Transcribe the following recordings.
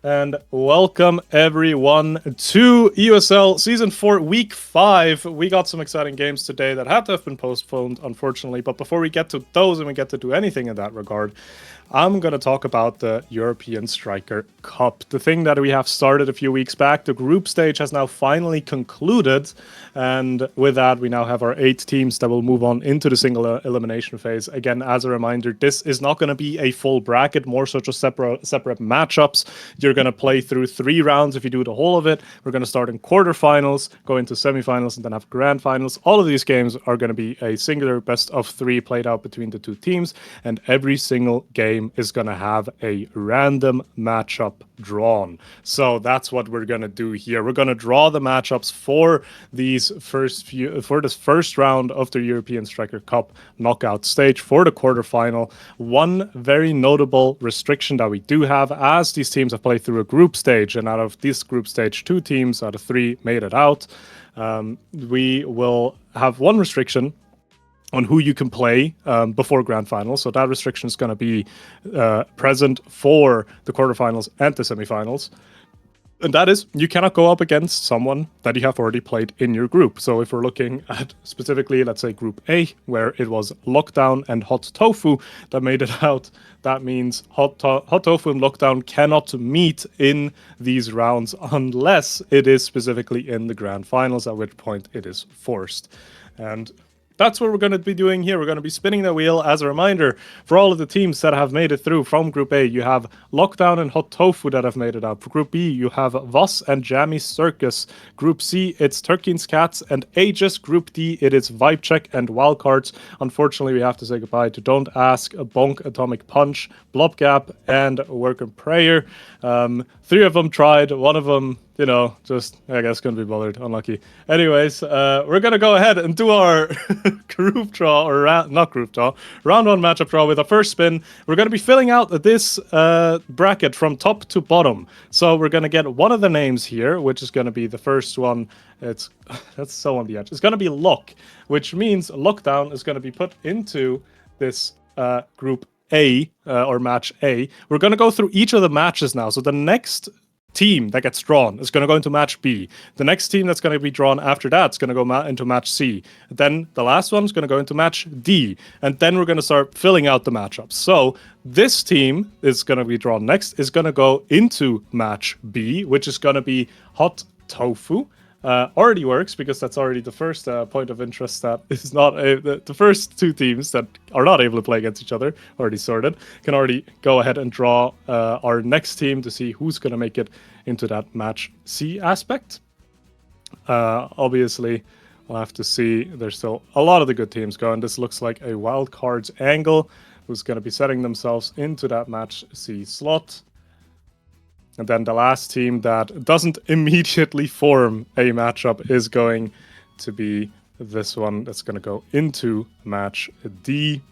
And welcome everyone to EUSL Season 4 Week 5. We got some exciting games today that had to have been postponed, unfortunately. But before we get to those and we get to do anything in that regard, I'm going to talk about the European Striker Cup. The thing that we have started a few weeks back, the group stage has now finally concluded. And with that, we now have our 8 teams that will move on into the single elimination phase. Again, as a reminder, this is not going to be a full bracket, more so just separate matchups. You're going to play through 3 rounds if you do the whole of it. We're going to start in quarterfinals, go into semifinals, and then have grand finals. All of these games are going to be a singular best of 3 played out between the 2 teams, and every single game is going to have a random matchup drawn. So that's what we're going to do here. We're going to draw the matchups for these this first round of the European Striker Cup knockout stage for the quarterfinal. One very notable restriction that we do have, as these teams have played through a group stage, and out of this group stage, 2 teams out of 3 made it out. We will have one restriction on who you can play before grand finals. So that restriction is going to be present for the quarterfinals and the semifinals. And that is, you cannot go up against someone that you have already played in your group. So if we're looking at specifically, let's say Group A, where it was Lockdown and Hot Tofu that made it out, that means Hot Tofu and Lockdown cannot meet in these rounds unless it is specifically in the grand finals, at which point it is forced. And that's what we're going to be doing here. We're going to be spinning the wheel. As a reminder, for all of the teams that have made it through from Group A, you have Lockdown and Hot Tofu that have made it out. For Group B, you have Voss and Jammy Circus. Group C, it's Turkey's Cats and Aegis. Group D, it is Vibe Check and Wildcards. Unfortunately, we have to say goodbye to Don't Ask, Bonk, Atomic Punch, Blobgap, and Work and Prayer. 3 of them tried. One of them, just, I guess, couldn't be bothered. Unlucky. Anyways, we're going to go ahead and do our group draw, or not group draw, round 1 matchup draw with a first spin. We're going to be filling out this bracket from top to bottom. So we're going to get one of the names here, which is going to be the first one. That's so on the edge. It's going to be Lock, which means Lockdown is going to be put into this group A, or match A. We're going to go through each of the matches now. So the next team that gets drawn is going to go into match B. The next team that's going to be drawn after that is going to go into match C. Then the last one is going to go into match D. And then we're going to start filling out the matchups. So this team is going to be drawn next, is going to go into match B, which is going to be Hot Tofu. Already works, because that's already the first point of interest that is not the first 2 teams that are not able to play against each other, already sorted, can already go ahead and draw our next team to see who's going to make it into that match C aspect. Obviously, we'll have to see. There's still a lot of the good teams going. This looks like a Wildcards angle, who's going to be setting themselves into that match C slot. And then the last team that doesn't immediately form a matchup is going to be this one that's going to go into match D.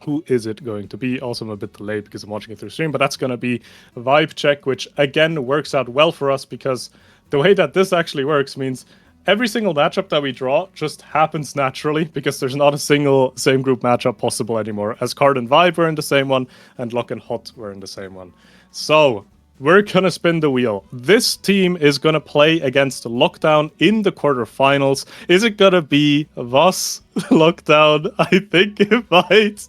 Who is it going to be? Also, I'm a bit delayed because I'm watching it through stream, but that's going to be Vibe Check, which again works out well for us, because the way that this actually works means every single matchup that we draw just happens naturally, because there's not a single same group matchup possible anymore, as Card and Vibe were in the same one, and Lock and Hot were in the same one. So we're going to spin the wheel. This team is going to play against Lockdown in the quarterfinals. Is it going to be Voss, Lockdown? I think it might.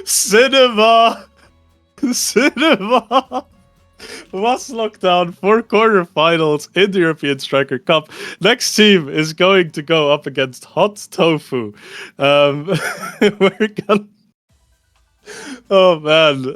Cinema! Voss, Lockdown for quarterfinals in the European Striker Cup. Next team is going to go up against Hot Tofu. We're gonna... Oh man,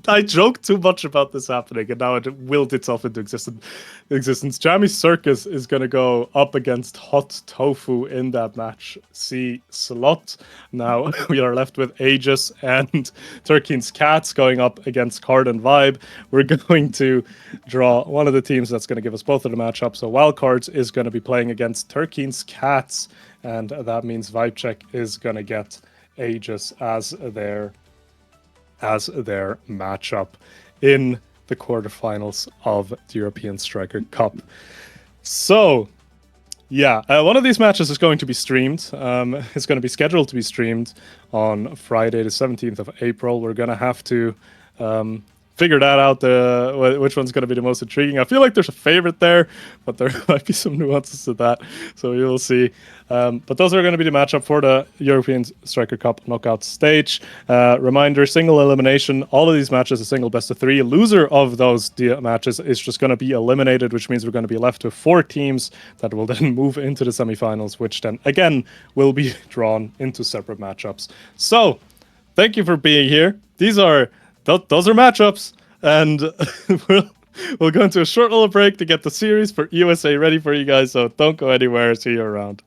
I joked too much about this happening, and now it willed itself into existence. Jammy Circus is going to go up against Hot Tofu in that match C slot. Now we are left with Aegis and Turkey's Cats going up against Card and Vibe. We're going to draw one of the teams that's going to give us both of the matchups. So Wildcards is going to be playing against Turkey's Cats, and that means Vibe Check is going to get Aegis as their matchup in the quarterfinals of the European Striker Cup. So, yeah, one of these matches is going to be streamed. It's going to be scheduled to be streamed on Friday, the 17th of April. We're going to have to figure that out, which one's going to be the most intriguing. I feel like there's a favorite there, but there might be some nuances to that, so we will see. But those are going to be the matchup for the European Striker Cup knockout stage. Reminder, single elimination. All of these matches, a single best of 3. Loser of those matches is just going to be eliminated, which means we're going to be left with 4 teams that will then move into the semifinals, which then, again, will be drawn into separate matchups. So, thank you for being here. Those are matchups, and we'll go into a short little break to get the series for USA ready for you guys, so don't go anywhere. See you around.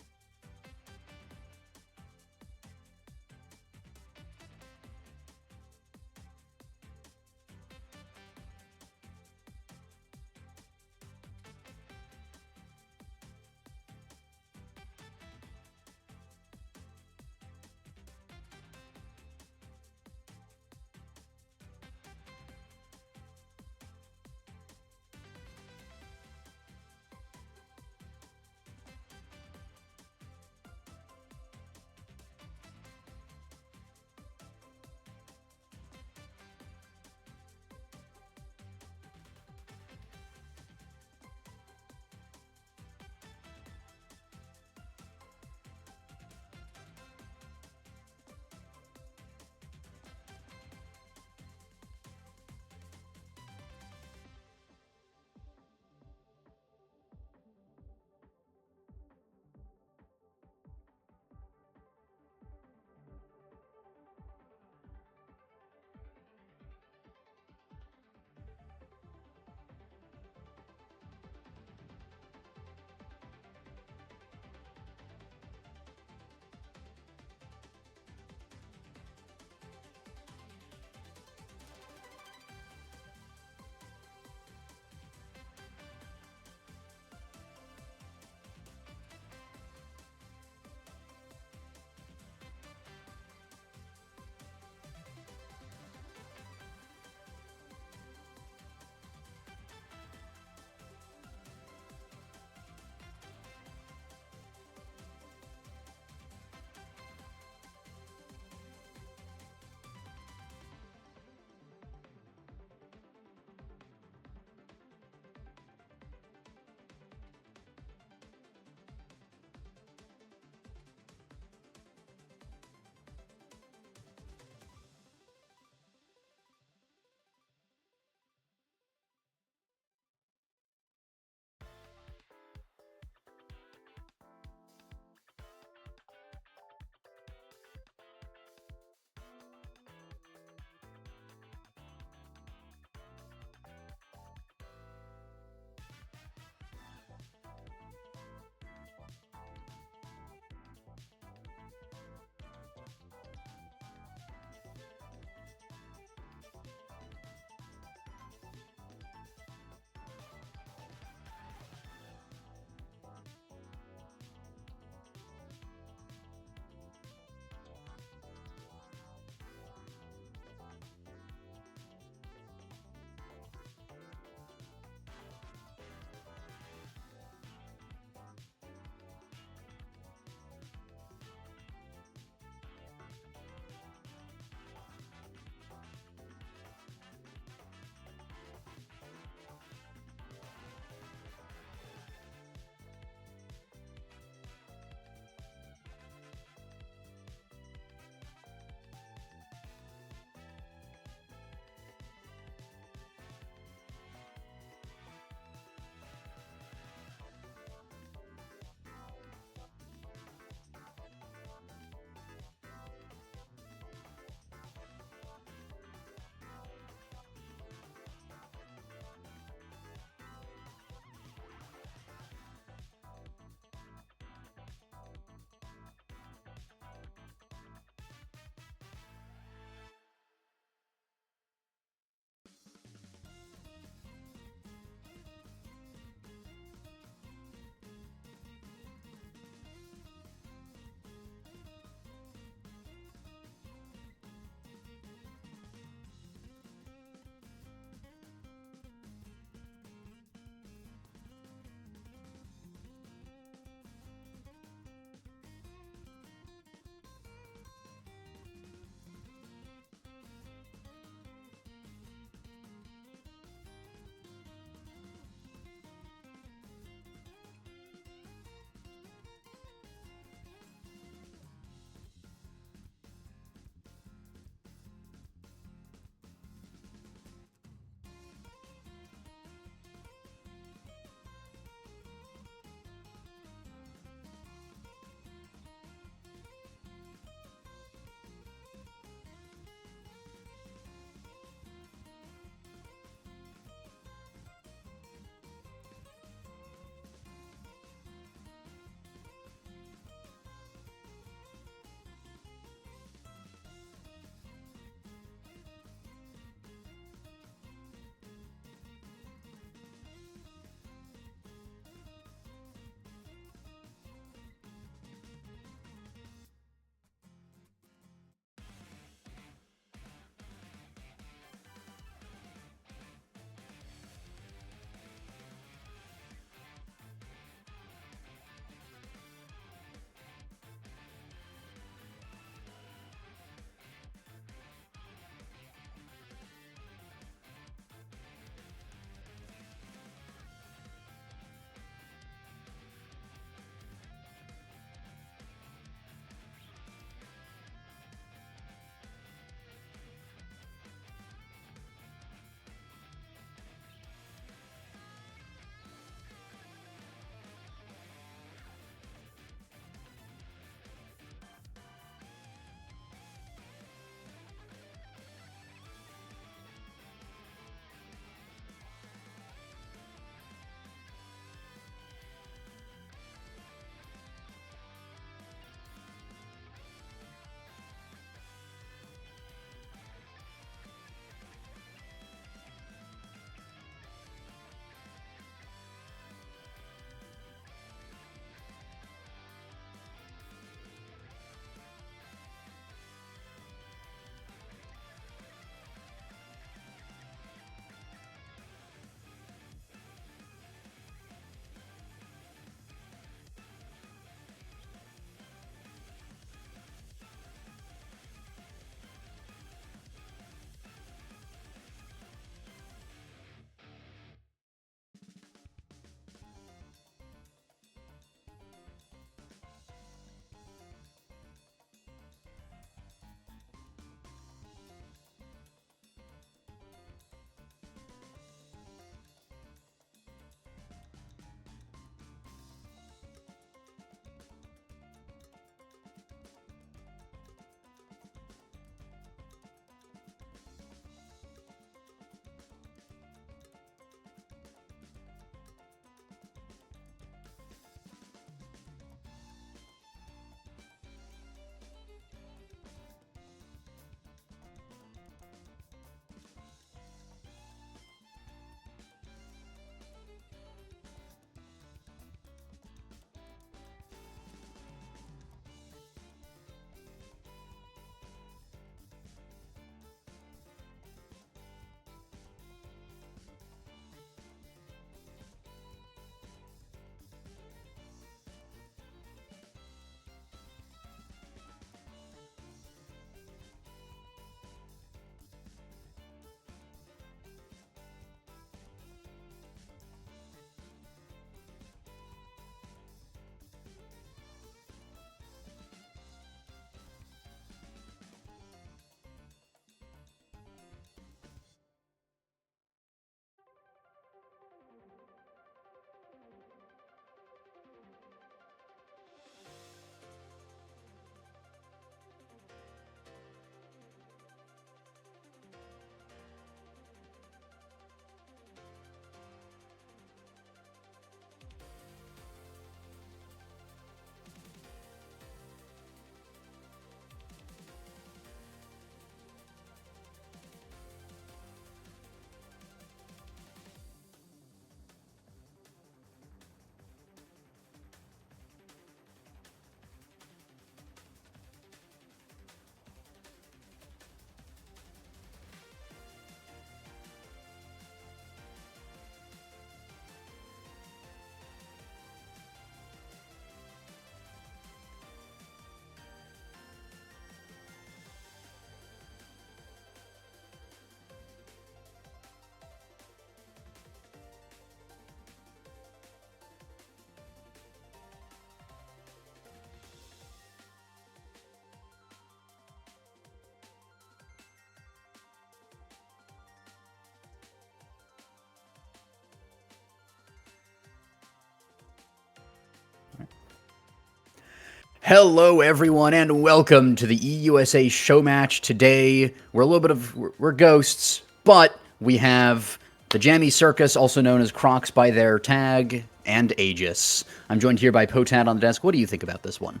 Hello, everyone, and welcome to the EUSA show match. Today, we're ghosts, but we have the Jammy Circus, also known as Crocs by their tag, and Aegis. I'm joined here by Potat on the desk. What do you think about this one?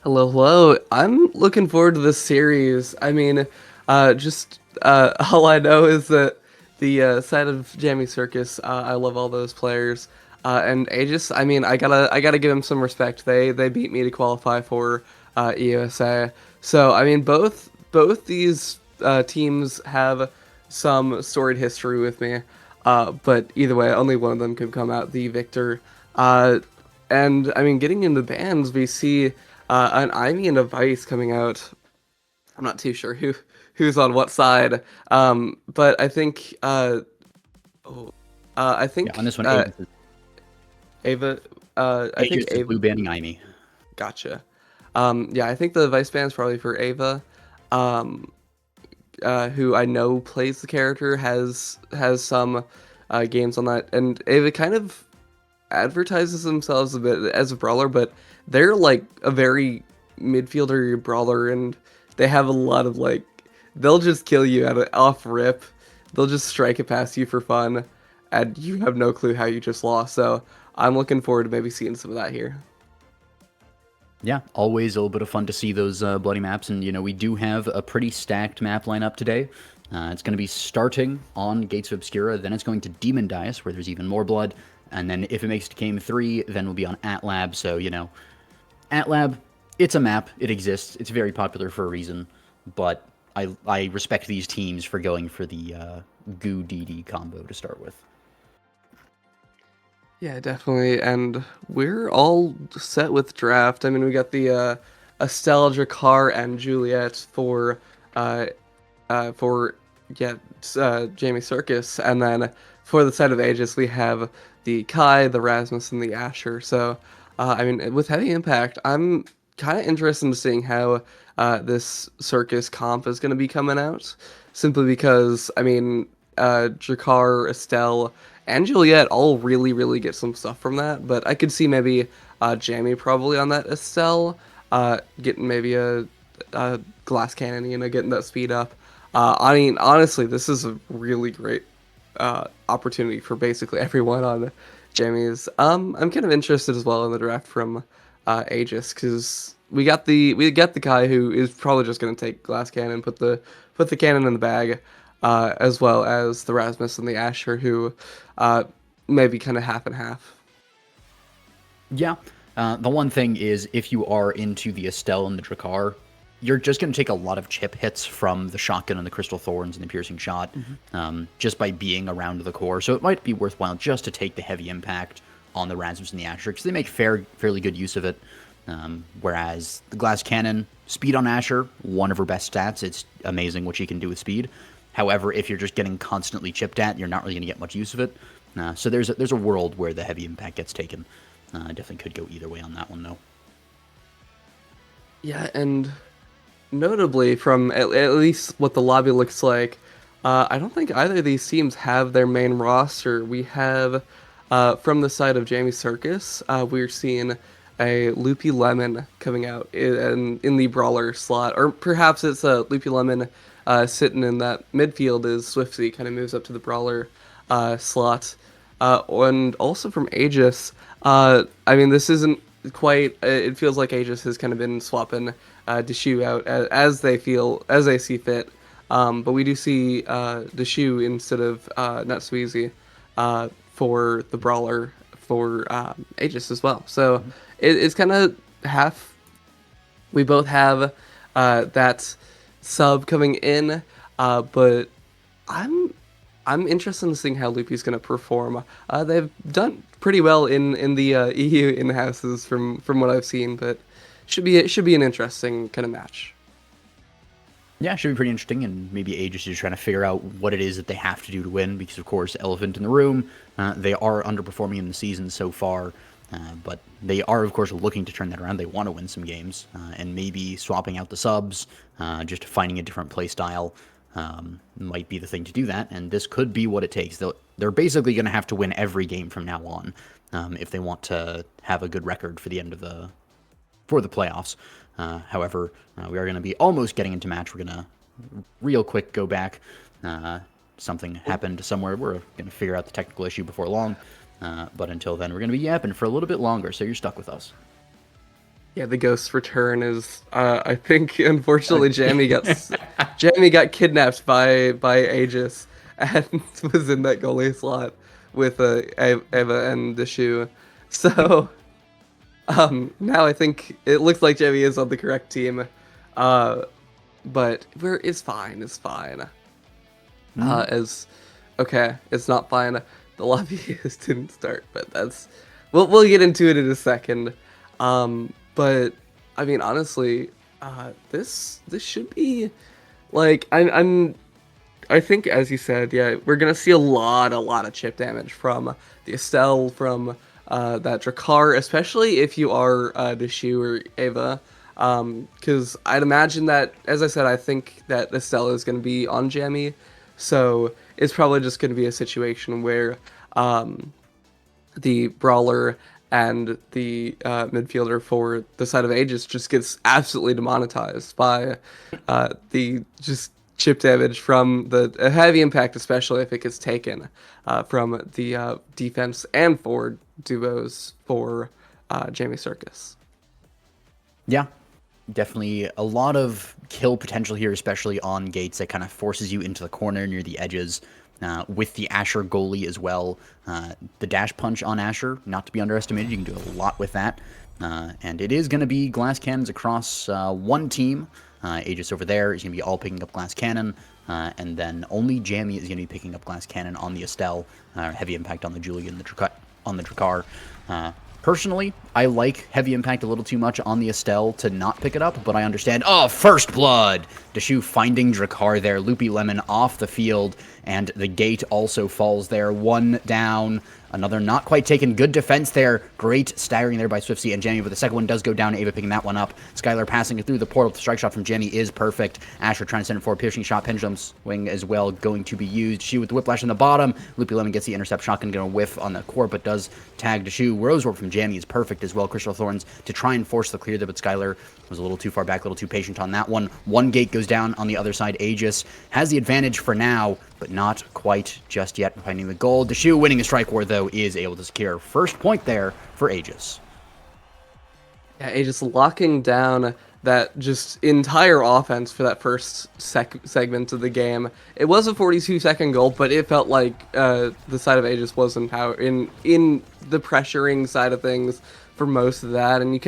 Hello. I'm looking forward to this series. I mean, all I know is that the side of Jammy Circus, I love all those players. And Aegis, I mean, I gotta give them some respect. They beat me to qualify for EUSA. So I mean, both these teams have some storied history with me. But either way, only one of them can come out the victor. And I mean, getting into bands, we see an Ivy and a Vice coming out. I'm not too sure who's on what side, but I think On this one, Ava. I think Aegis is Ava. blue banning Imi. Gotcha. Yeah, I think the Vice band's probably for Ava. Um, who I know plays the character has some games on that, and Ava kind of advertises themselves a bit as a brawler, but they're like a very midfielder brawler, and they have a lot of like they'll just kill you off rip. They'll just strike it past you for fun, and you have no clue how you just lost. So I'm looking forward to maybe seeing some of that here. Yeah, always a little bit of fun to see those bloody maps, and we do have a pretty stacked map lineup today. It's going to be starting on Gates of Obscura, then it's going to Demon Dice, where there's even more blood, and then if it makes it to Game 3, then we'll be on Atlab, so, Atlab, it's a map, it exists, it's very popular for a reason, but I respect these teams for going for the Goo DD combo to start with. Yeah, definitely. And we're all set with draft. I mean, we got the Estelle, Drakkar, and Juliet uh, for Jamie Circus, and then for the side of Aegis, we have the Kai, the Rasmus, and the Asher. So, I mean, with heavy impact, I'm kind of interested in seeing how this Circus comp is going to be coming out. Simply because, I mean, Drakkar, Estelle, and Juliet all really, really get some stuff from that. But I could see maybe Jamie probably on that Estelle, getting maybe a glass cannon, getting that speed up. I mean, honestly, this is a really great opportunity for basically everyone on Jamie's. I'm kind of interested as well in the draft from Aegis, because we got the guy who is probably just going to take glass cannon, put the cannon in the bag, as well as the Rasmus and the Asher, who maybe kind of half and half. Yeah, the one thing is, if you are into the Estelle and the Drakkar, you're just going to take a lot of chip hits from the shotgun and the crystal thorns and the piercing shot, just by being around the core. So it might be worthwhile just to take the heavy impact on the Rasmus and the Asher, because they make fairly good use of it. Whereas the glass cannon, speed on Asher, one of her best stats. It's amazing what she can do with speed. However, if you're just getting constantly chipped at, you're not really going to get much use of it. So there's a world where the heavy impact gets taken. Definitely could go either way on that one, though. Yeah, and notably from at least what the lobby looks like, I don't think either of these teams have their main roster. We have, from the side of Jamie Circus, we're seeing a Loopy Lemon coming out in the brawler slot, or perhaps it's a Loopy Lemon sitting in that midfield as Swifty kind of moves up to the brawler slot. And also from Aegis, I mean, this isn't quite. It feels like Aegis has kind of been swapping Deshu out as they see fit. But we do see Deshu instead of Natsuizi for the brawler for Aegis as well. So it's kind of half. We both have that sub coming in, but I'm interested in seeing how Loopy's going to perform. They've done pretty well in the EU in-houses from what I've seen, but it should be an interesting kind of match. Yeah, it should be pretty interesting, and maybe Aegis is trying to figure out what it is that they have to do to win, because, of course, elephant in the room, they are underperforming in the season so far, but they are, of course, looking to turn that around. They want to win some games, and maybe swapping out the subs, just finding a different play style, might be the thing to do that, and this could be what it takes. They're basically going to have to win every game from now on, if they want to have a good record for the end of the for the playoffs. However, we are going to be almost getting into match. We're going to real quick go back. Something happened somewhere. We're going to figure out the technical issue before long. But until then, we're going to be yapping for a little bit longer, so you're stuck with us. Yeah, the ghost return is. I think unfortunately Jamie got kidnapped by Aegis and was in that goalie slot with Eva and the shoe. So now I think it looks like Jamie is on the correct team. But it's fine. It's fine. It's not fine. The lobby didn't start, but we'll get into it in a second. But I mean, honestly, this should be like I think, as you said, yeah, we're gonna see a lot of chip damage from the Estelle, from that Drakkar, especially if you are Nishu or Ava. Because I'd imagine that, as I said, I think that Estelle is going to be on Jamie, so it's probably just going to be a situation where the brawler and the midfielder for the side of Aegis just gets absolutely demonetized by the just chip damage from the heavy impact, especially if it gets taken from the defense and forward duos for Jamie Circus. Yeah, definitely a lot of kill potential here, especially on gates that kind of forces you into the corner near the edges. With the Asher goalie as well. The dash punch on Asher, not to be underestimated. You can do a lot with that. And it is going to be glass cannons across one team. Aegis over there is going to be all picking up glass cannon. And then only Jamie is going to be picking up glass cannon on the Estelle. Heavy impact on the Julie and on the Drakkar. Personally, I like heavy impact a little too much on the Estelle to not pick it up, but I understand. Oh, first blood! Deshu finding Drakkar there. Loopy Lemon off the field, and the gate also falls there. One down. Another not quite taken. Good defense there. Great staggering there by Swiftsy and Jamie, but the second one does go down. Ava picking that one up. Skylar passing it through the portal. The strike shot from Jamie is perfect. Asher trying to send it forward. Piercing shot. Pendulum swing as well going to be used. She with the whiplash in the bottom. Loopy Lemon gets the intercept. Shotgun going to whiff on the core, but does tag Deshu. Rose Warp from Jamie is perfect as well. Crystal Thorns to try and force the clear there, but Skylar was a little too far back, a little too patient on that one. One gate goes down on the other side. Aegis has the advantage for now, but not quite just yet finding the goal. Deshu winning the strike war, though, is able to secure first point there for Aegis. Yeah, Aegis locking down that just entire offense for that first segment of the game. It was a 42-second goal, but it felt like the side of Aegis was in the pressuring side of things for most of that, and you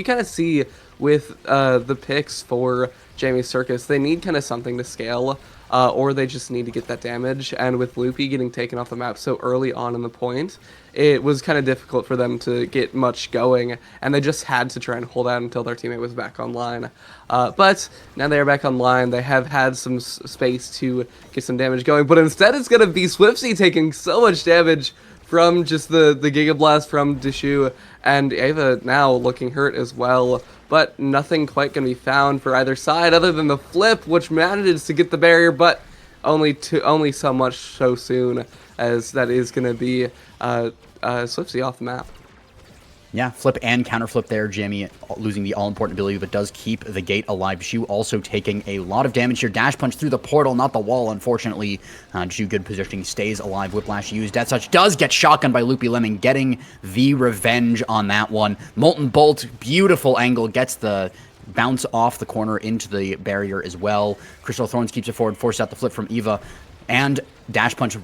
kind of see with the picks for Jamie Circus, they need kind of something to scale, or they just need to get that damage. And with Loopy getting taken off the map so early on in the point, it was kind of difficult for them to get much going, and they just had to try and hold out until their teammate was back online. But now they are back online. They have had some space to get some damage going, but instead it's going to be Swiftsy taking so much damage from just the Giga Blast from Deshu, and Ava now looking hurt as well. But nothing quite going to be found for either side other than the flip, which manages to get the barrier, but only so much so soon, as that is going to be Swiftsy off the map. Yeah, flip and counter flip there. Jamie losing the all-important ability, but does keep the gate alive. Shu also taking a lot of damage here. Dash punch through the portal, not the wall, unfortunately. Shu good positioning, stays alive. Whiplash used. Death Touch does get shotgun by Loopy Lemon, getting the revenge on that one. Molten Bolt, beautiful angle, gets the bounce off the corner into the barrier as well. Crystal Thorns keeps it forward, forces out the flip from Eva. And dash punch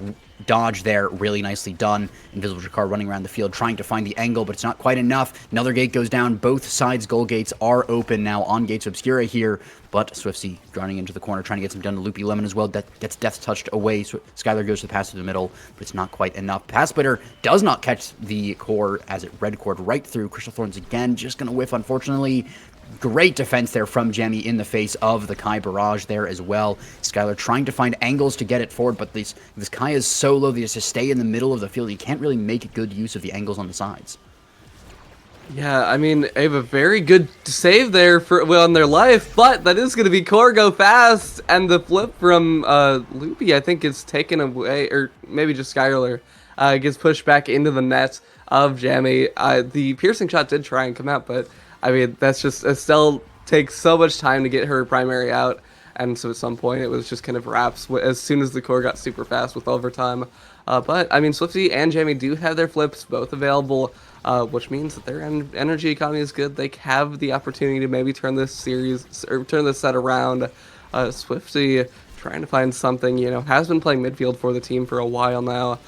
dodge there, really nicely done. Invisible Drakkar running around the field trying to find the angle, but it's not quite enough. Another gate goes down. Both sides' goal gates are open now on Gates Obscura here, but Swiftsy running into the corner, trying to get some done to Loopy Lemon as well. That gets Death Touched away. Skylar goes to the pass through the middle, but it's not quite enough. Pass Splitter does not catch the core as it red cored right through. Crystal Thorns again, just going to whiff, unfortunately. Great defense there from Jamie in the face of the Kai barrage there as well. Skylar trying to find angles to get it forward, but this Kai is so low that he has to stay in the middle of the field. You can't really make good use of the angles on the sides. Yeah, I mean, they have a very good save there on their life, but that is going to be core go fast, and the flip from Loopy, I think, is taken away, or maybe just Skylar, gets pushed back into the net of Jamie. The piercing shot did try and come out, but I mean, that's just Estelle takes so much time to get her primary out, and so at some point it was just kind of wraps as soon as the core got super fast with overtime. But I mean, Swifty and Jamie do have their flips both available, which means that their energy economy is good. They have the opportunity to maybe turn this series or turn this set around. Swifty trying to find something, has been playing midfield for the team for a while now.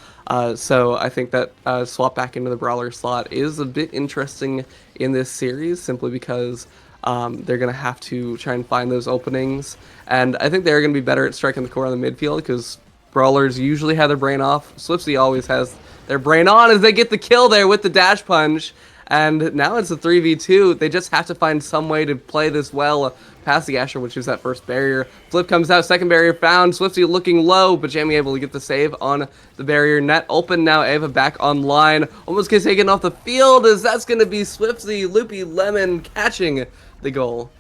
So I think that swap back into the brawler slot is a bit interesting in this series, simply because they're going to have to try and find those openings. And I think they're going to be better at striking the core on the midfield, because brawlers usually have their brain off. Swifty always has their brain on as they get the kill there with the dash punch. And now it's a 3v2. They just have to find some way to play this well past the Asher, which is that first barrier. Flip comes out, second barrier found. Swifty looking low, but Jamie able to get the save on the barrier. Net open now. Ava back online. Almost gets taken off the field, as that's going to be Swifty. Loopy Lemon catching the goal.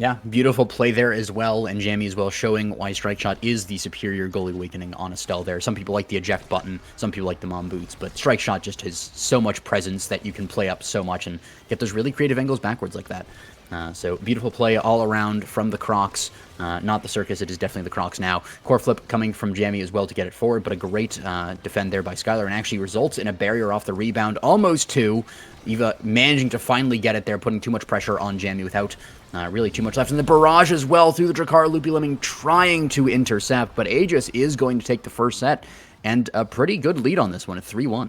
Yeah, beautiful play there as well, and Jamie as well, showing why Strike Shot is the superior goalie awakening on Estelle there. Some people like the eject button, some people like the mom boots, but Strike Shot just has so much presence that you can play up so much and get those really creative angles backwards like that. So beautiful play all around from the Crocs. Not the Circus, it is definitely the Crocs now. Core flip coming from Jamie as well to get it forward, but a great defend there by Skylar, and actually results in a barrier off the rebound, almost two. Eva managing to finally get it there, putting too much pressure on Jamie without really too much left. And the barrage as well through the Drakkar. Loopy Lemming trying to intercept, but Aegis is going to take the first set, and a pretty good lead on this one at 3-1.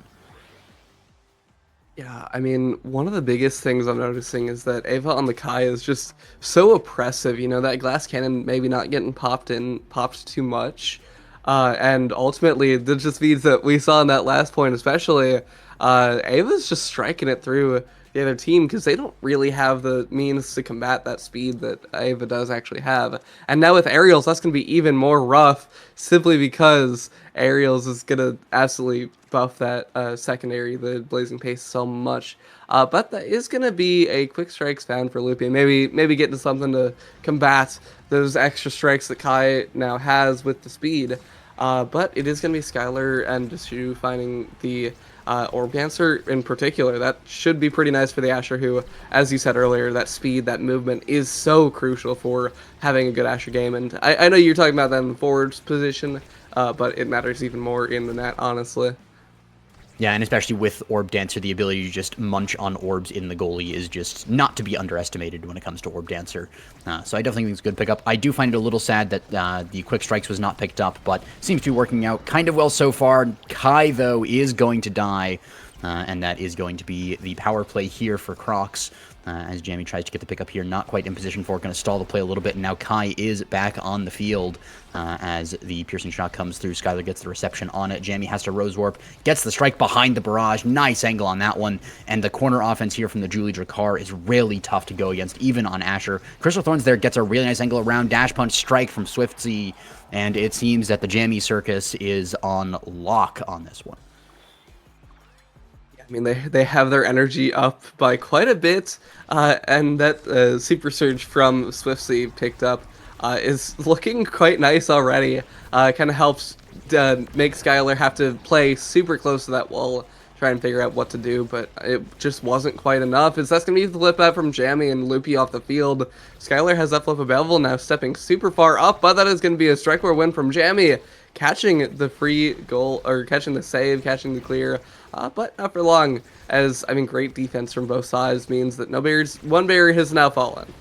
Yeah, I mean, one of the biggest things I'm noticing is that Ava on the Kai is just so oppressive. That glass cannon maybe not getting popped too much. And ultimately, that just means that we saw in that last point especially, Ava's just striking it through the other team, because they don't really have the means to combat that speed that Ava does actually have. And now with Aerials, that's going to be even more rough, simply because Aerials is going to absolutely buff that secondary, the Blazing Pace, so much. But that is going to be a quick strikes found for Loopy, and maybe getting something to combat those extra strikes that Kai now has with the speed. But it is going to be Skylar and Deshu finding the Orb Dancer in particular. That should be pretty nice for the Asher, who, as you said earlier, that speed, that movement is so crucial for having a good Asher game. And I know you're talking about that in the forwards position, but it matters even more in the net, honestly. Yeah, and especially with Orb Dancer, the ability to just munch on orbs in the goalie is just not to be underestimated when it comes to Orb Dancer. So I definitely think it's a good pickup. I do find it a little sad that the Quick Strikes was not picked up, but seems to be working out kind of well so far. Kai, though, is going to die, and that is going to be the power play here for Crocs. As Jamie tries to get the pickup here, not quite in position for it, going to stall the play a little bit, and now Kai is back on the field as the piercing shot comes through. Skylar gets the reception on it. Jamie has to Rose Warp, gets the strike behind the barrage. Nice angle on that one, and the corner offense here from the Julie Drakkar is really tough to go against, even on Asher. Crystal Thorns there gets a really nice angle around, dash punch strike from Swiftsy, and it seems that the Jamie Circus is on lock on this one. I mean, they have their energy up by quite a bit, and that Super Surge from Swiftsy picked up is looking quite nice already. Kind of helps make Skylar have to play super close to that wall, try and figure out what to do, but it just wasn't quite enough. That's going to be the flip out from Jammy and Loopy off the field. Skylar has that flip available now, stepping super far up, but that is going to be a strike-war win from Jammy, catching the free goal, or catching the save, catching the clear. But not for long, as, I mean, great defense from both sides means that one barrier has now fallen.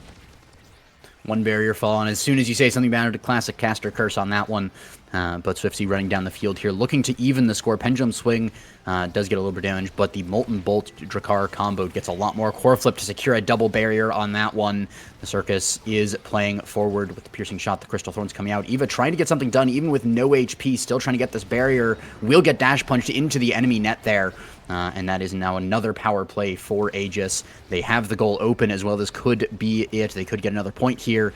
One barrier fallen. As soon as you say something about it, a classic caster curse on that one. But Swiftsy running down the field here, looking to even the score. Pendulum Swing does get a little bit of damage, but the Molten Bolt Drakkar combo gets a lot more. Core Flip to secure a double barrier on that one. The Circus is playing forward with the piercing shot. The Crystal Thorns coming out. Eva trying to get something done, even with no HP, still trying to get this barrier. Will get dash punched into the enemy net there. And that is now another power play for Aegis. They have the goal open as well. This could be it. They could get another point here.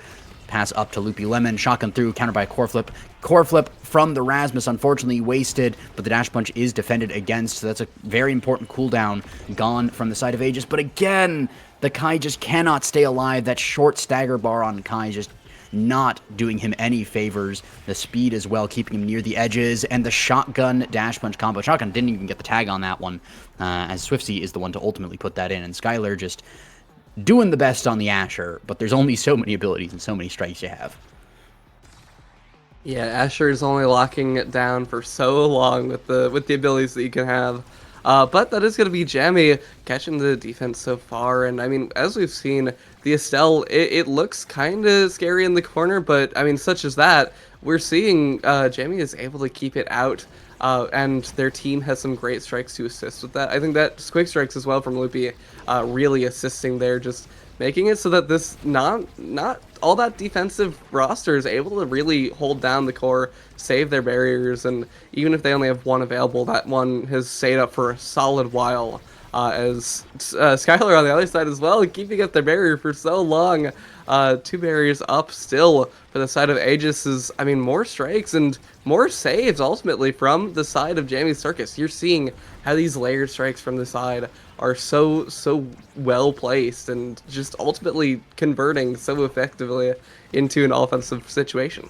Pass up to Loopy Lemon, shotgun through, countered by a core flip. Core flip from the Rasmus, unfortunately wasted, but the dash punch is defended against, so that's a very important cooldown gone from the side of Aegis. But again, the Kai just cannot stay alive. That short stagger bar on Kai just not doing him any favors. The speed as well, keeping him near the edges, and the shotgun dash punch combo. Shotgun didn't even get the tag on that one, as Swiftsy is the one to ultimately put that in, and Skylar just doing the best on the Asher, but there's only so many abilities and so many strikes you have. Yeah, Asher is only locking it down for so long with the abilities that you can have. But that is going to be Jammy catching the defense so far. And I mean, as we've seen, the Estelle, it looks kind of scary in the corner, but I mean, such as that, we're seeing Jammy is able to keep it out. And their team has some great strikes to assist with that. I think that quick strikes as well from Loopy really assisting there, just making it so that this not all that defensive roster is able to really hold down the core, save their barriers, and even if they only have one available, that one has stayed up for a solid while. As Skylar on the other side as well, keeping up their barrier for so long. 2 barriers up still for the side of Aegis is, I mean, more strikes and more saves ultimately from the side of Jamie Circus. You're seeing how these layered strikes from the side are so well placed and just ultimately converting so effectively into an offensive situation.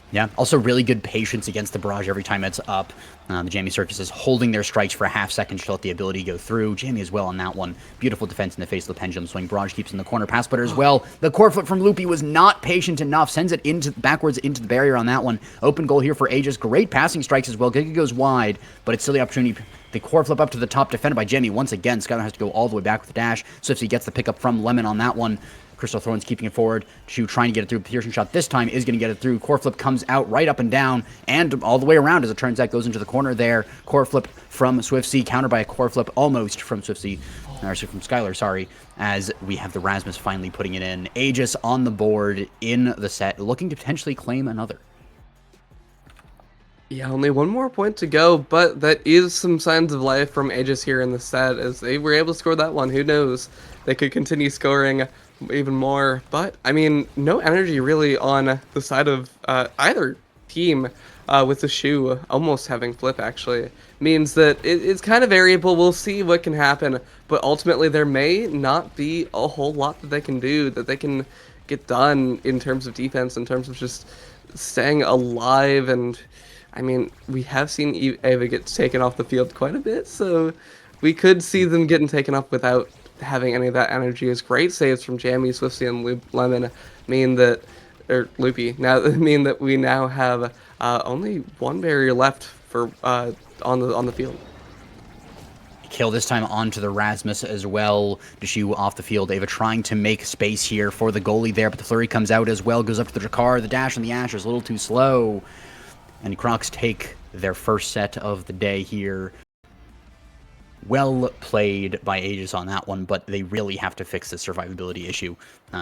Yeah, also really good patience against the barrage every time it's up. The Jamie Circus is holding their strikes for a half second to let the ability go through. Jamie as well on that one. Beautiful defense in the face of the pendulum swing. Barrage keeps in the corner. Pass butter as well. The core flip from Loopy was not patient enough. Sends it backwards into the barrier on that one. Open goal here for Aegis. Great passing strikes as well. Giga goes wide, but it's still the opportunity. The core flip up to the top, defended by Jamie once again. Skylar has to go all the way back with the dash. Swiftsy gets the pickup from Lemon on that one. Crystal Thorns keeping it forward to trying to get it through. Piercing shot this time is going to get it through. Core flip comes out right up and down and all the way around as it turns out. Goes into the corner there. Core flip from Swiftsy, countered by a core flip almost from Swiftsy, or from Skylar, sorry, as we have the Rasmus finally putting it in. Aegis on the board in the set, looking to potentially claim another. Yeah, only one more point to go, but that is some signs of life from Aegis here in the set, as they were able to score that one. Who knows? They could continue scoring even more, but I mean, no energy really on the side of either team, with the shoe almost having flip actually means that it's kind of variable. We'll see what can happen, but ultimately there may not be a whole lot that they can do, that they can get done in terms of defense, in terms of just staying alive. And I mean, we have seen Ava get taken off the field quite a bit, so we could see them getting taken off without having any of that energy. Is great saves from Jamie, Swiftsy, and Lemon mean that, or Loopy, now mean that we now have only one barrier left for on the field. Kill this time onto the Rasmus as well. Deshu off the field. Ava trying to make space here for the goalie there, but the flurry comes out as well. Goes up to the Drakkar. The dash on the Asher is a little too slow. And Crocs take their first set of the day here. Well played by Aegis on that one, but they really have to fix the survivability issue.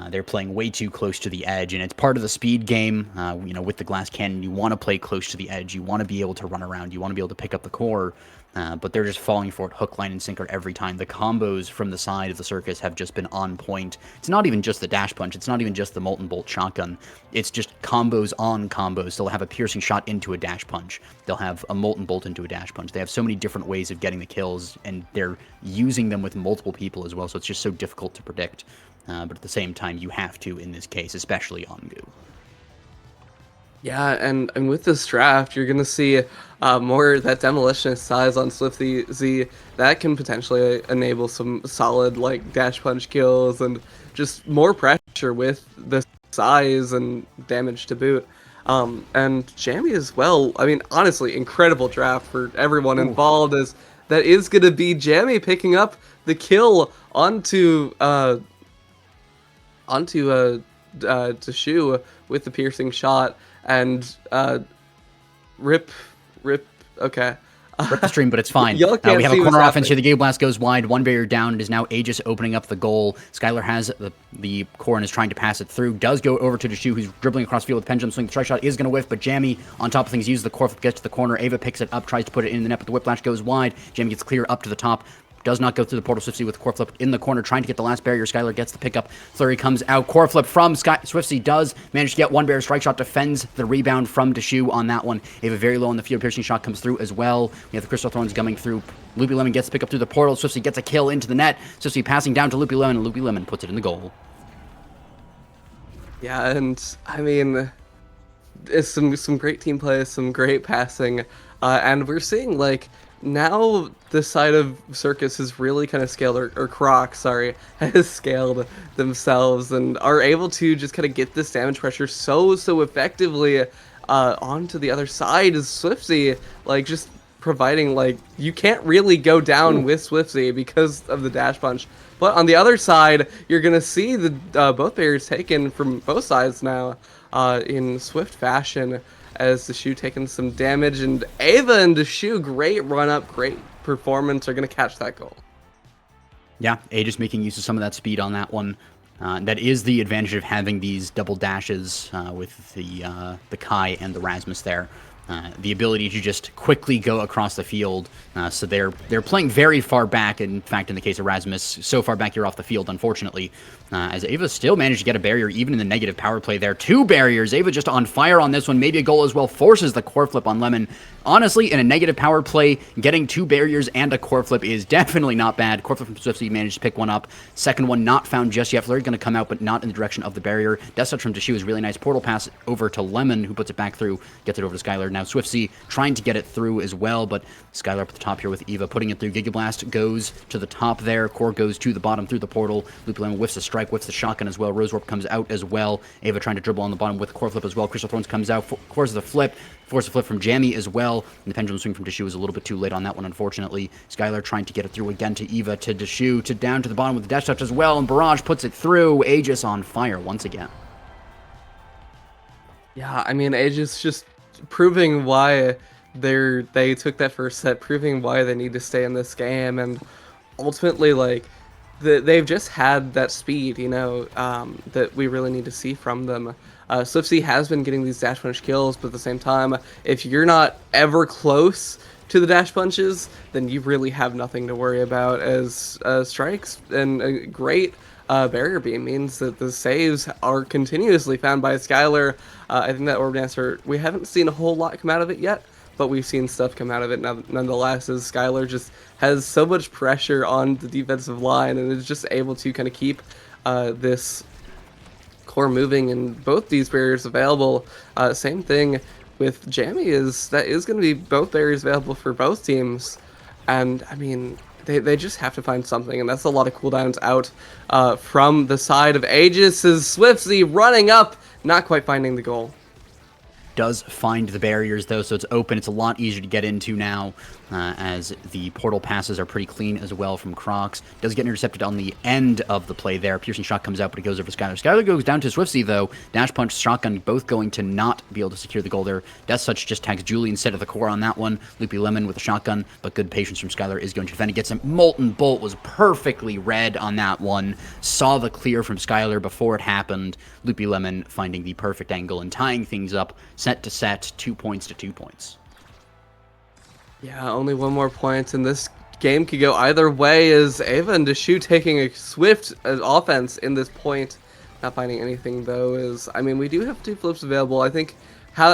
They're playing way too close to the edge, and it's part of the speed game. You know, with the glass cannon, you want to play close to the edge. You want to be able to run around. You want to be able to pick up the core. But they're just falling for it hook, line, and sinker every time. The combos from the side of the Circus have just been on point. It's not even just the dash punch. It's not even just the Molten Bolt shotgun. It's just combos on combos. They'll have a piercing shot into a dash punch. They'll have a Molten Bolt into a dash punch. They have so many different ways of getting the kills, and they're using them with multiple people as well, so it's just so difficult to predict. But at the same time, you have to in this case, especially on Goo. Yeah, and with this draft, you're going to see more that demolitionist size on Swifty Z. That can potentially enable some solid like dash punch kills and just more pressure with the size and damage to boot. And Jamie as well. I mean, honestly, incredible draft for everyone involved. As that is going to be Jamie picking up the kill onto Deshu with the piercing shot. And rip, okay. Rip the stream, but it's fine. Y'all can't we have see a corner what's offense here. The Gale Blast goes wide. One barrier down. It is now Aegis opening up the goal. Skylar has the core and is trying to pass it through. Does go over to Deshu, who's dribbling across the field with pendulum swing. The strike shot is going to whiff, but Jamie, on top of things, uses the core flip, gets to the corner. Ava picks it up, tries to put it in the net, but the whiplash goes wide. Jamie gets clear up to the top. Does not go through the portal. Swiftsy with the core flip in the corner, trying to get the last barrier. Skylar gets the pickup. Flurry comes out. Core flip from Swiftsy does manage to get one barrier. Strike shot defends the rebound from Deshu on that one. They have a very low on the field. Piercing shot comes through as well. We have the Crystal Thorns coming through. Loopy Lemon gets the pickup through the portal. Swiftsy gets a kill into the net. Swiftsy passing down to Loopy Lemon, and Loopy Lemon puts it in the goal. Yeah, and I mean, it's some great team play, some great passing, and we're seeing like now the side of Circus has really kind of scaled, or Croc, sorry, has scaled themselves and are able to just kind of get this damage pressure so effectively onto the other side. Is Swifty like just providing, like, you can't really go down with Swifty because of the dash punch. But on the other side, you're gonna see the both barriers taken from both sides now in swift fashion, as the Shoe taking some damage, and Ava and the Shoe, great run up, great performance, are gonna catch that goal. Yeah, Aegis making use of some of that speed on that one. That is the advantage of having these double dashes with the Kai and the Rasmus there. The ability to just quickly go across the field. So they're playing very far back. In fact, in the case of Rasmus, so far back you're off the field, unfortunately. As Ava still managed to get a barrier, even in the negative power play there. 2 barriers. Ava just on fire on this one. Maybe a goal as well. Forces the core flip on Lemon. Honestly, in a negative power play, getting 2 barriers and a core flip is definitely not bad. Core flip from Swifty managed to pick one up. Second one not found just yet. Flurry's going to come out, but not in the direction of the barrier. Death Touch from Deshu is really nice. Portal pass over to Lemon, who puts it back through, gets it over to Skylar. Now Swifty trying to get it through as well, but Skylar up at the top here with Eva putting it through. Giga Blast goes to the top there. Core goes to the bottom through the portal. Loopy Lemon whiffs the strike, whiffs the shotgun as well. Rose Warp comes out as well. Ava trying to dribble on the bottom with Core Flip as well. Crystal Thorns comes out, forces the flip. Force a flip from Jammy as well. And the pendulum swing from Deshu was a little bit too late on that one, unfortunately. Skylar trying to get it through again to Eva, to Deshu, to down to the bottom with the dash touch as well. And Barrage puts it through. Aegis on fire once again. Yeah, I mean, Aegis just proving why they took that first set, proving why they need to stay in this game, and ultimately, like, they've just had that speed, you know, that we really need to see from them. Swifty has been getting these dash punch kills, but at the same time, if you're not ever close to the dash punches, then you really have nothing to worry about, as strikes and a great barrier beam means that the saves are continuously found by Skylar. I think that Orb Dancer, we haven't seen a whole lot come out of it yet, but we've seen stuff come out of it nonetheless, as Skylar just has so much pressure on the defensive line and is just able to kind of keep this core moving and both these barriers available. Same thing with Jammy, is that is going to be both barriers available for both teams, and I mean, they just have to find something, and that's a lot of cooldowns out from the side of Aegis, as Swifty running up, not quite finding the goal. Does find the barriers though, so it's open. It's a lot easier to get into now, as the portal passes are pretty clean as well from Crocs. Does get intercepted on the end of the play there. Piercing shot comes out, but it goes over Skylar. Skylar goes down to Swifty though. Dash punch, shotgun, both going to not be able to secure the goal there. Death Touch just tags Julie instead of the core on that one. Loopy Lemon with a shotgun, but good patience from Skylar is going to defend. He gets him. Molten Bolt was perfectly read on that one. Saw the clear from Skylar before it happened. Loopy Lemon finding the perfect angle and tying things up. Set to set, 2 points to 2 points. Yeah, only one more point, and this game could go either way, as Ava and Deshu taking a swift offense in this point. Not finding anything though, is, I mean, we do have 2 flips available. I think how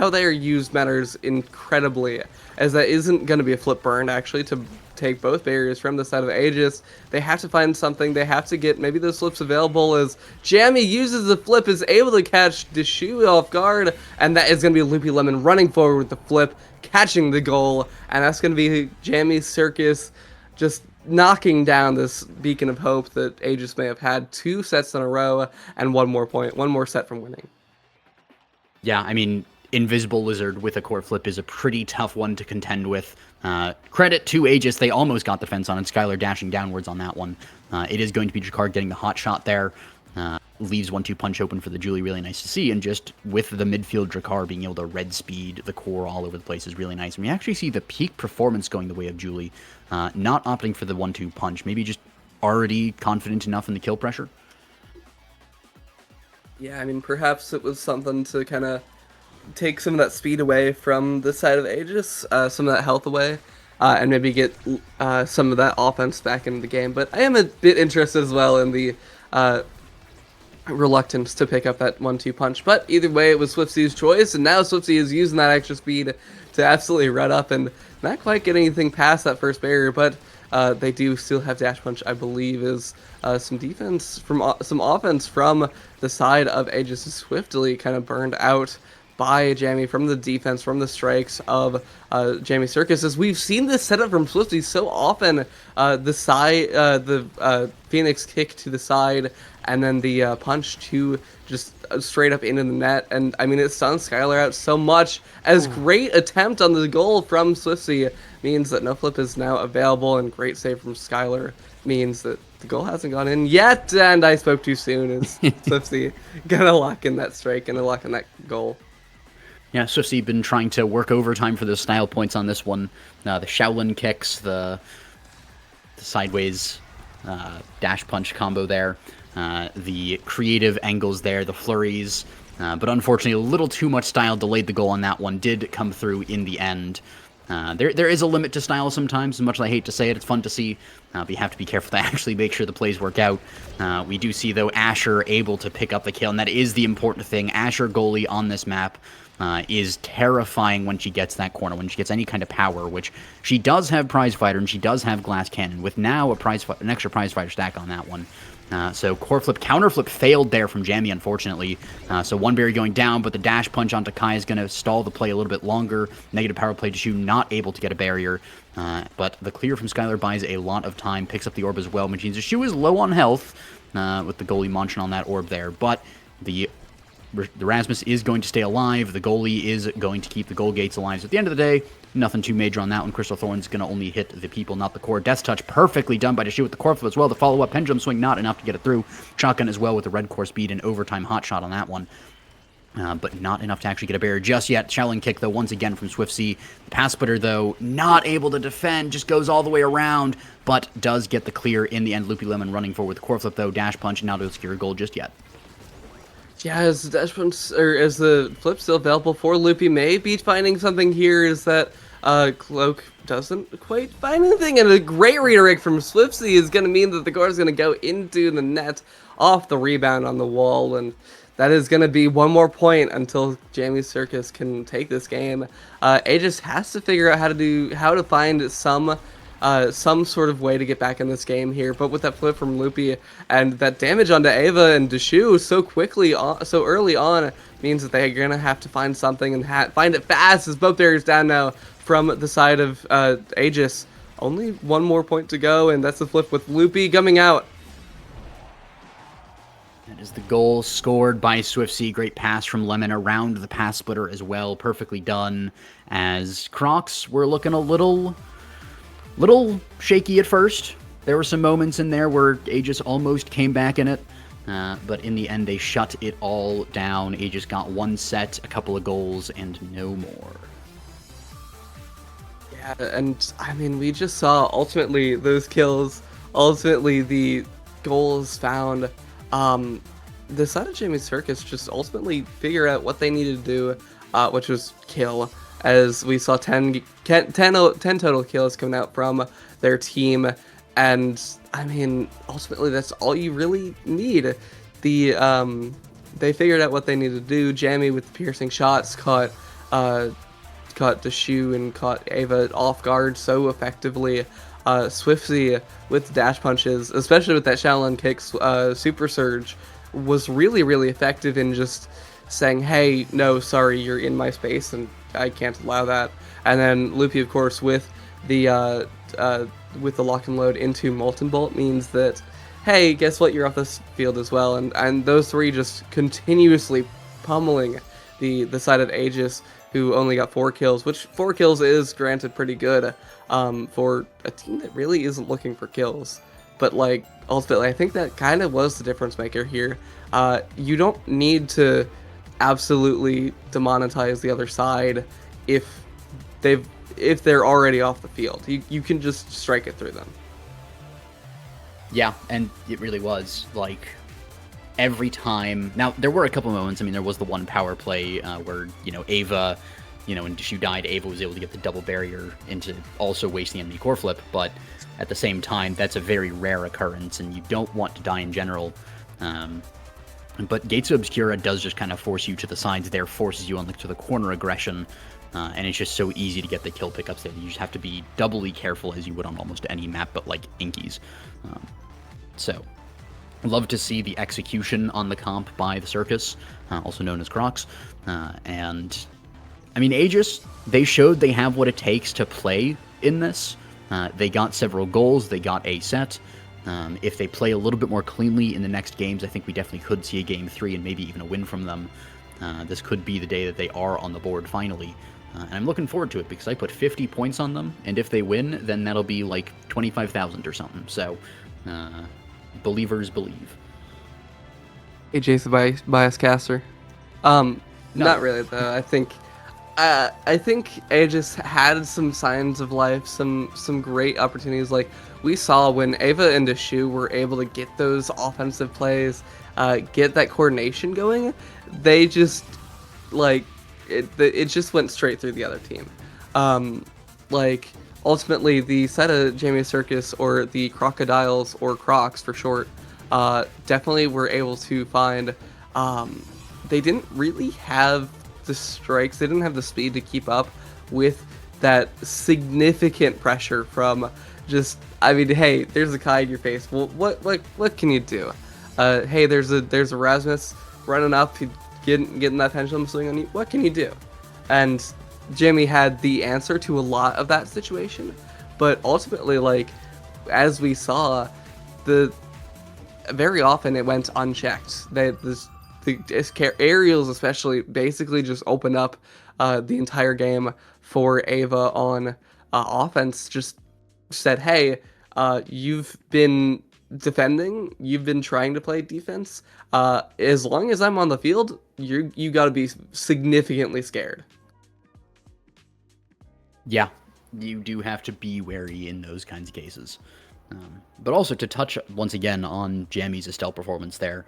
they are used matters incredibly, as that isn't going to be a flip burn actually to take both barriers from the side of Aegis. They have to find something. They have to get maybe those flips available, as Jammy uses the flip, is able to catch Deshu off guard, and that is going to be Loopy Lemon running forward with the flip, catching the goal, and that's going to be Jammy's Circus just knocking down this beacon of hope that Aegis may have had 2 sets in a row and one more set from winning. Yeah, I mean, Invisible Lizard with a core flip is a pretty tough one to contend with. Credit to Aegis, they almost got the fence on it. Skylar dashing downwards on that one. It is going to be Jakar getting the hot shot there. Leaves 1-2 punch open for the Julie, really nice to see. And just with the midfield Jakar being able to red speed the core all over the place is really nice. And we actually see the peak performance going the way of Julie. Not opting for the 1-2 punch. Maybe just already confident enough in the kill pressure. Yeah, I mean, perhaps it was something to kind of take some of that speed away from the side of Aegis, some of that health away, and maybe get some of that offense back into the game. But I am a bit interested as well in the reluctance to pick up that 1-2 punch. But either way, it was Swifty's choice, and now Swifty is using that extra speed to absolutely run up and not quite get anything past that first barrier, but they do still have dash punch, I believe, is some defense from some offense from the side of Aegis Swiftly kind of burned out by Jamie from the defense, from the strikes of Jamie Circus. As we've seen this setup from Swifty so often, the Phoenix kick to the side, and then the punch to just straight up into the net. And I mean, it stuns Skylar out so much. As great attempt on the goal from Swifty means that no flip is now available, and great save from Skylar means that the goal hasn't gone in yet. And I spoke too soon. As Swifty gonna lock in that strike and lock in that goal. Yeah, Swifty been trying to work overtime for the style points on this one. The Shaolin kicks, the sideways dash punch combo there, the creative angles there, the flurries. But unfortunately, a little too much style delayed the goal on that one. Did come through in the end. There is a limit to style sometimes, as much as I hate to say it. It's fun to see, but you have to be careful to actually make sure the plays work out. We do see, though, Asher able to pick up the kill, and that is the important thing. Asher goalie on this map is terrifying when she gets that corner, when she gets any kind of power, which she does have Prize Fighter, and she does have Glass Cannon, with now an extra Prize Fighter stack on that one. So core flip, counter flip failed there from Jamie, unfortunately. So one barrier going down, but the dash punch onto Kai is going to stall the play a little bit longer. Negative power play to Shu, not able to get a barrier. But the clear from Skylar buys a lot of time, picks up the orb as well, which means Shu is low on health with the goalie munching on that orb there. But the Rasmus is going to stay alive. The goalie is going to keep the goal gates alive. So at the end of the day, nothing too major on that one. Crystal Thorn's going to only hit the people, not the core. Death Touch perfectly done by Deshu with the core flip as well. The follow-up pendulum swing, not enough to get it through. Shotgun as well with the red core speed and overtime hot shot on that one. But not enough to actually get a barrier just yet. Shaolin kick, though, once again from Swiftsy. The pass splitter, though, not able to defend, just goes all the way around, but does get the clear in the end. Loopy Lemon running forward with the core flip, though. Dash punch, not to secure a goal just yet. Yeah, is the dash punch, or is the flip still available for Loopy? Maybe finding something here is that Cloak doesn't quite find anything, and a great redirect from Swiftsy is going to mean that the guard is going to go into the net off the rebound on the wall, and that is going to be one more point until Jamie Circus can take this game. Aegis has to figure out how to find some sort of way to get back in this game here, but with that flip from Loopy and that damage onto Ava and Deshu so early on means that they're gonna have to find something and find it fast, as both barriers down now from the side of Aegis. Only one more point to go, and that's the flip with Loopy coming out. That is the goal scored by Swiftsy. Great pass from Lemon around the pass splitter as well. Perfectly done, as Crocs were looking a little shaky at first. There were some moments in there where Aegis almost came back in it, but in the end they shut it all down. Aegis got one set, a couple of goals, and no more. Yeah, and I mean, we just saw ultimately those kills, ultimately the goals found. The side of Jamie Circus just ultimately figure out what they needed to do, which was kill. As we saw 10 total kills coming out from their team, and I mean, ultimately that's all you really need. They figured out what they needed to do. Jamie with the piercing shots caught Deshu and caught Ava off guard so effectively. Swiftsy with dash punches, especially with that Shaolin kicks, Super Surge, was really effective in just saying, hey, no, sorry, you're in my space, and I can't allow that. And then Loopy, of course, with the lock and load into Molten Bolt means that, hey, guess what, you're off this field as well. And those three just continuously pummeling the side of Aegis, who only got 4 kills, which 4 kills is, granted, pretty good for a team that really isn't looking for kills. But, like, ultimately, I think that kind of was the difference maker here. You don't need to absolutely demonetize the other side if they're already off the field. You can just strike it through them. Yeah, and it really was, like, every time. Now, there were a couple moments. I mean, there was the one power play where, Ava, when Deshu died, Ava was able to get the double barrier into also wasting enemy core flip, but at the same time, that's a very rare occurrence, and you don't want to die in general. But Gates of Obscura does just kind of force you to the sides there, forces you on to the corner aggression, and it's just so easy to get the kill pickups there. You just have to be doubly careful as you would on almost any map, but like Inkies. So, love to see the execution on the comp by the Circus, also known as Crocs. And, I mean, Aegis, they showed they have what it takes to play in this. They got several goals, they got a set. If they play a little bit more cleanly in the next games, I think we definitely could see a Game 3 and maybe even a win from them. This could be the day that they are on the board finally. And I'm looking forward to it because I put 50 points on them, and if they win, then that'll be like 25,000 or something. So, believers believe. Hey, Jason, bias caster. Not really though. I think Aegis had some signs of life, some great opportunities. Like we saw when Ava and Deshu were able to get those offensive plays, get that coordination going. They just it just went straight through the other team. Like ultimately, the side of Jamie Circus or the Crocodiles or Crocs for short, definitely were able to find. They didn't really have the strikes. They didn't have the speed to keep up with that significant pressure from just. I mean, hey, there's a Kai in your face. Well, what can you do? Hey, there's a Rasmus running up, getting that pendulum swing on you. What can you do? And Jimmy had the answer to a lot of that situation, but ultimately, like as we saw, very often it went unchecked. The aerials especially basically just opened up the entire game for Ava on offense. Just said, hey, you've been defending, you've been trying to play defense. As long as I'm on the field, you got to be significantly scared. Yeah, you do have to be wary in those kinds of cases. But also to touch once again on Jammy's Estelle performance there,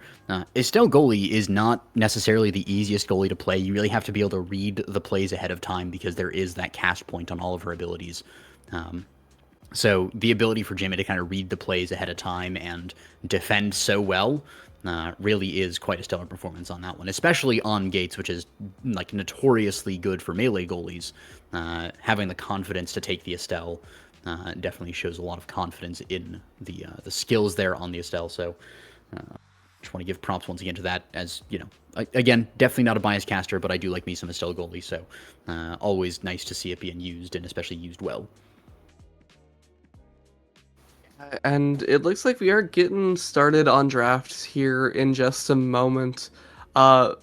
Estelle goalie is not necessarily the easiest goalie to play. You really have to be able to read the plays ahead of time because there is that cast point on all of her abilities. So the ability for Jamie to kind of read the plays ahead of time and defend so well really is quite a stellar performance on that one, especially on Gates, which is like notoriously good for melee goalies. Having the confidence to take the Estelle definitely shows a lot of confidence in the skills there on the Estelle. So just want to give props once again to that, as you know, again, definitely not a biased caster, but I do like me some Estelle goalie. So always nice to see it being used, and especially used well. And it looks like we are getting started on drafts here in just a moment. But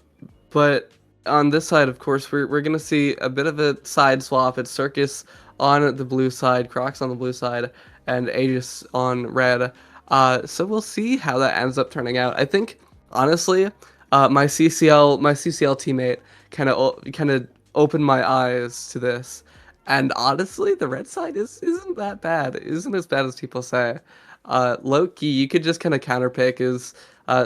on this side, of course, we're going to see a bit of a side swap. It's Circus on the blue side, Crocs on the blue side, and Aegis on red. So we'll see how that ends up turning out. I think, honestly, my CCL teammate kind of opened my eyes to this. And honestly, the red side isn't that bad. It isn't as bad as people say. Low-key, you could just kind of counterpick is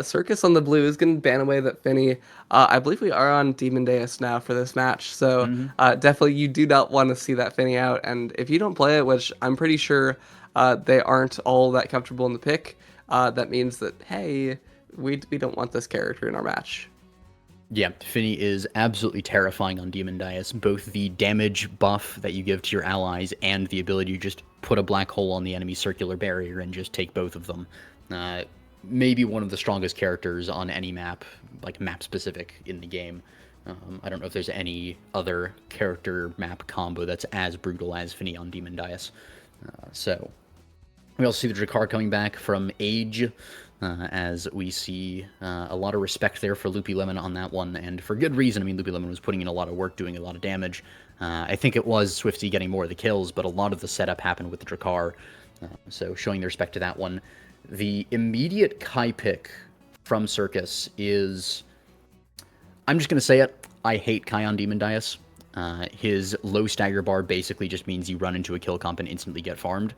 Circus on the blue is going to ban away that Finny. I believe we are on Demon Deus now for this match, so definitely you do not want to see that Finny out. And if you don't play it, which I'm pretty sure they aren't all that comfortable in the pick, that means that, hey, we don't want this character in our match. Yeah, Finny is absolutely terrifying on Demon Dias. Both the damage buff that you give to your allies and the ability to just put a black hole on the enemy circular barrier and just take both of them. Maybe one of the strongest characters on any map, like map-specific in the game. I don't know if there's any other character map combo that's as brutal as Finny on Demon Dias. So, we also see the Drakkar coming back from Age. As we see a lot of respect there for Loopy Lemon on that one, and for good reason. I mean, Loopy Lemon was putting in a lot of work, doing a lot of damage. I think it was Swifty getting more of the kills, but a lot of the setup happened with the Drakkar, so showing the respect to that one. The immediate Kai pick from Circus is... I'm just going to say it. I hate Kai on Demon Dias. His low stagger bar basically just means you run into a kill comp and instantly get farmed.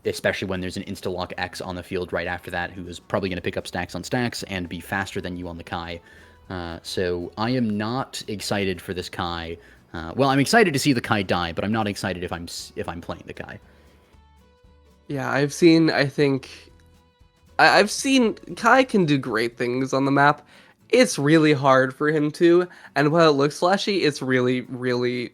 Especially when there's an insta-lock X on the field right after that, who is probably going to pick up stacks on stacks and be faster than you on the Kai. So I am not excited for this Kai. Well, I'm excited to see the Kai die, but I'm not excited if I'm playing the Kai. Yeah, I've seen, I think, I've seen Kai can do great things on the map. It's really hard for him to, and while it looks flashy, it's really, really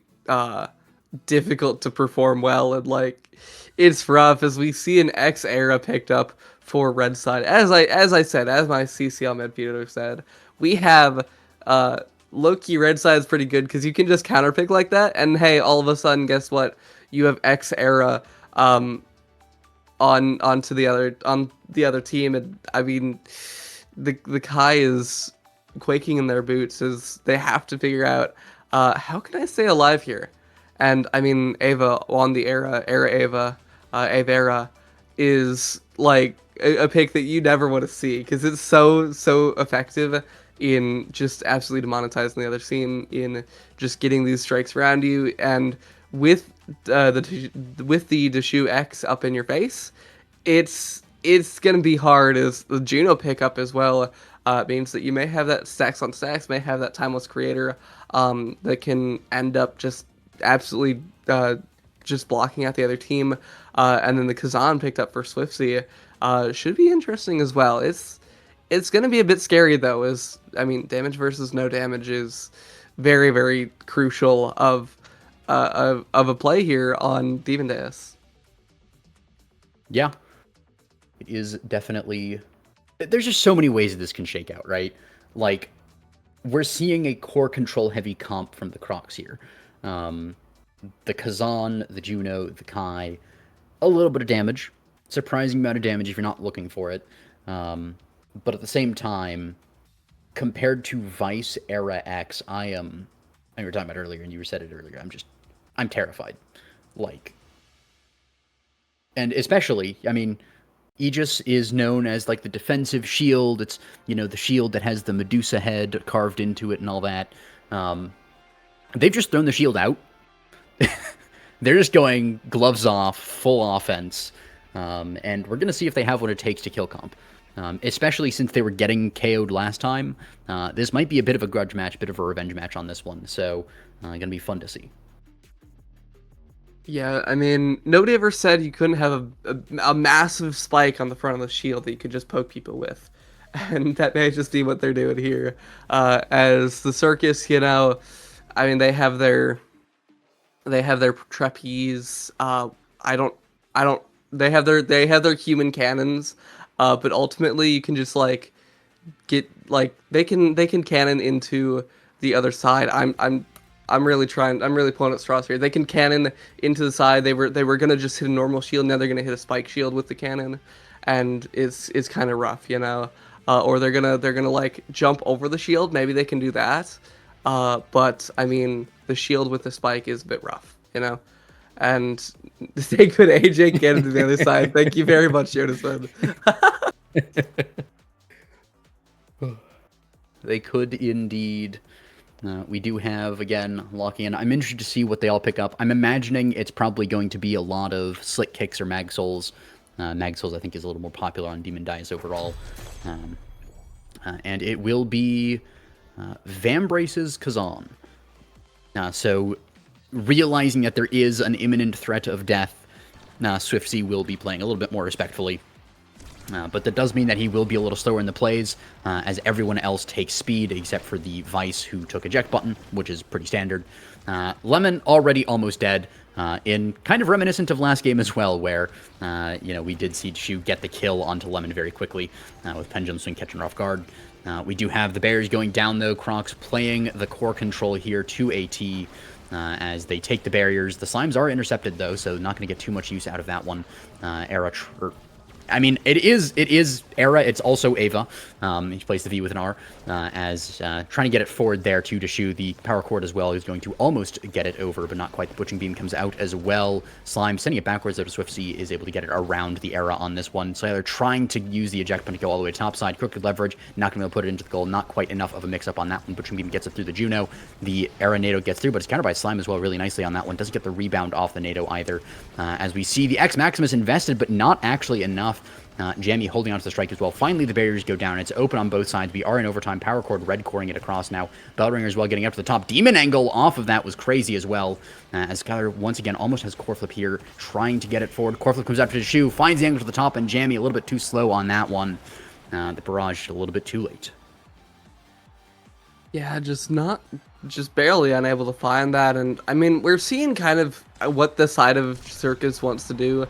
difficult to perform well, and like it's rough as we see an X era picked up for red side. As I said, as my CCL midfielder said, we have low-key red side is pretty good because you can just counterpick like that, and hey, all of a sudden, guess what? You have X era onto the other team, and I mean the Kai is quaking in their boots as they have to figure out how can I stay alive here. And I mean, Ava on the Era Ava, Avera is like a pick that you never want to see because it's so effective in just absolutely demonetizing the other team, in just getting these strikes around you, and with the Deshu X up in your face, it's gonna be hard as the Juno pickup as well. Means that you may have that stacks on stacks, may have that timeless creator that can end up just absolutely just blocking out the other team, and then the Kazan picked up for Swiftsy should be interesting as well. It's going to be a bit scary though, as I mean, damage versus no damage is very, very crucial of a play here on Demon Deus. Yeah, it is definitely. There's just so many ways that this can shake out, right? Like, we're seeing a core control heavy comp from the Crocs here. The Kazan, the Juno, the Kai, a little bit of damage. Surprising amount of damage if you're not looking for it. But at the same time, compared to Vice Era X, we were talking about earlier, and you said it earlier, I'm terrified. Like, and especially, I mean, Aegis is known as like the defensive shield. It's, the shield that has the Medusa head carved into it and all that. They've just thrown the shield out. They're just going gloves off, full offense. And we're going to see if they have what it takes to kill comp. Especially since they were getting KO'd last time. This might be a bit of a grudge match, bit of a revenge match on this one. So, going to be fun to see. Yeah, I mean, nobody ever said you couldn't have a massive spike on the front of the shield that you could just poke people with. And that may just be what they're doing here. As the Circus, I mean, they have their trapeze. They have their human cannons. But ultimately, you can just like get like they can cannon into the other side. I'm really pulling at straws here. They can cannon into the side. They were gonna just hit a normal shield. Now they're gonna hit a spike shield with the cannon, and it's kind of rough, Or they're gonna like jump over the shield. Maybe they can do that. But I mean, the shield with the spike is a bit rough, And they could AJ cannon to the other side. Thank you very much, Jonathan. They could indeed. We do have, again, locking in. I'm interested to see what they all pick up. I'm imagining it's probably going to be a lot of Slick Kicks or Mag Souls. Mag Souls, I think, is a little more popular on Demon Dice overall. And it will be Vambrace's Kazan. So, realizing that there is an imminent threat of death, Swiftsy will be playing a little bit more respectfully. But that does mean that he will be a little slower in the plays, as everyone else takes speed, except for the Vice, who took eject button, which is pretty standard. Lemon already almost dead, in kind of reminiscent of last game as well, where, we did see Shu get the kill onto Lemon very quickly, with Pendulum Swing catching her off guard. We do have the Bears going down, though. Crocs playing the core control here to AT, as they take the barriers. The Slimes are intercepted, though, so not going to get too much use out of that one. I mean, it is Era. It's also Ava. He plays the V with an R, as trying to get it forward there to Deshu. The power chord as well is going to almost get it over, but not quite. The Butching Beam comes out as well. Slime sending it backwards, though, to Swiftsy is able to get it around the Era on this one. So they're trying to use the eject button to go all the way to top side. Crooked leverage, not going to be able to put it into the goal. Not quite enough of a mix-up on that one. Butching Beam gets it through the Juno. The Era NATO gets through, but it's countered by Slime as well really nicely on that one. Doesn't get the rebound off the NATO either. As we see the X Maximus invested, but not actually enough. Jamie holding onto the strike as well. Finally, the barriers go down. It's open on both sides. We are in overtime. Power Chord red coring it across now. Bellringer as well getting up to the top. Demon Angle off of that was crazy as well. As Skylar once again almost has core flip here, trying to get it forward. Core flip comes after the shoe, finds the angle to the top, and Jamie a little bit too slow on that one. The barrage a little bit too late. Yeah, just barely unable to find that. And I mean, we're seeing kind of what the side of Circus wants to do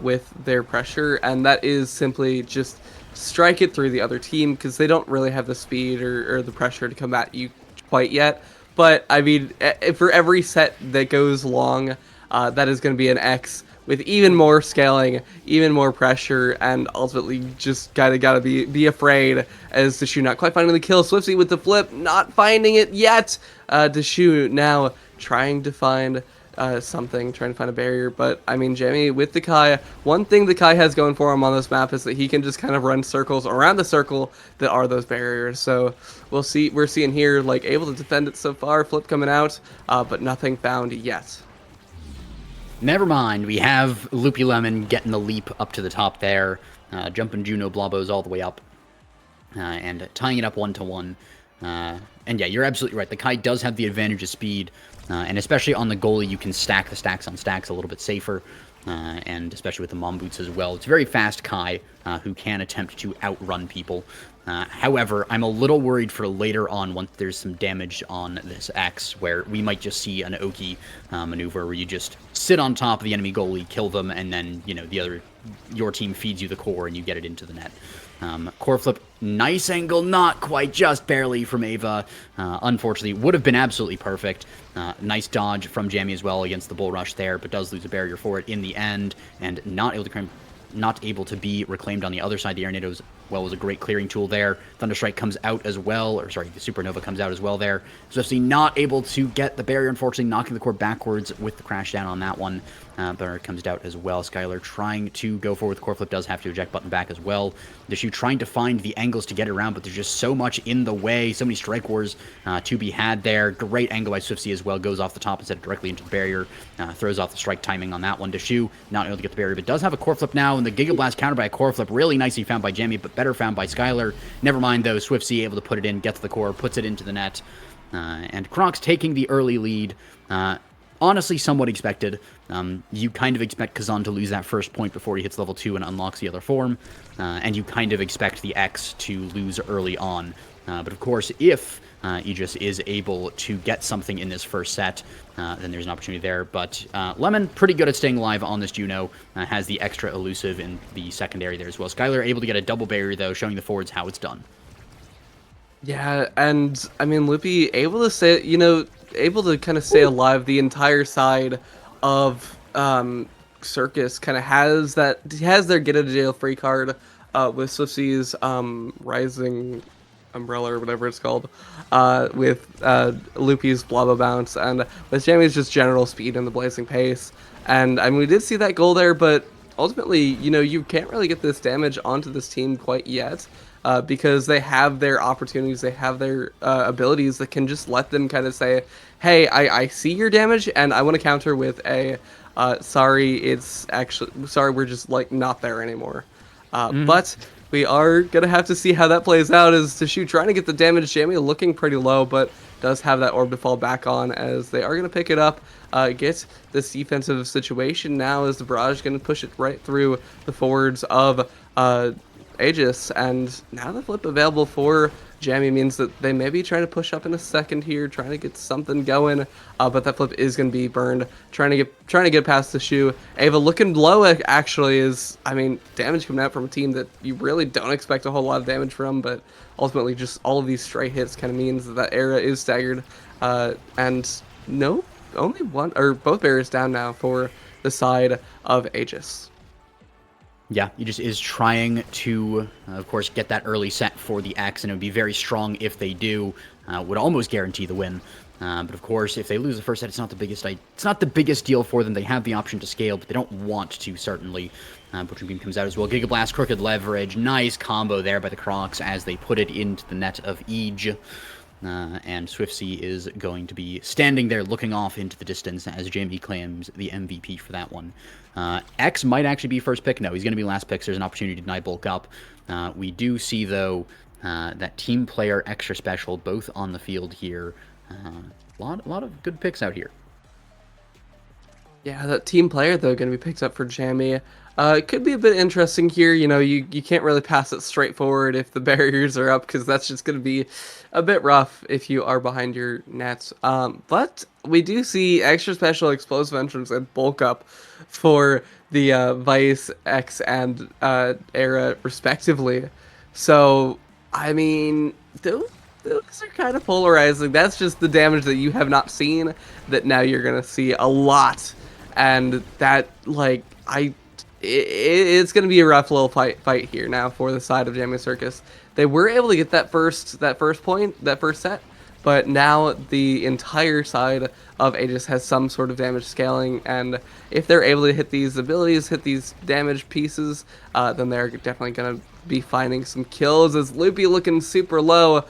with their pressure, and that is simply just strike it through the other team, because they don't really have the speed or the pressure to come at you quite yet. But I mean, for every set that goes long, that is going to be an X with even more scaling, even more pressure, and ultimately just gotta be afraid as Deshu not quite finding the kill. Swifty with the flip, not finding it yet. Deshu now trying to find something, trying to find a barrier. But I mean, Jamie with the Kai, one thing the Kai has going for him on this map is that he can just kind of run circles around the circle that are those barriers. So we'll see. We're seeing here like able to defend it so far. Flip coming out, but nothing found yet. Never mind, we have Loopy Lemon getting the leap up to the top there, jumping Juno Blobos all the way up, and tying it up 1-1. And yeah, you're absolutely right, the Kai does have the advantage of speed, and especially on the goalie, you can stack the stacks on stacks a little bit safer, and especially with the Mom Boots as well. It's a very fast Kai who can attempt to outrun people. However, I'm a little worried for later on once there's some damage on this X, where we might just see an Oki maneuver where you just sit on top of the enemy goalie, kill them, and then, you know, your team feeds you the core and you get it into the net. Core flip, nice angle, not quite, just barely from Ava. Unfortunately, would have been absolutely perfect. Nice dodge from Jamie as well against the bull rush there, but does lose a barrier for it in the end, and not able to be reclaimed on the other side. The Air Nado was a great clearing tool there. Thunderstrike comes out as well, or sorry, the Supernova comes out as well there. So actually not able to get the barrier, unfortunately, knocking the core backwards with the crash down on that one. But it comes out as well. Skylar trying to go forward with core flip, does have to eject button back as well. Deshu trying to find the angles to get around, but there's just so much in the way, so many strike wars to be had there. Great angle by Swiftsy as well, goes off the top instead of directly into the barrier, throws off the strike timing on that one. Deshu not able to get the barrier, but does have a core flip now, and the Giga Blast countered by a core flip, really nicely found by Jamie, but better found by Skylar. Never mind though, Swiftsy able to put it in, gets the core, puts it into the net, and Crocs taking the early lead. Honestly, somewhat expected. You kind of expect Kazan to lose that first point before he hits level 2 and unlocks the other form, and you kind of expect the X to lose early on. But of course, if Aegis is able to get something in this first set, then there's an opportunity there. But Lemon, pretty good at staying alive on this Juno, has the extra elusive in the secondary there as well. Skylar able to get a double barrier, though, showing the forwards how it's done. Yeah, and I mean, Loopy able to say, able to kind of stay alive. The entire side of Circus kind of has their get out of jail free card with Swifty's Rising Umbrella or whatever it's called, with Loopy's Blobba Bounce, and with Jamie's just general speed and the blazing pace. And I mean, we did see that goal there, but ultimately, you can't really get this damage onto this team quite yet. Because they have their opportunities, they have their abilities that can just let them kind of say, hey, I see your damage, and I want to counter with a, sorry, we're just, like, not there anymore. But we are going to have to see how that plays out, as Deshu trying to get the damage. Jamie looking pretty low, but does have that orb to fall back on, as they are going to pick it up, get this defensive situation now, as the barrage is going to push it right through the forwards of Aegis, and now the flip available for Jamie means that they may be trying to push up in a second here, trying to get something going, but that flip is going to be burned, trying to get past the shoe. Ava looking low actually is, I mean, damage coming out from a team that you really don't expect a whole lot of damage from, but ultimately just all of these stray hits kind of means that era is staggered, and no, only one, or both barriers down now for the side of Aegis. Yeah, he just is trying to, of course, get that early set for the X, and it would be very strong if they do. Would almost guarantee the win. But of course, if they lose the first set, it's not the biggest deal for them. They have the option to scale, but they don't want to, certainly. Butcher Beam comes out as well. Giga Blast, Crooked Leverage. Nice combo there by the Crocs as they put it into the net of Eege. and Swiftsea is going to be standing there looking off into the distance as Jamie claims the MVP for that one. X might actually be first pick. No, he's going to be last pick, so there's an opportunity to deny bulk up. We do see, though, that team player extra special both on the field here. A lot of good picks out here. Yeah, that team player, though, going to be picked up for Jamie. It could be a bit interesting here. You know, you can't really pass it straight forward if the barriers are up, because that's just going to be a bit rough if you are behind your nets. But we do see extra special explosive entrance and bulk up for the Vice, X, and Era, respectively. So, I mean, those are kind of polarizing. That's just the damage that you have not seen that now you're going to see a lot. And that, like, it's going to be a rough little fight here now for the side of Jamie Circus. They were able to get that first set, but now the entire side of Aegis has some sort of damage scaling, and if they're able to hit these abilities, hit these damage pieces, then they're definitely going to be finding some kills. As Loopy looking super low,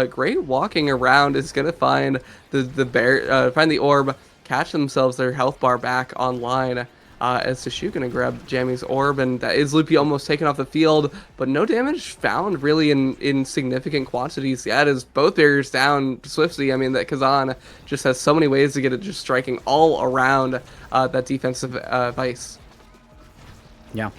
great walking around is going to find find the orb, catch themselves their health bar back online. As Tashu gonna grab Jamie's orb, and that is Loopy almost taken off the field, but no damage found really in significant quantities yet, as both barriers down. Swiftsea, I mean, that Kazan just has so many ways to get it just striking all around that defensive Vice. Yeah,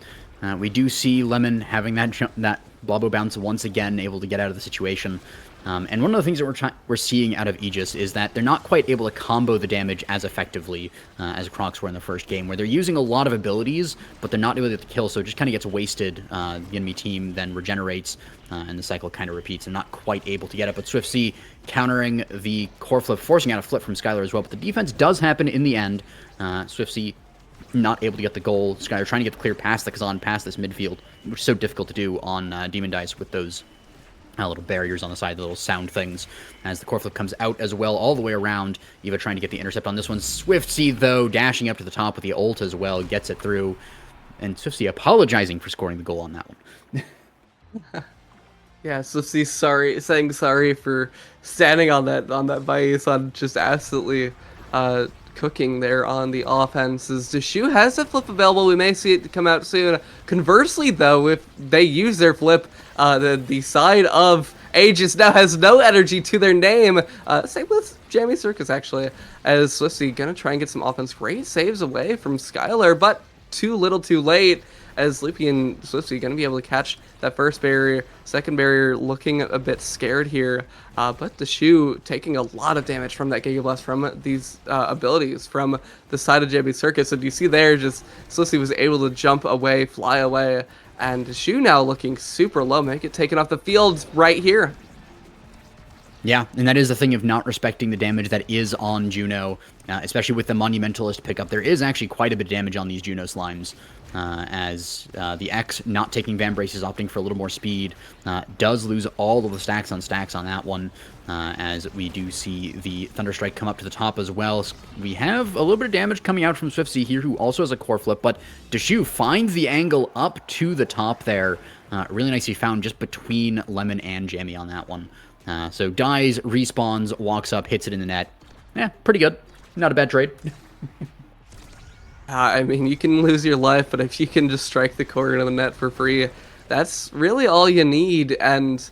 we do see Lemon having that Blobbo bounce once again, able to get out of the situation. And one of the things that we're seeing out of Aegis is that they're not quite able to combo the damage as effectively as Crocs were in the first game, where they're using a lot of abilities, but they're not able to get the kill, so it just kind of gets wasted. The enemy team then regenerates, and the cycle kind of repeats, and not quite able to get it. But Swiftsea countering the core flip, forcing out a flip from Skylar as well, but the defense does happen in the end. Swiftsea not able to get the goal. Skylar trying to get the clear past the Kazan, past this midfield, which is so difficult to do on Demon Dice with those little barriers on the side, the little sound things, as the core flip comes out as well, all the way around. Eva trying to get the intercept on this one. Swiftsea, though, dashing up to the top with the ult as well, gets it through. And Swiftsea apologizing for scoring the goal on that one. Yeah, Swiftsea saying sorry for standing on that Vice, on just absolutely cooking there on the offenses. Dashu has a flip available. We may see it come out soon. Conversely, though, if they use their flip, the side of Aegis now has no energy to their name. Same with Jamie Circus, actually, as Swiftsea gonna try and get some offense. Great saves away from Skylar, but too little too late, as Loopy and Swiftsea gonna be able to catch that first barrier. Second barrier looking a bit scared here, but the Shoe taking a lot of damage from that Giga Blast from these abilities from the side of Jamie Circus. And you see there, just Swiftsea was able to jump away, fly away, and Shoe now looking super low, may get taken off the field right here. Yeah, and that is the thing of not respecting the damage that is on Juno, especially with the Monumentalist pickup. There is actually quite a bit of damage on these Juno slimes, as the X not taking Van Braces, opting for a little more speed, does lose all of the stacks on that one, as we do see the Thunderstrike come up to the top as well. We have a little bit of damage coming out from Swiftsea here, who also has a core flip, but Dashu finds the angle up to the top there. Really nicely found just between Lemon and Jamie on that one. So dies, respawns, walks up, hits it in the net. Yeah, pretty good. Not a bad trade. I mean, you can lose your life, but if you can just strike the corner of the net for free, that's really all you need. And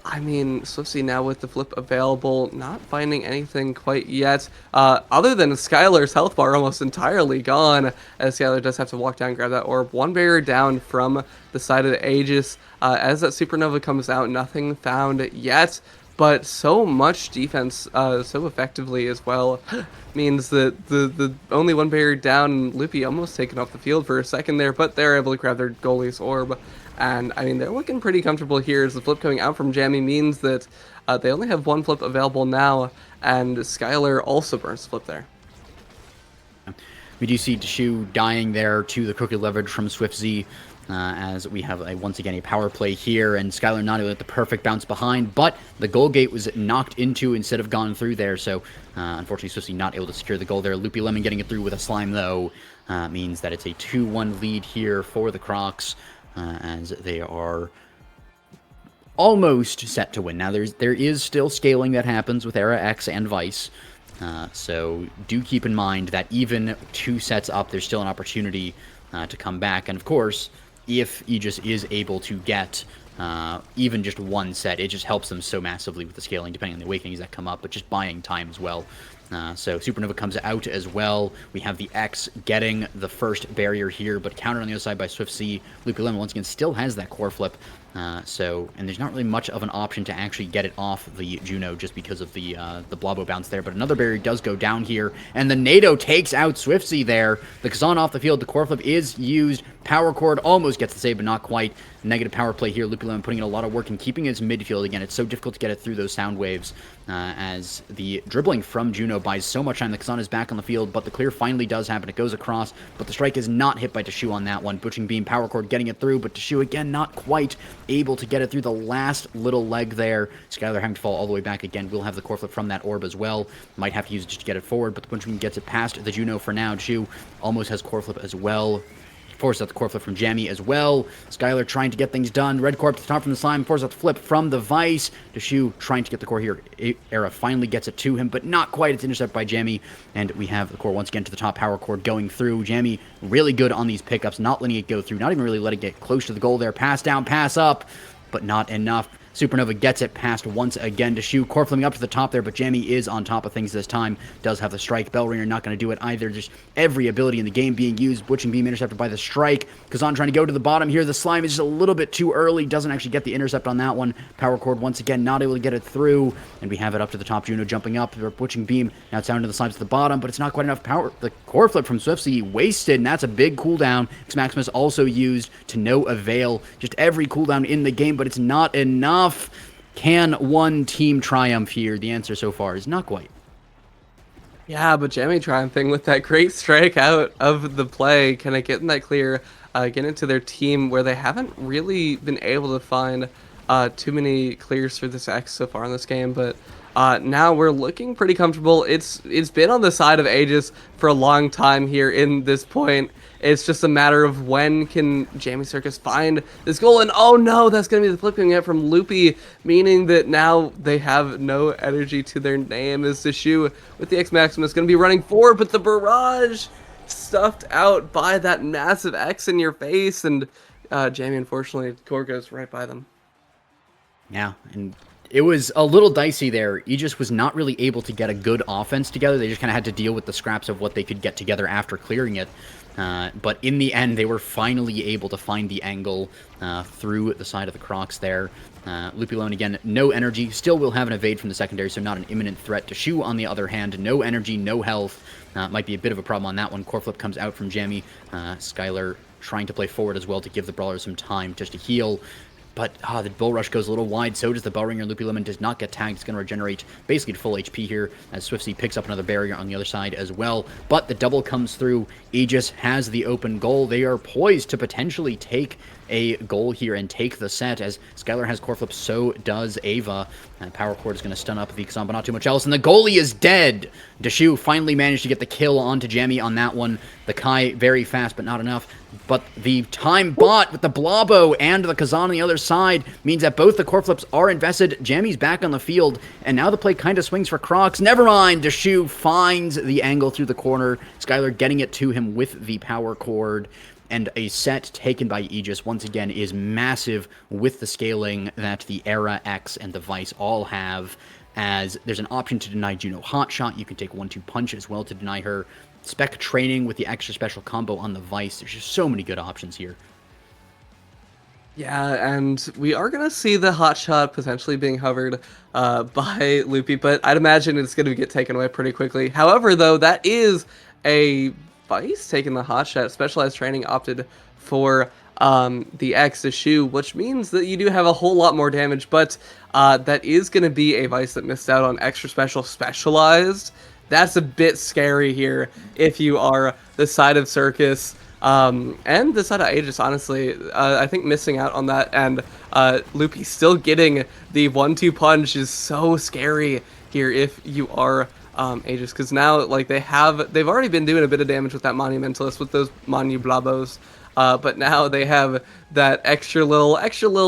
I mean, Swiftsea now with the flip available, not finding anything quite yet, other than Skylar's health bar almost entirely gone, as Skylar does have to walk down and grab that orb. One barrier down from the side of the Aegis. As that supernova comes out, nothing found yet, but so much defense so effectively as well means that the only one barrier down, Loopy almost taken off the field for a second there, but they're able to grab their goalie's orb. And I mean, they're looking pretty comfortable here, as the flip coming out from Jamie means that they only have one flip available now, and Skylar also burns the flip there. We do see Dashu dying there to the crooked leverage from Swiftsea, as we have once again a power play here, and Skylar not able to get the perfect bounce behind, but the goal gate was knocked into instead of gone through there, so unfortunately Swiftsea not able to secure the goal there. Loopy Lemon getting it through with a slime, though, means that it's a 2-1 lead here for the Crocs, as they are almost set to win. Now, there is still scaling that happens with Era X and Vice, so do keep in mind that even 2 sets up, there's still an opportunity to come back. And of course, if Aegis is able to get even just 1 set, it just helps them so massively with the scaling, depending on the awakenings that come up, but just buying time as well. So Supernova comes out as well. We have the X getting the first barrier here, but countered on the other side by Swift C. Loopy Lemon once again still has that core flip. And there's not really much of an option to actually get it off the Juno just because of the Blobo bounce there. But another barrier does go down here, and the NATO takes out Swiftsy there. The Kazan off the field. The core flip is used. Power Chord almost gets the save, but not quite. Negative power play here. Loopy Lemon putting in a lot of work and keeping his midfield. Again, it's so difficult to get it through those sound waves as the dribbling from Juno buys so much time. The Kazan is back on the field, but the clear finally does happen. It goes across, but the strike is not hit by Tashu on that one. Butching Beam, Power Chord getting it through, but Tashu again not quite able to get it through the last little leg there. Skylar having to fall all the way back again. Will have the core flip from that orb as well. Might have to use it just to get it forward, but the Butching Beam gets it past the Juno for now. Tashu almost has core flip as well. Forces out the core flip from Jammy as well. Skylar trying to get things done. Red Corp to the top from the slime. Forces out the flip from the Vice. Dashu trying to get the core here. Era finally gets it to him, but not quite. It's intercepted by Jammy. And we have the core once again to the top. Power Chord going through. Jammy really good on these pickups. Not letting it go through. Not even really letting it get close to the goal there. Pass down, pass up, but not enough. Supernova gets it past once again to Shu. Core flipping up to the top there, but Jammy is on top of things this time. Does have the strike. Bellringer not going to do it either. Just every ability in the game being used. Butching Beam intercepted by the strike. Kazan trying to go to the bottom here. The slime is just a little bit too early. Doesn't actually get the intercept on that one. Power Chord once again not able to get it through. And we have it up to the top. Juno jumping up. Butching Beam now it's down to the slimes to the bottom, but it's not quite enough power. The core flip from Swiftsy wasted, and that's a big cooldown. Maximus also used to no avail. Just every cooldown in the game, but it's not enough. Can one team triumph here? The answer so far is not quite. Yeah, but Jammy triumphing with that great strike out of the play. Can I get in that clear, get into their team where they haven't really been able to find too many clears for this X so far in this game, but now we're looking pretty comfortable. It's been on the side of Aegis for a long time here in this point. It's just a matter of when can Jamie Circus find this goal, and oh no, that's going to be the flipping it from Loopy, meaning that now they have no energy to their name as the shoe with the X Maximus going to be running forward, but the barrage stuffed out by that massive X in your face, and Jamie, unfortunately, core goes right by them. Yeah, and it was a little dicey there. Aegis was not really able to get a good offense together. They just kind of had to deal with the scraps of what they could get together after clearing it. But in the end, they were finally able to find the angle through the side of the Crocs there. Loopy Lone, again, no energy. Still will have an evade from the secondary, so not an imminent threat. To Shu, on the other hand, no energy, no health. Might be a bit of a problem on that one. Core flip comes out from Jammy. Skylar trying to play forward as well to give the Brawler some time just to heal. But the Bull Rush goes a little wide, so does the Bellringer. Loopy Lemon does not get tagged. It's going to regenerate basically to full HP here as Swiftsy picks up another barrier on the other side as well. But the double comes through. Aegis has the open goal. They are poised to potentially take a goal here and take the set as Skylar has core flip, so does Ava. And Power Chord is going to stun up the Kazan, but not too much else. And the goalie is dead. Dashu finally managed to get the kill onto Jammy on that one. The Kai very fast, but not enough. But the time bot with the Blobo and the Kazan on the other side means that both the core flips are invested. Jammy's back on the field, and now the play kind of swings for Crocs. Never mind. Dashu finds the angle through the corner. Skylar getting it to him with the Power Chord. And a set taken by Aegis, once again, is massive with the scaling that the Era, X, and the Vice all have, as there's an option to deny Juno Hotshot. You can take 1-2 Punch as well to deny her. Spec Training with the extra special combo on the Vice. There's just so many good options here. Yeah, and we are going to see the Hotshot potentially being hovered by Loopy, but I'd imagine it's going to get taken away pretty quickly. However, though, that is a Vice taking the Hotshot. Specialized Training opted for the X to Shoe, which means that you do have a whole lot more damage, but that is going to be a Vice that missed out on extra special Specialized. That's a bit scary here if you are the side of Circus and the side of Aegis, honestly. I think missing out on that and Loopy still getting the 1-2 punch is so scary here if you are Aegis, because now like they've already been doing a bit of damage with that Monumentalist with those Monu Blabos. but now they have that extra little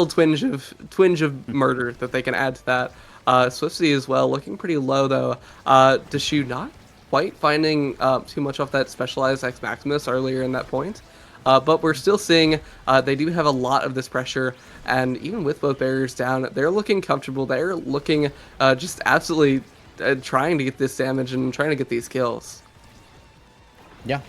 twinge of murder that they can add to that. Swiftsy as well, looking pretty low though. Deshu not quite finding too much off that specialized X Maximus earlier in that point. But we're still seeing they do have a lot of this pressure, and even with both barriers down, they're looking comfortable. They're looking just absolutely trying to get this damage and trying to get these kills. Yeah,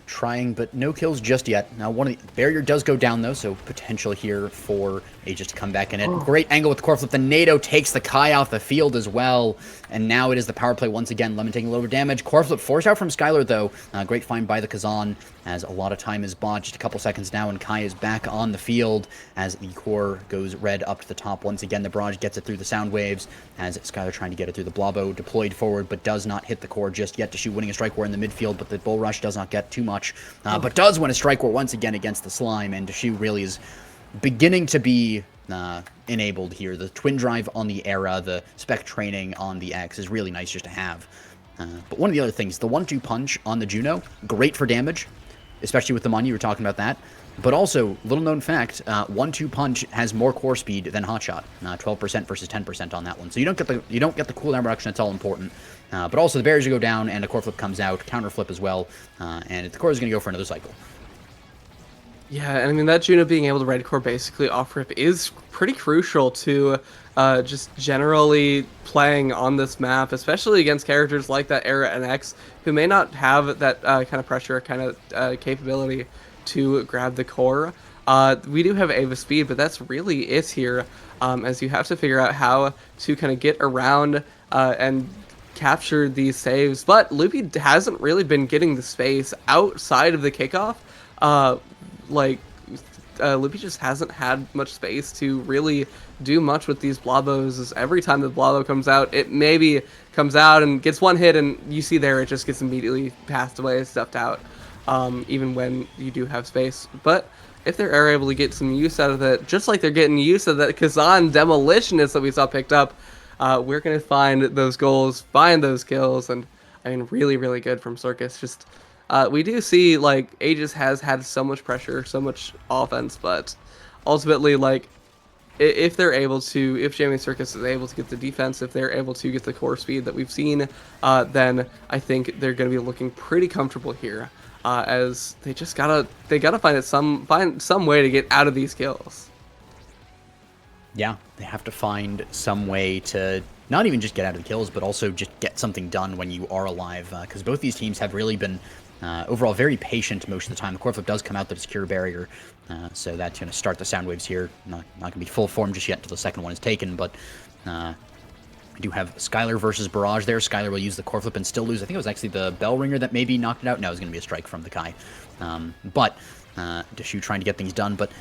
trying, but no kills just yet. Now, one of the barrier does go down, though, so potential here for Aegis to come back in it. Great angle with the core flip. The NATO takes the Kai off the field as well, and now it is the power play once again. Lemon taking a little bit of damage. Core flip forced out from Skylar, though. Great find by the Kazan, as a lot of time is bought. Just a couple seconds now, and Kai is back on the field as the core goes red up to the top. Once again, the barrage gets it through the sound waves, as Skylar trying to get it through the Blobo, deployed forward, but does not hit the core just yet. Deshu winning a strike war in the midfield, but the Bull Rush does not get too much, but does win a strike war once again against the Slime, and Deshu really is beginning to be enabled here. The twin drive on the Era, the spec training on the X is really nice just to have. But one of the other things, the 1-2 punch on the Juno, great for damage, especially with the money, you were talking about that. But also, little known fact, 1-2 punch has more core speed than Hotshot, 12% versus 10% on that one. So you don't get the cooldown reduction. That's all important. But also the barriers go down and a core flip comes out, counter flip as well, and the core is going to go for another cycle. Yeah, and I mean, that Juno being able to red core basically off rip is pretty crucial to just generally playing on this map, especially against characters like that Era and X, who may not have that kind of pressure, kind of capability to grab the core. We do have Ava speed, but that's really it here, as you have to figure out how to kind of get around and capture these saves. But Loopy hasn't really been getting the space outside of the kickoff. Loopy just hasn't had much space to really do much with these Blobos. Every time the Blobo comes out, it maybe comes out and gets one hit, and you see there it just gets immediately passed away, stuffed out, even when you do have space. But if they're able to get some use out of that, just like they're getting use of that Kazan Demolitionist that we saw picked up, we're going to find those goals, find those kills, and I mean, really, really good from Circus. Just we do see, like, Aegis has had so much pressure, so much offense, but ultimately, like, if they're able to, if Jamie Circus is able to get the defense, if they're able to get the core speed that we've seen, then I think they're going to be looking pretty comfortable here, as they just gotta find some way to get out of these kills. Yeah, they have to find some way to not even just get out of the kills, but also just get something done when you are alive, because both these teams have really been overall very patient most of the time. The core flip does come out the secure barrier, so that's going to start the sound waves here. Not going to be full form just yet until the second one is taken, but we do have Skylar versus Barrage there. Skylar will use the core flip and still lose. I think it was actually the Bell Ringer that maybe knocked it out. No, it was going to be a strike from the Kai. But Deshu trying to get things done, but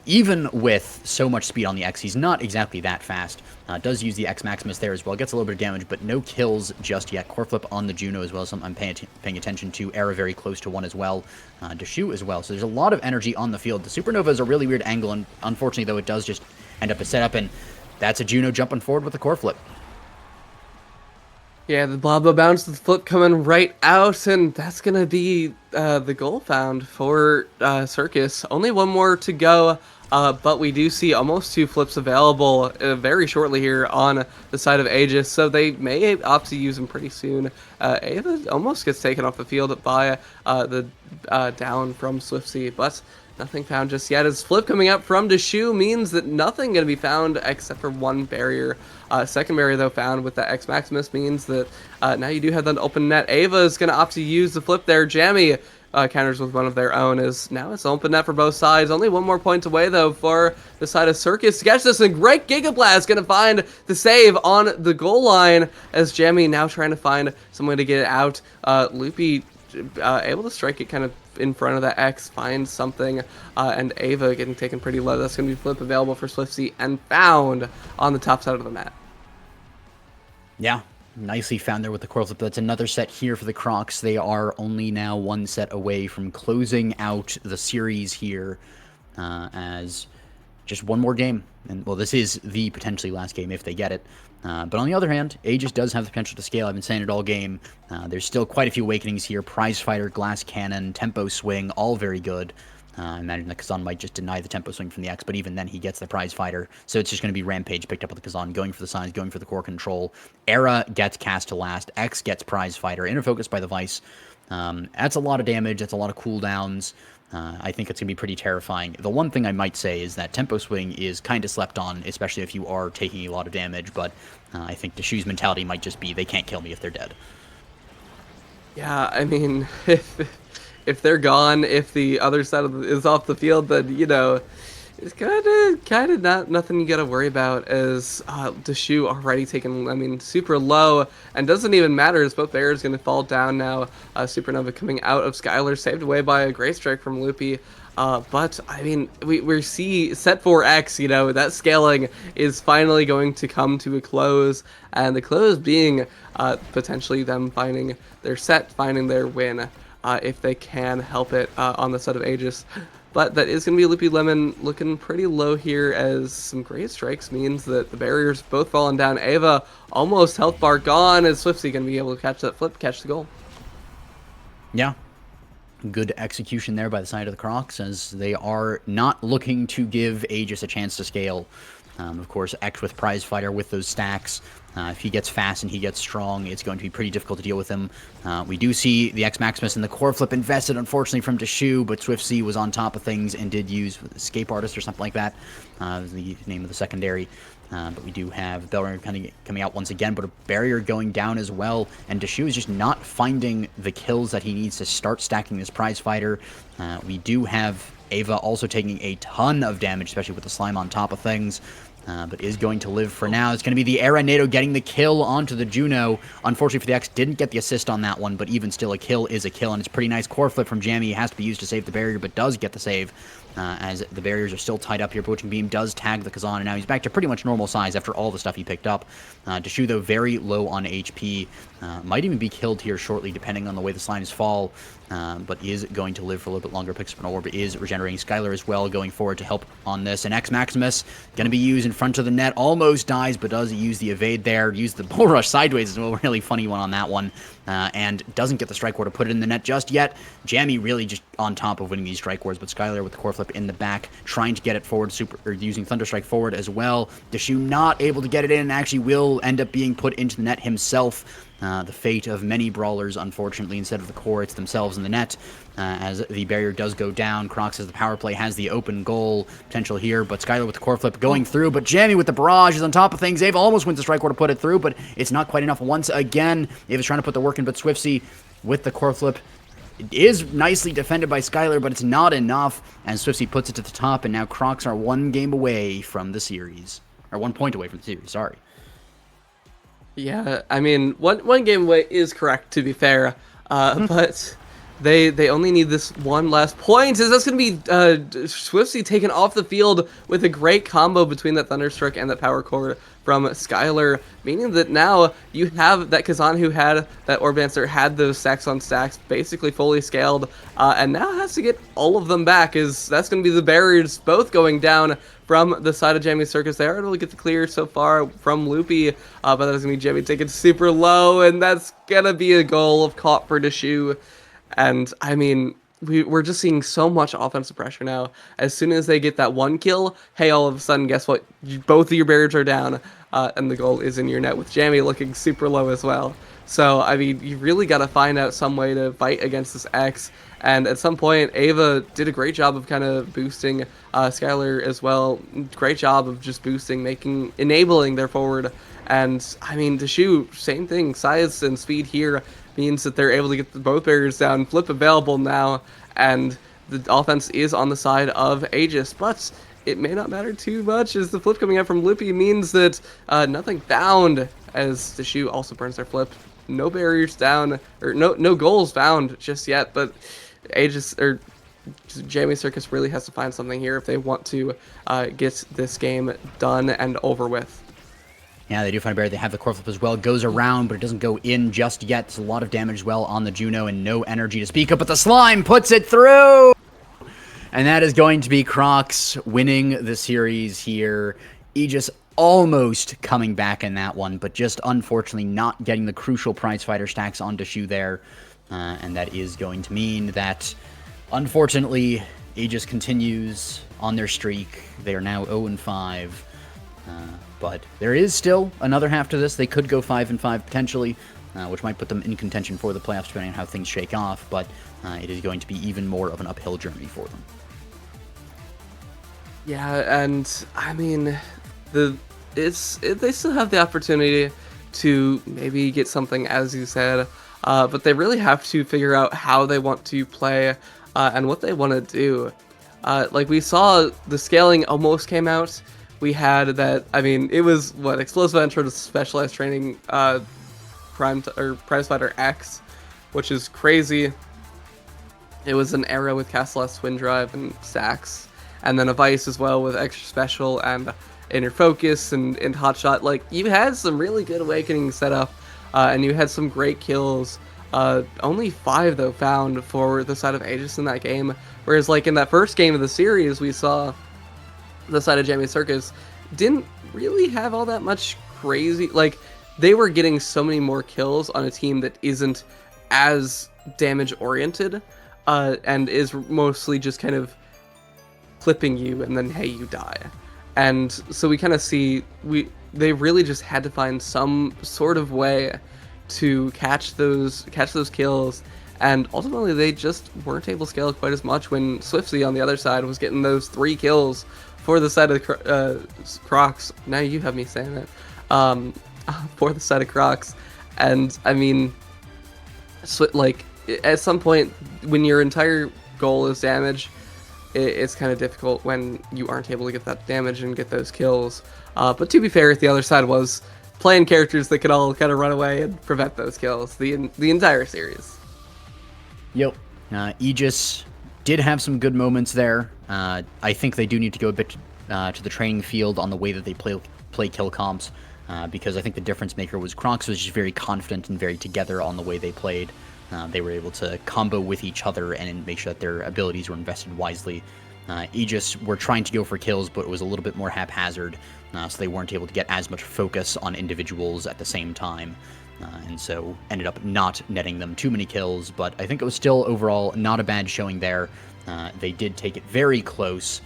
even with so much speed on the X, he's not exactly that fast. Does use the X Maximus there as well. Gets a little bit of damage, but no kills just yet. Core flip on the Juno as well. So I'm paying attention to. Era very close to one as well. Deshu as well. So there's a lot of energy on the field. The Supernova is a really weird angle, and unfortunately, though, it does just end up a setup, and that's a Juno jumping forward with a core flip. Yeah, the Blobo bounce, the flip coming right out, and that's going to be the goal found for Circus. Only one more to go, but we do see almost 2 flips available very shortly here on the side of Aegis, so they may opt to use them pretty soon. Ava almost gets taken off the field by the down from Swiftsy, but nothing found just yet. As flip coming up from Deshu means that nothing going to be found except for one barrier. Second barrier, though, found with that X Maximus means that now you do have that open net. Ava is going to opt to use the flip there. Jammy counters with one of their own, as now it's open net for both sides. Only one more point away, though, for the side of Circus to catch this, and great Gigablast going to find the save on the goal line, as Jammy now trying to find some way to get it out. Loopy able to strike it kind of in front of that X, find something, and Ava getting taken pretty low. That's going to be flip available for Swiftsy and found on the top side of the map. Yeah, nicely found there with the core flip. That's another set here for the Crocs. They are only now one set away from closing out the series here, as just one more game. And, well, this is the potentially last game if they get it. But on the other hand, Aegis does have the potential to scale. I've been saying it all game. There's still quite a few awakenings here. Prize Fighter, Glass Cannon, Tempo Swing, all very good. I imagine the Kazan might just deny the tempo swing from the X, but even then he gets the prize fighter. So it's just going to be Rampage picked up with the Kazan, going for the signs, going for the core control. Era gets cast to last. X gets prize fighter. Inner focus by the Vice. That's a lot of damage. That's a lot of cooldowns. I think it's going to be pretty terrifying. The one thing I might say is that tempo swing is kind of slept on, especially if you are taking a lot of damage, but I think Deshu's mentality might just be, they can't kill me if they're dead. Yeah, I mean, if they're gone, if the other side is off the field, then, you know, it's kind of not nothing you got to worry about, as Deshu already taken, I mean, super low, and doesn't even matter as both barriers going to fall down now. Supernova coming out of Skylar, saved away by a Great Strike from Loopy. But, I mean, we see set 4X, you know, that scaling is finally going to come to a close, and the close being potentially them finding their set, finding their win, if they can help it on the side of Aegis. But that is going to be Loopy Lemon looking pretty low here, as some Great Strikes means that the barriers both falling down. Ava almost health bar gone, as Swiftsy going to be able to catch that flip, catch the goal. Yeah. Good execution there by the side of the Crocs, as they are not looking to give Aegis a chance to scale. Of course, X with Prize Fighter with those stacks. If he gets fast and he gets strong, it's going to be pretty difficult to deal with him. We do see the X Maximus and the core flip invested, unfortunately, from Deshu, but Swiftsy was on top of things and did use Escape Artist or something like that. Was the name of the secondary. But we do have Barrier kind of coming out once again, but a Barrier going down as well, and Deshu is just not finding the kills that he needs to start stacking this Prize Fighter. We do have Ava also taking a ton of damage, especially with the slime on top of things, but is going to live for now. It's going to be the Era NATO getting the kill onto the Juno. Unfortunately for the X, didn't get the assist on that one, but even still, a kill is a kill, and it's pretty nice core flip from Jammy. It has to be used to save the Barrier, but does get the save. As the barriers are still tied up here. Poaching Beam does tag the Kazan, and now he's back to pretty much normal size after all the stuff he picked up. Deshu, though, very low on HP. Might even be killed here shortly, depending on the way the slimes fall, but is going to live for a little bit longer. Picks up an orb, is regenerating. Skylar as well, going forward to help on this. And X Maximus, going to be used in front of the net. Almost dies, but does use the evade there. Use the bull rush sideways as well. Really funny one on that one. And doesn't get the strike ward to put it in the net just yet. Jammy really just on top of winning these strike wards, but Skylar with the core flip in the back, trying to get it forward, using Thunderstrike forward as well. Deshu not able to get it in, and actually will end up being put into the net himself. The fate of many brawlers, unfortunately, instead of the core, it's themselves in the net. As the barrier does go down, Crocs as the power play has the open goal potential here, but Skylar with the core flip going through, but Jammy with the barrage is on top of things. Ava almost wins the strike ward to put it through, but it's not quite enough once again. Ava's trying to put the work in, but Swiftsy with the core flip is nicely defended by Skylar, but it's not enough, and Swiftsy puts it to the top, and now Crocs are 1 game away from the series. Or 1 point away from the series, sorry. Yeah, I mean, one game away is correct, to be fair, but they only need this one last point, as that's going to be Swiftsy taken off the field with a great combo between that Thunderstruck and that Power Core from Skylar, meaning that now you have that Kazan who had that Orb Dancer, had those stacks on stacks, basically fully scaled, and now has to get all of them back, as that's going to be the barriers both going down from the side of Jammy Circus. They are able to get the clear so far from Loopy, but that's going to be Jammy taken super low, and that's going to be a goal of caught for Deshu. And, I mean, we're just seeing so much offensive pressure now. As soon as they get that one kill, hey, all of a sudden, guess what? Both of your barriers are down, and the goal is in your net, with Jammy looking super low as well. So, I mean, you really got to find out some way to fight against this X. And at some point, Ava did a great job of kind of boosting Skylar as well. Great job of just boosting, enabling their forward. And, I mean, Deshu, same thing. Size and speed here means that they're able to get both barriers down. Flip available now, and the offense is on the side of Aegis. But it may not matter too much, as the flip coming out from Loopy means that nothing found, as Deshu also burns their flip. No barriers down, or no goals found just yet, but Aegis, or Jamie Circus really has to find something here if they want to get this game done and over with. Yeah, they do find a barrier. They have the core flip as well. It goes around, but it doesn't go in just yet. There's a lot of damage as well on the Juno, and no energy to speak of, but the slime puts it through! And that is going to be Crocs winning the series here. Aegis almost coming back in that one, but just unfortunately not getting the crucial prize fighter stacks on Deshu there. And that is going to mean that, unfortunately, Aegis continues on their streak. They are now 0-5. But there is still another half to this. They could go 5-5 potentially, which might put them in contention for the playoffs depending on how things shake off. But it is going to be even more of an uphill journey for them. Yeah, and I mean, they still have the opportunity to maybe get something, as you said, but they really have to figure out how they want to play and what they want to do. Like we saw, the scaling almost came out. We had that. I mean, it was what Explosive Entered Specialized Training, Prize Fighter X, which is crazy. It was an era with Castell's Twin Drive and Stacks, and then a Vice as well with Extra Special and Inner Focus and Hotshot. Like, you had some really good Awakening set up, and you had some great kills. Only 5 though found for the side of Aegis in that game, whereas like in that first game of the series, we saw the side of Jamie Circus didn't really have all that much crazy. Like, they were getting so many more kills on a team that isn't as damage oriented, and is mostly just kind of clipping you and then hey, you die. And so we kind of see they really just had to find some sort of way to catch those kills, and ultimately they just weren't able to scale quite as much when Swiftsy on the other side was getting those 3 kills for the side of Crocs. Now you have me saying that. For the side of Crocs. And I mean, so, like, at some point when your entire goal is damage, it's kind of difficult when you aren't able to get that damage and get those kills. But to be fair, the other side was playing characters that could all kind of run away and prevent those kills the entire series. Yep. Aegis did have some good moments there. I think they do need to go a bit to the training field on the way that they play kill comps, because I think the difference maker was Crocs was just very confident and very together on the way they played. They were able to combo with each other and make sure that their abilities were invested wisely. Aegis were trying to go for kills, but it was a little bit more haphazard, so they weren't able to get as much focus on individuals at the same time, and so ended up not netting them too many kills, but I think it was still overall not a bad showing there. They did take it very close.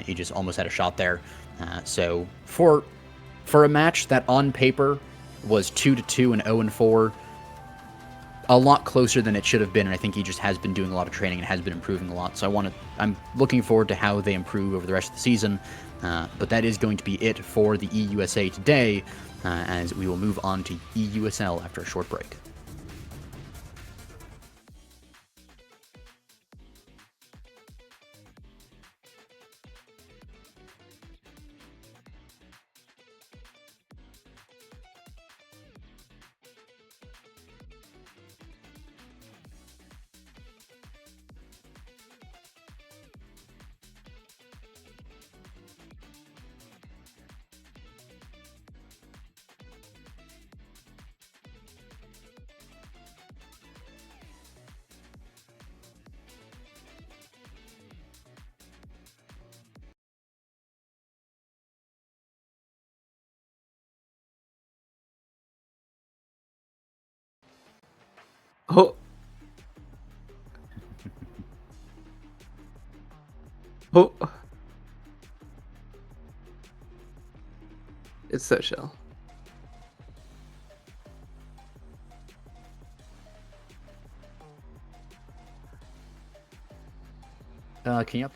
Aegis almost had a shot there. So for a match that on paper was 2-2 and 0-4, a lot closer than it should have been, and I think he just has been doing a lot of training and has been improving a lot. So I'm looking forward to how they improve over the rest of the season. But that is going to be it for the EUSA today, as we will move on to EUSL after a short break. Oh. Oh. It's so chill. Can you up?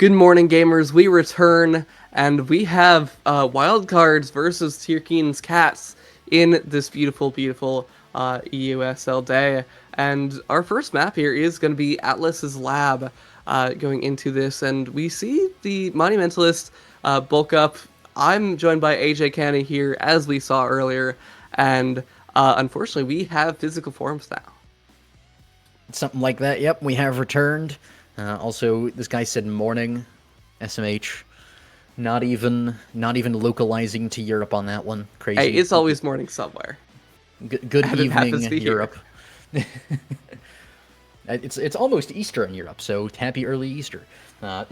Good morning, gamers. We return, and we have Wildcards versus Tyrkeen's Cats in this beautiful, beautiful EUSL day. And our first map here is going to be Atlas's Lab going into this, and we see the Monumentalist bulk up. I'm joined by AJ Canny here, as we saw earlier, and unfortunately, we have physical forms now. Something like that. Yep, we have returned. Also, this guy said morning, SMH. Not even localizing to Europe on that one. Crazy. Hey, it's always morning somewhere. Good evening, Europe. It's almost Easter in Europe, so happy early Easter. But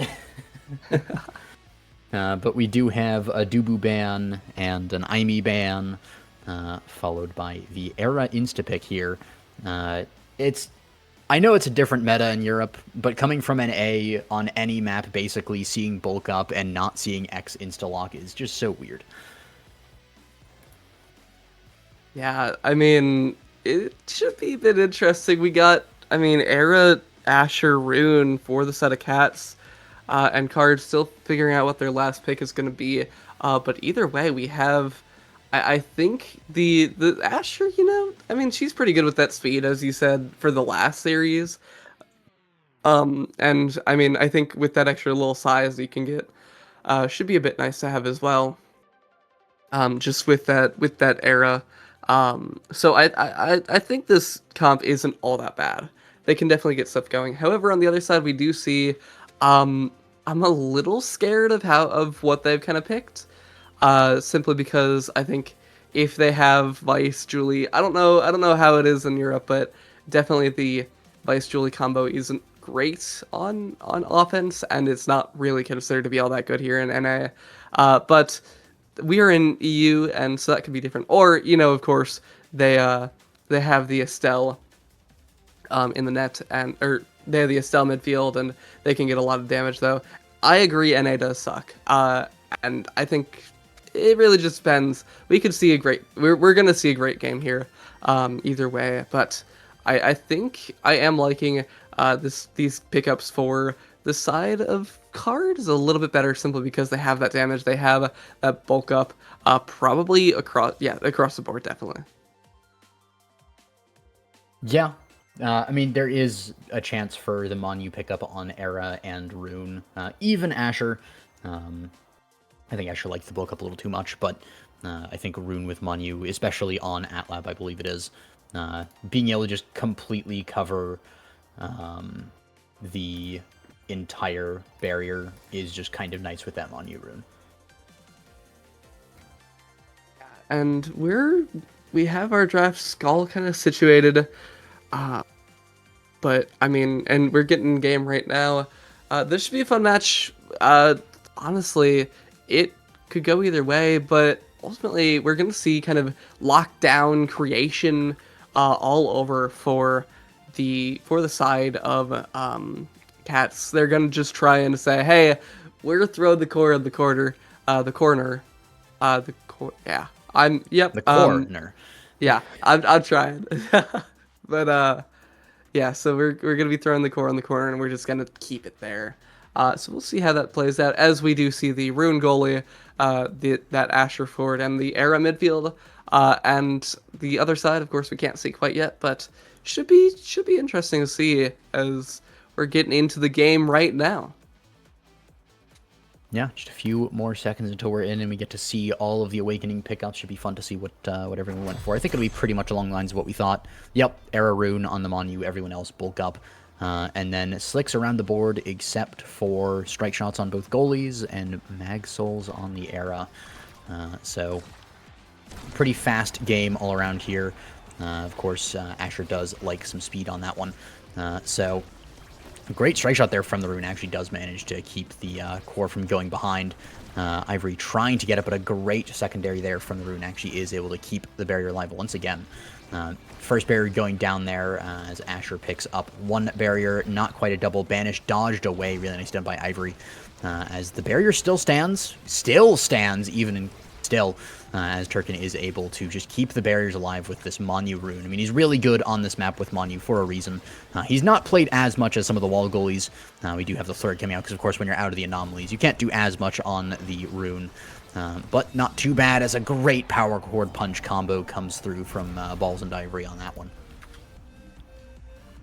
we do have a Dubu ban and an Aimi ban, followed by the Era Instapick here. I know it's a different meta in Europe, but coming from an A on any map, basically seeing bulk up and not seeing X insta-lock is just so weird. Yeah, I mean, it should be a bit interesting. We got, Era, Asher, Rune for the set of cats, and Cards still figuring out what their last pick is going to be. But either way, we have... I think the Asher, she's pretty good with that speed, as you said, for the last series. And I think with that extra little size you can get, should be a bit nice to have as well. Just with that Era. So I think this comp isn't all that bad. They can definitely get stuff going. However, on the other side, we do see, I'm a little scared of what they've kind of picked. Simply because I think if they have Vice Julie, I don't know how it is in Europe, but definitely the Vice Julie combo isn't great on offense, and it's not really considered to be all that good here in NA. But we are in EU, and so that could be different. Or of course they have the Estelle in the net, or they have the Estelle midfield, and they can get a lot of damage though. I agree, NA does suck, and I think. It really just depends. We could see we're gonna see a great game here, either way. But I think I am liking these pickups for the side of Cards a little bit better, simply because they have that damage. They have that bulk up, probably across the board, definitely. Yeah, there is a chance for the Monu pickup on Era and Rune, even Asher. I think Asher likes the bulk up a little too much, but I think Rune with Monu, especially on Atlab, I believe it is, being able to just completely cover the entire barrier is just kind of nice with that Monu Rune. And we have our draft skull kind of situated, but and we're getting game right now. This should be a fun match. Honestly, it could go either way, but ultimately we're going to see kind of lockdown creation all over for the side of Cats. They're going to just try and say, hey, we're throwing the core of the corner. The corner. Yeah. The corner. Yeah, I'm trying. But yeah, so we're going to be throwing the core in the corner, and we're just going to keep it there. So we'll see how that plays out, as we do see the Rune goalie, that Asher forward, and the Era midfield, and the other side, of course, we can't see quite yet, but should be interesting to see as we're getting into the game right now. Yeah, just a few more seconds until we're in, and we get to see all of the Awakening pickups. Should be fun to see what everyone went for. I think it'll be pretty much along the lines of what we thought. Yep, Era Rune on the Monu, everyone else bulk up. And then slicks around the board, except for strike shots on both goalies and mag souls on the Era. So pretty fast game all around here. Of course, Asher does like some speed on that one. So great strike shot there from the Rune. Actually does manage to keep the core from going behind. Ivory trying to get it, but a great secondary there from the Rune actually is able to keep the barrier alive once again. First barrier going down there as Asher picks up one barrier, not quite a double. Banish dodged away, really nice done by Ivory. As the barrier still stands even in still, as Turkin is able to just keep the barriers alive with this Manu rune. I mean, he's really good on this map with Manu for a reason. He's not played as much as some of the wall goalies. We do have the Flurry coming out, because of course when you're out of the anomalies, you can't do as much on the rune. But not too bad, as a great power chord punch combo comes through from Balls and Ivory on that one.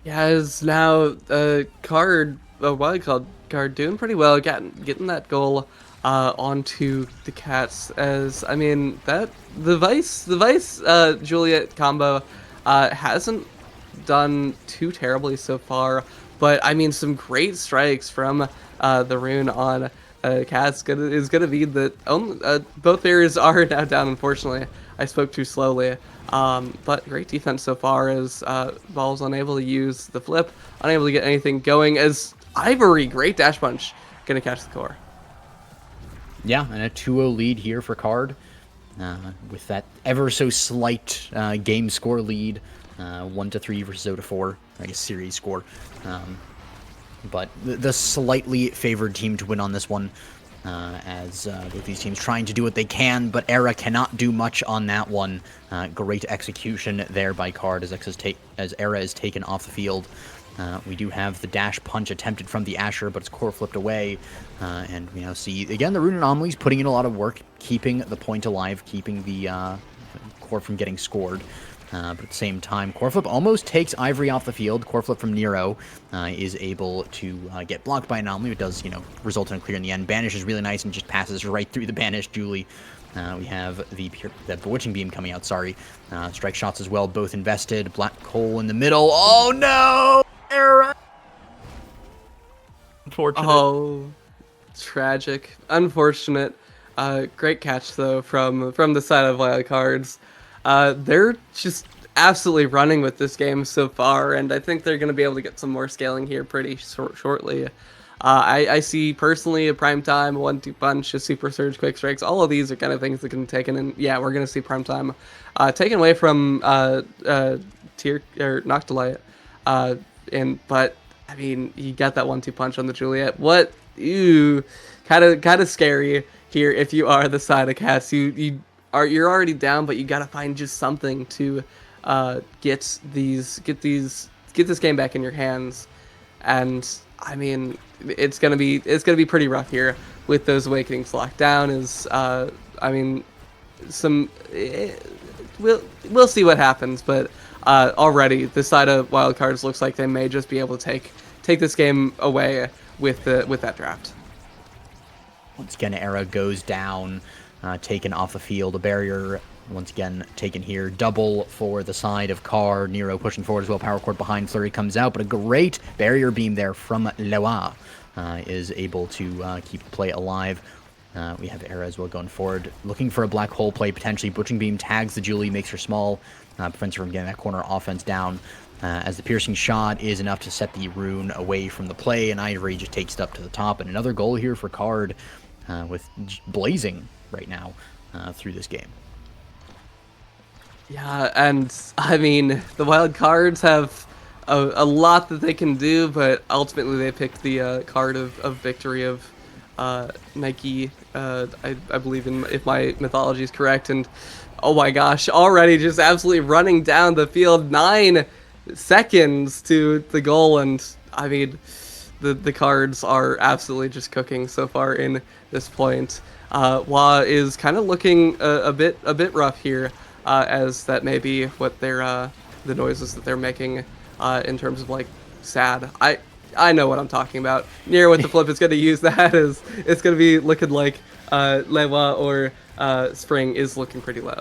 Yeah, is now a wild card doing pretty well, getting that goal onto the Cats. As I mean, that the Vice Juliet combo hasn't done too terribly so far, but I mean some great strikes from the rune on Cats is gonna be that both barriers are now down. Unfortunately, I spoke too slowly. But great defense so far, as Ball's unable to use the flip, unable to get anything going, as Ivory, great dash punch, gonna catch the core. Yeah, and a 2-0 lead here for Card, with that ever so slight game score lead, 1-3 versus 0-4, I guess series score. But the slightly favored team to win on this one, as both these teams trying to do what they can, but Era cannot do much on that one. Great execution there by Card, as Era is taken off the field. We do have the dash punch attempted from the Asher, but it's core flipped away. And we now see, again, the Rune Anomalies putting in a lot of work, keeping the point alive, keeping the core from getting scored. But at the same time, core flip almost takes Ivory off the field. Core flip from Nero is able to get blocked by Anomaly. It does, result in a clear in the end. Banish is really nice and just passes right through the Banish Julie. We have the Bewitching Beam coming out, strike shots as well, both invested. Black Hole in the middle. Oh no! Era! Unfortunate. Oh, tragic. Unfortunate. Great catch, though, from the side of Wildcards. They're just absolutely running with this game so far, and I think they're going to be able to get some more scaling here pretty shortly. I see personally a Primetime, 1-2 punch, a Super Surge, Quick Strikes. All of these are kind of things that can be taken, and yeah, we're going to see Primetime taken away from Noctilite. But I mean, you got that 1-2 punch on the Juliet. What? Ew, kind of scary here if you are the side of Cats. You're already down, but you gotta find just something to get this game back in your hands. And I mean, it's gonna be pretty rough here with those Awakenings locked down. We'll see what happens, but already the side of Wildcards looks like they may just be able to take this game away with that draft. Once again, Era goes down, taken off the field. A barrier once again taken here. Double for the side of Card. Nero pushing forward as well. Power Chord behind. Flurry comes out, but a great barrier beam there from Lewa is able to keep the play alive. We have Era as well going forward, looking for a black hole play potentially. Butching Beam tags the Julie, makes her small, prevents her from getting that corner offense down. As the piercing shot is enough to set the rune away from the play, and Ivory just takes it up to the top. And another goal here for Card, with blazing right now through this game. Yeah, and I mean, the Wildcards have a lot that they can do, but ultimately they picked the card of victory of Nike, I believe, if my mythology is correct. And oh my gosh, already just absolutely running down the field, 9 seconds to the goal. And I mean, the Cards are absolutely just cooking so far in this point. Wa is kind of looking a bit rough here, as that may be what they're the noises that they're making in terms of like sad. I know what I'm talking about. Near with the flip is going to use that as it's going to be looking like Lewa or Spring is looking pretty low.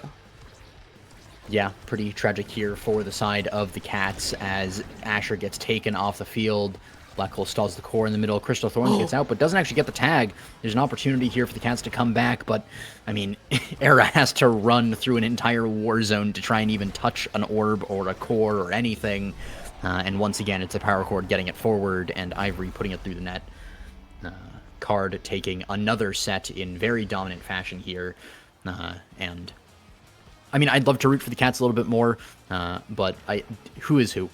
Yeah, pretty tragic here for the side of the Cats as Asher gets taken off the field. Black Hole stalls the core in the middle. Crystal Thorns gets out, but doesn't actually get the tag. There's an opportunity here for the Cats to come back, but, I mean, Era has to run through an entire war zone to try and even touch an orb or a core or anything. And once again, it's a power chord getting it forward, and Ivory putting it through the net. Card taking another set in very dominant fashion here. And, I mean, I'd love to root for the Cats a little bit more, but who is who?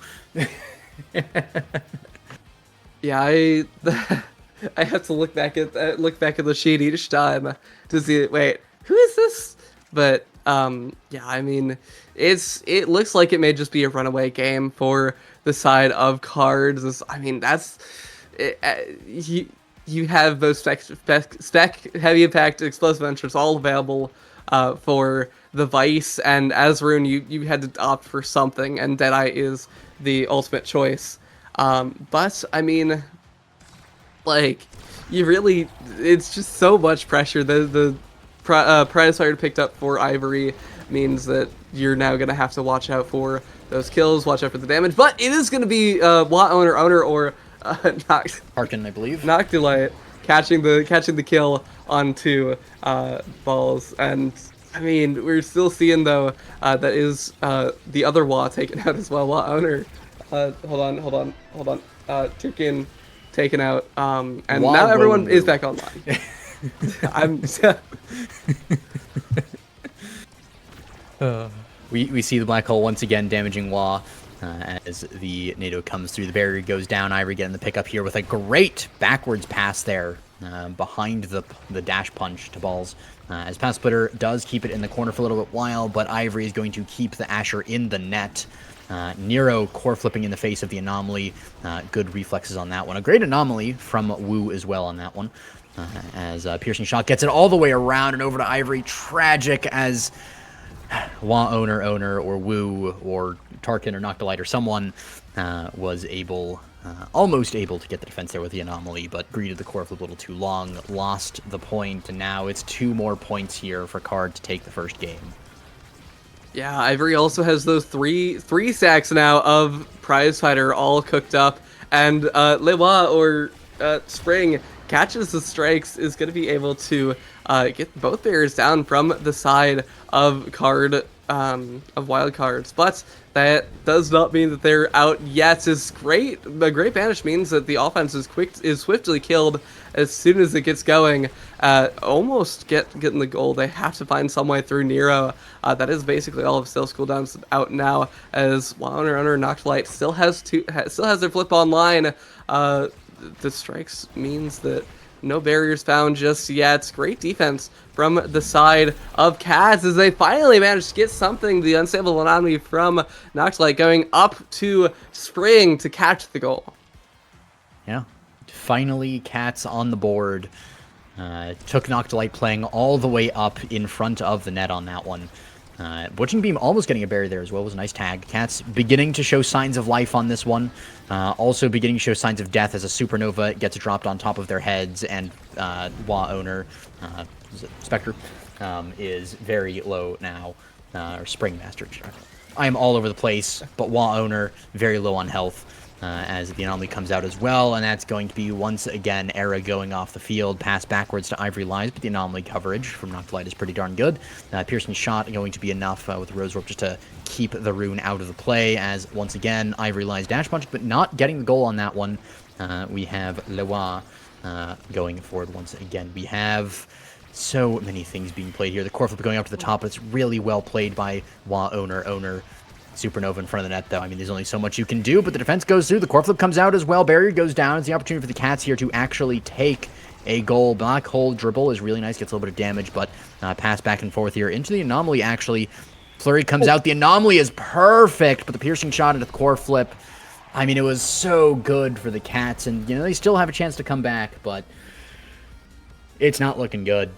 Yeah, I have to look back at the sheet each time to see. Wait, who is this? But yeah, I mean, it looks like it may just be a runaway game for the side of Cards. I mean, that's you have both spec heavy impact explosive entrance all available for the Vice, and as Rune, you had to opt for something, and Deadeye is the ultimate choice. But I mean, like, it's just so much pressure. The prize fire picked up for Ivory means that you're now gonna have to watch out for those kills, watch out for the damage. But it is gonna be Watt owner or Harkin, I believe. Noctulite catching the kill onto Balls, and I mean, we're still seeing though that is the other Wah taken out as well. Wah owner, hold on. Tirkin taken out, and Wah now everyone Woo. is back online. We see the black hole once again damaging Wah as the NATO comes through. The barrier goes down. Ivory getting the pickup here with a great backwards pass there behind the dash punch to Balls. As Pass Splitter does keep it in the corner for a little bit while, but Ivory is going to keep the Asher in the net. Nero core flipping in the face of the anomaly. Good reflexes on that one. A great anomaly from Wu as well on that one. As Piercing Shot gets it all the way around and over to Ivory. Tragic as Wah owner or Wu or Tarkin or Noctulite or someone was almost able to get the defense there with the anomaly, but greeted the core flip a little too long, lost the point, and now it's 2 more points here for Card to take the first game. Yeah, Ivory also has those three sacks now of Prize Fighter all cooked up, and Lewa or Spring catches the strikes, is going to be able to get both barriers down from the side of Wildcards, but that does not mean that they're out yet. The great banish means that the offense is swiftly killed as soon as it gets going. Almost getting the goal. They have to find some way through Nero. That is basically all of Stealth's cooldowns out now, as Owner Noctulite still has their flip online. The strikes means that no barriers found just yet. Great defense from the side of Cats as they finally managed to get something, the unstable anomaly from Noctulite going up to Spring to catch the goal. Yeah, finally Cats on the board. Took Noctulite playing all the way up in front of the net on that one. Butching Beam almost getting a barrier there as well. It was a nice tag. Cats beginning to show signs of life on this one. Also beginning to show signs of death as a supernova gets dropped on top of their heads, and Wah owner, Spectre, is very low now. Or Spring Master. I am all over the place, but Wah owner very low on health. As the anomaly comes out as well, and that's going to be once again Era going off the field, pass backwards to Ivory Lies, but the anomaly coverage from Noctulite is pretty darn good. Piercing Shot going to be enough with the Rose Warp just to keep the rune out of the play, as once again Ivory Lies dash punch, but not getting the goal on that one. We have Lewa going forward once again. We have so many things being played here. The core flip going up to the top, it's really well played by Wah owner. Supernova in front of the net, though. I mean, there's only so much you can do, but the defense goes through. The core flip comes out as well. Barrier goes down. It's the opportunity for the Cats here to actually take a goal. Black hole dribble is really nice. Gets a little bit of damage, but pass back and forth here into the anomaly, actually. Flurry comes out. The anomaly is perfect, but the piercing shot into the core flip, I mean, it was so good for the Cats, and, you know, they still have a chance to come back, but it's not looking good.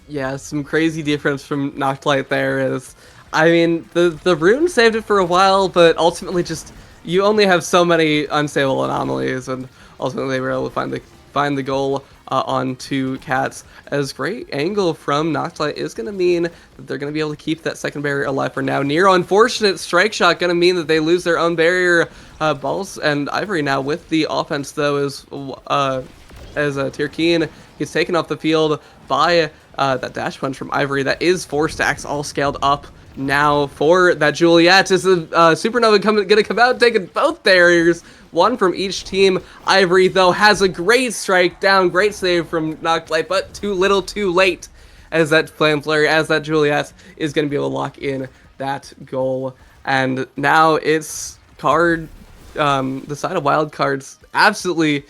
Yeah, some crazy difference from Noctulite there is... I mean, the rune saved it for a while, but ultimately just, you only have so many unstable anomalies, and ultimately they were able to find the goal onto Cats. As great angle from Noctulite is going to mean that they're going to be able to keep that second barrier alive for now. Nero, unfortunate strike shot, going to mean that they lose their own barrier. Balls and Ivory now with the offense, though, as Tirkeen gets taken off the field by that dash punch from Ivory. That is 4 stacks all scaled up now for that Juliet. Is the Supernova gonna come out taking both barriers, one from each team. Ivory, though, has a great strike down, great save from Noctulite, but too little too late, as that Flame Flurry, as that Juliet is going to be able to lock in that goal. And now it's the side of Wildcards absolutely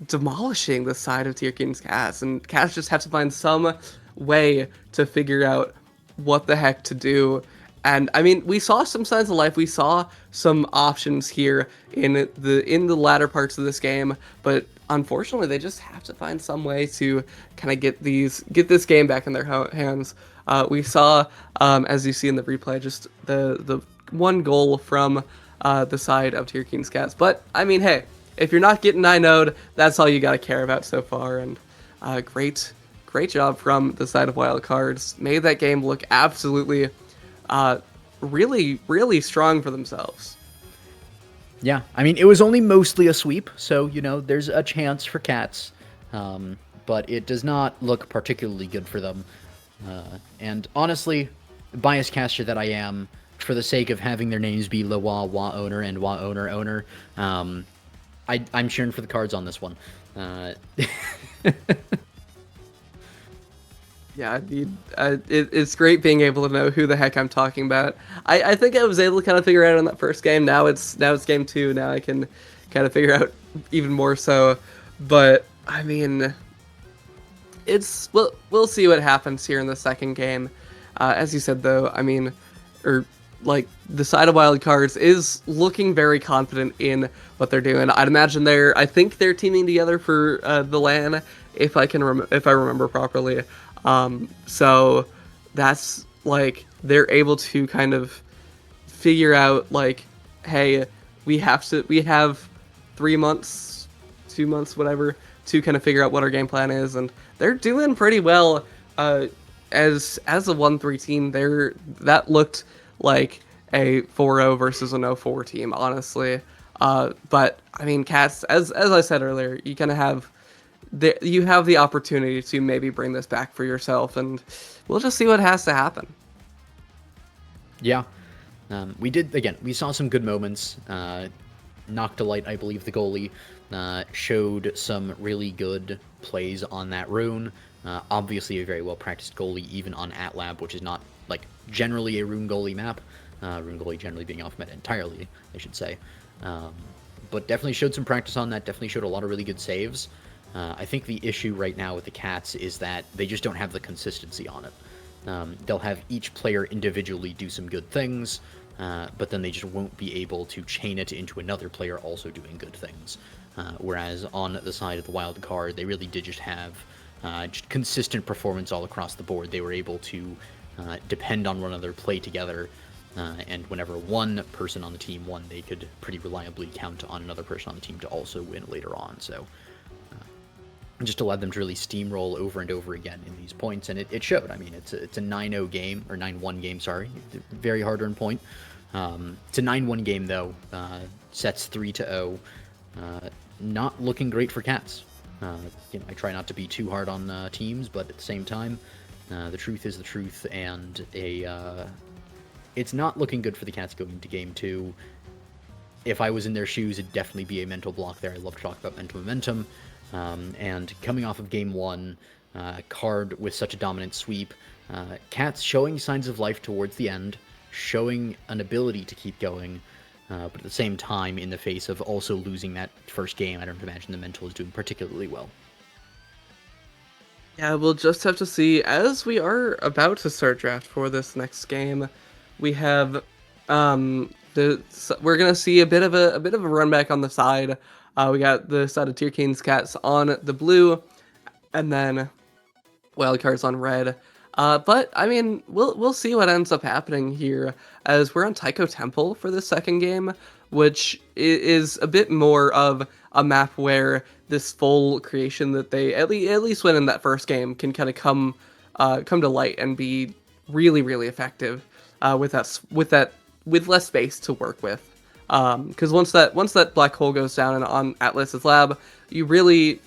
demolishing the side of Tirkeen's Cats, and Cats just have to find some way to figure out what the heck to do. And I mean, we saw some signs of life. We saw some options here in the latter parts of this game, but unfortunately, they just have to find some way to kind of get this game back in their hands. We saw, as you see in the replay, just the one goal from the side of Tier King's Cats. But I mean, hey, if you're not getting 9-0'd, that's all you got to care about so far. And great job from the side of Wildcards. Made that game look absolutely really strong for themselves. Yeah, I mean, it was only mostly a sweep, so, you know, there's a chance for Cats, but it does not look particularly good for them. And honestly, biased caster that I am, for the sake of having their names be Lewa, Wa owner, and Wa owner, I'm cheering for the Cards on this one. Yeah, it's great being able to know who the heck I'm talking about. I think I was able to kind of figure out in that first game. Now it's game 2. Now I can kind of figure out even more so. But I mean, we'll see what happens here in the second game. As you said though, I mean, the side of Wildcards is looking very confident in what they're doing. I'd imagine I think they're teaming together for the LAN, if I remember properly. So that's like they're able to kind of figure out like, hey, we have 3 months, 2 months, whatever, to kind of figure out what our game plan is, and they're doing pretty well. As a 1-3 team, that looked like a 4-0 versus an 0-4 team, honestly. But I mean, Cats, as I said earlier, you kind of have you have the opportunity to maybe bring this back for yourself, and we'll just see what has to happen. Yeah. We saw some good moments. Noctolite, I believe the goalie, showed some really good plays on that rune. Obviously a very well-practiced goalie, even on AtLab, which is not, like, generally a rune goalie map. Rune goalie generally being off meta entirely, I should say. But definitely showed some practice on that, definitely showed a lot of really good saves. I think the issue right now with the Cats is that they just don't have the consistency on it. They'll have each player individually do some good things, but then they just won't be able to chain it into another player also doing good things. Whereas on the side of the wild card, they really did just have just consistent performance all across the board. They were able to depend on one another, play together, and whenever one person on the team won, they could pretty reliably count on another person on the team to also win later on. So just allowed them to really steamroll over and over again in these points, and it showed. I mean, it's a 9-0 game, or 9-1 game, sorry. Very hard earned point. It's a 9-1 game, though. Sets 3-0. Not looking great for Cats. I try not to be too hard on teams, but at the same time, the truth is the truth, and it's not looking good for the Cats going into Game 2. If I was in their shoes, it'd definitely be a mental block there. I love to talk about mental momentum. And coming off of Game 1, Card with such a dominant sweep, Cats showing signs of life towards the end, showing an ability to keep going, but at the same time, in the face of also losing that first game, I don't imagine the mental is doing particularly well. Yeah, we'll just have to see. As we are about to start draft for this next game, we have we're gonna see a bit of a run back on the side. We got the side of Tier King's Cats on the blue, and then Wildcards on red. But I mean, we'll see what ends up happening here, as we're on Taiko Temple for the second game, which is a bit more of a map where this full creation that they at least win in that first game can kind of come to light and be really effective with less space to work with. Because once that black hole goes down on Atlas's lab, you really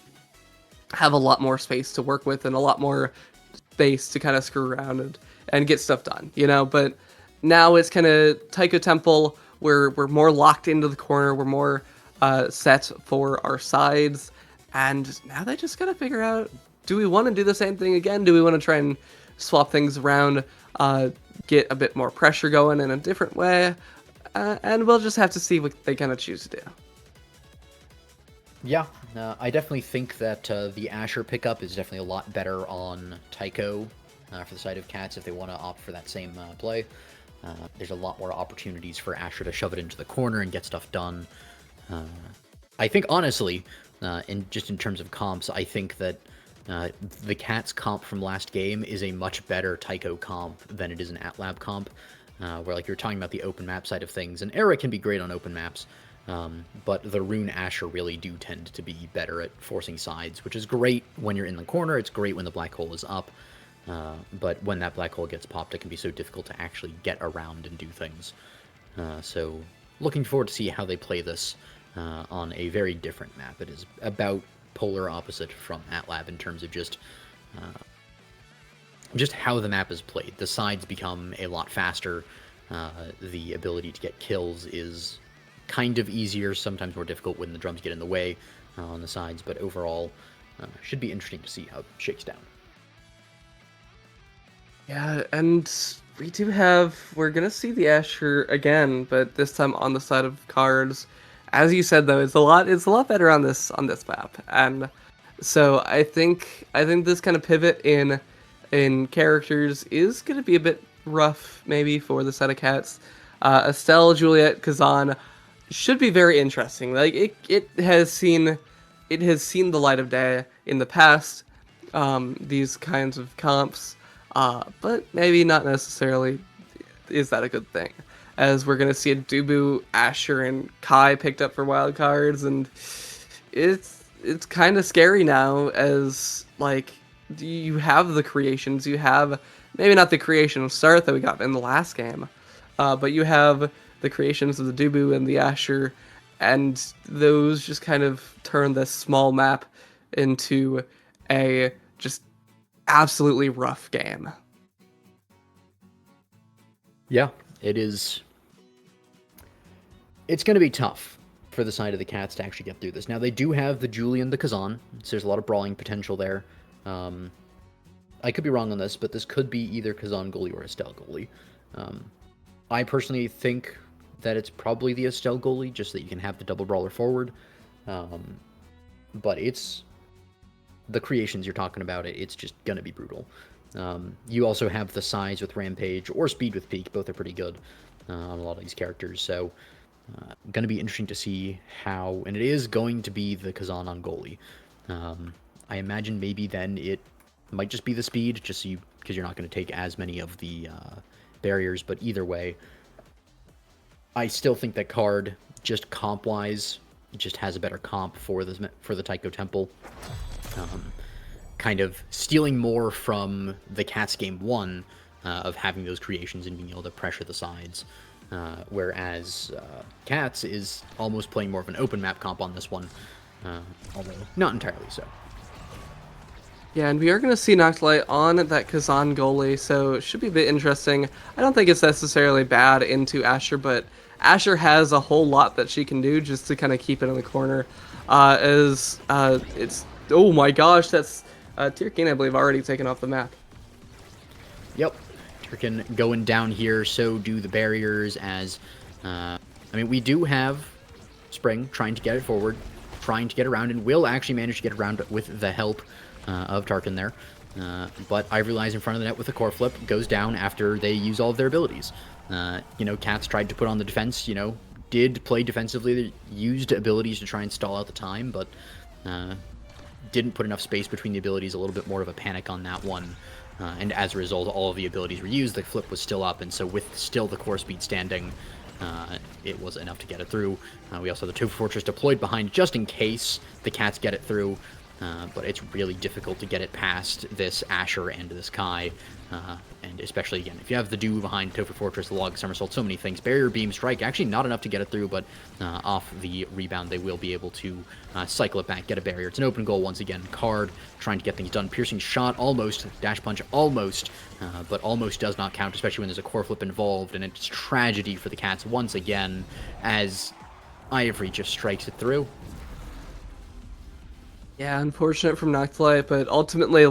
have a lot more space to work with and a lot more space to kind of screw around and get stuff done, But now it's kind of Taiko Temple. We're more locked into the corner. We're more set for our sides, and now they just gotta figure out: do we want to do the same thing again? Do we want to try and swap things around, get a bit more pressure going in a different way? And we'll just have to see what they kind of choose to do. Yeah, I definitely think that the Asher pickup is definitely a lot better on Taiko for the side of Cats if they want to opt for that same play. There's a lot more opportunities for Asher to shove it into the corner and get stuff done. I think, honestly, in terms of comps, I think that the Cats comp from last game is a much better Tycho comp than it is an AtLab comp, where like you're talking about the open map side of things, and Era can be great on open maps, but the Rune Asher really do tend to be better at forcing sides, which is great when you're in the corner. It's great when the black hole is up, but when that black hole gets popped, it can be so difficult to actually get around and do things. So looking forward to see how they play this on a very different map. It is about polar opposite from AtLab in terms of just how the map is played. The sides become a lot faster. The ability to get kills is kind of easier, sometimes more difficult when the drums get in the way on the sides, but overall should be interesting to see how it shakes down. Yeah, and we're gonna see the Asher again, but this time on the side of cards. As you said, though, it's a lot better on this map, and so I think this kind of pivot in characters is gonna be a bit rough, maybe for the side of Cats. Estelle, Juliet, Kazan should be very interesting. Like it has seen the light of day in the past, these kinds of comps, but maybe not necessarily is that a good thing, as we're going to see a Dubu, Asher, and Kai picked up for Wildcards, and it's kind of scary now, as, like, you have the creations, you have, maybe not the creation of Starth that we got in the last game, but you have the creations of the Dubu and the Asher, and those just kind of turn this small map into a just absolutely rough game. Yeah, it is. It's going to be tough for the side of the Cats to actually get through this. Now, they do have the Julie and the Kazan, so there's a lot of brawling potential there. I could be wrong on this, but this could be either Kazan goalie or Estelle goalie. I personally think that it's probably the Estelle goalie, just that you can have the double brawler forward. But it's the creations you're talking about. It's just going to be brutal. You also have the size with Rampage or speed with Peak. Both are pretty good on a lot of these characters. So going to be interesting to see how, and it is going to be the Kazan on goalie. I imagine maybe then it might just be the speed, just so because you're not going to take as many of the barriers. But either way, I still think that card, just comp-wise, just has a better comp for the Tycho Temple. Kind of stealing more from the Cats game 1 of having those creations and being able to pressure the sides. Whereas Cats is almost playing more of an open map comp on this one, although not entirely so. Yeah, and we are going to see Noctilite on that Kazan goalie, so it should be a bit interesting. I don't think it's necessarily bad into Asher, but Asher has a whole lot that she can do just to kind of keep it in the corner. It's... Oh my gosh, that's... Tirkin, I believe, already taken off the map. Yep. Tirkin going down here, so do the barriers as... I mean, we do have Spring trying to get it forward, trying to get around, and will actually manage to get around with the help of Tarkin there. But Ivory lies in front of the net with a core flip, goes down after they use all of their abilities. Cats tried to put on the defense, did play defensively, used abilities to try and stall out the time, but didn't put enough space between the abilities, a little bit more of a panic on that one. And as a result, all of the abilities were used, the flip was still up, and so with still the core speed standing, it was enough to get it through. We also have the Tofu Fortress deployed behind just in case the Cats get it through. But it's really difficult to get it past this Asher and this Kai, and especially, again, if you have the Do behind Tofu Fortress, the Log Somersault, so many things. Barrier Beam Strike, actually not enough to get it through, but off the rebound, they will be able to cycle it back, get a barrier. It's an open goal once again. Card trying to get things done. Piercing Shot, almost. Dash Punch, almost. But almost does not count, especially when there's a core flip involved, and it's tragedy for the Cats once again, as Ivory just strikes it through. Yeah, unfortunate from Noctilite, but ultimately,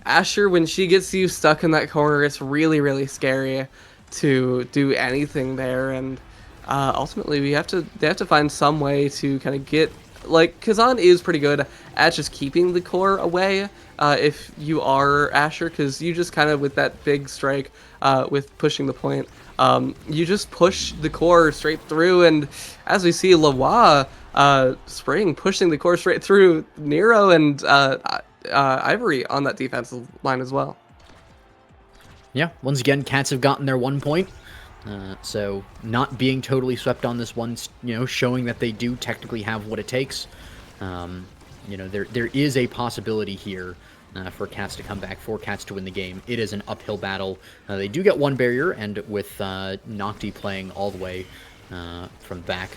Asher, when she gets you stuck in that corner, it's really, really scary to do anything there, and ultimately they have to find some way to kind of get like, Kazan is pretty good at just keeping the core away if you are Asher, because you just kind of, with that big strike, with pushing the point, you just push the core straight through, and as we see, Lawa Spring pushing the core straight through Nero and Ivory on that defensive line as well. Yeah, once again, Cats have gotten their 1 point. So not being totally swept on this one, showing that they do technically have what it takes. There is a possibility here for Cats to come back, for Cats to win the game. It is an uphill battle. They do get one barrier, and with Nocti playing all the way from back.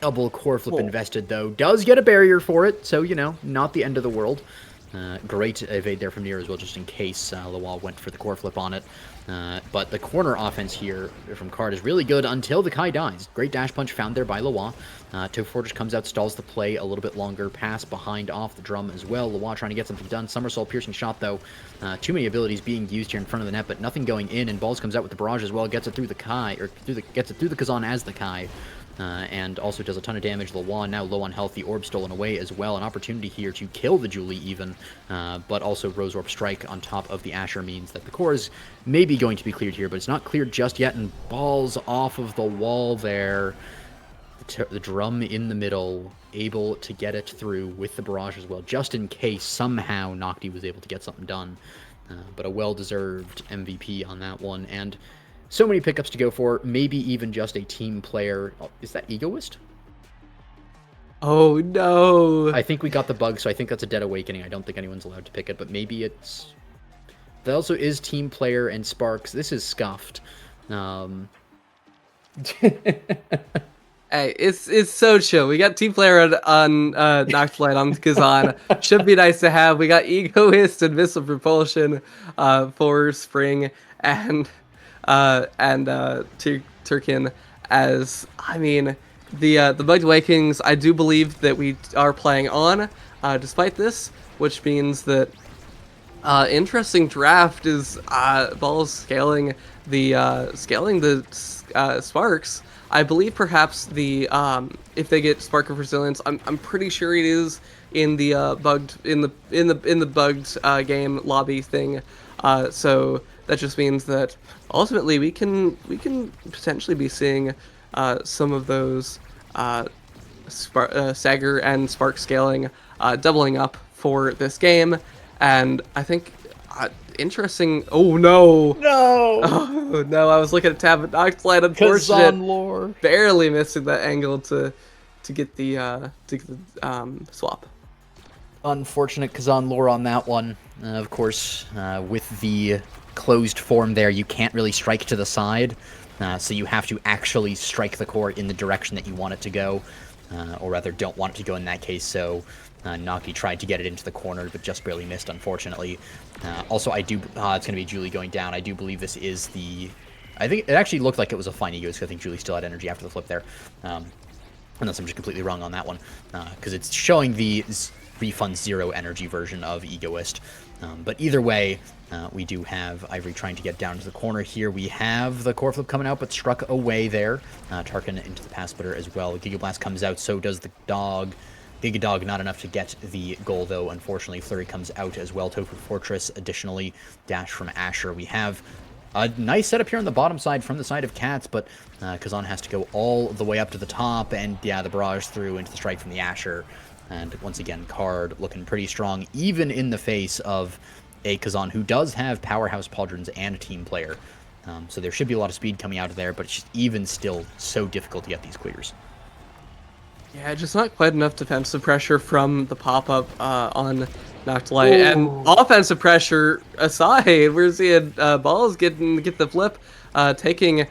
Double core flip invested, though. Does get a barrier for it, so, not the end of the world. Great evade there from Nero as well, just in case Lawal went for the core flip on it. But the corner offense here from Card is really good until the Kai dies. Great dash punch found there by Lawa. Toph Fortress comes out, stalls the play a little bit longer. Pass behind off the drum as well. Lawa trying to get something done. Somersault piercing shot, though. Too many abilities being used here in front of the net, but nothing going in. And Balls comes out with the barrage as well. Gets it through the Kai, or gets it through the Kazan as the Kai. And also does a ton of damage. Lawan now low on health, the orb stolen away as well. An opportunity here to kill the Julie even, but also Rose Orb Strike on top of the Asher means that the core is maybe going to be cleared here, but it's not cleared just yet, and Balls off of the wall there. The drum in the middle, able to get it through with the barrage as well, just in case somehow Nocti was able to get something done. But a well-deserved MVP on that one, and so many pickups to go for, maybe even just a team player. Oh, is that Egoist? Oh, no. I think we got the bug, so I think that's a Dead Awakening. I don't think anyone's allowed to pick it, but maybe it's... That also is team player and Sparks. This is scuffed. Hey, it's so chill. We got team player on Noctilight on Kazan. Should be nice to have. We got Egoist and Missile Propulsion for Spring and Turkin as, I mean, the Bugged Awakenings, I do believe that we are playing on despite this, which means that interesting draft is Balls scaling the Sparks. I believe perhaps the if they get Spark of Resilience, I'm pretty sure it is in the bugged game lobby thing. So that just means that ultimately we can potentially be seeing some of those Stagger and Spark scaling doubling up for this game, and I think interesting. Oh no! No! Oh no! I was looking at tab, but Noctilight, unfortunate, barely missing that angle to get the swap. Unfortunate Kazan lore on that one. Of course, with the closed form there, you can't really strike to the side, so you have to actually strike the core in the direction that you want it to go, or rather don't want it to go in that case, so Naki tried to get it into the corner, but just barely missed, unfortunately. Also, I do... it's going to be Julie going down. I do believe this is the... I think it actually looked like it was a fine Egoist, because I think Julie still had energy after the flip there. Unless I'm just completely wrong on that one, because it's showing the refund 0 energy version of Egoist. But either way, we do have Ivory trying to get down to the corner here. We have the core flip coming out, but struck away there. Tarkin into the pass splitter as well. Giga Blast comes out, so does the dog. Giga Dog not enough to get the goal, though. Unfortunately, Flurry comes out as well. Tofu Fortress, additionally, dash from Asher. We have a nice setup here on the bottom side from the side of Cats, but Kazan has to go all the way up to the top, and yeah, the barrage through into the strike from the Asher. And once again, Card looking pretty strong, even in the face of a Kazan who does have powerhouse pauldrons and a team player. So there should be a lot of speed coming out of there, but it's just even still so difficult to get these clears. Yeah, just not quite enough defensive pressure from the pop-up on Noctilight. And offensive pressure aside, we're seeing Balls get the flip, we're taking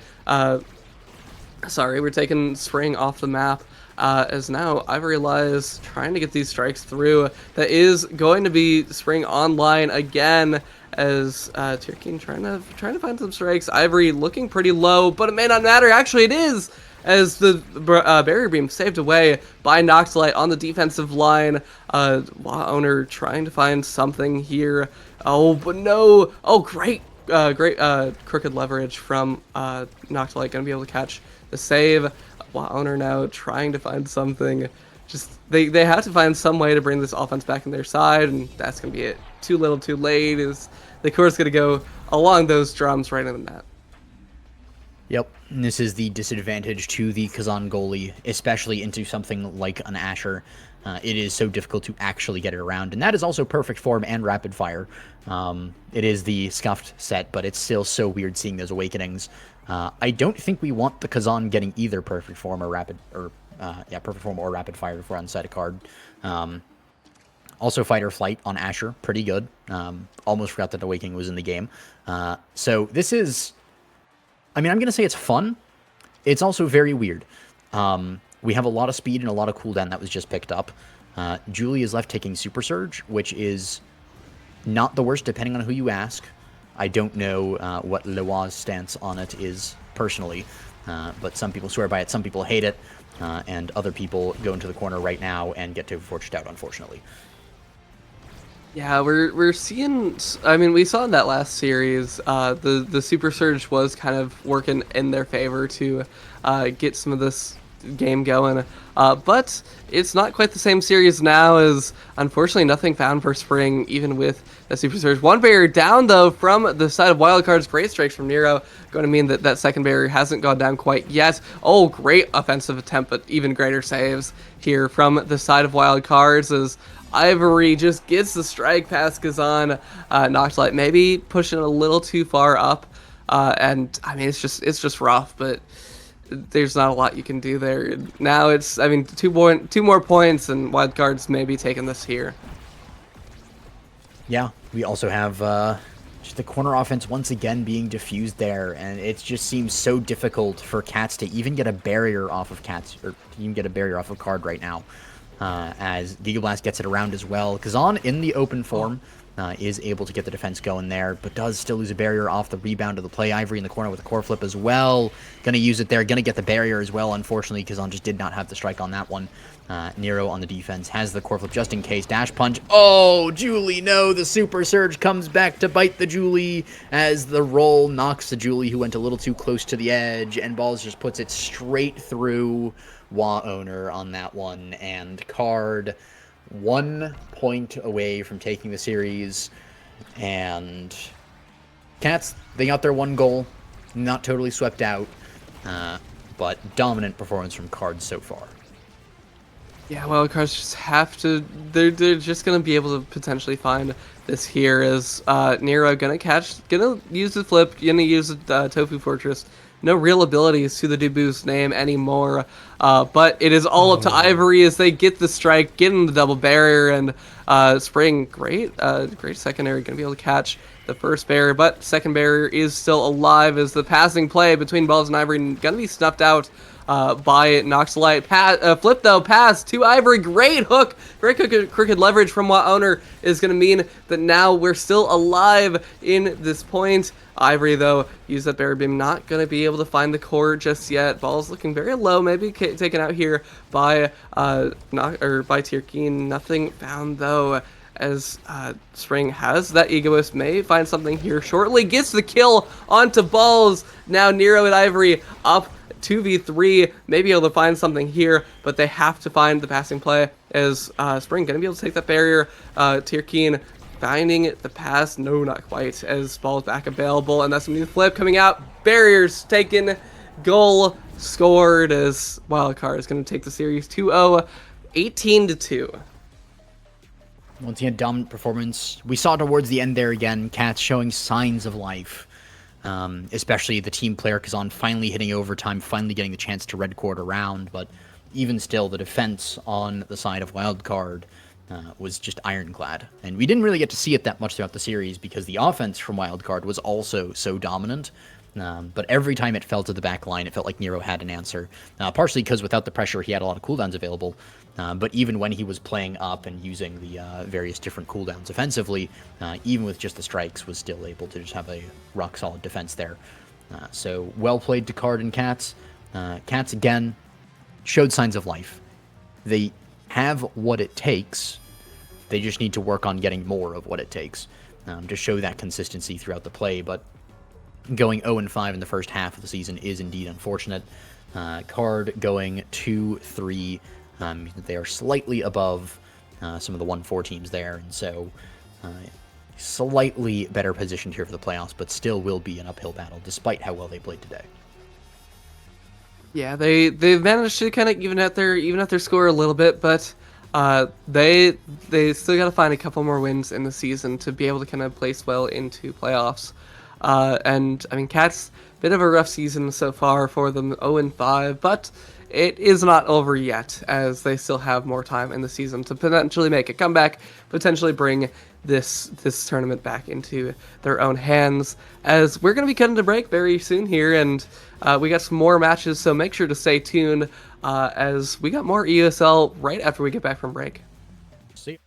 Spring off the map. As now Ivory lies trying to get these strikes through. That is going to be Spring online again, as Turkin trying to find some strikes. Ivory looking pretty low, but it may not matter. Actually, it is, as the barrier beam saved away by Noctilight on the defensive line. Owner trying to find something here. Oh, but no. Oh, great crooked leverage from Noctilight. Gonna be able to catch the save. Owner now trying to find something. just they have to find some way to bring this offense back in their side, and that's going to be it. Too little, too late is the core's going to go along those drums right in the net. Yep, and this is the disadvantage to the Kazan goalie, especially into something like an Asher. It is so difficult to actually get it around, and that is also perfect form and rapid fire. It is the scuffed set, but it's still so weird seeing those awakenings. I don't think we want the Kazan getting either perfect form or rapid fire before on side of card. Also, fight or flight on Asher, pretty good. Almost forgot that awakening was in the game. So this is, I mean, I'm gonna say it's fun. It's also very weird. We have a lot of speed and a lot of cooldown that was just picked up. Julie is left taking Super Surge, which is not the worst depending on who you ask. I don't know what Leoi's stance on it is personally, but some people swear by it, some people hate it, and other people go into the corner right now and get to forged out, unfortunately. Yeah, we're seeing. I mean, we saw in that last series, the Super Surge was kind of working in their favor to get some of this game going, but it's not quite the same series now, as unfortunately nothing found for Spring even with the Super Surge. One barrier down though from the side of Wildcards. Great strikes from Nero, going to mean that that second barrier hasn't gone down quite yet. Oh, great offensive attempt, but even greater saves here from the side of Wildcards as Ivory just gets the strike past Kazan. Noctilite maybe pushing a little too far up, and I mean it's just rough, but there's not a lot you can do there. Now it's, I mean, two more points, and Wildcards may be taking this here. Yeah, we also have just the corner offense once again being diffused there, and it just seems so difficult for Cats to even get a barrier off of Cats, or even get a barrier off of card right now, as Gigablast gets it around as well. Kazan in the open form is able to get the defense going there, but does still lose a barrier off the rebound of the play. Ivory in the corner with a core flip as well. Going to use it there. Going to get the barrier as well. Unfortunately, Kazan just did not have the strike on that one. Nero on the defense has the core flip just in case. Dash punch. Oh, Julie, no. The Super Surge comes back to bite the Julie as the roll knocks the Julie, who went a little too close to the edge, and Balls just puts it straight through Wa owner on that one, and card 1 point away from taking the series. And Cats, they got their one goal, not totally swept out, but dominant performance from Cards so far. Yeah, Wildcards just have to. They're just gonna be able to potentially find this here as Nero gonna use the flip, gonna use the Tofu Fortress. No real abilities to the Dubu's name anymore, but it is all up to Ivory as they get the strike, get in the double barrier, and Spring, great secondary, gonna be able to catch the first barrier, but second barrier is still alive as the passing play between Balls and Ivory gonna be snuffed out by Noctilite. Flip though, pass to Ivory, great hook, great crooked leverage from Wa owner is gonna mean that now we're still alive in this point. Ivory, though, use that barrier beam. Not going to be able to find the core just yet. Ball's looking very low. Maybe taken out here by Tierkeen. Nothing found, though, as Spring has that Egoist. May find something here shortly. Gets the kill onto Balls. Now Nero and Ivory up 2v3. Maybe able to find something here, but they have to find the passing play as Spring going to be able to take that barrier. Tierkeen finding the pass, no, not quite, as Ball's back available, and that's a new flip coming out. Barriers taken, goal scored as Wildcard is going to take the series 2-0, 18-2. Once again, dominant performance. We saw towards the end there again, Cats showing signs of life, especially the team player Kazan finally hitting overtime, finally getting the chance to red court around, but even still, the defense on the side of Wildcard was just ironclad. And we didn't really get to see it that much throughout the series because the offense from Wildcard was also so dominant. But every time it fell to the back line, it felt like Nero had an answer. Partially because without the pressure, he had a lot of cooldowns available. But even when he was playing up and using the various different cooldowns offensively, even with just the strikes, was still able to just have a rock-solid defense there. So well played to Card and Cats. Cats, again, showed signs of life. They have what it takes. They just need to work on getting more of what it takes to show that consistency throughout the play. But going 0-5 in the first half of the season is indeed unfortunate. Card going 2-3 They are slightly above some of the 1-4 teams there, and so slightly better positioned here for the playoffs, but still will be an uphill battle despite how well they played today. Yeah, they've managed to kind of even out their score a little bit, but they still got to find a couple more wins in the season to be able to kind of place well into playoffs. And I mean, Cats, bit of a rough season so far for them, 0-5, but it is not over yet, as they still have more time in the season to potentially make a comeback, potentially bring this tournament back into their own hands. As we're going to be cutting to break very soon here, and we got some more matches, so make sure to stay tuned as we got more EUSL right after we get back from break. See.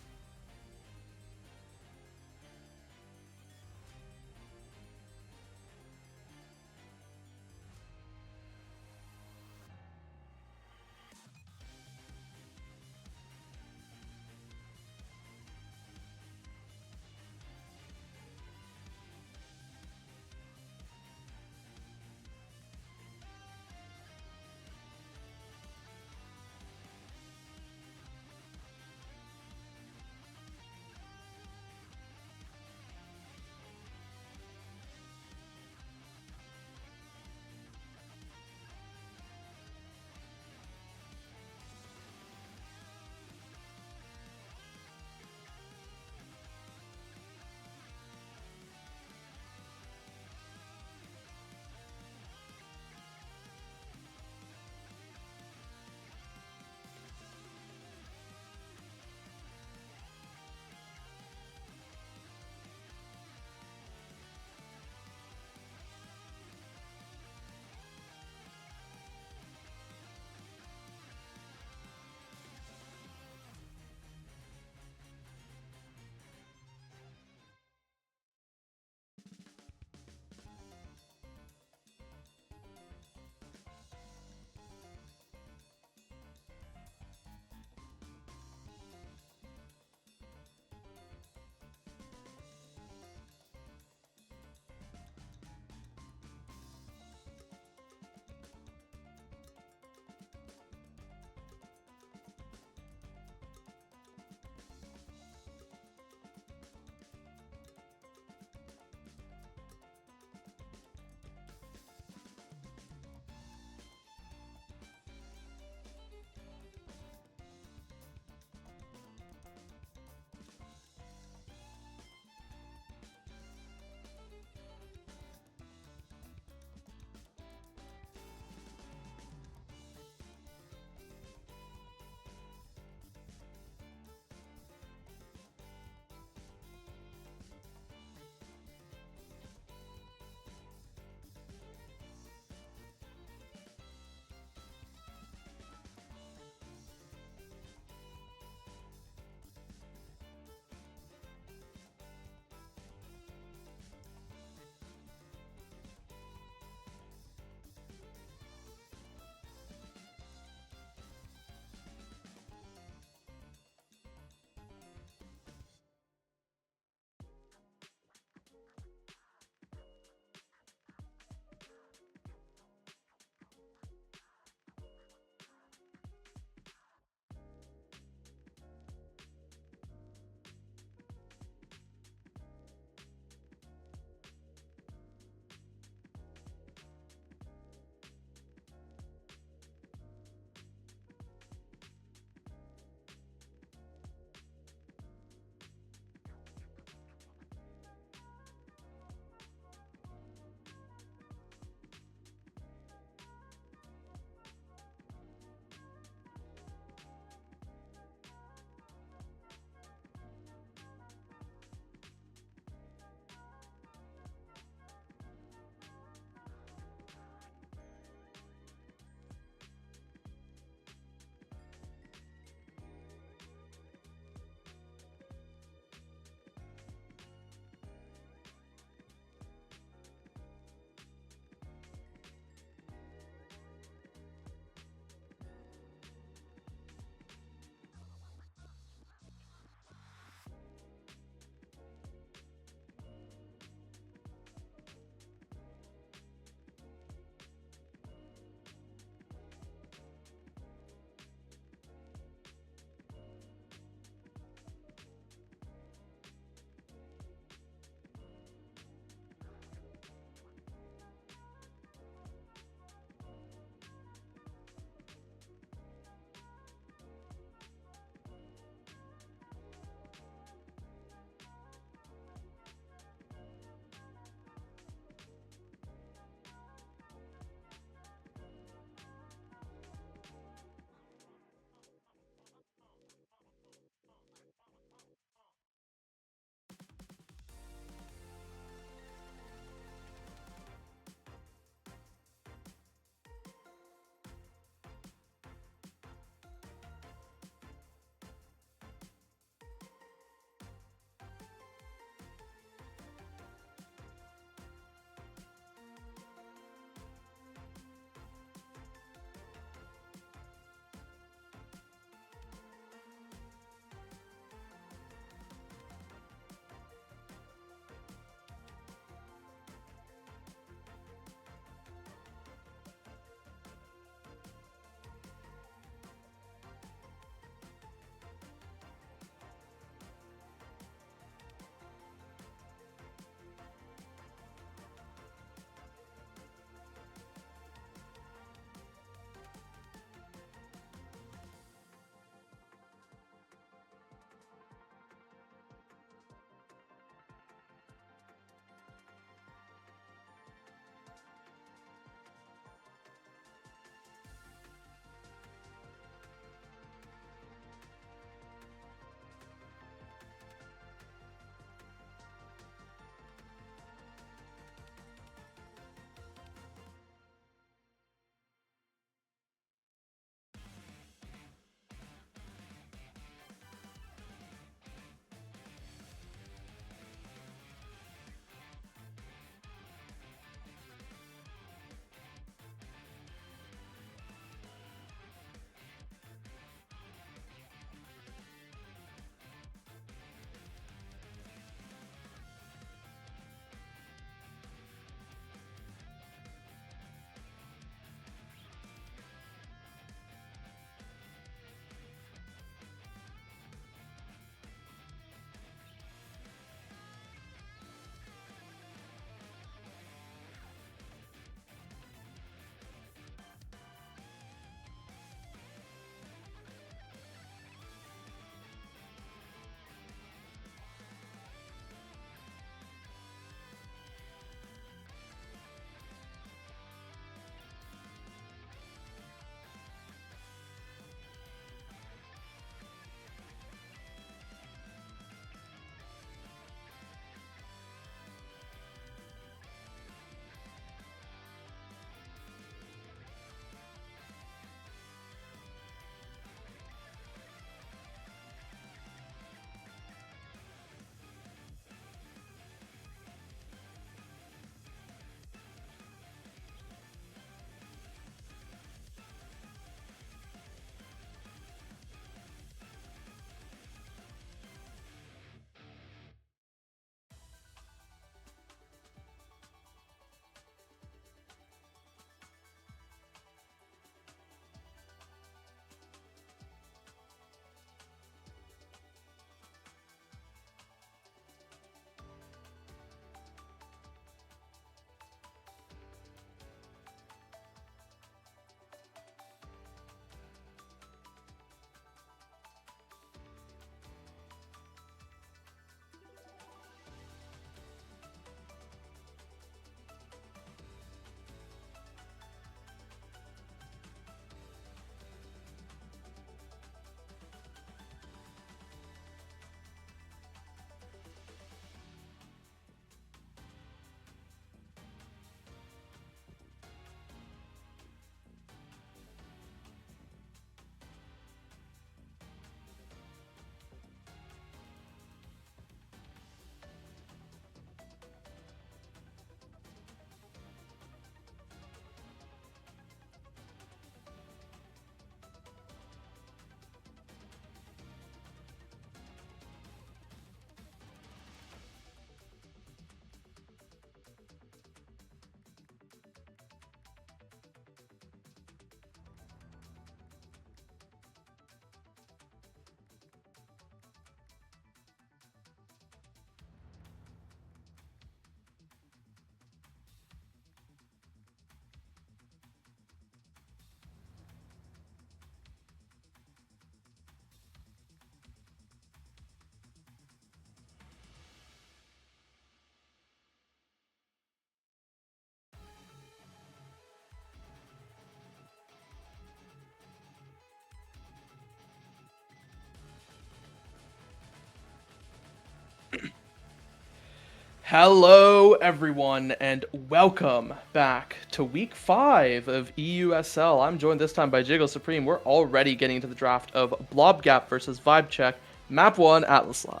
Hello, everyone, and welcome back to Week 5 of EUSL. I'm joined this time by Jiggle Supreme. We're already getting into the draft of Blobgap versus Vibe Check, Map 1, Atlas Lab.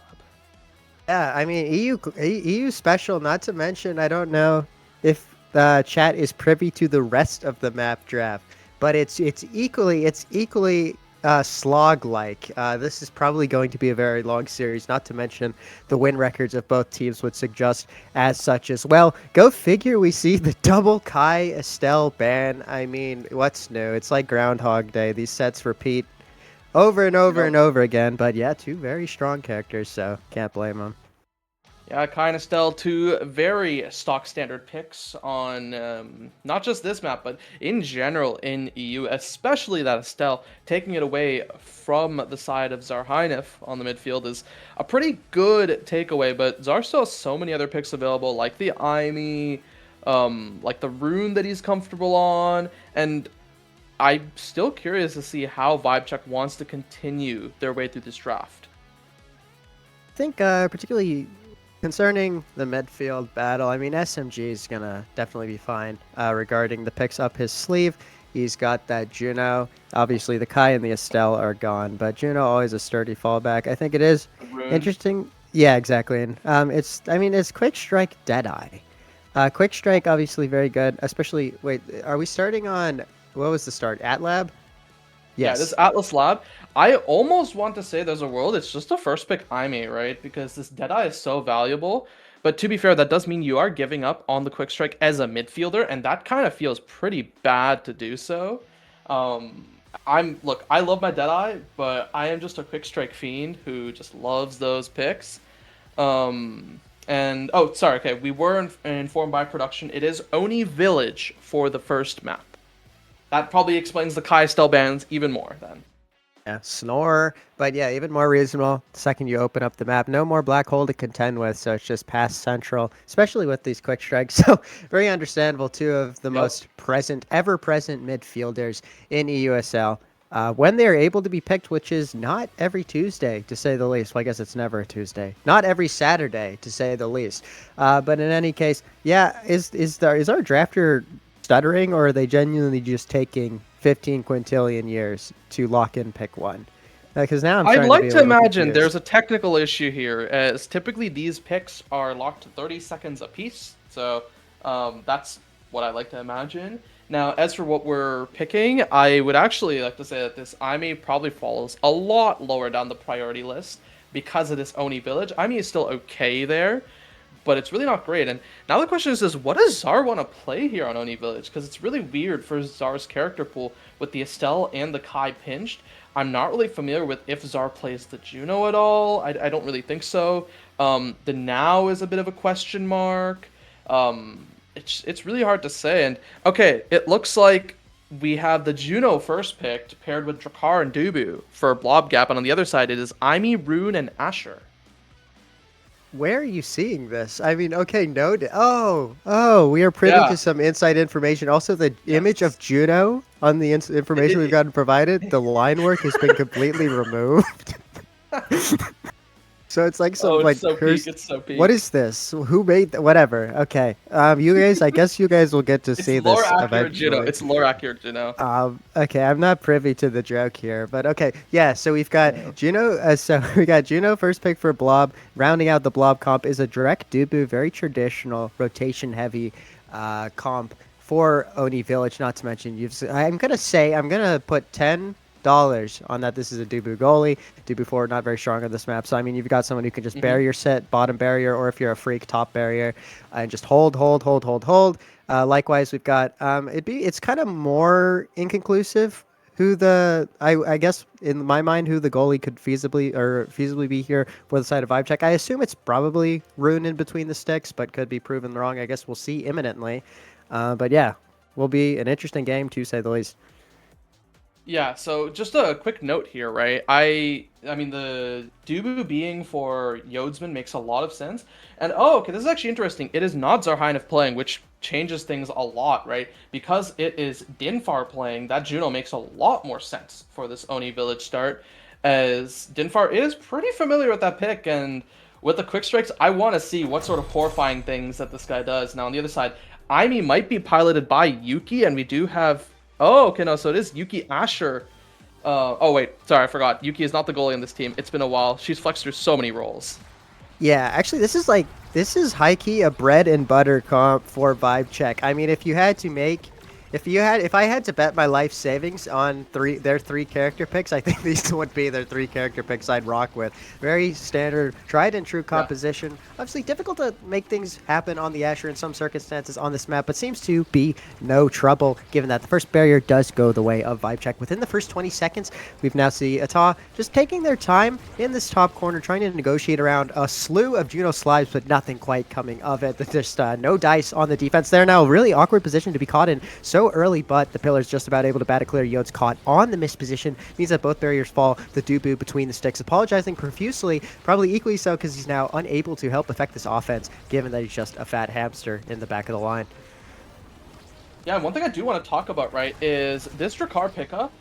Yeah, I mean EU special. Not to mention, I don't know if the chat is privy to the rest of the map draft, but it's equally slog-like. This is probably going to be a very long series. Not to mention the win records of both teams would suggest as such as well. Go figure. We see the double Kai Estelle ban. I mean, what's new? It's like Groundhog Day. These sets repeat over and over and over again. But yeah, two very strong characters, so can't blame them. Yeah, Kai and Estelle, two very stock standard picks on not just this map, but in general in EU, especially that Estelle. Taking it away from the side of Zarheinif on the midfield is a pretty good takeaway, but Zar still has so many other picks available, like the Aimi, like the Rune that he's comfortable on, and I'm still curious to see how VibeCheck wants to continue their way through this draft. I think particularly concerning the midfield battle, I mean, SMG is going to definitely be fine regarding the picks up his sleeve. He's got that Juno. Obviously, the Kai and the Estelle are gone, but Juno always a sturdy fallback. I think it is interesting. Yeah, exactly. And it's Quick Strike Deadeye. Quick Strike, obviously very good, especially, wait, are we starting on, what was the start? Atlab? Yes. Yeah, this Atlas Lab. I almost want to say there's a world it's just a first pick Aimee, right? Because this Deadeye is so valuable. But to be fair, that does mean you are giving up on the quick strike as a midfielder, and that kind of feels pretty bad to do so. I love my Deadeye, but I am just a quick strike fiend who just loves those picks. We were informed by production. It is Oni Village for the first map. That probably explains the Kai Estelle bans even more then. Yeah, Snore, but yeah, even more reasonable the second you open up the map. No more black hole to contend with, so it's just past central, especially with these quick strikes. So very understandable, two of the most ever-present midfielders in EUSL. When they're able to be picked, which is not every Tuesday, to say the least. Well, I guess it's never a Tuesday. Not every Saturday, to say the least. But in any case, yeah, is our drafter stuttering, or are they genuinely just taking 15 quintillion years to lock in pick one? Because now I'd like to imagine there's a technical issue here, as typically these picks are locked to 30 seconds apiece. So that's what I like to imagine. Now, as for what we're picking, I would actually like to say that this Aimee probably falls a lot lower down the priority list because of this Oni Village. Aimee is still okay there, but it's really not great. And now the question is what does Zar want to play here on Oni Village? Because it's really weird for Zar's character pool with the Estelle and the Kai pinched. I'm not really familiar with if Zar plays the Juno at all. I don't really think so. The Now is a bit of a question mark. It's really hard to say. And okay, it looks like we have the Juno first picked paired with Drakkar and Dubu for Blobgap, and on the other side it is Aimee, Rune, and Asher. Where are you seeing this? I mean, okay, we are privy to some inside information. Also, the image of Juno on the information we've gotten provided, the line work has been completely removed. So it's like it's so peak. What is this? Who made whatever? Okay, you guys. I guess you guys will get to see this eventually. Juno. It's lore accurate Juno. Okay, I'm not privy to the joke here, but okay, yeah. So we've got Juno. So we got Juno first pick for Blob. Rounding out the Blob comp is a direct Dubu, very traditional rotation heavy comp for Oni Village. Not to mention, I'm gonna put $10 on that. This is a Dubu goalie. Dubu forward not very strong on this map. So I mean, you've got someone who can just barrier set bottom barrier, or if you're a freak, top barrier, and just hold. Likewise, we've got it's kind of more inconclusive who I guess in my mind who the goalie could feasibly be here for the side of VibeCheck. I assume it's probably Rune in between the sticks, but could be proven wrong. I guess we'll see imminently. But yeah, will be an interesting game to say the least. Yeah, so just a quick note here, right? I mean, the Dubu being for Yodsman makes a lot of sense. And okay, this is actually interesting. It is not Zarheinif playing, which changes things a lot, right? Because it is Dinfar playing, that Juno makes a lot more sense for this Oni Village start, as Dinfar is pretty familiar with that pick, and with the quick strikes, I want to see what sort of horrifying things that this guy does. Now on the other side, Aimi might be piloted by Yuki, and we do have... Oh, okay, no, so it is Yuki Asher. Oh, wait, sorry, I forgot. Yuki is not the goalie on this team. It's been a while. She's flexed through so many roles. Yeah, actually, this is high-key a bread and butter comp for Vibe Check. I mean, if I had to bet my life savings on their three character picks, I think these would be their three character picks I'd rock with. Very standard, tried and true composition. Yeah. Obviously, difficult to make things happen on the Asher in some circumstances on this map, but seems to be no trouble, given that the first barrier does go the way of Vibe Check. Within the first 20 seconds, we've now seen ETOS just taking their time in this top corner, trying to negotiate around a slew of Juno slides, but nothing quite coming of it. Just no dice on the defense. They're now a really awkward position to be caught in so early, but the Pillar's just about able to bat it clear. Yode's caught on the missed position, means that both barriers fall. The Dubu between the sticks, apologizing profusely, probably equally so because he's now unable to help affect this offense, given that he's just a fat hamster in the back of the line. Yeah, one thing I do want to talk about, right, is this Drakkar pickup.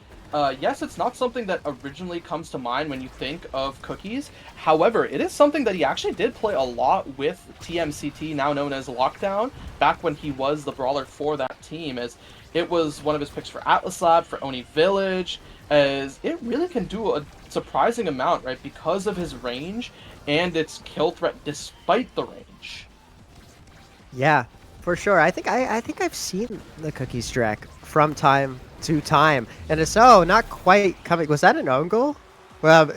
Yes, it's not something that originally comes to mind when you think of Cookies. However, it is something that he actually did play a lot with TMCT, now known as Lockdown, back when he was the brawler for that team, as it was one of his picks for Atlas Lab, for Oni Village, as it really can do a surprising amount, right, because of his range and its kill threat despite the range. Yeah, for sure. I think I've seen the Cookies Drac from time to time, and it's not quite coming. Was that an own goal? Well,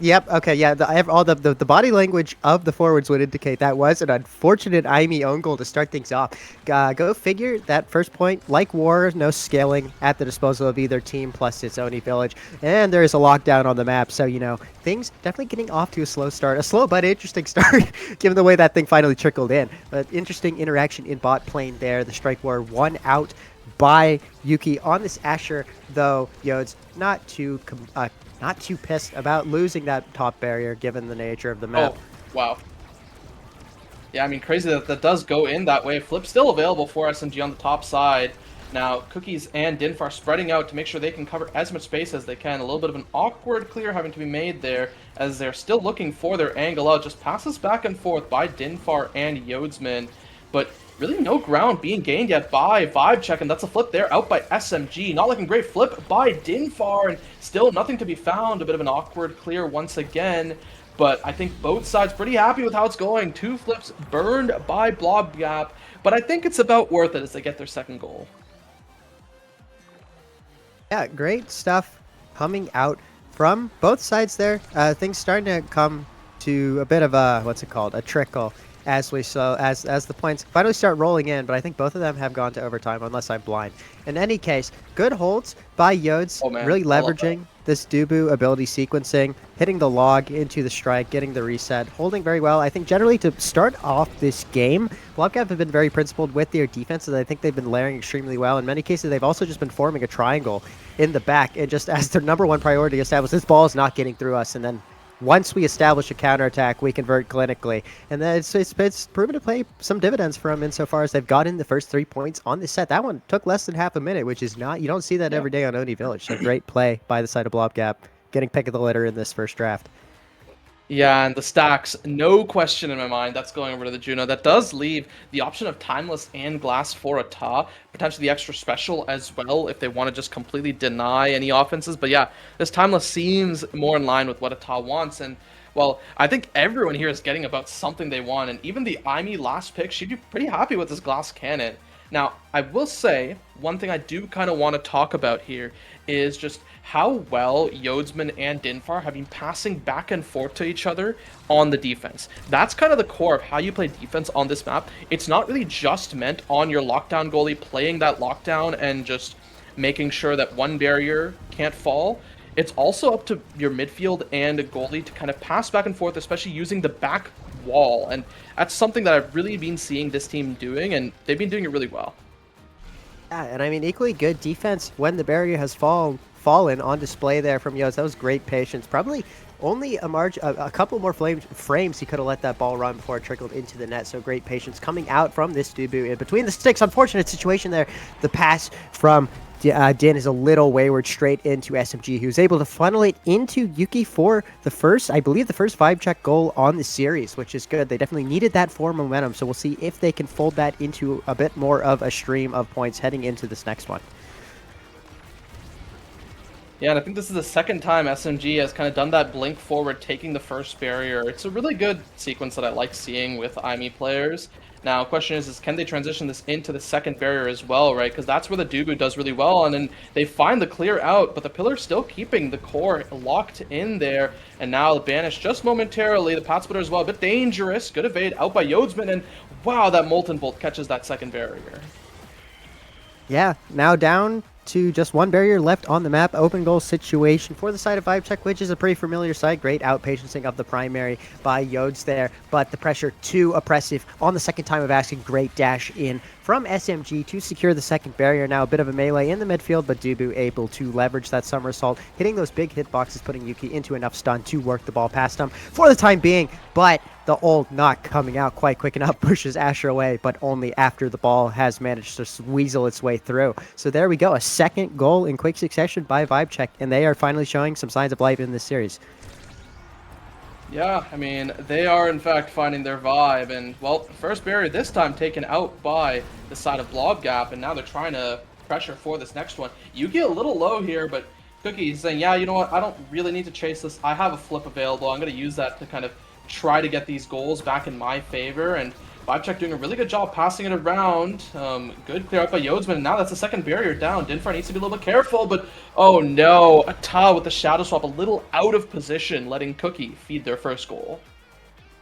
yep, okay, yeah. The body language of the forwards would indicate that was an unfortunate Aimi own goal to start things off. Go figure. That first point, like War, no scaling at the disposal of either team, plus its Oni Village, and there is a lockdown on the map. So things definitely getting off to a slow start, a slow but interesting start, given the way that thing finally trickled in. But interesting interaction in bot lane there. The Strike War one out by Yuki on this Asher, though Yode's not too pissed about losing that top barrier, given the nature of the map. Oh, wow. Yeah, I mean, crazy that does go in that way. Flip still available for SMG on the top side. Now, Cookies and Dinfar spreading out to make sure they can cover as much space as they can. A little bit of an awkward clear having to be made there, as they're still looking for their angle out. Just passes back and forth by Dinfar and Yodesman, but really no ground being gained yet by Vibe Check, and that's a flip there out by SMG. Not looking great. Flip by Dinfar, and still nothing to be found. A bit of an awkward clear once again, but I think both sides pretty happy with how it's going. Two flips burned by Blobgap, but I think it's about worth it as they get their second goal. Yeah, great stuff coming out from both sides there. Things starting to come to a bit of a, a trickle, as the points finally start rolling in, but I think both of them have gone to overtime, unless I'm blind. In any case, good holds by Yodes, really leveraging this Dubu ability sequencing, hitting the log into the strike, getting the reset, holding very well. I think generally to start off this game, Blobgap have been very principled with their defenses. I think they've been layering extremely well. In many cases, they've also just been forming a triangle in the back, and just as their number one priority established, this ball is not getting through us, and then once we establish a counterattack, we convert clinically. And then it's proven to pay some dividends for them insofar as they've gotten the first 3 points on this set. That one took less than half a minute, which is not, you don't see that every day on Oni Village. So great play by the side of Blobgap, getting pick of the litter in this first draft. Yeah, and the stacks, no question in my mind, that's going over to the Juno. That does leave the option of Timeless and Glass for ETOS, potentially the extra special as well if they want to just completely deny any offenses. But yeah, this Timeless seems more in line with what ETOS wants, and well, I think everyone here is getting about something they want, and even the Aimi last pick, she'd be pretty happy with this Glass Cannon. Now, I will say, one thing I do kind of want to talk about here is just how well Yodesman and Dinfar have been passing back and forth to each other on the defense. That's kind of the core of how you play defense on this map. It's not really just meant on your lockdown goalie playing that lockdown and just making sure that one barrier can't fall. It's also up to your midfield and a goalie to kind of pass back and forth, especially using the back wall. And that's something that I've really been seeing this team doing, and they've been doing it really well. Yeah, and I mean, equally good defense when the barrier has fallen on display there from Yodes. That was great patience. Probably only a couple more frames he could have let that ball run before it trickled into the net. So great patience coming out from this Dubu in between the sticks. Unfortunate situation there. The pass from Din is a little wayward straight into SMG, who's able to funnel it into Yuki for the first, I believe, the first vibe check goal on the series, which is good. They definitely needed that for momentum, so we'll see if they can fold that into a bit more of a stream of points heading into this next one. Yeah, and I think this is the second time SMG has kind of done that blink forward, taking the first barrier. It's a really good sequence that I like seeing with IME players. Now, question is can they transition this into the second barrier as well, right? Because that's where the Dubu does really well, and then they find the clear out, but the Pillar's still keeping the core locked in there, and now banished just momentarily. The Pot Splitter as well, a bit dangerous. Good evade out by Yodsman, and wow, that Molten Bolt catches that second barrier. Yeah, now down to just one barrier left on the map. Open goal situation for the side of Vibe Check, which is a pretty familiar sight. Great outpatienting of the primary by Yodes there, but the pressure too oppressive on the second time of asking. Great dash in from SMG to secure the second barrier. Now a bit of a melee in the midfield, but Dubu able to leverage that somersault, hitting those big hitboxes, putting Yuki into enough stun to work the ball past him for the time being, but the ult not coming out quite quick enough, pushes Asher away, but only after the ball has managed to weasel its way through. So there we go, a second goal in quick succession by Vibe Check, and they are finally showing some signs of life in this series. Yeah, I mean, they are in fact finding their vibe, and well, first barrier this time taken out by the side of Blobgap, and now they're trying to pressure for this next one. You get a little low here, but Cookie is saying, yeah, you know what, I don't really need to chase this. I have a flip available. I'm going to use that to kind of try to get these goals back in my favor, and Vibecheck doing a really good job passing it around. Good clear out by Yodsman, and now that's the second barrier down. Dinfar needs to be a little bit careful, but oh no, Ata with the Shadow Swap a little out of position, letting Cookie feed their first goal.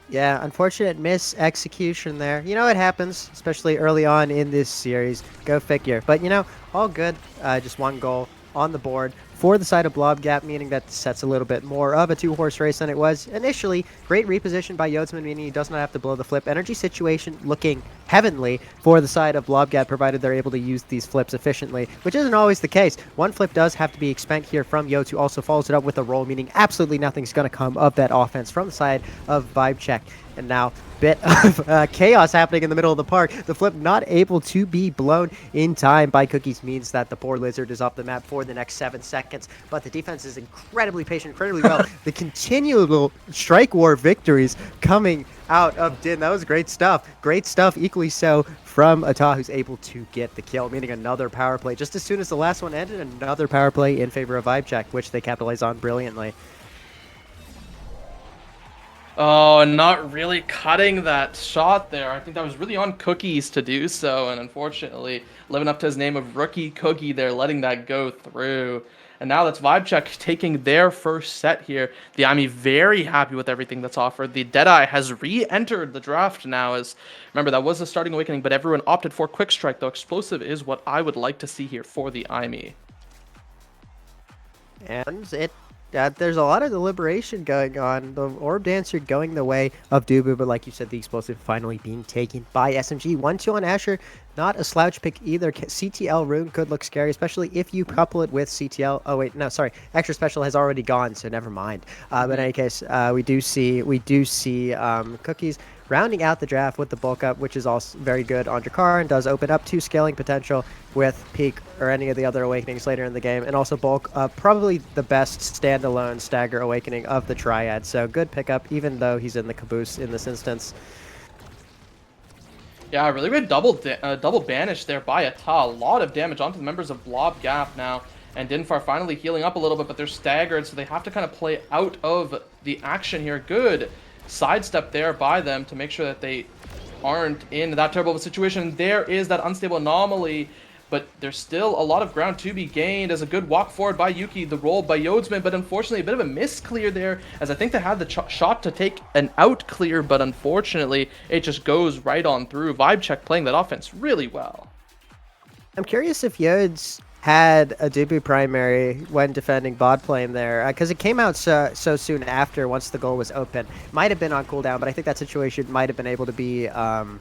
Yeah, unfortunate miss execution there. You know, it happens, especially early on in this series. Go figure. But, you know, all good. Just one goal on the board for the side of Blobgap, meaning that sets a little bit more of a two-horse race than it was initially. Great reposition by Yodsman, meaning he does not have to blow the flip. Energy situation looking heavenly for the side of Blobgap, provided they're able to use these flips efficiently, which isn't always the case. One flip does have to be expent here from Yodes, who also follows it up with a roll, meaning absolutely nothing's going to come of that offense from the side of Vibe Check. And now, bit of chaos happening in the middle of the park. The flip not able to be blown in time by Cookies means that the poor Lizard is off the map for the next 7 seconds. But the defense is incredibly patient, incredibly well. The continual strike war victories coming out of Din. That was great stuff. Great stuff, equally so from Ata, who's able to get the kill, meaning another power play. Just as soon as the last one ended, another power play in favor of Vibe Check, which they capitalize on brilliantly. Oh, not really cutting that shot there. I think that was really on Cookies to do so, and unfortunately, living up to his name of Rookie Cookie there, letting that go through. And now that's Vibecheck taking their first set here. The IME very happy with everything that's offered. The Deadeye has re-entered the draft now, as remember, that was the starting awakening, but everyone opted for Quick Strike, though Explosive is what I would like to see here for the IME. And there's a lot of deliberation going on. The Orb Dancer going the way of Dubu, but like you said, the Explosive finally being taken by SMG. 1-2 on Asher, not a slouch pick either. CTL Rune could look scary, especially if you couple it with CTL. Oh wait, no, sorry. Extra Special has already gone, so never mind. But in any case, we do see Cookies rounding out the draft with the bulk up, which is also very good on Jakar and does open up to scaling potential with Peak or any of the other awakenings later in the game, and also bulk up probably the best standalone stagger awakening of the Triad. So good pickup, even though he's in the caboose in this instance. Yeah, really good double banish there by Ata. A lot of damage onto the members of Blobgap now. And Dinfar finally healing up a little bit, but they're staggered, so they have to kind of play out of the action here. Good sidestep there by them to make sure that they aren't in that terrible of a situation. There is that unstable anomaly, but there's still a lot of ground to be gained as a good walk forward by Yuki, the roll by Yodsman, but unfortunately a bit of a misclear there, as I think they had the shot to take an out clear, but unfortunately it just goes right on through. Vibecheck playing that offense really well. I'm curious if Yodes had a Dubu primary when defending bot lane there, because it came out so soon after, once the goal was open. Might have been on cooldown, but I think that situation might have been able to be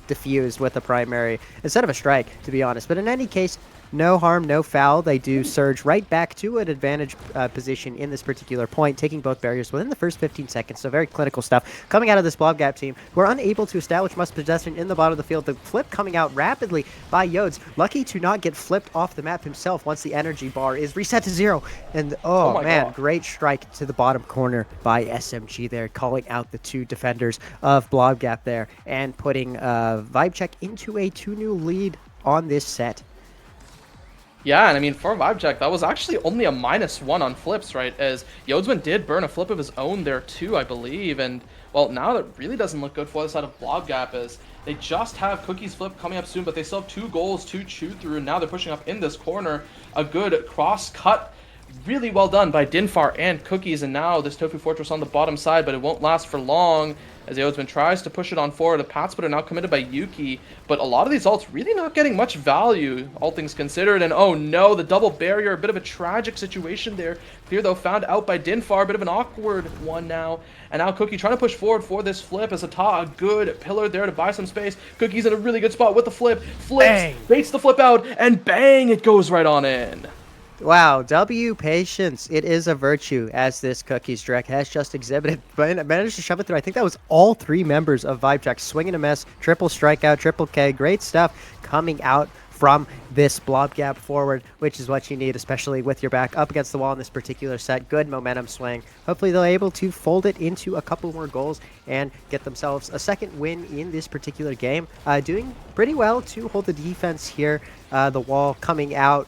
diffused with a primary instead of a strike, to be honest. But in any case, no harm, no foul. They do surge right back to an advantage position in this particular point, taking both barriers within the first 15 seconds. So very clinical stuff coming out of this Blobgap team, who are unable to establish much possession in the bottom of the field. The flip coming out rapidly by Yodes, lucky to not get flipped off the map himself once the energy bar is reset to 0. And oh man, God. Great strike to the bottom corner by SMG there, calling out the 2 defenders of Blobgap there and putting VibeCheck into a 2-0 lead on this set. Yeah, and I mean, for VibeCheck, that was actually only a -1 on flips, right? As Yodsman did burn a flip of his own there too, I believe. And, well, now that really doesn't look good for the side of Blobgap, as they just have Cookie's flip coming up soon, but they still have 2 goals to chew through, and now they're pushing up in this corner. A good cross-cut, really well done by Dinfar and Cookies, and now this Tofu Fortress on the bottom side, but it won't last for long, as Yodsman tries to push it on forward. The pat splitter now committed by Yuki, but a lot of these ults really not getting much value, all things considered. And oh no, the double barrier, a bit of a tragic situation there. Clear though, found out by Dinfar, a bit of an awkward one now. And now Cookie trying to push forward for this flip as a good pillar there to buy some space. Cookie's in a really good spot with the flip, flips, baits the flip out, and bang, it goes right on in. Wow, W patience. It is a virtue, as this Cookies Drek has just exhibited. But managed to shove it through. I think that was all 3 members of VibeCheck swinging a mess. Triple strikeout, triple K. Great stuff coming out from this Blobgap forward, which is what you need, especially with your back up against the wall in this particular set. Good momentum swing. Hopefully they're able to fold it into a couple more goals and get themselves a second win in this particular game. Doing pretty well to hold the defense here. The wall coming out.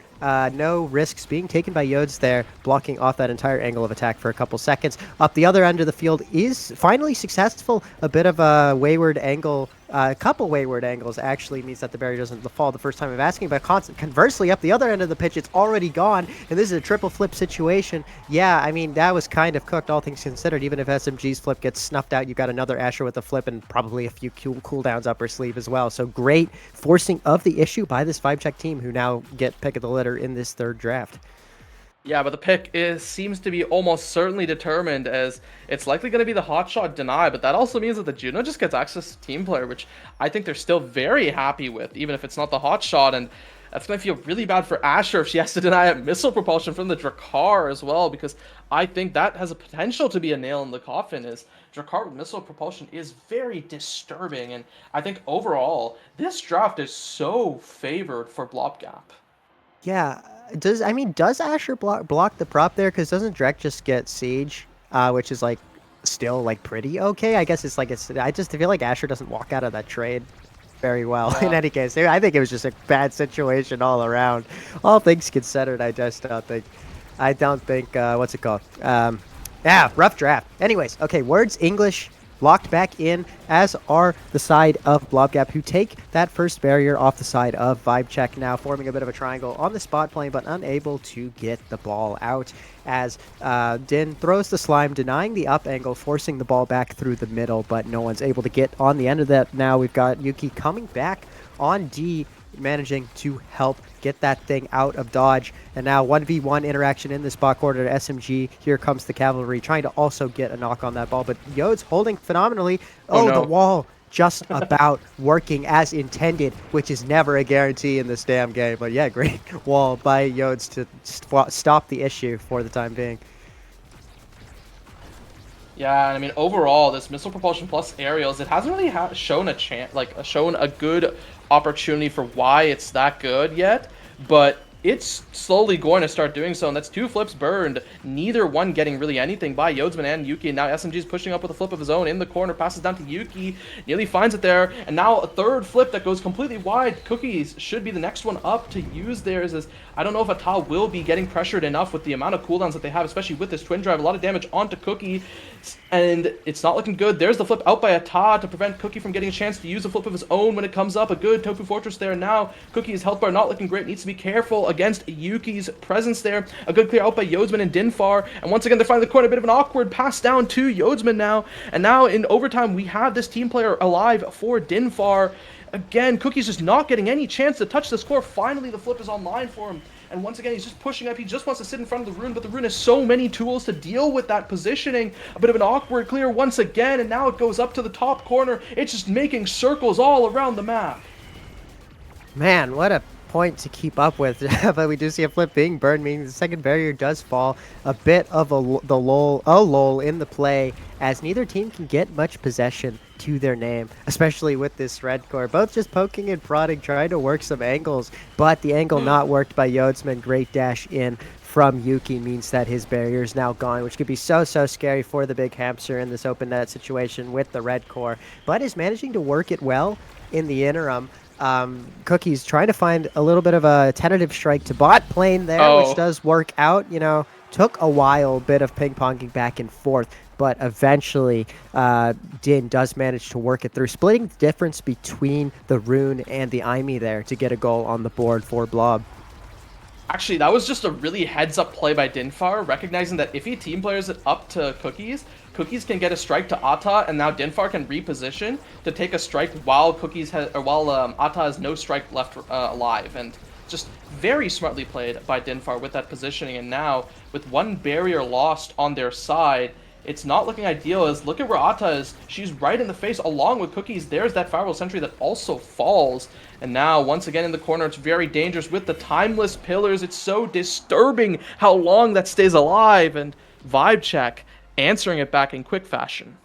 No risks being taken by Yodes there, blocking off that entire angle of attack for a couple seconds. Up the other end of the field is finally successful. A bit of a wayward angle, a couple wayward angles actually means that the barrier doesn't fall the first time of asking, but conversely, up the other end of the pitch, it's already gone, and this is a triple flip situation. Yeah, I mean, that was kind of cooked, all things considered. Even if SMG's flip gets snuffed out, you got another Asher with a flip and probably a few cooldowns up her sleeve as well. So great forcing of the issue by this VibeCheck team, who now get pick of the litter in this 3rd draft. Yeah, but the pick seems to be almost certainly determined, as it's likely going to be the hotshot deny, but that also means that the Juno just gets access to team player, which I think they're still very happy with, even if it's not the hotshot, and that's going to feel really bad for Asher if she has to deny it missile propulsion from the Drakkar as well, because I think that has a potential to be a nail in the coffin, as Drakkar with missile propulsion is very disturbing, and I think overall, this draft is so favored for Blobgap. Yeah, does Asher block the prop there? Because doesn't Drek just get Siege, which is like still like pretty okay? I guess I just feel like Asher doesn't walk out of that trade very well. Yeah. In any case, I think it was just a bad situation all around. All things considered, I don't think what's it called? Yeah, rough draft. Anyways, okay, words English. Locked back in, as are the side of Blobgap, who take that first barrier off the side of VibeCheck, now forming a bit of a triangle on the spot plane, but unable to get the ball out, as Din throws the slime, denying the up angle, forcing the ball back through the middle, but no one's able to get on the end of that. Now we've got Yuki coming back on D, managing to help get that thing out of dodge. And now 1v1 interaction in this bot corner to SMG. Here comes the cavalry, trying to also get a knock on that ball, but Yodes holding phenomenally. Oh no. The wall just about working as intended, which is never a guarantee in this damn game. But yeah, great wall by Yodes to stop the issue for the time being. Yeah, I mean, overall, this missile propulsion plus aerials, it hasn't really shown a chance, shown a good opportunity for why it's that good yet, but it's slowly going to start doing so, and that's 2 flips burned, neither one getting really anything by Yodsman and Yuki, and now SMG's pushing up with a flip of his own in the corner, passes down to Yuki, nearly finds it there, and now a 3rd flip that goes completely wide. Cookies should be the next one up to use theirs, as I don't know if Ata will be getting pressured enough with the amount of cooldowns that they have, especially with this twin drive. A lot of damage onto Cookie, and it's not looking good. There's the flip out by Ata to prevent Cookie from getting a chance to use a flip of his own when it comes up. A good Tofu Fortress there. Now Cookie's health bar not looking great, needs to be careful against Yuki's presence there. A good clear out by Yodsman and Dinfar, and once again they're finding the corner. A bit of an awkward pass down to Yodsman now, and now in overtime we have this team player alive for Dinfar. Again, Cookie's just not getting any chance to touch the score. Finally, the flip is online for him. And once again, he's just pushing up. He just wants to sit in front of the rune, but the rune has so many tools to deal with that positioning. A bit of an awkward clear once again, and now it goes up to the top corner. It's just making circles all around the map. Man, what a point to keep up with. But we do see a flip being burned, meaning the second barrier does fall. A bit of a lull in the play, as neither team can get much possession to their name, especially with this red core. Both just poking and prodding, trying to work some angles, but the angle not worked by Yodsman. Great dash in from Yuki means that his barrier is now gone, which could be so scary for the big hamster in this open net situation with the red core, but is managing to work it well in the interim. Cookie's trying to find a little bit of a tentative strike to bot lane there, which does work out. You know, took a while, bit of ping-ponging back and forth, but eventually Din does manage to work it through, splitting the difference between the Rune and the Aimee there to get a goal on the board for Blob. Actually, that was just a really heads-up play by Dinfar, recognizing that if he team players it up to Cookies, Cookies can get a strike to Ata, and now Dinfar can reposition to take a strike while Ata has no strike left alive. And just very smartly played by Dinfar with that positioning. And now, with one barrier lost on their side, it's not looking ideal. As look at where Ata is. She's right in the face along with Cookies. There's that firewall sentry that also falls. And now, once again in the corner, it's very dangerous with the timeless pillars. It's so disturbing how long that stays alive. And Vibe Check answering it back in quick fashion.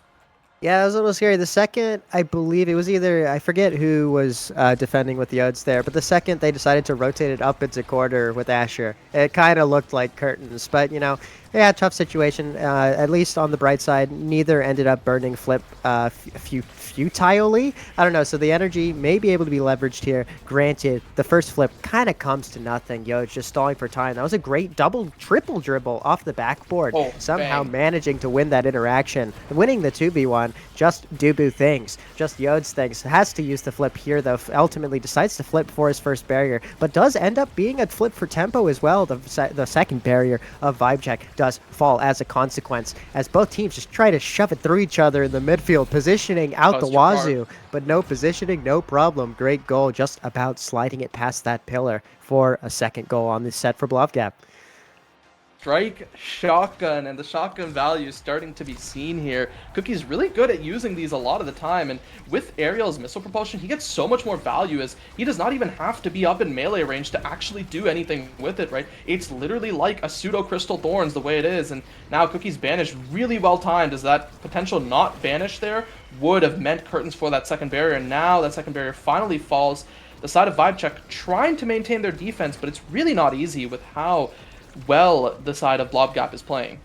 Yeah, it was a little scary. The second, I believe it was either, I forget who was defending with the Odes there, but the second they decided to rotate it up into quarter with Asher, it kind of looked like curtains. But, you know, yeah, tough situation. At least on the bright side, neither ended up burning flip futilely. I don't know, so the energy may be able to be leveraged here. Granted, the first flip kind of comes to nothing. Yo, it's just stalling for time. That was a great triple dribble off the backboard. Somehow managing to win that interaction. Winning the 2v1, just Dubu things. Just Yode's things. Has to use the flip here, though. Ultimately decides to flip for his first barrier, but does end up being a flip for tempo as well. The second barrier of Vibe Check does fall as a consequence, as both teams just try to shove it through each other in the midfield, positioning out the wazoo, but no positioning, no problem. Great goal, just about sliding it past that pillar for a second goal on this set for Blobgap. Strike, shotgun, and the shotgun value is starting to be seen here. Cookie's really good at using these a lot of the time, and with Ariel's missile propulsion, he gets so much more value as he does not even have to be up in melee range to actually do anything with it, right? It's literally like a pseudo Crystal Thorns the way it is, and now Cookie's banished really well timed, as that potential not banish there would have meant curtains for that second barrier, and now that second barrier finally falls. The side of Vibe Check trying to maintain their defense, but it's really not easy with how well the side of Blobgap is playing.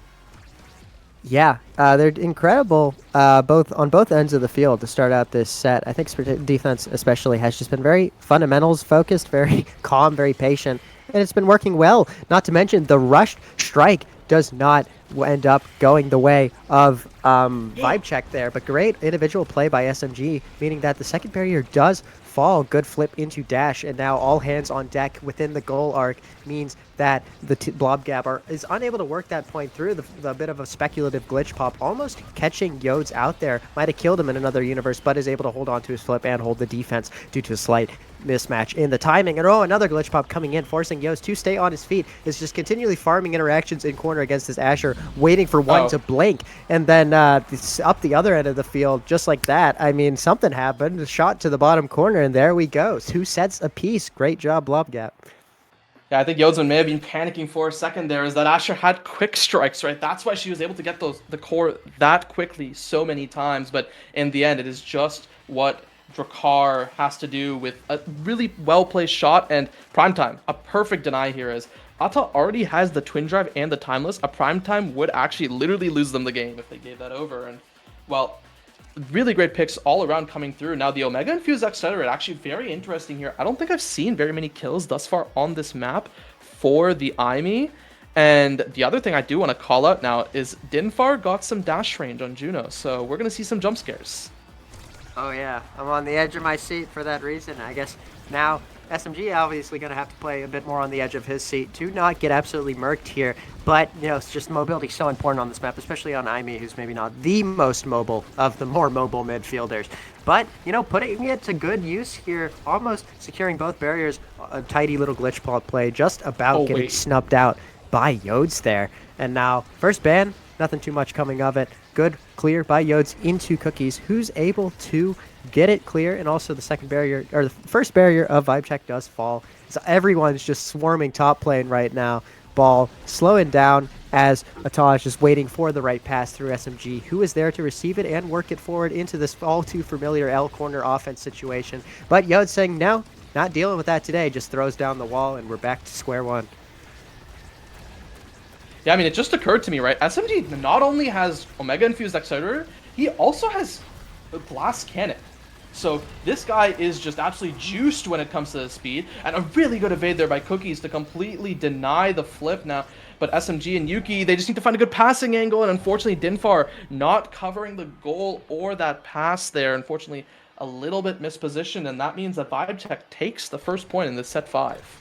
Yeah, they're incredible on both ends of the field to start out this set. I think defense especially has just been very fundamentals focused, very calm, very patient, and it's been working well. Not to mention the rushed strike does not end up going the way of Vibe Check there, but great individual play by SMG, meaning that the second barrier does fall. Good flip into dash, and now all hands on deck within the goal arc means that the Blobgap is unable to work that point through. The bit of a speculative glitch pop, almost catching Yodes out there, might have killed him in another universe, but is able to hold on to his flip and hold the defense due to a slight mismatch in the timing. And another glitch pop coming in, forcing Yodes to stay on his feet. Is just continually farming interactions in corner against this Asher, waiting for one to blink, and then up the other end of the field, just like that. I mean, something happened. A shot to the bottom corner, and there we go. 2 sets apiece. Great job, Blobgap. Yeah, I think Yodsman may have been panicking for a second there, is that Asher had quick strikes, right? That's why she was able to get the core that quickly so many times. But in the end, it is just what Drakkar has to do with a really well-placed shot and primetime. A perfect deny here, as Ata already has the twin drive and the timeless. A primetime would actually literally lose them the game if they gave that over. And, well, really great picks all around coming through. Now, the Omega Infused Accelerator, actually very interesting here. I don't think I've seen very many kills thus far on this map for the Aimee. And the other thing I do want to call out now is Dinfar got some dash range on Juno, so we're going to see some jump scares. Oh yeah, I'm on the edge of my seat for that reason. I guess now SMG obviously going to have to play a bit more on the edge of his seat to not get absolutely murked here. But, you know, it's just mobility so important on this map, especially on Aimee, who's maybe not the most mobile of the more mobile midfielders. But, you know, putting it to good use here, almost securing both barriers. A tidy little glitch play, just about getting snubbed out by Yodes there. And now, first ban, nothing too much coming of it. Good clear by Yodes into Cookies, who's able to get it clear, and also the second barrier, or the first barrier of Vibe Check does fall. So everyone's just swarming top lane right now. Ball slowing down as ETOS is waiting for the right pass through SMG, who is there to receive it and work it forward into this all too familiar L corner offense situation. But Yode's saying, no, not dealing with that today, just throws down the wall, and we're back to square one. Yeah, I mean, it just occurred to me, right? SMG not only has Omega Infused Accelerator, he also has a Blast Cannon. So this guy is just absolutely juiced when it comes to the speed, and a really good evade there by Cookies to completely deny the flip now. But SMG and Yuki, they just need to find a good passing angle, and unfortunately Dinfar not covering the goal or that pass there. Unfortunately, a little bit mispositioned, and that means that Vibe Check takes the first point in this set 5.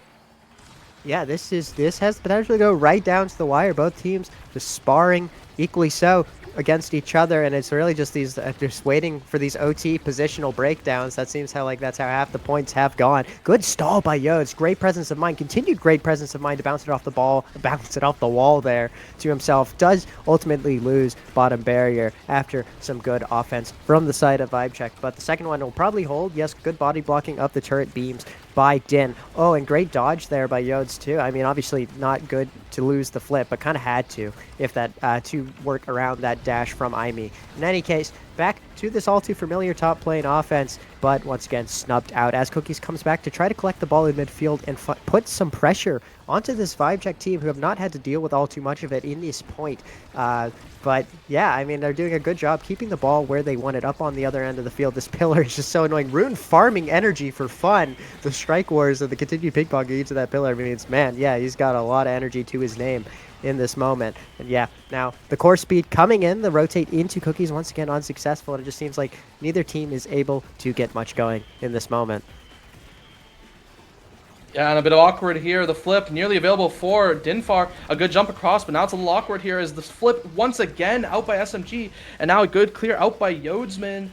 Yeah, this has the potential to go right down to the wire. Both teams just sparring equally so against each other, and it's really just these just waiting for these OT positional breakdowns. That seems how that's how half the points have gone. Good stall by Yodes, great presence of mind, continued great presence of mind to bounce it off the wall there to himself. Does ultimately lose bottom barrier after some good offense from the side of Vibe Check, but the second one will probably hold. Yes, good body blocking of the turret beams by Din. Oh, and great dodge there by Yodes too. I mean, obviously not good to lose the flip, but kind of had to, if that to work around that dash from Aimee. In any case, back to this all too familiar top lane offense, but once again snubbed out as Cookies comes back to try to collect the ball in midfield and put some pressure onto this Vibe Check team, who have not had to deal with all too much of it in this point. But yeah, I mean, they're doing a good job keeping the ball where they want it up on the other end of the field. This pillar is just so annoying. Rune farming energy for fun. The strike wars and the continued ping pong into that pillar means, man, yeah, he's got a lot of energy to his name in this moment. And yeah, now the core speed coming in, the rotate into Cookies once again unsuccessful, and it just seems like neither team is able to get much going in this moment. Yeah, and a bit of awkward here. The flip nearly available for Dinfar. A good jump across, but now it's a little awkward here as the flip once again out by SMG, and now a good clear out by Yodesman.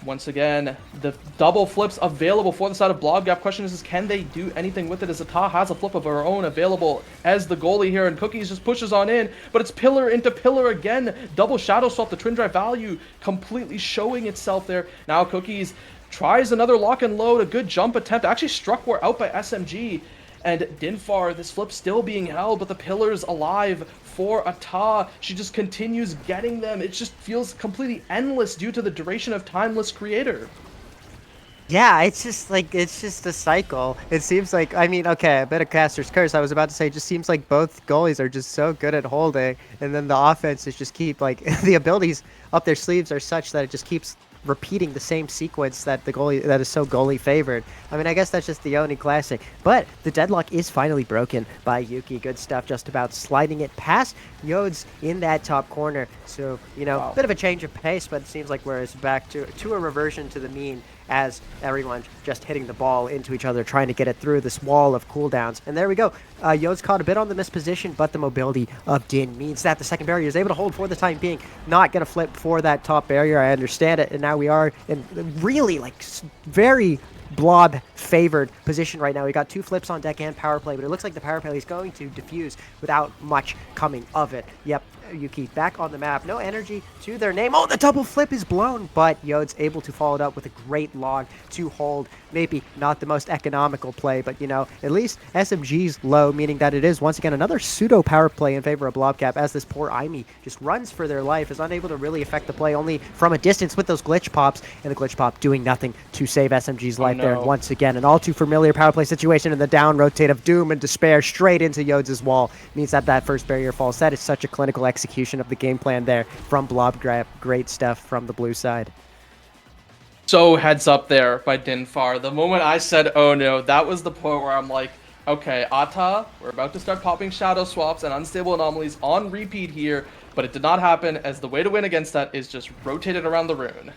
Once again, the double flips available for the side of Blobgap. Question is can they do anything with it, as Ata has a flip of her own available as the goalie here, and Cookies just pushes on in, but it's pillar into pillar again. Double shadow swap, the twin drive value completely showing itself there. Now Cookies tries another lock and load, a good jump attempt, actually struck war out by SMG, and Dinfar, this flip still being held, but the pillar's alive for Ata. She just continues getting them. It just feels completely endless due to the duration of Timeless Creator. Yeah, it's just a cycle. It seems like, I mean, okay, a bit of Caster's Curse. I was about to say, it just seems like both goalies are just so good at holding, and then the offenses just keep, like, the abilities up their sleeves are such that it just keeps repeating the same sequence that is so goalie favored. I mean, I guess that's just the Oni classic, but the deadlock is finally broken by Yuki. Good stuff, just about sliding it past Yodes in that top corner. So, you know, a bit of a change of pace, but it seems like we're back to a reversion to the mean, as everyone's just hitting the ball into each other, trying to get it through this wall of cooldowns. And there we go. Yodes caught a bit on the misposition, but the mobility of Din means that the second barrier is able to hold for the time being. Not going to flip for that top barrier. I understand it. And now we are in really, like, very Blob favored position right now. We got 2 flips on deck and power play, but it looks like the power play is going to diffuse without much coming of it. Yep, Yuki back on the map. No energy to their name. Oh, the double flip is blown, but Yode's able to follow it up with a great log to hold. Maybe not the most economical play, but, you know, at least SMG's low, meaning that it is once again another pseudo power play in favor of Blobgap, as this poor Aimee just runs for their life, is unable to really affect the play, only from a distance with those glitch pops, and the glitch pop doing nothing to save SMG's life there. And once again, an all too familiar power play situation, in the down rotate of doom and despair straight into Yodes' wall means that that first barrier falls. That is such a clinical execution of the game plan there from Blobgap. Great stuff from the blue side. So heads up there by Dinfar. The moment I said, oh no, that was the point where I'm like, okay, Ata, we're about to start popping shadow swaps and unstable anomalies on repeat here, but it did not happen, as the way to win against that is just rotate it around the rune.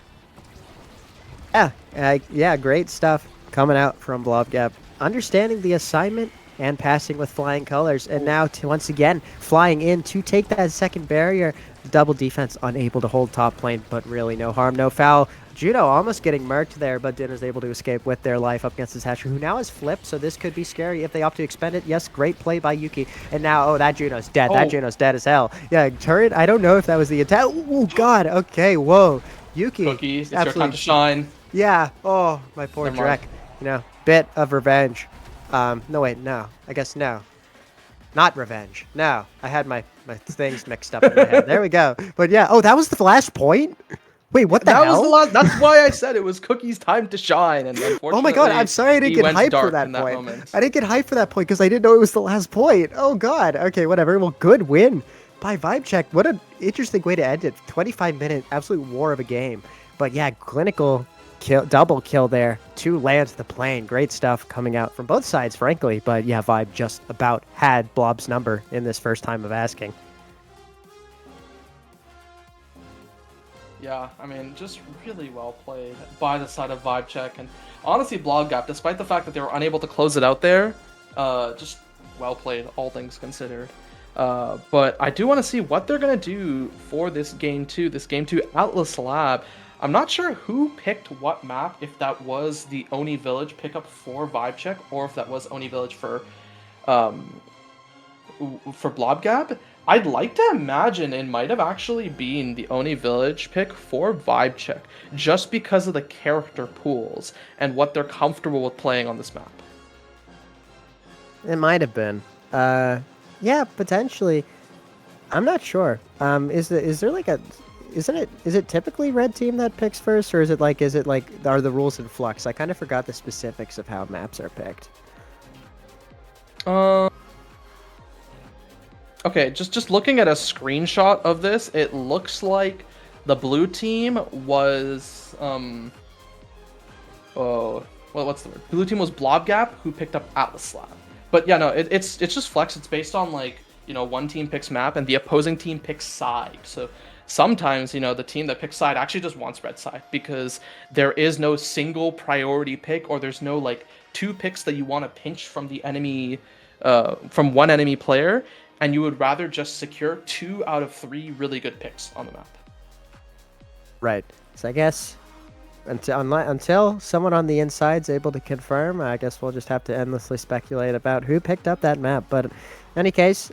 Yeah, great stuff coming out from Blobgap. Understanding the assignment and passing with flying colors. And now, once again, flying in to take that second barrier. Double defense, unable to hold top lane, but really no harm, no foul. Juno almost getting murked there, but Din is able to escape with their life up against this Hatcher, who now has flipped, so this could be scary if they opt to expend it. Yes, great play by Yuki. And now, oh, that Juno's dead. That Juno's dead as hell. Yeah, turret, I don't know if that was the attack. Oh, God. Okay, whoa. Yuki. Cookie, it's your time to shine. Yeah. Oh, my poor Drek. You know, bit of revenge. No, wait, no. I guess no. Not revenge. No. I had my things mixed up in my head. There we go. But yeah. Oh, that was the last point? Wait, what the hell? That was the last. That's why I said it was Cookie's time to shine. And unfortunately, oh my God, I'm sorry I didn't get hyped for that point. I didn't get hyped for that point because I didn't know it was the last point. Oh God. Okay, whatever. Well, good win by Vibe Check. What an interesting way to end it. 25-minute absolute war of a game. But yeah, clinical double kill there to land the plane. Great stuff coming out from both sides, frankly. But yeah, Vibe just about had Blob's number in this first time of asking. Yeah, I mean, just really well played by the side of Vibe Check. And honestly, Blobgap, despite the fact that they were unable to close it out there, just well played, all things considered. But I do want to see what they're going to do for this Game 2 Atlas Lab. I'm not sure who picked what map, if that was the Oni Village pickup for Vibe Check, or if that was Oni Village for Blobgap. I'd like to imagine it might have actually been the Oni Village pick for Vibe Check, just because of the character pools and what they're comfortable with playing on this map. It might have been. Yeah, potentially. I'm not sure. Is there like a... Is it typically red team that picks first, or is it like are the rules in flux? I kind of forgot the specifics of how maps are picked. Okay, just looking at a screenshot of this, it looks like the blue team was what's the word? Blue team was Blobgap, who picked up Atlas Lab. But yeah, no, it's just flex. It's based on like, you know, one team picks map and the opposing team picks side. So sometimes, you know, the team that picks side actually just wants red side because there is no single priority pick, or there's no like two picks that you want to pinch from the enemy, from one enemy player, and you would rather just secure 2 out of 3 really good picks on the map. Right. So I guess until someone on the inside is able to confirm, I guess we'll just have to endlessly speculate about who picked up that map. But in any case,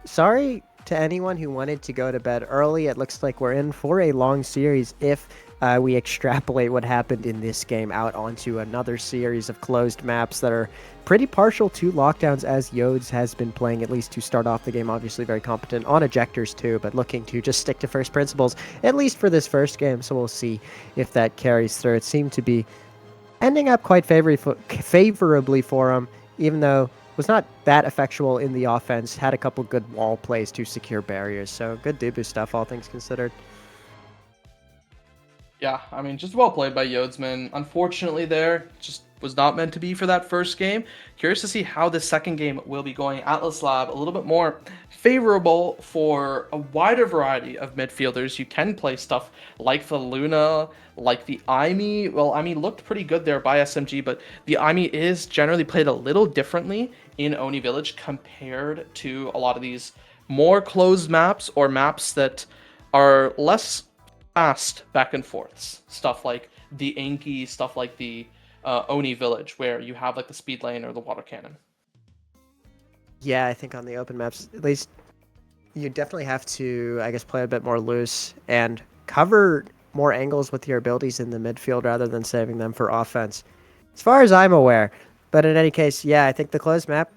sorry to anyone who wanted to go to bed early. It looks like we're in for a long series if we extrapolate what happened in this game out onto another series of closed maps that are pretty partial to lockdowns, as Yodes has been playing, at least to start off the game. Obviously very competent on ejectors too, but looking to just stick to first principles, at least for this first game. So we'll see if that carries through. It seemed to be ending up quite favorably for him, even though was not that effectual in the offense. Had a couple good wall plays to secure barriers. So good Dubu stuff, all things considered. Yeah, I mean, just well played by Yodesman. Unfortunately there, just was not meant to be for that first game. Curious to see how the second game will be going. Atlas Lab, a little bit more favorable for a wider variety of midfielders. You can play stuff like the Luna, like the Aimi. Well, Aimi looked pretty good there by SMG, but the Aimi is generally played a little differently in Oni Village compared to a lot of these more closed maps, or maps that are less fast back and forths. Stuff like the Enki, stuff like the Oni Village, where you have like the speed lane or the water cannon. Yeah, I think on the open maps, at least, you definitely have to, I guess, play a bit more loose and cover more angles with your abilities in the midfield rather than saving them for offense, as far as I'm aware. But in any case, yeah, I think the closed map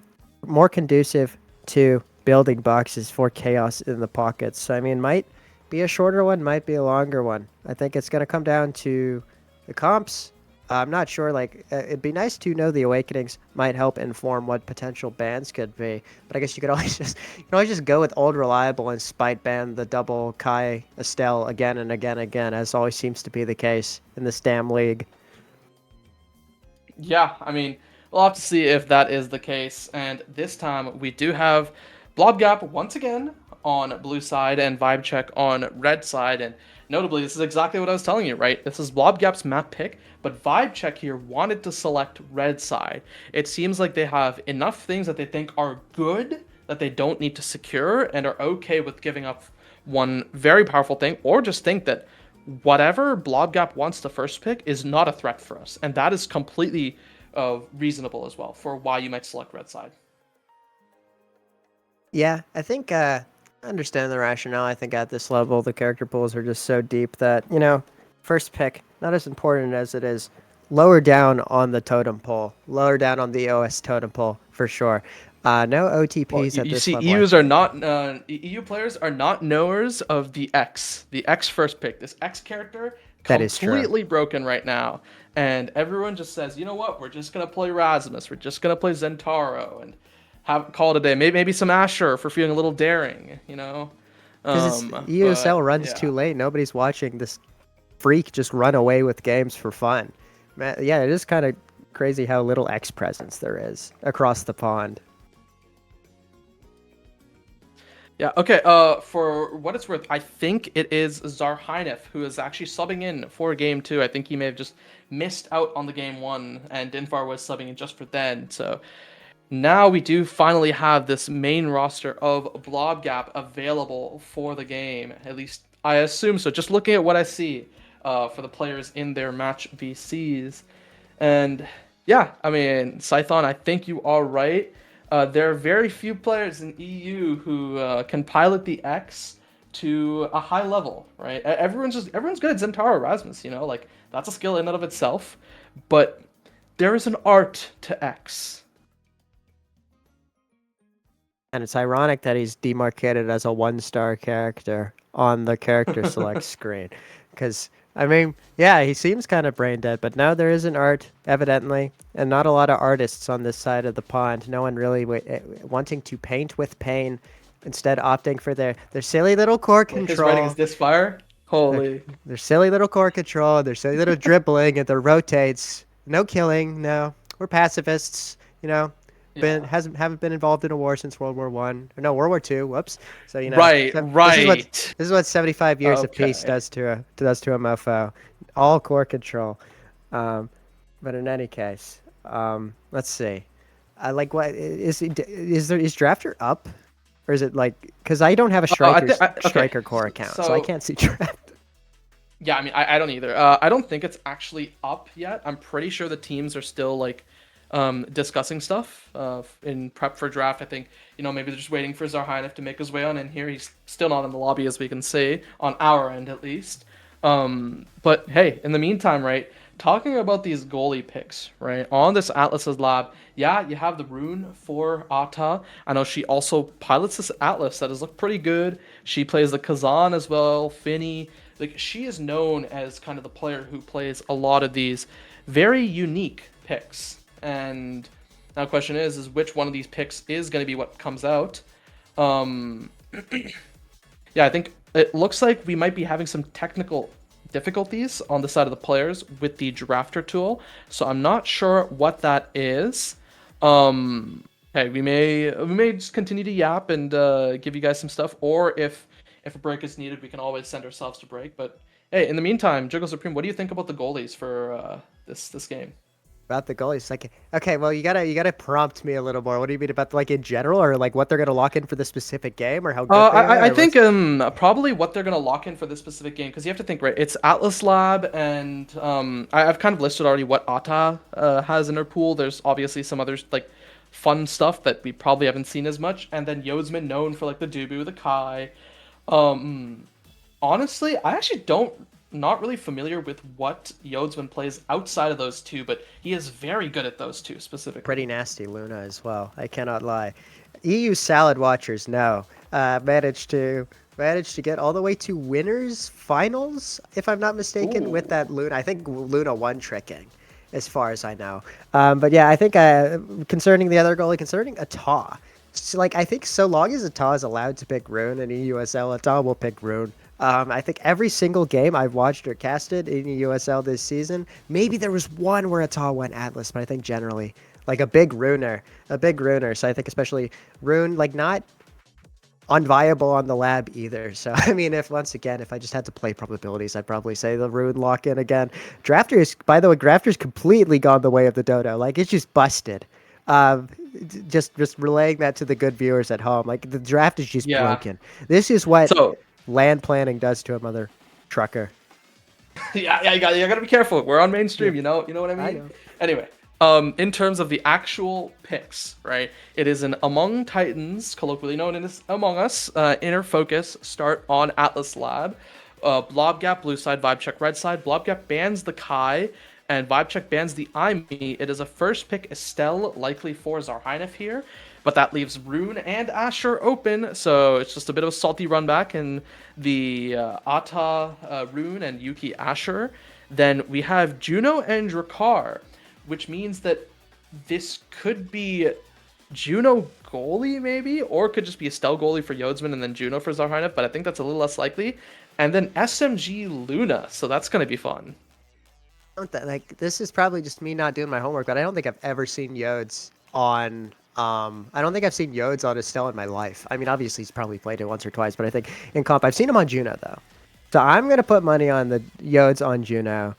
more conducive to building boxes for chaos in the pockets. So I mean, might be a shorter one, might be a longer one. I think it's going to come down to the comps. I'm not sure, like, it'd be nice to know the Awakenings might help inform what potential bans could be, but I guess you could always just go with Old Reliable and spite ban the double Kai Estelle again and again and again, as always seems to be the case in this damn league. Yeah, I mean, we'll have to see if that is the case, and this time we do have Blobgap once again on blue side and vibe check on red side. And notably, this is exactly what I was telling you, right? This is Blobgap's map pick, but vibe check here wanted to select red side. It seems like they have enough things that they think are good that they don't need to secure and are okay with giving up one very powerful thing, or just think that whatever Blobgap wants to first pick is not a threat for us. And that is completely reasonable as well for why you might select red side. Yeah, I think I understand the rationale. I think at this level, the character pools are just so deep that, first pick, not as important as it is lower down on the totem pole, lower down on the EOS totem pole for sure. No OTPs at you this see, level. EUs are not EU players are not knowers of the X first pick. This X character That is true. completely broken right now, and everyone just says, you know what, we're just gonna play Rasmus, we're just gonna play Zentaro, and have call it a day. Maybe some Asher for feeling a little daring, Because EUSL runs too late. Nobody's watching this freak just run away with games for fun. Man, yeah, it is kind of crazy how little X presence there is across the pond. Yeah, okay, for what it's worth, I think it is Zarhynef who is actually subbing in for game 2. I think he may have just missed out on the game 1, and Dinfar was subbing in just for then. So now we do finally have this main roster of Blobgap available for the game. At least I assume so, just looking at what I see for the players in their match VCs. And yeah, I mean, Scython, I think you are right. There are very few players in EU who can pilot the X to a high level, right? Everyone's good at Zentaro Rasmus, like that's a skill in and of itself, but there is an art to X. And it's ironic that he's demarcated as a 1-star character on the character select screen. Because, I mean, yeah, he seems kind of brain dead, but now there is an art, evidently, and not a lot of artists on this side of the pond. No one really wanting to paint with pain, instead opting for their silly little core control. His writing is this fire? Holy. Their silly little core control, their silly little dribbling, and their rotates. No killing, no. We're pacifists, haven't been involved in a war since World War One. Or no, World War Two. Whoops. So Right. This is what 75 years of peace does to a mofo. All core control. But in any case, let's see. I like what is Drafter up, or is it like because I don't have a striker core account, so I can't see Drafter. Yeah, I mean, I don't either. I don't think it's actually up yet. I'm pretty sure the teams are still discussing stuff in prep for draft. I think maybe they're just waiting for Zarhynef to make his way on in here. He's still not in the lobby, as we can see on our end at least. But hey, in the meantime, right, talking about these goalie picks, right, on this Atlas's lab, yeah, you have the rune for Ata. I know she also pilots this Atlas that has looked pretty good. She plays the Kazan as well, Finny. Like, she is known as kind of the player who plays a lot of these very unique picks. And now the question is which one of these picks is going to be what comes out. Yeah, I think it looks like we might be having some technical difficulties on the side of the players with the drafter tool. So I'm not sure what that is. Hey, we may just continue to yap and give you guys some stuff, or if a break is needed, we can always send ourselves to break. But hey, in the meantime, Juggle Supreme, what do you think about the goalies for this game? About the goalies, okay, well, you gotta prompt me a little more. What do you mean about in general, or what they're gonna lock in for the specific game, or how good they are? I think probably what they're gonna lock in for this specific game, because you have to think, right? It's Atlas Lab, and I've kind of listed already what Ata has in her pool. There's obviously some others fun stuff that we probably haven't seen as much, and then Yodsman known for the Dubu, the Kai. Honestly, I actually not really familiar with what Yodsman plays outside of those two, but he is very good at those two specifically. Pretty nasty Luna as well, I cannot lie. EU Salad Watchers managed to get all the way to winners finals, if I'm not mistaken. Ooh. With that Luna. I think Luna won tricking, as far as I know. But yeah, I think concerning the other goalie, concerning Ata, I think so long as Ata is allowed to pick Rune in EUSL, Ata will pick Rune. I think every single game I've watched or casted in EUSL this season, maybe there was one where Ata went Atlas, but I think generally a big runer. So I think especially Rune, not unviable on the lab either. So I mean, if I just had to play probabilities, I'd probably say the Rune lock in again. By the way, Drafter's completely gone the way of the dodo. Like, it's just busted. Just relaying that to the good viewers at home. Like, the draft is just broken. This is what land planning does to a mother trucker. Yeah, you gotta be careful. We're on mainstream, you know what I mean? I know. Anyway, in terms of the actual picks, right? It is an Among Titans, colloquially known as Among Us, inner focus, start on Atlas Lab. Blobgap, blue side, Vibe Check, red side. Blobgap bans the Kai, and Vibe Check bans the Aimi. It is a first pick Estelle, likely for Zarhynef here, but that leaves Rune and Asher open, so it's just a bit of a salty run back in the Ata Rune and Yuki Asher. Then we have Juno and Drakkar, which means that this could be Juno goalie maybe, or it could just be Estelle goalie for Yodsman and then Juno for Zarhynef, but I think that's a little less likely. And then SMG Luna, so that's going to be fun. Like, this is probably just me not doing my homework, but I don't think I've ever seen Yodes on I don't think I've seen Yodes on Estelle in my life. I mean, obviously he's probably played it once or twice, but I think in comp I've seen him on Juno though. So I'm gonna put money on the Yodes on Juno,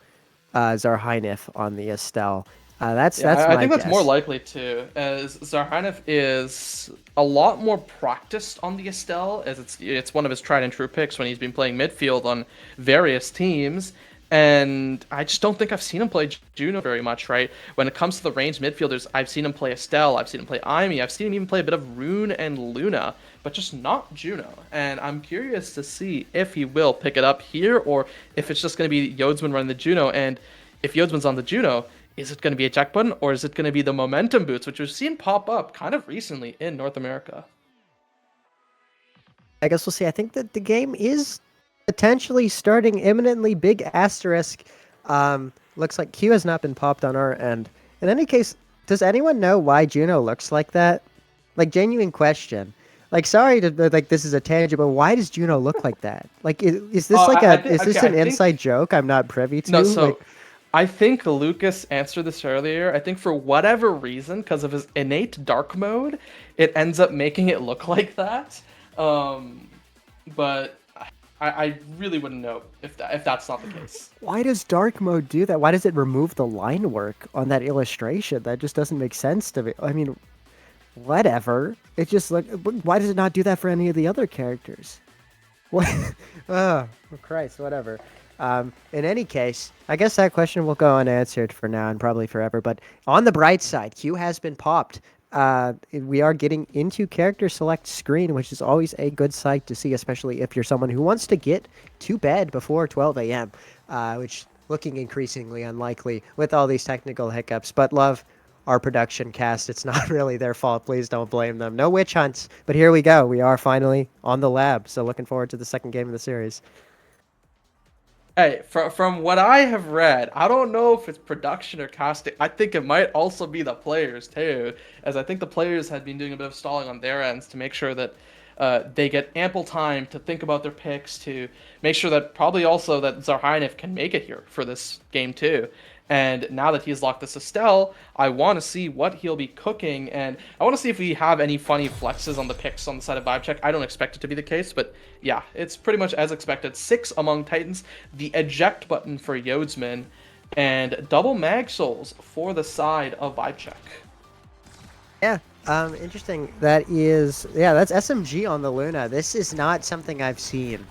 Zarhynef on the Estelle. That's I think guess. that's more likely too, as Zarhynef is a lot more practiced on the Estelle, as it's one of his tried and true picks when he's been playing midfield on various teams. And I just don't think I've seen him play Juno very much, right? When it comes to the ranged midfielders, I've seen him play Estelle, I've seen him play Aimi, I've seen him even play a bit of Rune and Luna, but just not Juno. And I'm curious to see if he will pick it up here, or if it's just going to be Yodsman running the Juno. And if Yodsman's on the Juno, is it going to be a check button, or is it going to be the momentum boots, which we've seen pop up kind of recently in North America? I guess we'll see. I think that the game is potentially starting imminently. Big asterisk. Looks like Q has not been popped on our end. In any case, does anyone know why Juno looks like that? Like, genuine question. Like, sorry to like this is a tangent, but why does Juno look like that? Like, is this an inside joke I'm not privy to? No, so like, I think Lucas answered this earlier. I think for whatever reason, because of his innate dark mode, it ends up making it look like that. But I really wouldn't know if that's not the case. Why does dark mode do that? Why does it remove the line work on that illustration? That just doesn't make sense to me. I mean, whatever. It just like, why does it not do that for any of the other characters? What? Oh, Christ, whatever. In any case, I guess that question will go unanswered for now and probably forever. But on the bright side, Q has been popped. We are getting into character select screen, which is always a good sight to see, especially if you're someone who wants to get to bed before 12 a.m., which looking increasingly unlikely with all these technical hiccups. But love our production cast. It's not really their fault. Please don't blame them. No witch hunts. But here we go. We are finally on the lab. So looking forward to the second game of the series. Hey, from what I have read, I don't know if it's production or casting. I think it might also be the players too, as I think the players had been doing a bit of stalling on their ends to make sure that they get ample time to think about their picks, to make sure that probably also that Zarhynef can make it here for this game too. And now that he's locked this Estelle, I want to see what he'll be cooking, and I want to see if we have any funny flexes on the picks on the side of Vibe Check. I don't expect it to be the case, but yeah, it's pretty much as expected. 6 Among Titans, the eject button for Yodsman, and double mag souls for the side of Vibe Check. Yeah, interesting. That's SMG on the Luna. This is not something I've seen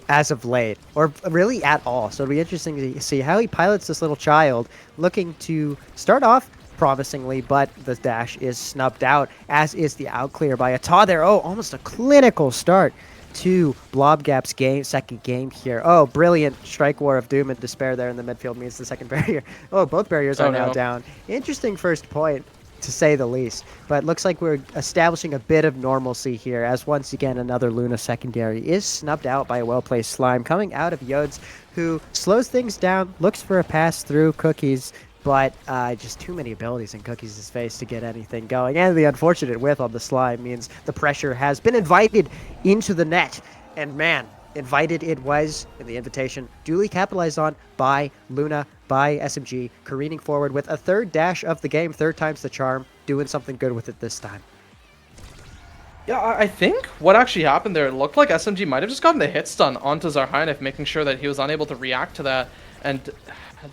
as of late, or really at all. So it'll be interesting to see how he pilots this little child, looking to start off promisingly, but the dash is snubbed out, as is the out clear by Ata there. Oh, almost a clinical start to Blobgap's second game here. Oh, brilliant strike war of doom and despair there in the midfield means the second barrier. Oh, both barriers are now down. Interesting first point, to say the least, but looks like we're establishing a bit of normalcy here, as once again another Luna secondary is snubbed out by a well-placed Slime coming out of Yodes, who slows things down, looks for a pass through Cookies, but just too many abilities in Cookies' face to get anything going. And the unfortunate whiff on the Slime means the pressure has been invited into the net, and man, invited it was, and the invitation duly capitalized on by Luna, by SMG, careening forward with a third dash of the game, third time's the charm, doing something good with it this time. Yeah, I think what actually happened there, it looked like SMG might have just gotten the hit stun onto Zarhainov, making sure that he was unable to react to that. And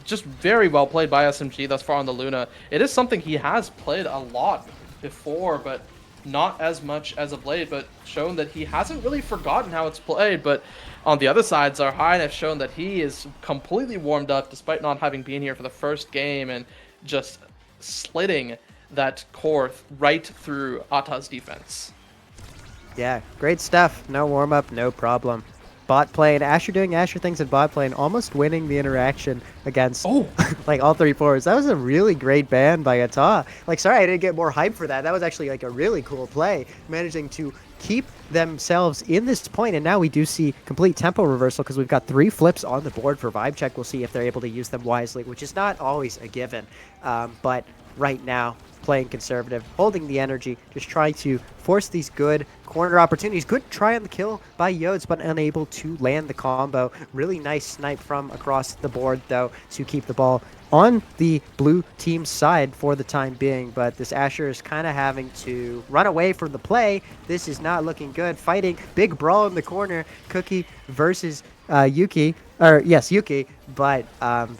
just very well played by SMG thus far on the Luna. It is something he has played a lot before, but not as much as of late, but shown that he hasn't really forgotten how it's played. But on the other side, Zarhainov shown that he is completely warmed up despite not having been here for the first game and just slitting that core right through Ata's defense. Yeah, great stuff. No warm-up, no problem. Bot playing, Asher doing Asher things in bot playing, almost winning the interaction against like all 3 forwards. That was a really great ban by Ata. Like, sorry I didn't get more hype for that. That was actually like a really cool play, managing to keep themselves in this point. And now we do see complete tempo reversal because we've got 3 flips on the board for Vibe Check. We'll see if they're able to use them wisely, which is not always a given. But right now, playing conservative, holding the energy, just trying to force these good corner opportunities. Good try on the kill by Yodes, but unable to land the combo. Really nice snipe from across the board, though, to keep the ball on the blue team's side for the time being. But this Asher is kind of having to run away from the play. This is not looking good. Fighting, big brawl in the corner. Cookie versus Yuki. Or yes, Yuki, but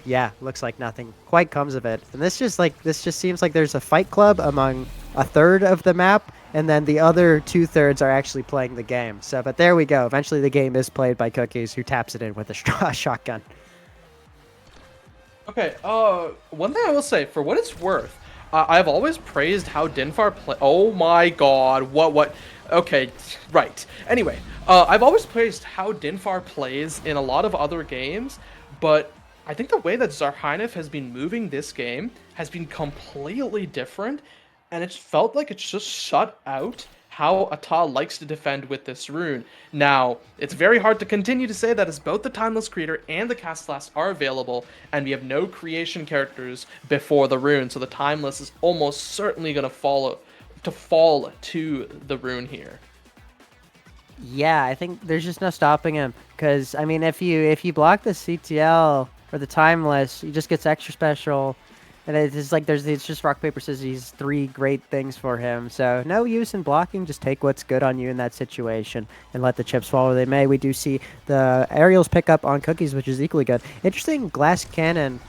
yeah, looks like nothing quite comes of it. And this just seems like there's a fight club among a third of the map, and then the other 2/3 are actually playing the game. So, but there we go. Eventually, the game is played by Cookies, who taps it in with a shotgun. Okay, one thing I will say, for what it's worth, I've always praised how Dinfar play. Oh my god, what? Okay, right. Anyway, I've always praised how Dinfar plays in a lot of other games, but I think the way that Zarhainov has been moving this game has been completely different, and it's felt like it's just shut out how Ata likes to defend with this rune. Now, it's very hard to continue to say that as both the Timeless Creator and the Cast Last are available, and we have no creation characters before the rune, so the Timeless is almost certainly going to fall to the rune here. Yeah, I think there's just no stopping him, because I mean, if you block the CTL or the Timeless, he just gets extra special. And it's like it's just rock, paper, scissors, 3 great things for him. So no use in blocking. Just take what's good on you in that situation and let the chips fall where they may. We do see the aerials pick up on Cookies, which is equally good. Interesting glass cannon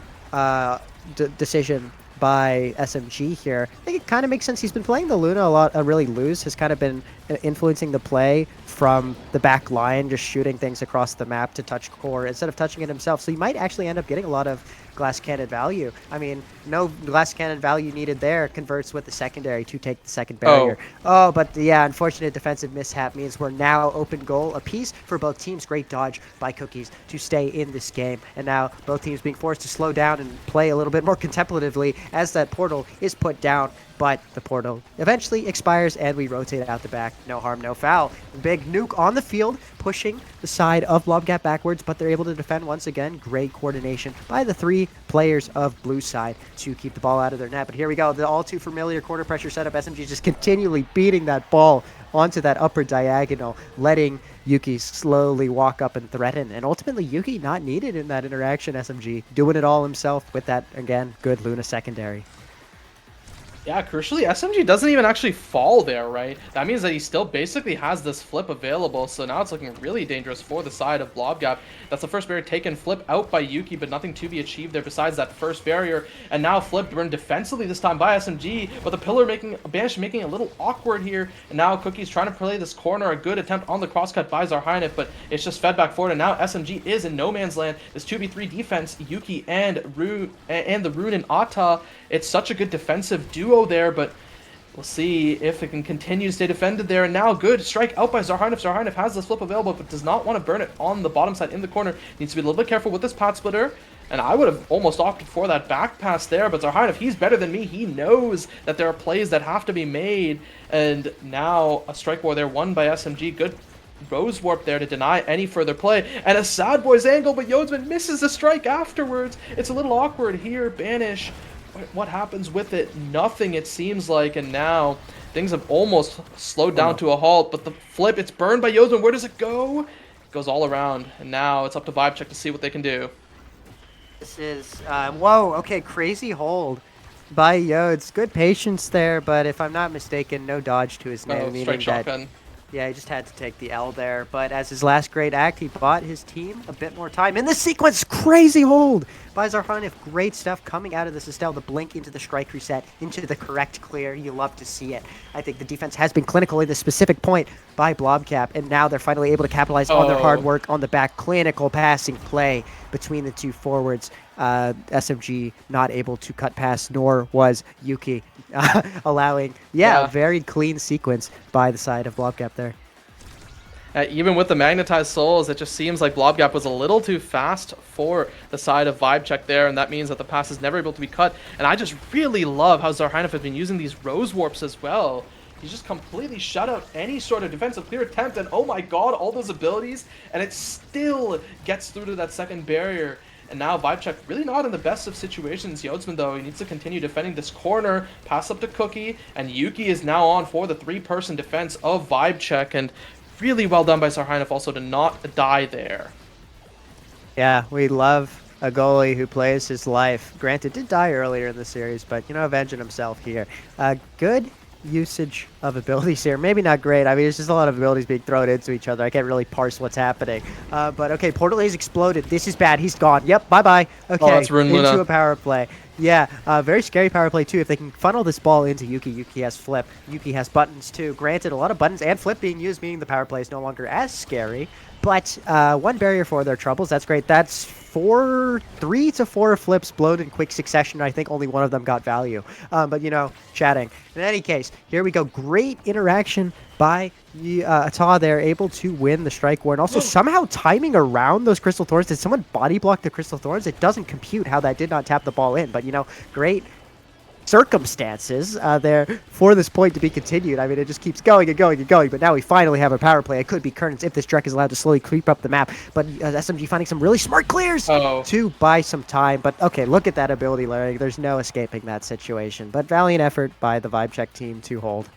decision by SMG here. I think it kind of makes sense. He's been playing the Luna a lot. Really loose has kind of been influencing the play from the back line, just shooting things across the map to touch core instead of touching it himself. So he might actually end up getting a lot of glass cannon value. I mean, no glass cannon value needed there. Converts with the secondary to take the second barrier. Oh, but yeah, unfortunate defensive mishap means we're now open goal apiece for both teams. Great dodge by Cookies to stay in this game. And now both teams being forced to slow down and play a little bit more contemplatively as that portal is put down. But the portal eventually expires and we rotate out the back. No harm, no foul. Big nuke on the field, pushing the side of Blobgap backwards, but they're able to defend once again. Great coordination by the 3 players of blue side to keep the ball out of their net. But here we go, the all too familiar corner pressure setup. SMG just continually beating that ball onto that upper diagonal, letting Yuki slowly walk up and threaten. And ultimately, Yuki not needed in that interaction. SMG doing it all himself with that, again, good Luna secondary. Yeah, crucially, SMG doesn't even actually fall there, right? That means that he still basically has this flip available, so now it's looking really dangerous for the side of Blobgap. That's the first barrier taken, flip out by Yuki, but nothing to be achieved there besides that first barrier. And now flip burned defensively this time by SMG, but the pillar Banish making it a little awkward here. And now Cookie's trying to play this corner, a good attempt on the crosscut by Zarhainov, but it's just fed back forward, and now SMG is in no man's land. This 2v3 defense, Yuki and the Rune and Ata, it's such a good defensive duo there, but we'll see if it can continue to stay defended there. And now good strike out by Zarhainov. Zarhainov has this flip available, but does not want to burn it on the bottom side in the corner. Needs to be a little bit careful with this pot splitter. And I would have almost opted for that back pass there, but Zarhainov, he's better than me. He knows that there are plays that have to be made. And now a strike war there won by SMG. Good Rose Warp there to deny any further play. And a Sad Boys angle, but Yodsman misses the strike afterwards. It's a little awkward here. Banish. What happens with it? Nothing, it seems like, and now things have almost slowed down to a halt, but the flip, it's burned by Yodsman. Where does it go? It goes all around, and now it's up to Vibe Check to see what they can do. This is, whoa, okay, crazy hold by Yodes. Good patience there, but if I'm not mistaken, no dodge to his name, No, meaning straight that shotgun. yeah, he just had to take the L there. But as his last great act, he bought his team a bit more time. In this sequence, crazy hold by Zarhanif. Great stuff coming out of this Estelle. The blink into the strike reset, into the correct clear. You love to see it. I think the defense has been clinical in this specific point by Blobgap, and now they're finally able to capitalize on their hard work on the back. Clinical passing play between the two forwards. SMG not able to cut past, nor was Yuki allowing, very clean sequence by the side of Blobgap there. Even with the magnetized souls, it just seems like Blobgap was a little too fast for the side of VibeCheck there, and that means that the pass is never able to be cut. And I just really love how Zarhanif has been using these Rose Warps as well. He's just completely shut out any sort of defensive clear attempt, and oh my god, all those abilities, and it still gets through to that second barrier. And now VibeCheck really not in the best of situations. Yodsman, though, he needs to continue defending this corner, pass up to Cookie, and Yuki is now on for the three-person defense of VibeCheck, and really well done by Zarhanif also to not die there. Yeah, we love a goalie who plays his life. Granted, did die earlier in the series, but, avenging himself here. Good usage of abilities here. Maybe not great. I mean, there's just a lot of abilities being thrown into each other. I can't really parse what's happening. But okay, Portal A's exploded. This is bad. He's gone. Yep, bye-bye. Okay, that's Rune Luna. Into a power play. Yeah, very scary power play, too. If they can funnel this ball into Yuki, Yuki has flip. Yuki has buttons, too. Granted, a lot of buttons and flip being used, meaning the power play is no longer as scary. But one barrier for their troubles. That's great. That's 3 to 4 flips blown in quick succession. I think only one of them got value. But, chatting. In any case, here we go. Great interaction by Ata there, able to win the strike war. And also somehow timing around those Crystal Thorns. Did someone body block the Crystal Thorns? It doesn't compute how that did not tap the ball in. But, great circumstances there for this point to be continued. I mean, it just keeps going and going and going, but now we finally have a power play. It could be Kernans if this Drek is allowed to slowly creep up the map, but SMG finding some really smart clears to buy some time. But okay, look at that ability, Larry. There's no escaping that situation, but valiant effort by the VibeCheck team to hold.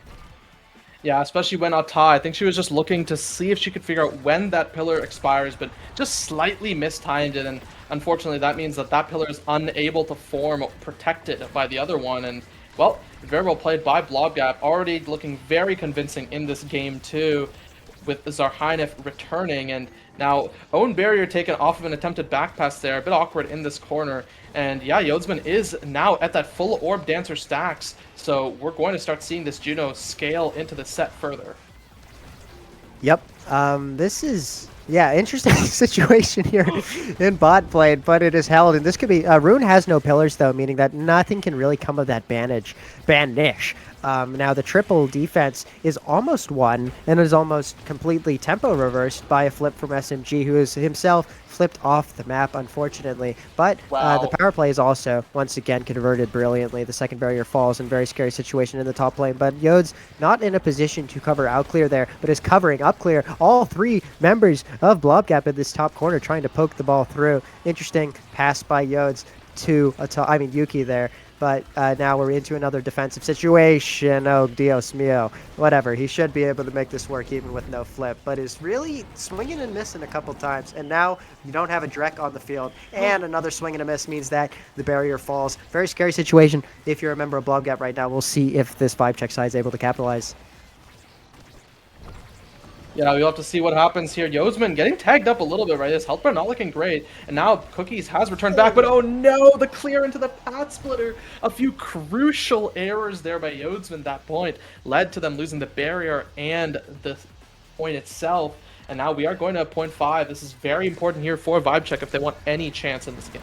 Yeah, especially when Ata, I think she was just looking to see if she could figure out when that pillar expires, but just slightly mistimed it, and unfortunately that means that that pillar is unable to form protected by the other one, and well, very well played by Blobgap, already looking very convincing in this game too, with Zarhanif returning, and now own barrier taken off of an attempted back pass there, a bit awkward in this corner, and yeah, Yodsman is now at that full orb dancer stacks, so we're going to start seeing this Juno scale into the set further. Yep, this is interesting situation here in bot lane, but it is held, and this could be Rune has no pillars though, meaning that nothing can really come of that banish. Now the triple defense is almost won and is almost completely tempo reversed by a flip from SMG, who is himself flipped off the map, unfortunately. But the power play is also once again converted brilliantly. The second barrier falls in a very scary situation in the top lane, but Yode's not in a position to cover out clear there, but is covering up clear. All three members of Blobgap in this top corner trying to poke the ball through. Interesting pass by Yodes to Yuki there. But now we're into another defensive situation. Oh, Dios mio. Whatever. He should be able to make this work even with no flip. But is really swinging and missing a couple times. And now you don't have a Drek on the field. And another swing and a miss means that the barrier falls. Very scary situation. If you're a member of Blobgap right now, we'll see if this VibeCheck side is able to capitalize. Yeah, we'll have to see what happens here. Yodsman getting tagged up a little bit, right? His health bar not looking great. And now Cookies has returned back, but oh no, the clear into the path splitter. A few crucial errors there by Yodsman that point led to them losing the barrier and the point itself. And now we are going to point 5. This is very important here for VibeCheck if they want any chance in this game.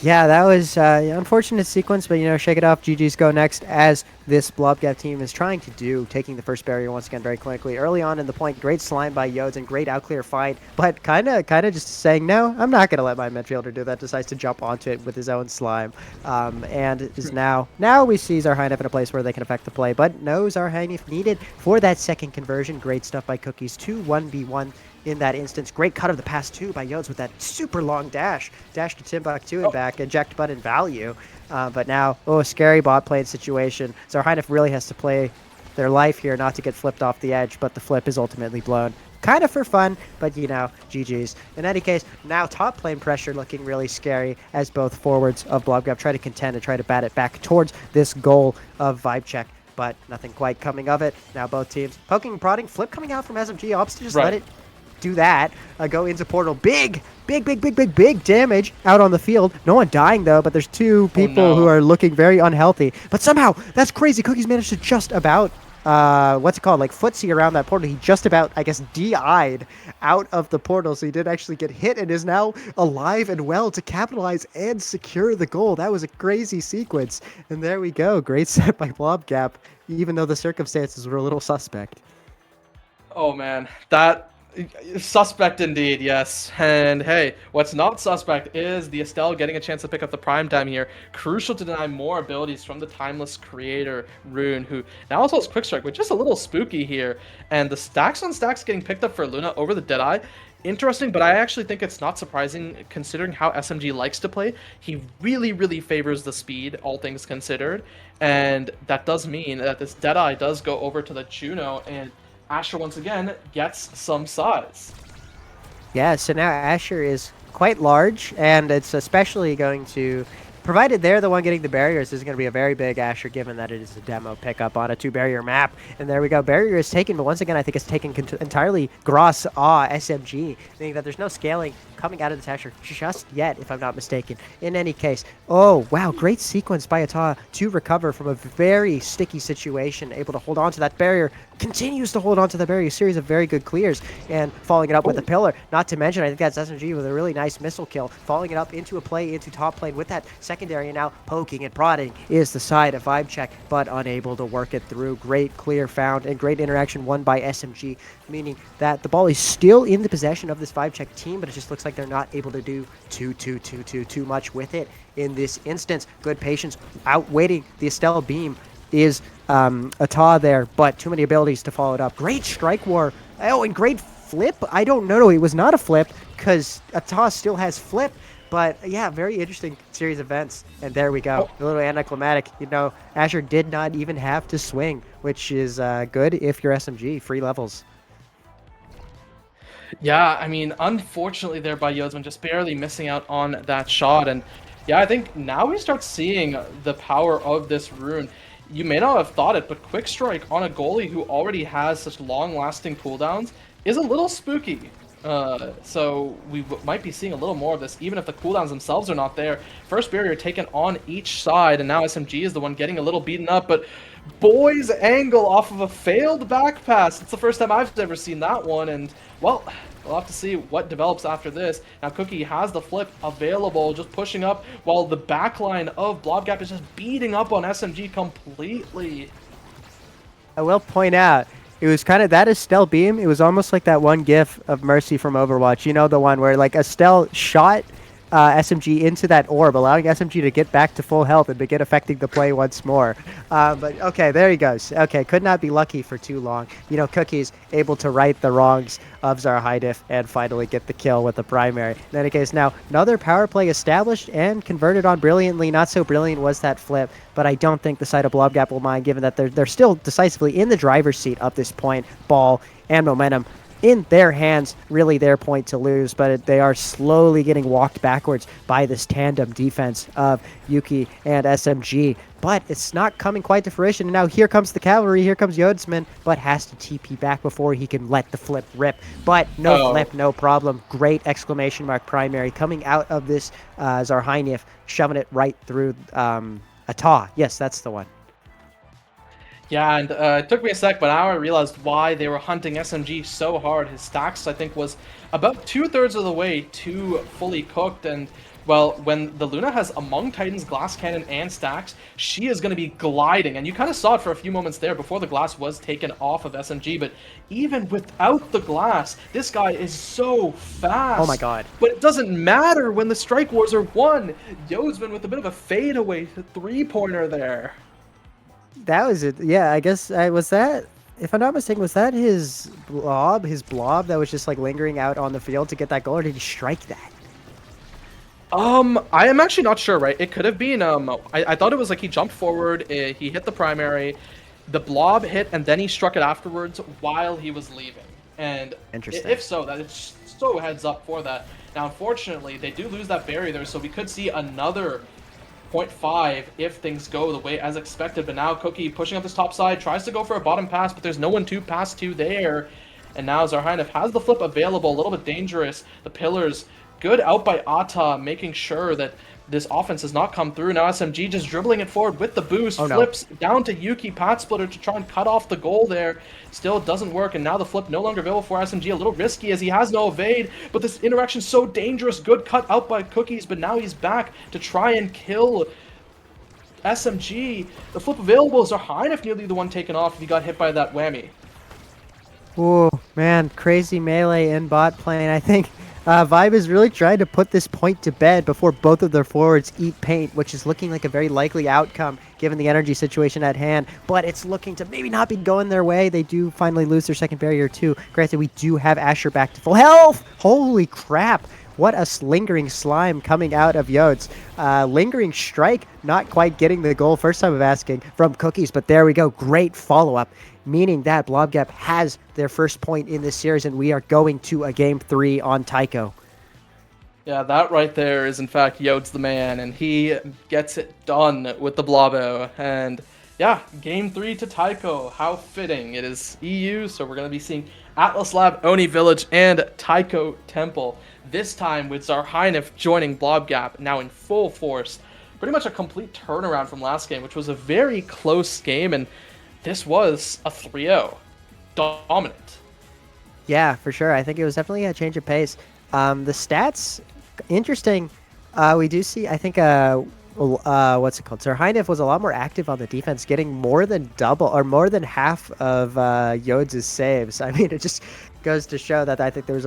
Yeah, that was unfortunate sequence, but shake it off. GG's go next, as this Blobgap team is trying to do, taking the first barrier once again very clinically. Early on in the point, great slime by Yodes and great outclear fight, but kind of just saying, no, I'm not going to let my midfielder do that. Decides to jump onto it with his own slime, and is now we see Zarhanif in a place where they can affect the play, but no Zarhanif needed for that second conversion. Great stuff by Cookies, 2-1v1 in that instance. Great cut of the pass too by Yodes with that super long dash to Timbuktu and back, eject button value. But now, scary bot play situation. Zarhanif really has to play their life here not to get flipped off the edge, but the flip is ultimately blown. kind of for fun, but you know, GG's. In any case, now top lane pressure looking really scary as both forwards of Blobgap try to contend and try to bat it back towards this goal of Vibe Check, but nothing quite coming of it. Now both teams poking and prodding, flip coming out from SMG, opts to just let it do that, go into portal. Big damage out on the field. No one dying though, but there's two people who are looking very unhealthy. But somehow, that's crazy. Cookies managed to just about, what's it called, like footsie around that portal. He just about, I guess, DI'd out of the portal, so he did actually get hit and is now alive and well to capitalize and secure the goal. That was a crazy sequence. And there we go. Great set by Blobgap, even though the circumstances were a little suspect. Oh man, that suspect indeed, yes. And hey, what's not suspect is the Estelle getting a chance to pick up the prime time here. Crucial to deny more abilities from the Timeless Creator Rune, who now also has Quick Strike, which is a little spooky here. And the stacks on stacks getting picked up for Luna over the Deadeye. Interesting, but I actually think it's not surprising considering how SMG likes to play. He really favors the speed, all things considered. And that does mean that this Deadeye does go over to the Juno, and Asher once again gets some size. Yeah, so now Asher is quite large, and it's especially going to, provided they're the one getting the barriers, this is going to be a very big Asher, given that it is a demo pickup on a 2-barrier map. And there we go. Barrier is taken, but once again, I think it's taken entirely Gross SMG, meaning that there's no scaling coming out of this Asher just yet, if I'm not mistaken. In any case, oh, wow, great sequence by Ata to recover from a very sticky situation, able to hold on to that barrier, continues to hold on to the barrier, a series of very good clears, and following it up with a pillar. Not to mention, I think that's SMG with a really nice missile kill, following it up into a play into top lane with that secondary, and now poking and prodding is the side of Vibe Check, but unable to work it through. Great clear found, and great interaction won by SMG, meaning that the ball is still in the possession of this Vibe Check team, but it just looks like they're not able to do too much with it in this instance. Good patience, outwaiting the Estelle beam is Ata there, but too many abilities to follow it up. Great strike war. Oh, and great flip. I don't know. It was not a flip because Ata still has flip. But yeah, very interesting series of events. And there we go. A little anticlimactic. You know, Asher did not even have to swing, which is good if you're SMG. Free levels. Yeah, I mean, unfortunately there by Yosman, just barely missing out on that shot. And yeah, I think now we start seeing the power of this rune. You may not have thought it, but Quick Strike on a goalie who already has such long-lasting cooldowns is a little spooky. So we might be seeing a little more of this, even if the cooldowns themselves are not there. First barrier taken on each side, and now SMG is the one getting a little beaten up, but Boy's angle off of a failed back pass. It's the first time I've ever seen that one, and well, we'll have to see what develops after this. Now Cookie has the flip available, just pushing up, while the backline of Blobgap is just beating up on SMG completely. I will point out, it was kind of that Estelle beam. It was almost like that one gif of Mercy from Overwatch. You know, the one where like Estelle shot SMG into that orb, allowing SMG to get back to full health and begin affecting the play once more. But okay, there he goes. Okay, could not be lucky for too long. You know, Cookie's able to right the wrongs of Zarhidif and finally get the kill with the primary. In any case, now another power play established and converted on brilliantly. Not so brilliant was that flip, but I don't think the side of Blobgap will mind, given that they're still decisively in the driver's seat up this point. Ball and momentum in their hands, really their point to lose, but they are slowly getting walked backwards by this tandem defense of Yuki and SMG. But it's not coming quite to fruition. And now here comes the cavalry, here comes Yodsman, but has to TP back before he can let the flip rip. But no flip, no problem. Great exclamation mark primary coming out of this Zarhynif, shoving it right through Ata. Yes, that's the one. Yeah, and it took me a sec, but now I realized why they were hunting SMG so hard. His stacks, I think, was about 2/3 of the way to fully cooked, and well, when the Luna has Among Titans, Glass Cannon, and stacks, she is going to be gliding, and you kind of saw it for a few moments there before the glass was taken off of SMG, but even without the glass, this guy is so fast. Oh my god. But it doesn't matter when the strike wars are won. Yosman with a bit of a fadeaway three-pointer there. That was it. Yeah, I guess was that, if I'm not mistaken, was that his blob that was just like lingering out on the field to get that goal, or did he strike that? I am actually not sure, right? It could have been, I thought it was like he jumped forward, he hit the primary, the blob hit, and then he struck it afterwards while he was leaving. And Interesting. if so, that it's so heads up for that. Now, unfortunately, they do lose that barrier there, so we could see another 0.5 if things go the way as expected. But now Cookie pushing up this top side, tries to go for a bottom pass, but there's no one to pass to there. And now Zarhainov has the flip available, a little bit dangerous. The pillars, good out by Ata, making sure that this offense has not come through. Now SMG just dribbling it forward with the boost, flips down to Yuki Pat Splitter to try and cut off the goal there. Still doesn't work, and now the flip no longer available for SMG. A little risky as he has no evade, but this interaction so dangerous. Good cut out by Cookies, but now he's back to try and kill SMG. The flip available is Zarhainov nearly the one taken off if he got hit by that whammy. Oh man, crazy melee in bot lane. I think Vibe is really trying to put this point to bed before both of their forwards eat paint, which is looking like a very likely outcome given the energy situation at hand. But it's looking to maybe not be going their way. They do finally lose their second barrier too. Granted, we do have Asher back to full health. Holy crap. What a lingering slime coming out of Yodes. Lingering strike, not quite getting the goal first time of asking from Cookies, but there we go. Great follow-up, meaning that Blobgap has their first point in this series, and we are going to a Game 3 on Tycho. Yeah, that right there is in fact Yodes the man, and he gets it done with the Blobo. And yeah, Game 3 to Tycho. How fitting. It is EU, so we're going to be seeing Atlas Lab, Oni Village, and Tycho Temple. This time with Zarhainov joining Blobgap now in full force. Pretty much a complete turnaround from last game, which was a very close game, and this was a 3-0. Dominant. Yeah, for sure. I think it was definitely a change of pace. The stats, interesting. We do see, I think, what's it called? Zarhainov was a lot more active on the defense, getting more than double or more than half of Yodes' saves. I mean, it just goes to show that I think there was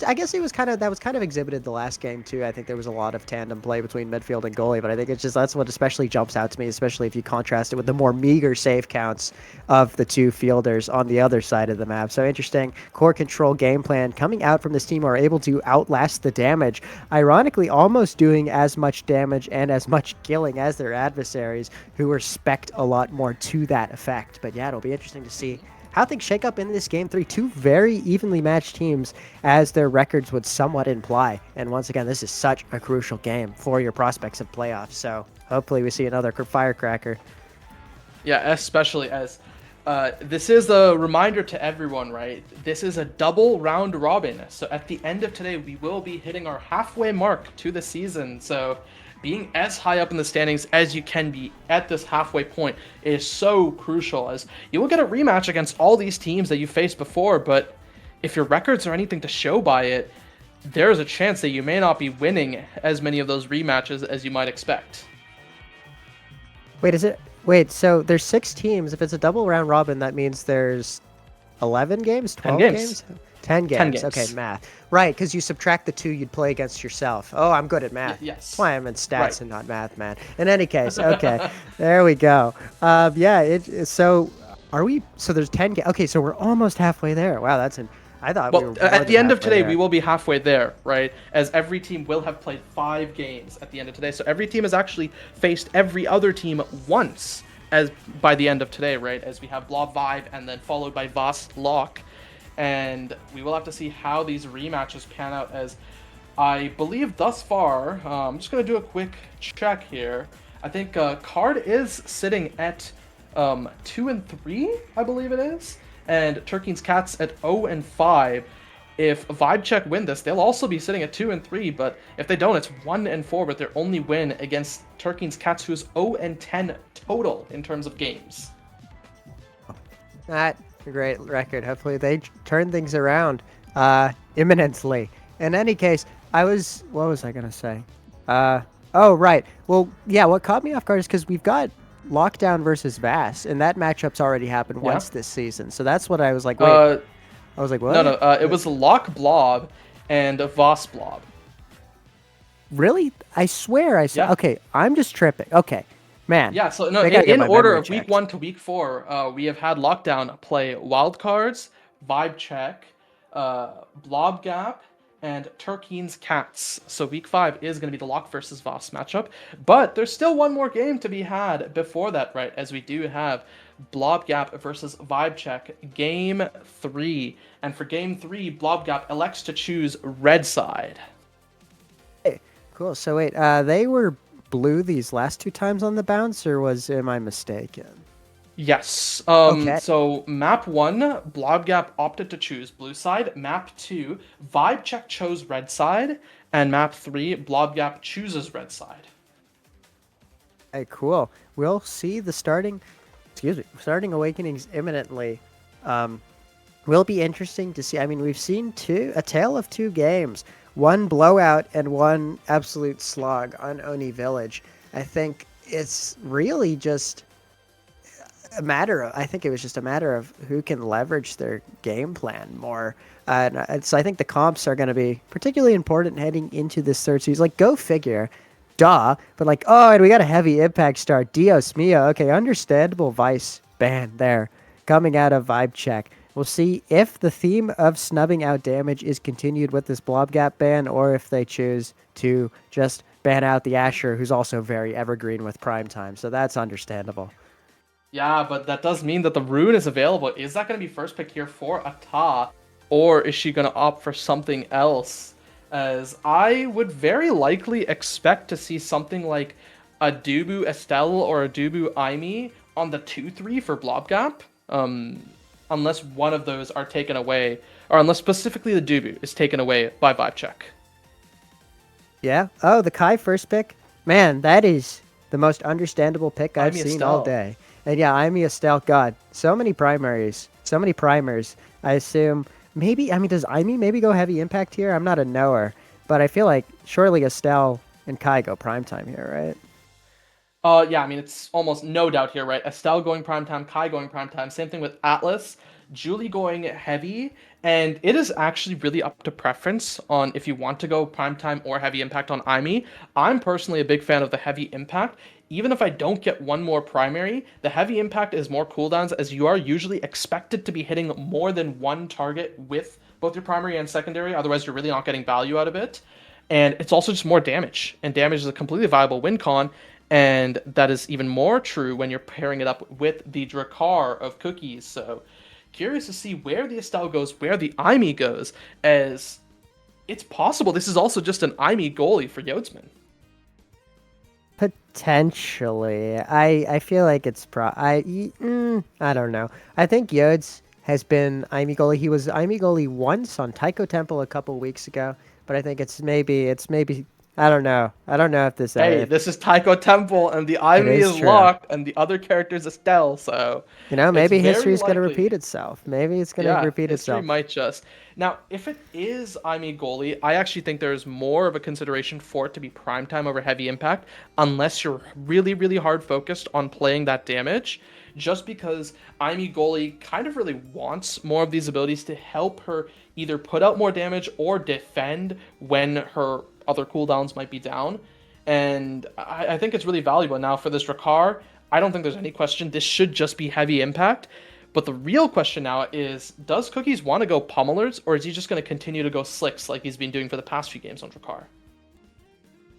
I guess that was kind of exhibited the last game too. I think there was a lot of tandem play between midfield and goalie, but I think that's what especially jumps out to me, especially if you contrast it with the more meager save counts of the two fielders on the other side of the map. So interesting core control game plan coming out from this team who are able to outlast the damage, ironically almost doing as much damage and as much killing as their adversaries, who were spec'd a lot more to that effect. But yeah, it'll be interesting to see how things shake up in this Game 3. Two very evenly matched teams, as their records would somewhat imply. And once again, this is such a crucial game for your prospects of playoffs. So hopefully we see another firecracker. Yeah, especially as this is a reminder to everyone, right? This is a double round robin. So at the end of today, we will be hitting our halfway mark to the season. So being as high up in the standings as you can be at this halfway point is so crucial, as you will get a rematch against all these teams that you faced before, but if your records are anything to show by it, there's a chance that you may not be winning as many of those rematches as you might expect. Wait, so there's 6 teams. If it's a double round robin, that means there's 11 games? 12 games? 10 games. 10 games. Okay, math. Right, because you subtract the 2 you'd play against yourself. Oh, I'm good at math. Yes. That's why I'm in stats and not math, man. In any case, okay. There we go. Yeah, so there's 10 games. Okay, so we're almost halfway there. Wow, I thought we were at the end of today, there. we will be halfway there, right? As every team will have played 5 games at the end of today. So every team has actually faced every other team once as by the end of today, right? As we have Blob Vibe and then followed by Voss Lock. And we will have to see how these rematches pan out, as I believe thus far, I'm just going to do a quick check here. I think Card is sitting at 2-3, I believe it is. And Turkey's Cats at 0-5. If Vibe Check win this, they'll also be sitting at 2-3, but if they don't, it's 1-4 with their only win against Turkey's Cats, who's 0-10 total in terms of games. That's a great record. Hopefully they turn things around imminently. In any case, what was I going to say? Oh, right. Well, yeah, what caught me off guard is because we've got Lockdown versus Vass, and that matchup's already happened once this season. So that's what I was like, wait. I was like, what? No, it was Lock Blob and a Voss Blob. Really? I swear I saw. Yeah. Okay, I'm just tripping. Okay, man. Yeah, so no, in order of week 1 to week 4, we have had Lockdown play Wildcards, Vibe Check, Blobgap, and Turkey's Cats. So week 5 is going to be the Lock versus Voss matchup. But there's still one more game to be had before that, right? As we do have Blobgap versus Vibe Check, Game 3. And for Game 3, Blobgap elects to choose red side. Hey, cool. So wait, they were blue these last 2 times on the bounce, or am I mistaken? Yes. Okay. So map 1, Blobgap opted to choose blue side. Map 2, Vibe Check chose red side. And map 3, Blobgap chooses red side. Hey, cool. We'll see the starting awakenings imminently. Will be interesting to see. I mean, we've seen a tale of 2 games, one blowout and one absolute slog on Oni Village. I think it's really just I think it was just a matter of who can leverage their game plan more. So I think the comps are going to be particularly important heading into this third series. Like, go figure. Duh. But like, oh, and we got a heavy impact start. Dios mio. Okay, understandable Vice ban there coming out of Vibe Check. We'll see if the theme of snubbing out damage is continued with this Blobgap ban, or if they choose to just ban out the Asher, who's also very evergreen with Prime Time. So that's understandable. Yeah, but that does mean that the rune is available. Is that going to be first pick here for Ata? Or is she going to opt for something else? As I would very likely expect to see something like a Dubu Estelle or a Dubu Aimi on the 2-3 for Blobgap. Unless one of those are taken away, or unless specifically the Dubu is taken away by Vibe Check. Yeah. Oh, the Kai first pick? Man, that is the most understandable pick I've seen all day. And yeah, Aimi Estelle, God, so many primaries, so many primers. I assume maybe, does Aimi maybe go heavy impact here? I'm not a knower, but I feel like surely Estelle and Kai go primetime here, right? Yeah, it's almost no doubt here, right? Estelle going primetime, Kai going primetime. Same thing with Atlas, Julie going heavy, and it is actually really up to preference on if you want to go primetime or heavy impact on Aimi. I'm personally a big fan of the heavy impact. Even if I don't get one more primary, the heavy impact is more cooldowns, as you are usually expected to be hitting more than one target with both your primary and secondary, otherwise you're really not getting value out of it. And it's also just more damage, and damage is a completely viable win con, and that is even more true when you're pairing it up with the Drakkar of Cookies. So curious to see where the Estelle goes, where the Aimi goes, as it's possible this is also just an Aimi goalie for Yodsman. Potentially. I feel like it's I don't know. I think Yods has been Aimi goalie. He was Aimi goalie once on Taiko Temple a couple weeks ago, but I think it's maybe I don't know. I don't know if this this is Taiko Temple and the Aimi is locked and the other character is Estelle, so maybe history's going to repeat itself. Maybe it's going to repeat itself. History might just. Now, if it is Aimi goalie, I actually think there's more of a consideration for it to be primetime over heavy impact, unless you're really, really hard focused on playing that damage, just because Aimi goalie kind of really wants more of these abilities to help her either put out more damage or defend when her other cooldowns might be down. And I think it's really valuable. Now, for this Drakkar, I don't think there's any question. This should just be heavy impact. But the real question now is, does Cookies want to go pummelers, or is he just going to continue to go slicks like he's been doing for the past few games on Drakkar?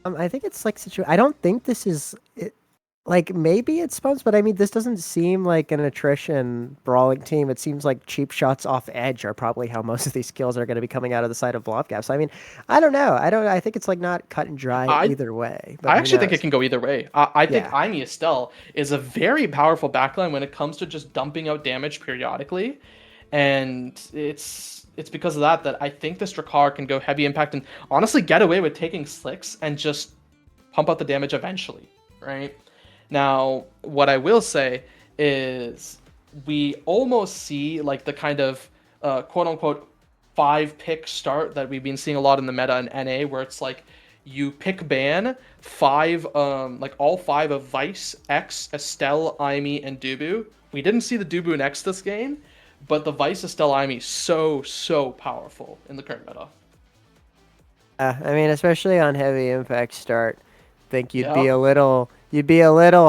I think it's like I don't think this is like, maybe it's spawns, but this doesn't seem like an attrition brawling team. It seems like cheap shots off edge are probably how most of these kills are going to be coming out of the side of Blobgap. So I don't know. I think it's like not cut and dry either way. But I actually think it can go either way. I think Aimi Estelle is a very powerful backline when it comes to just dumping out damage periodically, and it's because of that I think this Drakkar can go heavy impact and honestly get away with taking slicks and just pump out the damage eventually, right? Now, what I will say is we almost see like the kind of quote-unquote 5-pick start that we've been seeing a lot in the meta in NA, where it's like you pick ban 5, like all 5 of Vice, X, Estelle, Aimi, and Dubu. We didn't see the Dubu in X this game, but the Vice, Estelle, Aimi so powerful in the current meta. Especially on heavy impact start, think you'd be a little You'd be a little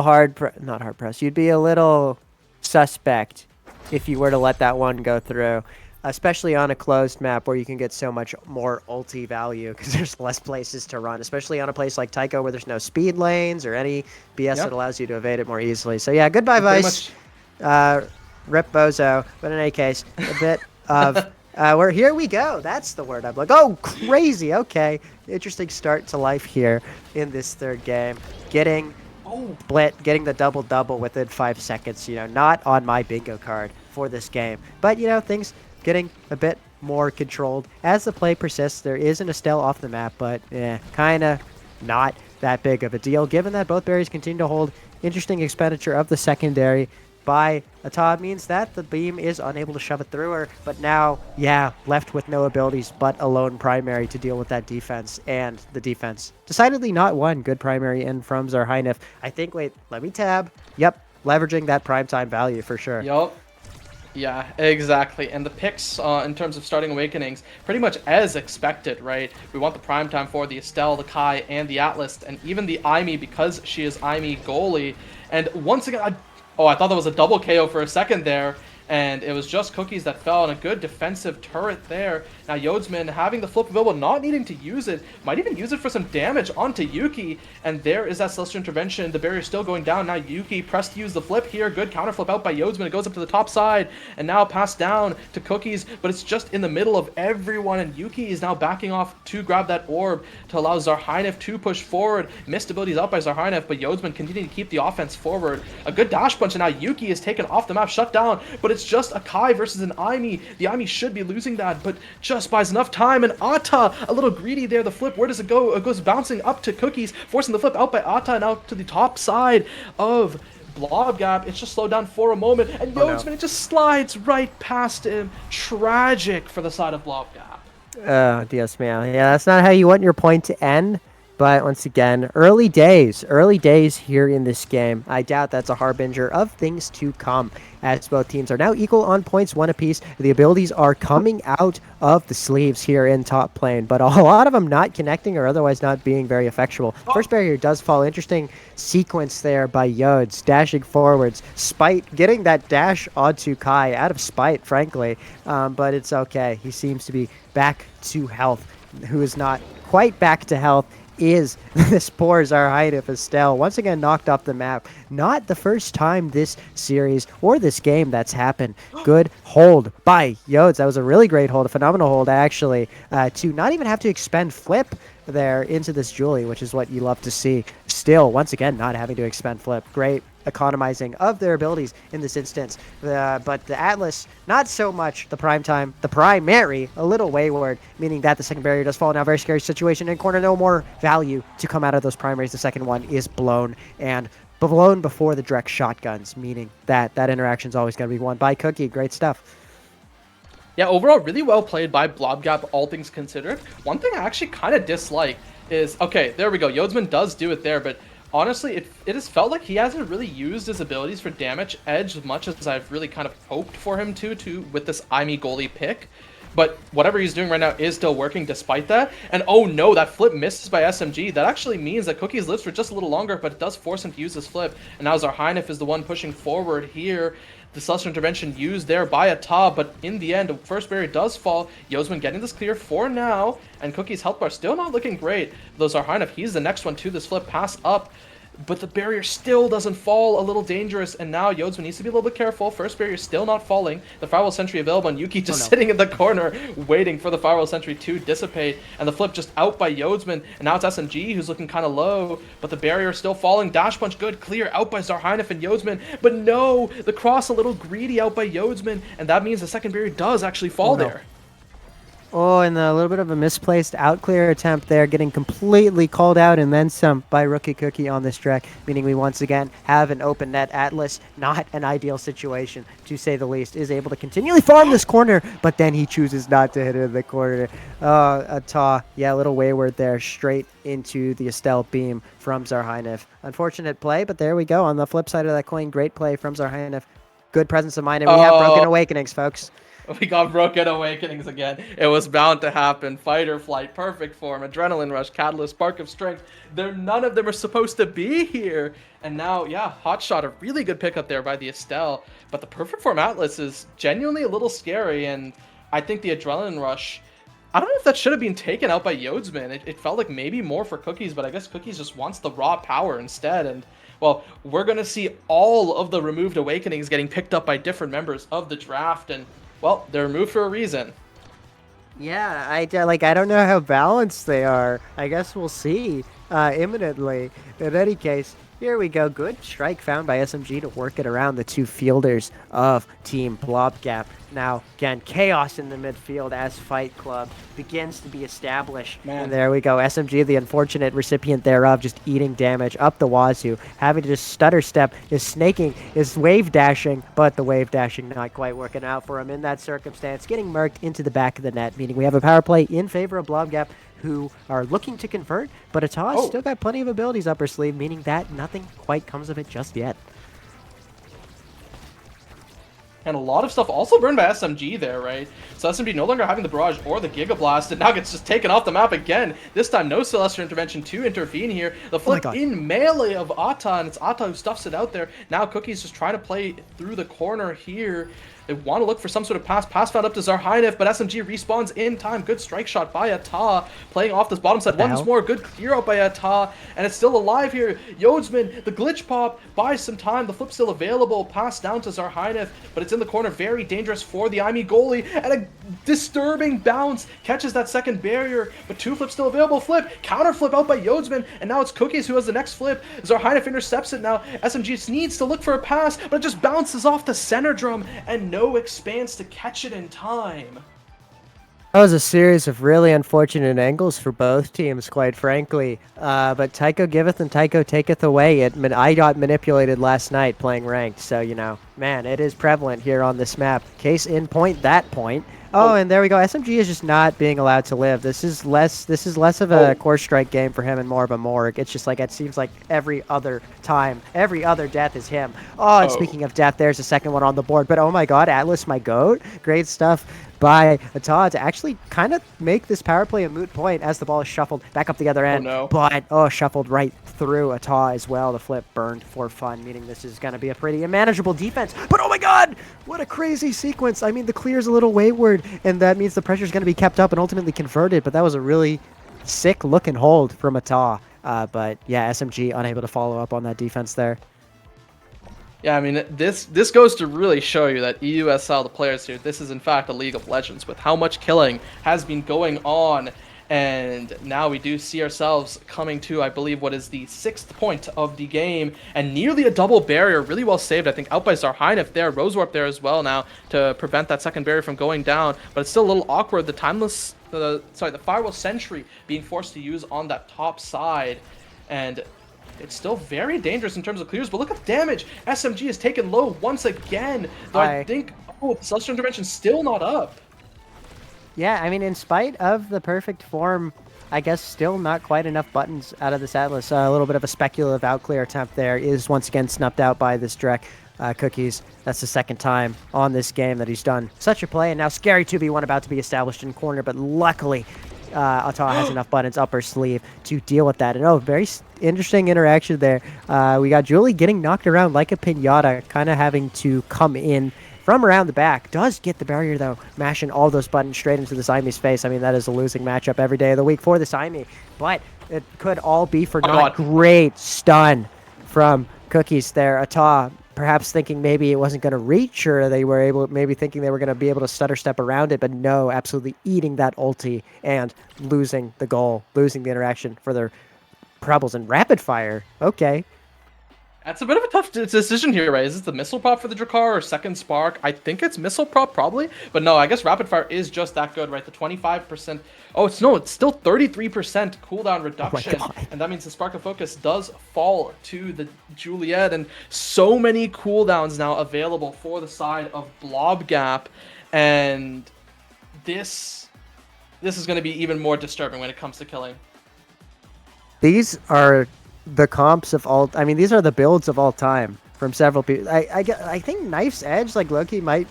not hard pressed. You'd be a little suspect if you were to let that one go through, especially on a closed map where you can get so much more ulti value because there's less places to run, especially on a place like Taiko where there's no speed lanes or any BS that allows you to evade it more easily. So yeah, goodbye, Vice. Rip Bozo. But in any case, a bit of where here we go. That's the word I'm like. Oh, crazy. Okay, interesting start to life here in this third game. Getting getting the double within 5 seconds. Not on my bingo card for this game. But things getting a bit more controlled as the play persists. There is an Estelle off the map, but kind of not that big of a deal, given that both berries continue to hold. Interesting expenditure of the secondary by Ata means that the beam is unable to shove it through her, but now, left with no abilities but a lone primary to deal with that defense, and the defense decidedly not one good primary in from Zarhynif. I think, wait, let me tab. Yep, leveraging that primetime value for sure. Yup. Yeah, exactly. And the picks in terms of starting Awakenings, pretty much as expected, right? We want the prime time for the Estelle, the Kai, and the Atlas, and even the Aimee because she is Aimee goalie. And once again, I thought that was a double KO for a second there, and it was just Cookies that fell, and a good defensive turret there. Now Yodsman having the flip available, not needing to use it, might even use it for some damage onto Yuki, and there is that Celestial Intervention. The barrier still going down. Now Yuki pressed to use the flip here. Good counter flip out by Yodsman. It goes up to the top side, and now passed down to Cookies, but it's just in the middle of everyone, and Yuki is now backing off to grab that orb to allow Zarhynif to push forward. Missed abilities out by Zarhynif, but Yodsman continuing to keep the offense forward. A good dash punch, and now Yuki is taken off the map, shut down, but it's just a Kai versus an Aimee. The Aimee should be losing that, but just buys enough time, and Ata, a little greedy there. The flip, where does it go? It goes bouncing up to Cookies, forcing the flip out by Ata, and out to the top side of Blobgap. It's just slowed down for a moment, and Yodsman, it just slides right past him. Tragic for the side of Blobgap. Oh, Dios mío. Yeah, that's not how you want your point to end. But once again, early days here in this game. I doubt that's a harbinger of things to come, as both teams are now equal on points, 1 apiece. The abilities are coming out of the sleeves here in top lane, but a lot of them not connecting or otherwise not being very effectual. First barrier does fall. Interesting sequence there by Yods, dashing forwards. Spite getting that dash onto Kai out of spite, frankly, but it's okay. He seems to be back to health. Who is not quite back to health is this poor Zarhynif Estelle, once again knocked off the map. Not the first time this series or this game that's happened. Good hold by Yods. That was a really great hold, a phenomenal hold actually, to not even have to expend flip there into this Julie, which is what you love to see. Still, once again, not having to expend flip. Great economizing of their abilities in this instance. But the Atlas, not so much the primary, a little wayward, meaning that the second barrier does fall. Now, very scary situation in corner. No more value to come out of those primaries. The second one is blown, and blown before the direct shotguns, meaning that interaction is always going to be won by Cookie. Great stuff. Yeah, overall, really well played by Blobgap, all things considered. One thing I actually kind of dislike is, okay, there we go. Yodsman does do it there, but honestly, it has felt like he hasn't really used his abilities for damage edge as much as I've really kind of hoped for him to with this Aimee goalie pick. But whatever he's doing right now is still working despite that. And oh no, that flip misses by SMG. That actually means that Cookies lives for just a little longer, but it does force him to use his flip. And now Zarhynif is the one pushing forward here. The Celestial Intervention used there by Ata, but in the end, the first barrier does fall. Yodsman getting this clear for now, and Cookie's health bar still not looking great. Though Zarhynif, he's the next one to this flip pass up, but the barrier still doesn't fall. A little dangerous, and now Yodsman needs to be a little bit careful. First barrier still not falling. The Firewall Sentry available, and Yuki just sitting in the corner waiting for the Firewall Sentry to dissipate, and the flip just out by Yodsman, and now it's SMG who's looking kind of low, but the barrier still falling. Dash punch good, clear out by Zarhynif and Yodsman, but no, the cross a little greedy out by Yodsman, and that means the second barrier does actually fall there. Oh, and a little bit of a misplaced out-clear attempt there, getting completely called out and then some by Rookie Cookie on this track, meaning we once again have an open net. Atlas, not an ideal situation, to say the least, is able to continually farm this corner, but then he chooses not to hit it in the corner. Ata, yeah, a little wayward there, straight into the Estelle beam from Zarhynif. Unfortunate play, but there we go. On the flip side of that coin, great play from Zarhynif. Good presence of mind, and we have Broken Awakenings, folks. We got Broken Awakenings again. It was bound to happen. Fight or flight, perfect form, adrenaline rush, catalyst, spark of strength. None of them are supposed to be here. And now, yeah, Hotshot, a really good pickup there by the Estelle. But the perfect form Atlas is genuinely a little scary. And I think the adrenaline rush, I don't know if that should have been taken out by Yodsman. It felt like maybe more for Cookies, but I guess Cookies just wants the raw power instead. And, well, we're going to see all of the removed Awakenings getting picked up by different members of the draft. And, well, they're removed for a reason. Yeah, I don't know how balanced they are. I guess we'll see imminently. In any case, here we go. Good strike found by SMG to work it around the two fielders of Team Blobgap. Now, again, chaos in the midfield as Fight Club begins to be established. Man. And there we go. SMG, the unfortunate recipient thereof, just eating damage up the wazoo. Having to just stutter step, is snaking, is wave dashing, but the wave dashing not quite working out for him in that circumstance. Getting murked into the back of the net, meaning we have a power play in favor of Blobgap, who are looking to convert, but ETOS still got plenty of abilities up her sleeve, meaning that nothing quite comes of it just yet. And a lot of stuff also burned by SMG there, right? So SMG no longer having the Barrage or the Giga Blast, and now gets just taken off the map again. This time, no Celestial Intervention to intervene here. The flip in melee of Ata, and it's Ata who stuffs it out there. Now Cookie's just trying to play through the corner here. They want to look for some sort of pass. Pass found up to Zarhynef, but SMG respawns in time. Good strike shot by Ata, playing off this bottom side once more. Good clear out by Ata, and it's still alive here. Yodsman, the glitch pop, buys some time. The flip still available. Pass down to Zarhynef, but it's in the corner. Very dangerous for the IME goalie, and a disturbing bounce. Catches that second barrier, but two flips still available. Flip, counter flip out by Yodsman, and now it's Cookies who has the next flip. Zarhynef intercepts it now. SMG just needs to look for a pass, but it just bounces off the center drum, and no expanse to catch it in time. That was a series of really unfortunate angles for both teams, quite frankly. But Tycho giveth and Tycho taketh away. I got manipulated last night playing ranked, so, you know, man, it is prevalent here on this map. Case in point, that point. Oh, and there we go. SMG is just not being allowed to live. This is less of a core strike game for him and more of a morgue. It's just like, it seems like every other time, every other death is him. Oh, and speaking of death, there's a second one on the board. But oh my god, Atlas, my goat. Great stuff by Ata to actually kind of make this power play a moot point as the ball is shuffled back up the other end. But, shuffled right through Ata as well. The flip burned for fun, meaning this is going to be a pretty unmanageable defense. But oh my god, what a crazy sequence. I mean, the clear's a little wayward, and that means the pressure's going to be kept up and ultimately converted, but that was a really sick look and hold from Ata. But yeah, SMG unable to follow up on that defense there. Yeah, I mean, this goes to really show you that EUSL, the players here, this is in fact a League of Legends with how much killing has been going on. And now we do see ourselves coming to, I believe, what is the 6th point of the game, and nearly a double barrier, really well saved, I think, out by Zarhynef there, Rose Warp there as well now to prevent that second barrier from going down, but it's still a little awkward, the Firewall Sentry being forced to use on that top side, and it's still very dangerous in terms of clears, but look at the damage. SMG is taken low once again, though I think, Celestial Intervention still not up. Yeah, I mean, in spite of the perfect form, I guess still not quite enough buttons out of this Atlas. A little bit of a speculative outclear attempt there is once again snubbed out by this Drek. Cookies, that's the second time on this game that he's done such a play, and now scary 2v1 about to be established in corner, but luckily Ata has enough buttons up her sleeve to deal with that. And very interesting interaction there. We got Julie getting knocked around like a pinata, kind of having to come in from around the back. Does get the barrier, though, mashing all those buttons straight into the Siamese face. I mean, that is a losing matchup every day of the week for the Siamese, but it could all be for naught. Great stun from Cookies there. Ata perhaps thinking maybe it wasn't going to reach, or they were maybe thinking they were going to be able to stutter step around it, but no, absolutely eating that ulti and losing the goal, losing the interaction for their Prebbles and rapid fire. Okay. That's a bit of a tough decision here, right? Is this the missile prop for the Drakkar or second spark? I think it's missile prop probably, but no, I guess rapid fire is just that good, right? The 25%. Oh, it's still 33% cooldown reduction, and that means the spark of focus does fall to the Juliet, and so many cooldowns now available for the side of Blobgap, and this is going to be even more disturbing when it comes to killing. These are the comps of all. I mean, these are the builds of all time from several people. I think Knife's Edge, like Loki, might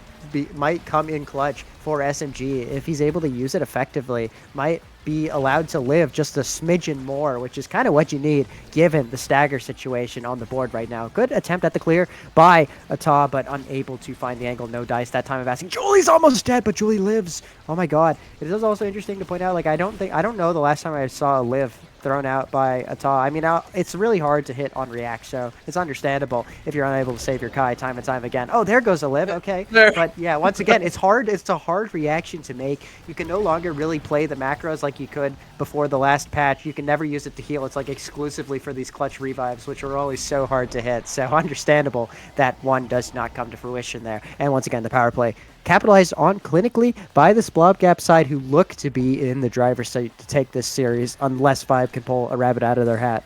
come in clutch for SMG if he's able to use it effectively. Might be allowed to live just a smidgen more, which is kind of what you need given the stagger situation on the board right now. Good attempt at the clear by Ata, but unable to find the angle. No dice that time of asking. Julie's almost dead, but Julie lives. Oh my god. It is also interesting to point out, like, I don't know the last time I saw a live thrown out by Ata. I mean, it's really hard to hit on react, so it's understandable if you're unable to save your Kai time and time again. Oh, there goes a live. Okay. But yeah, once again, it's hard. It's a hard reaction to make. You can no longer really play the macros like you could before the last patch. You can never use it to heal. It's like exclusively for these clutch revives, which are always so hard to hit. So understandable that one does not come to fruition there. And once again, the power play capitalized on clinically by this Blobgap side, who look to be in the driver's seat to take this series unless Vibe can pull a rabbit out of their hat.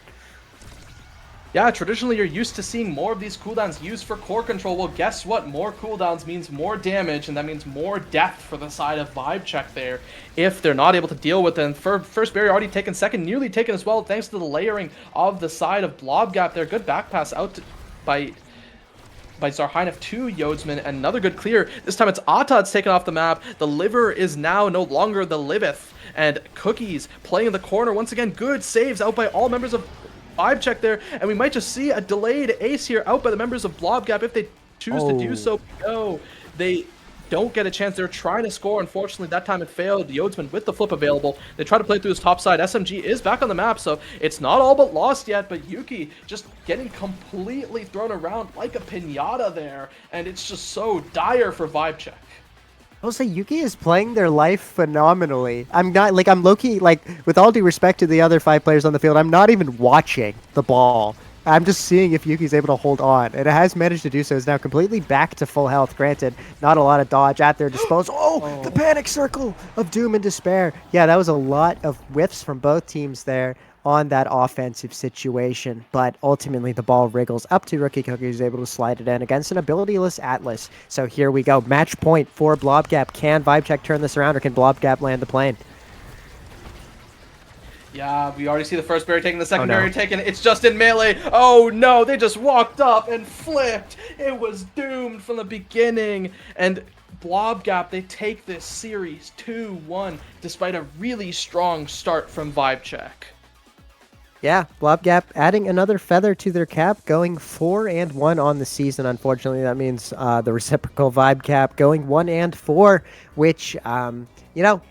Yeah, traditionally you're used to seeing more of these cooldowns used for core control. Well, guess what? More cooldowns means more damage, and that means more depth for the side of Vibe Check there if they're not able to deal with them. First barrier already taken, second nearly taken as well, thanks to the layering of the side of Blobgap there. Good back pass out by Zarheinef to Yodsman, and another good clear. This time it's Atad's taken off the map. The liver is now no longer the liveth, and Cookies playing in the corner once again. Good saves out by all members of Vibe Check there, and we might just see a delayed ace here out by the members of Blobgap if they choose to do so. No, they don't get a chance. They're trying to score. Unfortunately, that time it failed. Yodsman with the flip available. They try to play through his top side. SMG is back on the map, so it's not all but lost yet, but Yuki just getting completely thrown around like a pinata there, and it's just so dire for Vibe Check. I'll say Yuki is playing their life phenomenally. I'm low-key, like, with all due respect to the other 5 players on the field, I'm not even watching the ball. I'm just seeing if Yuki's able to hold on, and it has managed to do so. It's now completely back to full health. Granted, not a lot of dodge at their disposal. Oh, the panic circle of doom and despair. Yeah, that was a lot of whiffs from both teams there on that offensive situation, but ultimately the ball wriggles up to Rookie Cookie, who's able to slide it in against an abilityless Atlas. So here we go. Match point for Blobgap. Can Vibe Check turn this around, or can Blobgap land the plane? Yeah, we already see the first barrier taken, the second barrier taken. It's just in melee. Oh no, they just walked up and flipped. It was doomed from the beginning. And Blobgap, they take this series 2-1 despite a really strong start from Vibe Check. Yeah, Blobgap adding another feather to their cap, going 4-1 on the season. Unfortunately, that means the reciprocal Vibe Cap going 1-4, which you know,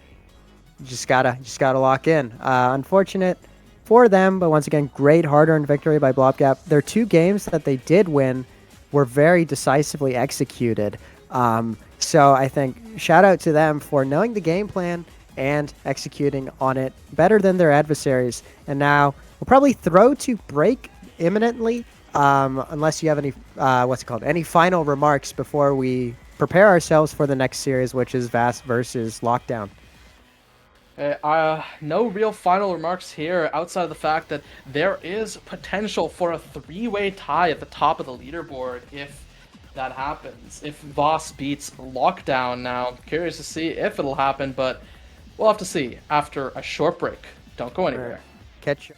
just gotta lock in. Unfortunate for them, but once again, great hard-earned victory by Blobgap. Their 2 games that they did win were very decisively executed. So I think shout out to them for knowing the game plan and executing on it better than their adversaries. And now we'll probably throw to break imminently, unless you have any any final remarks before we prepare ourselves for the next series, which is Voss versus Lockdown. No real final remarks here outside of the fact that there is potential for a 3-way tie at the top of the leaderboard if that happens. If Voss beats Lockdown now, curious to see if it'll happen, but we'll have to see after a short break. Don't go anywhere. Catch you.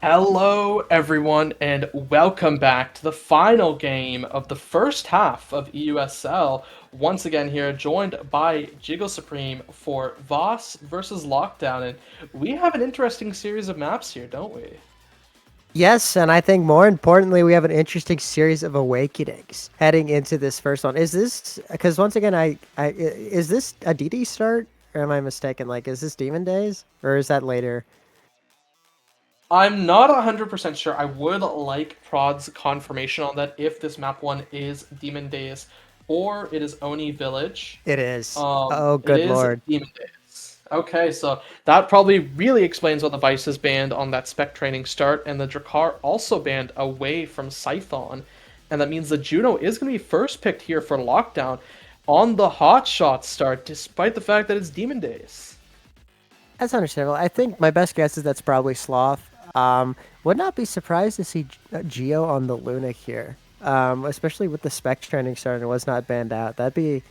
Hello, everyone, and welcome back to the final game of the first half of EUSL. Once again here, joined by Jiggle Supreme for Voss versus Lockdown, and we have an interesting series of maps here, don't we? Yes, and I think more importantly, we have an interesting series of awakenings heading into this first one. Is this because once again, is this a DD start, or am I mistaken? Like, is this Demon Days, or is that later? I'm not 100% sure. I would like Prod's confirmation on that if this map one is Demon Days or it is Oni Village. It is. Oh, good it is lord. Demon Days. Okay, so that probably really explains why the Vice is banned on that spec training start, and the Drakkar also banned away from Scython. And that means the Juno is going to be first picked here for Lockdown on the hotshot start, despite the fact that it's Demon Days. That's understandable. I think my best guess is that's probably Sloth. Would not be surprised to see Geo on the Luna here, especially with the spec training starting. It was not banned out. That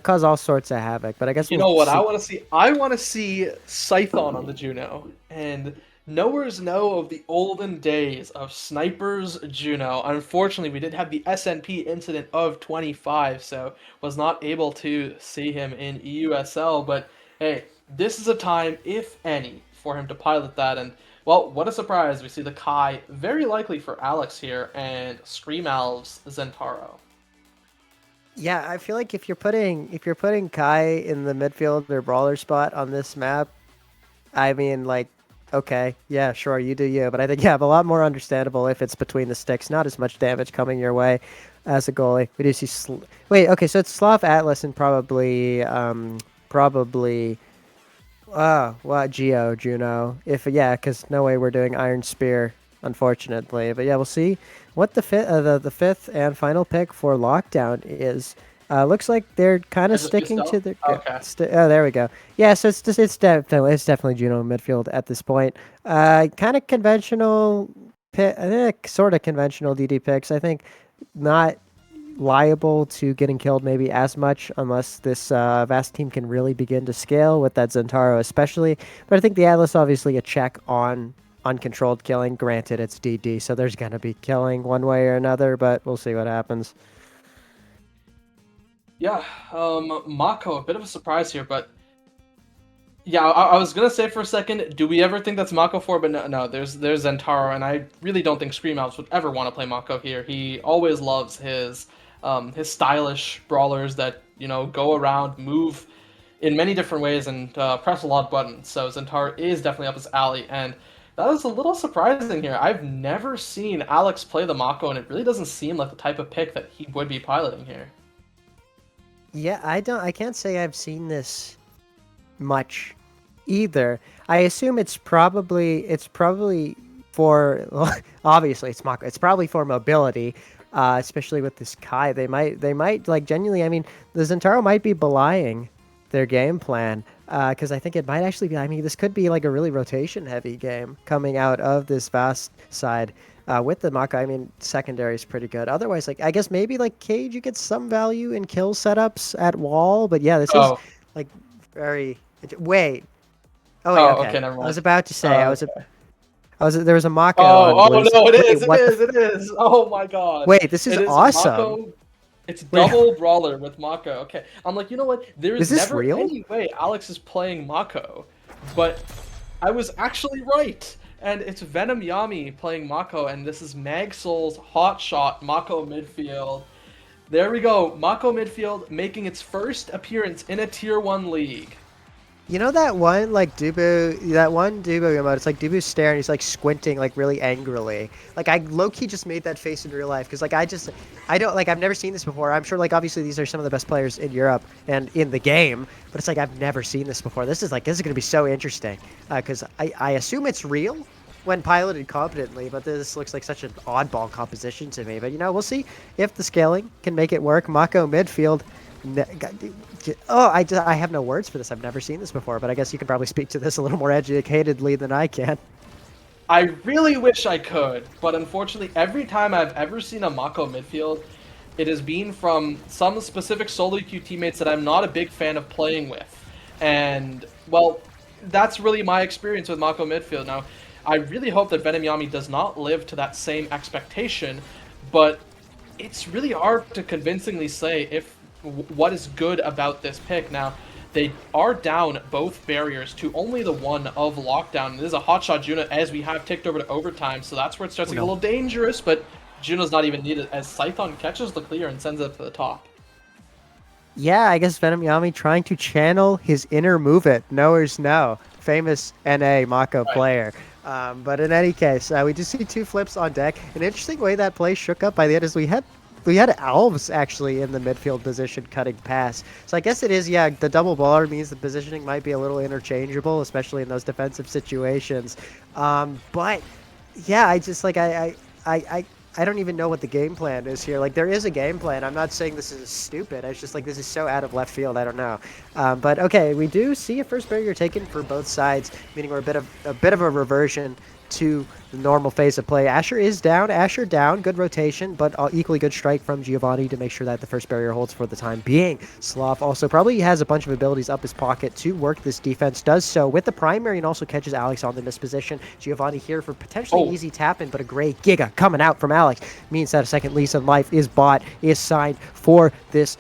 caused all sorts of havoc. But I guess you know what I want to see. I want to see Scython on the Juno, and knowers know of the olden days of Sniper's Juno. Unfortunately, we did have the SNP incident of 25, so was not able to see him in EUSL. But hey, this is a time, if any, for him to pilot that, and well, what a surprise. We see the Kai very likely for Alex here, and Scream Elves Zentaro. Yeah, I feel like if you're putting Kai in the midfield or brawler spot on this map, I mean, like, okay, yeah, sure, you do you. But I think, yeah, a lot more understandable if it's between the sticks. Not as much damage coming your way as a goalie. We do see... Wait, okay, so it's Sloth, Atlas, and probably... what Geo, Juno? Because no way we're doing Iron Spear, unfortunately. But yeah, we'll see what the fifth and final pick for Lockdown is. Looks like they're kind of sticking to the. Okay. There we go. Yeah, so it's definitely Juno midfield at this point. Kind of conventional, sort of conventional DD picks. I think not liable to getting killed maybe as much unless this Vast team can really begin to scale with that Zentaro especially. But I think the Atlas obviously a check on uncontrolled killing. Granted, it's DD, so there's going to be killing one way or another, but we'll see what happens. Yeah, Mako, a bit of a surprise here, but yeah, I was going to say for a second, do we ever think that's Mako 4? But no, there's Zentaro, and I really don't think Scream Elves would ever want to play Mako here. He always loves his stylish brawlers that, go around, move in many different ways, and press a lot of buttons. So Zentaro is definitely up his alley, and that is a little surprising here. I've never seen Alex play the Mako, and it really doesn't seem like the type of pick that he would be piloting here. Yeah, I can't say I've seen this much either. I assume it's probably for obviously it's Mako. It's probably for mobility. Especially with this Kai, they might like genuinely. I mean, the Zentaro might be belying their game plan because I think it might actually be. I mean, this could be like a really rotation-heavy game coming out of this Vast side with the Mako. I mean, secondary is pretty good. Otherwise, like I guess maybe like Cage, you get some value in kill setups at wall. But yeah, this is like very. Wait. Oh, wait, okay. Never mind. I was about to say there was a Mako. It is. Oh my god. Wait, this is awesome. Mako. It's double brawler with Mako. Okay. I'm like, you know what? There is never real? any way Alex is playing Mako. But I was actually right. And it's Venom Yami playing Mako, and this is Magsoul's hotshot Mako midfield. There we go. Mako midfield making its first appearance in a Tier 1 league. You know that one Dubu emote? It's like Dubu's staring. He's like squinting like really angrily. Like I low-key just made that face in real life because like I've never seen this before. I'm sure like obviously these are some of the best players in Europe and in the game, but it's like I've never seen this before. This is gonna be so interesting because I assume it's real when piloted competently, but this looks like such an oddball composition to me. But we'll see if the scaling can make it work. Mako midfield. I have no words for this. I've never seen this before, but I guess you can probably speak to this a little more educatedly than I can. I really wish I could, but unfortunately, every time I've ever seen a Mako midfield, it has been from some specific solo queue teammates that I'm not a big fan of playing with. And, well, that's really my experience with Mako midfield. Now, I really hope that Venom Yami does not live to that same expectation, but it's really hard to convincingly say if what is good about this pick. Now, they are down both barriers to only the one of Lockdown. This is a hotshot Juno as we have ticked over to overtime, so that's where it starts to get a little dangerous, but Juno's not even needed as Scython catches the clear and sends it to the top. Yeah, I guess Venom Yami trying to channel his inner move it. Knowers know. Famous NA Mako player. But in any case, we just see 2 flips on deck. An interesting way that play shook up by the end is we had Alves actually in the midfield position cutting pass. So I guess it is, yeah, the double baller means the positioning might be a little interchangeable, especially in those defensive situations. But yeah, I just like I don't even know what the game plan is here. Like, there is a game plan. I'm not saying this is stupid. It's just like this is so out of left field. I don't know. But okay, we do see a first barrier taken for both sides, meaning we're a bit of a reversion to the normal phase of play. Asher is down. Asher down. Good rotation, but equally good strike from Giovanni to make sure that the first barrier holds for the time being. Sloth also probably has a bunch of abilities up his pocket to work this defense. Does so with the primary and also catches Alex on the misposition. Giovanni here for potentially easy tap-in, but a great Giga coming out from Alex means that a second lease on life is bought, is signed for this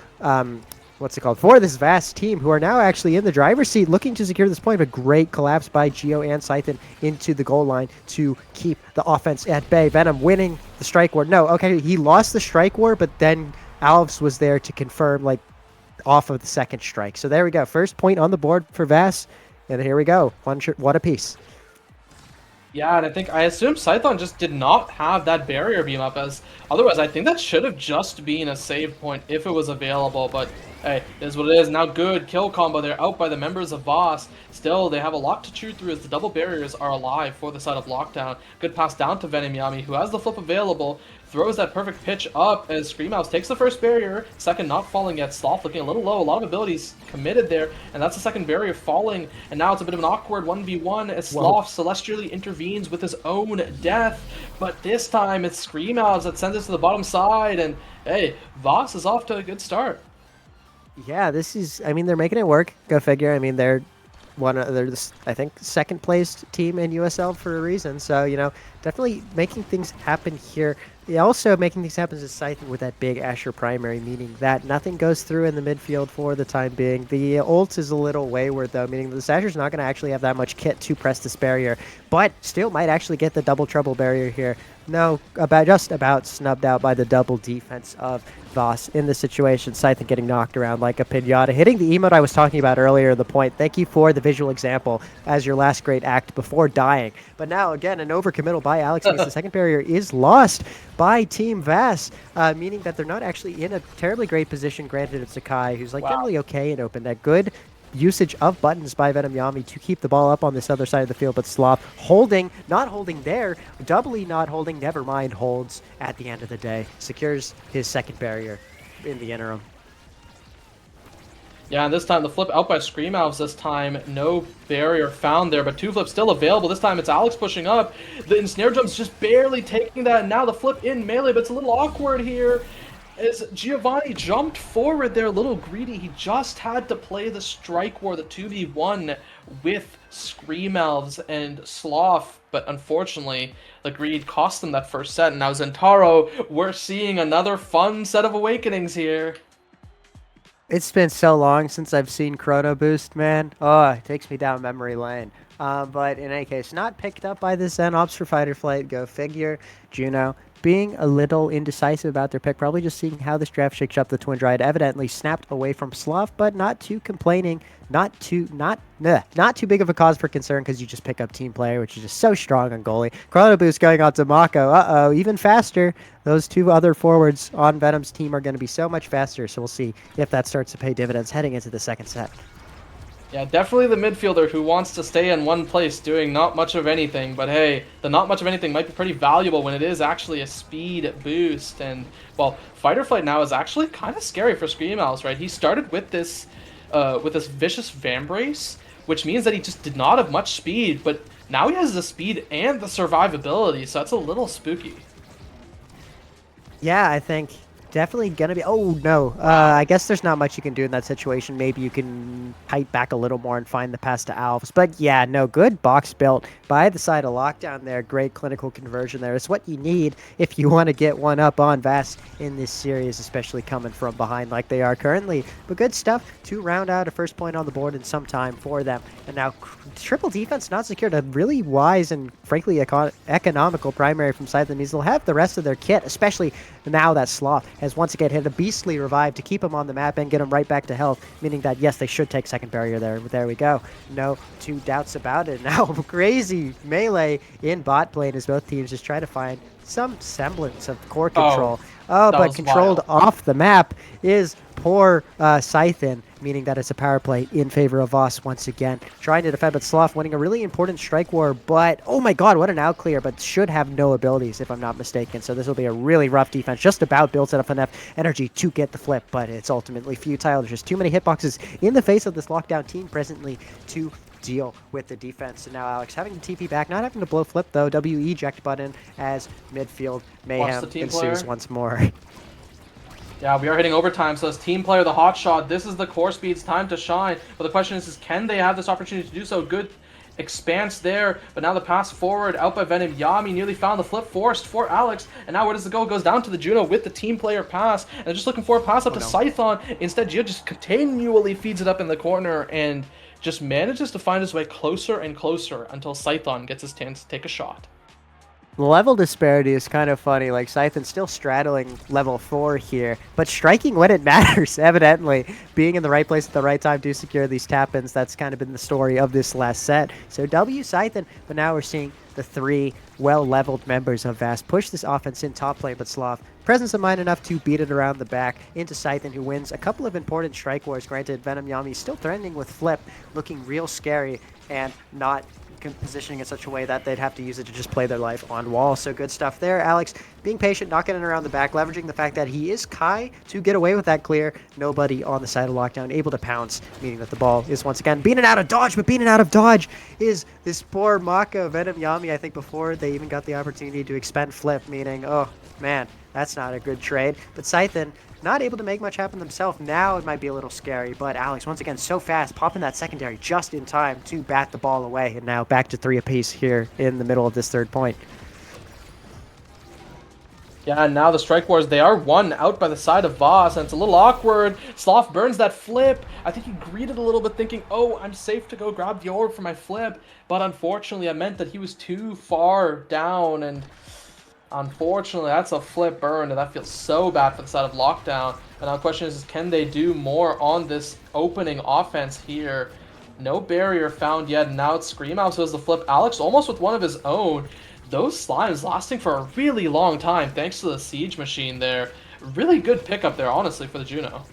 for this vast team, who are now actually in the driver's seat looking to secure this point. A great collapse by Geo and Scython into the goal line to keep the offense at bay. Venom winning the strike war. No, okay, he lost the strike war, but then Alves was there to confirm, like, off of the second strike. So there we go. First point on the board for Vass, and here we go. One apiece. Yeah, and I assume Scython just did not have that barrier beam up, as otherwise I think that should have just been a save point if it was available, but hey, it is what it is. Now good kill combo there out by the members of Voss. Still, they have a lot to chew through as the double barriers are alive for the side of Lockdown. Good pass down to Venom Yami, who has the flip available, throws that perfect pitch up as Screamhouse takes the first barrier, second not falling yet. Sloth looking a little low, a lot of abilities committed there, and that's the second barrier falling, and now it's a bit of an awkward 1v1 as Sloth celestially intervenes with his own death, but this time it's Screamhouse that sends it to the bottom side, and hey, Voss is off to a good start. Yeah, this is, I mean, they're making it work. Go figure. I mean, they're I think, second placed team in USL for a reason. So, you know, definitely making things happen here. Yeah, also making things happen is Scython with that big Asher primary, meaning that nothing goes through in the midfield for the time being. The ult is a little wayward, though, meaning the Asher's not going to actually have that much kit to press this barrier, but still might actually get the double trouble barrier here. No, just about snubbed out by the double defense of Voss in this situation. Scython getting knocked around like a pinata, hitting the emote I was talking about earlier in the point. Thank you for the visual example as your last great act before dying. But now, again, an overcommittal by Alex means the second barrier is lost by Team Vass, meaning that they're not actually in a terribly great position. Granted, it's Sakai, who's like generally okay in open net. Good usage of buttons by Venom Yami to keep the ball up on this other side of the field, but Sloth holding, not holding there, doubly not holding, never mind, holds at the end of the day. Secures his second barrier in the interim. Yeah, and this time the flip out by Screamhouse. This time no barrier found there, but 2 flips still available. This time it's Alex pushing up. The ensnare jump's just barely taking that, and now the flip in melee, but it's a little awkward here. As Giovanni jumped forward there, a little greedy. He just had to play the strike war, the 2v1 with Scream Elves and Sloth, but unfortunately the greed cost them that first set. And now Zentaro, we're seeing another fun set of awakenings here. It's been so long since I've seen Chrono Boost, man. Oh, it takes me down memory lane. But in any case, not picked up by the Zen Ops for Fighter Flight. Go figure. Juno being a little indecisive about their pick, probably just seeing how this draft shakes up. The Twin Dryad evidently snapped away from Sloth, but not too complaining, not too big of a cause for concern, because you just pick up team player, which is just so strong on goalie. Chrono Boost going on to Mako. Even faster. Those 2 other forwards on Venom's team are going to be so much faster, so we'll see if that starts to pay dividends heading into the second set. Yeah, definitely the midfielder who wants to stay in one place doing not much of anything, but hey, the not much of anything might be pretty valuable when it is actually a speed boost. And, well, Fighter Flight now is actually kind of scary for Screamhouse, right? He started with this vicious Vambrace, which means that he just did not have much speed, but now he has the speed and the survivability, so that's a little spooky. Yeah, I think definitely gonna be. Oh no, I guess there's not much you can do in that situation. Maybe you can pipe back a little more and find the pass to Alves. But yeah, no, good box built by the side of Lockdown there. Great clinical conversion there. It's what you need if you want to get one up on Voss in this series, especially coming from behind like they are currently. But good stuff to round out a first point on the board in some time for them. And now triple defense not secured. A really wise and frankly economical primary from Scythe means they'll have the rest of their kit, especially now that Sloth has once again hit a beastly revive to keep him on the map and get him right back to health, meaning that yes, they should take second barrier there. There we go. No two doubts about it. Now crazy melee in bot lane as both teams just try to find some semblance of core control. But controlled off the map is poor Scythe, meaning that it's a power play in favor of Voss once again. Trying to defend, but Sloth winning a really important strike war, but oh my god, what an out clear, but should have no abilities if I'm not mistaken. So this will be a really rough defense, just about builds up enough energy to get the flip, but it's ultimately futile. There's just too many hitboxes in the face of this lockdown team presently to deal with the defense. And now Alex having the TP back, not having to blow flip though. W eject button as midfield mayhem ensues once more. Yeah, we are hitting overtime, so as team player, the hot shot, this is the core speed's time to shine. But the question is can they have this opportunity to do so? Good expanse there, but now the pass forward out by Venom. Yami nearly found the flip forced for Alex, and now where does it go? It goes down to the Juno with the team player pass, and they're just looking for a pass up to Scython. Instead, Gio just continually feeds it up in the corner and just manages to find his way closer and closer until Scython gets his chance to take a shot. The level disparity is kind of funny. Like, Scython's still straddling level 4 here, but striking when it matters, evidently. Being in the right place at the right time to secure these tap-ins, that's kind of been the story of this last set. So W Scython, but now we're seeing the 3 well-leveled members of Voss push this offense in top lane, but Sloth, presence of mind enough to beat it around the back into Scython, who wins a couple of important strike wars. Granted, Venom Yami still threatening with flip, looking real scary, and not positioning in such a way that they'd have to use it to just play their life on wall. So good stuff there. Alex being patient, not getting around the back, leveraging the fact that he is Kai to get away with that clear. Nobody on the side of Lockdown able to pounce, meaning that the ball is once again beaten out of dodge, but beaten out of dodge is this poor Maka Venom Yami, I think before they even got the opportunity to expend flip, meaning, oh man, that's not a good trade. But Scython not able to make much happen themselves. Now it might be a little scary, but Alex, once again, so fast, popping that secondary just in time to bat the ball away, and now back to 3 apiece here in the middle of this third point. Yeah, and now the strike wars, they are won out by the side of Voss, and it's a little awkward. Sloth burns that flip. I think he greeted a little bit thinking, oh, I'm safe to go grab the orb for my flip, but unfortunately it meant that he was too far down, and unfortunately, that's a flip burn, and that feels so bad for the side of Lockdown. And now the question is can they do more on this opening offense here? No barrier found yet, and now it's Scream Out, so as the flip. Alex almost with one of his own. Those slimes lasting for a really long time, thanks to the Siege Machine there. Really good pickup there, honestly, for the Juno.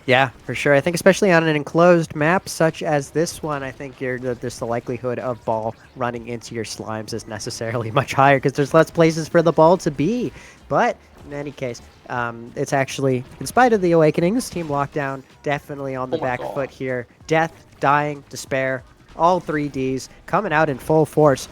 Yeah, for sure. I think especially on an enclosed map such as this one, I think there's the likelihood of ball running into your slimes is necessarily much higher because there's less places for the ball to be. But in any case, it's actually, in spite of the Awakenings, Team Lockdown definitely on the back foot here. Death, dying, despair, all 3 Ds coming out in full force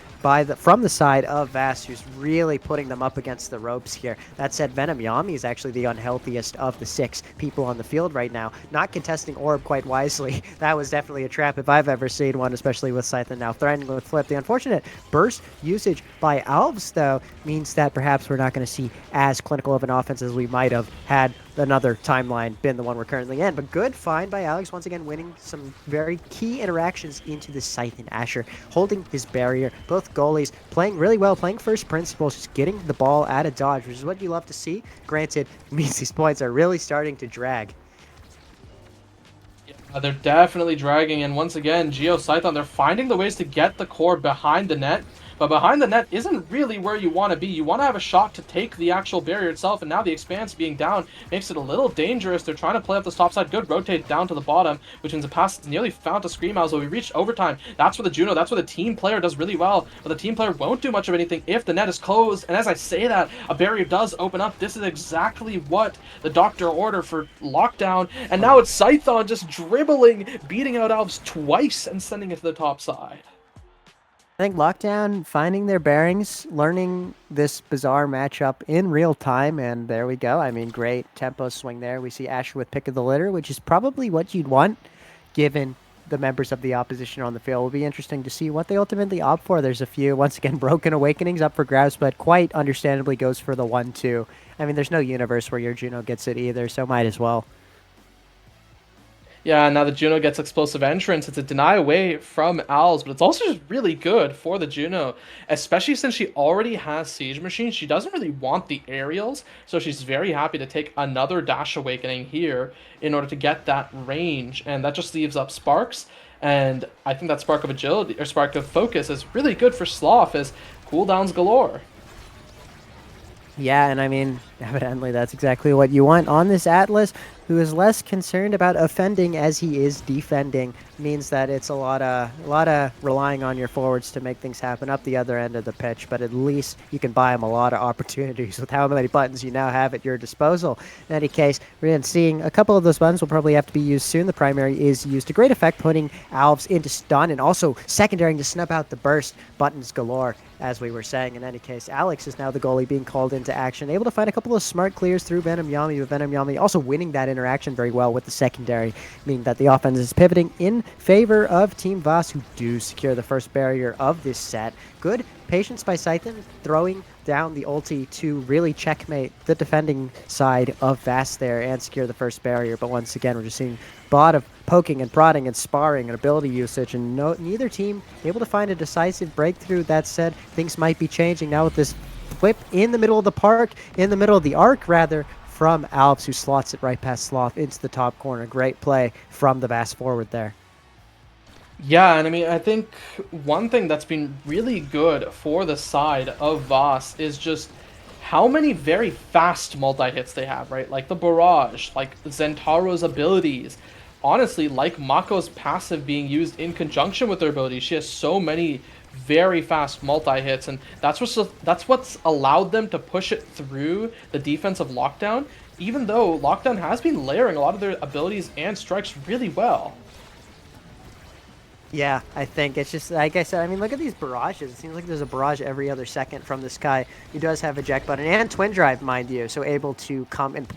from the side of Voss, who's really putting them up against the ropes here. That said, Venom Yami is actually the unhealthiest of the 6 people on the field right now. Not contesting orb quite wisely. That was definitely a trap if I've ever seen one, especially with Scythe now threatening with flip. The unfortunate burst usage by Alves, though, means that perhaps we're not going to see as clinical of an offense as we might have had another timeline been the one we're currently in. But good find by Alex, once again winning some very key interactions into the Scythe and Asher, holding his barrier. Both goalies playing really well, playing first principles, just getting the ball out of dodge, which is what you love to see. Granted, means these points are really starting to drag. Yeah, they're definitely dragging, and once again, Geo Scython, they're finding the ways to get the core behind the net. But behind the net isn't really where you want to be. You want to have a shot to take the actual barrier itself, and now the expanse being down makes it a little dangerous. They're trying to play up this top side. Good rotate down to the bottom, which means the pass is nearly found to Scream Out. So we reached overtime. That's where the Juno, that's where the team player does really well. But the team player won't do much of anything if the net is closed. And as I say that, a barrier does open up. This is exactly what the doctor ordered for Lockdown. And now it's Scython just dribbling, beating out Alves twice and sending it to the top side. I think Lockdown finding their bearings, learning this bizarre matchup in real time, and there we go. I mean, great tempo swing there. We see Asher with pick of the litter, which is probably what you'd want given the members of the opposition on the field. It will be interesting to see what they ultimately opt for. There's a few, once again, Broken Awakenings up for grabs, but quite understandably goes for the 1-2. I mean, there's no universe where your Juno gets it either, so might as well. Yeah, now the Juno gets explosive entrance. It's a deny away from Owls, but it's also just really good for the Juno, especially since she already has Siege Machine. She doesn't really want the aerials, so she's very happy to take another Dash Awakening here in order to get that range, and that just leaves up Sparks. And I think that Spark of Agility, or Spark of Focus, is really good for Sloth as cooldowns galore. Yeah, and I mean, evidently that's exactly what you want on this Atlas, who is less concerned about offending as he is defending. Means that it's a lot of relying on your forwards to make things happen up the other end of the pitch, but at least you can buy him a lot of opportunities with how many buttons you now have at your disposal. In any case, we're seeing a couple of those buttons will probably have to be used soon. The primary is used to great effect, putting Alves into stun, and also secondary to snub out the burst. Buttons galore, as we were saying. In any case, Alex is now the goalie being called into action, able to find a couple of smart clears through Venom Yami, with Venom Yami also winning that interaction very well with the secondary, meaning that the offense is pivoting in favor of Team Voss, who do secure the first barrier of this set. Good patience by Scythen, throwing down the ulti to really checkmate the defending side of Voss there and secure the first barrier. But once again, we're just seeing a lot of poking and prodding and sparring and ability usage, and neither team able to find a decisive breakthrough. That said, things might be changing now with this flip in the middle of the park, in the middle of the arc rather, from Alves, who slots it right past Sloth into the top corner. Great play from the Voss forward there. Yeah, and I mean, I think one thing that's been really good for the side of Voss is just how many very fast multi-hits they have, right? Like the Barrage, like Zentaro's abilities. Honestly, like Mako's passive being used in conjunction with her abilities, she has so many very fast multi-hits, and that's what's allowed them to push it through the defensive Lockdown, even though Lockdown has been layering a lot of their abilities and strikes really well. Yeah, I think it's just, like I said, I mean, look at these barrages. It seems like there's a barrage every other second from this guy. He does have eject button and twin drive, mind you, so able to come and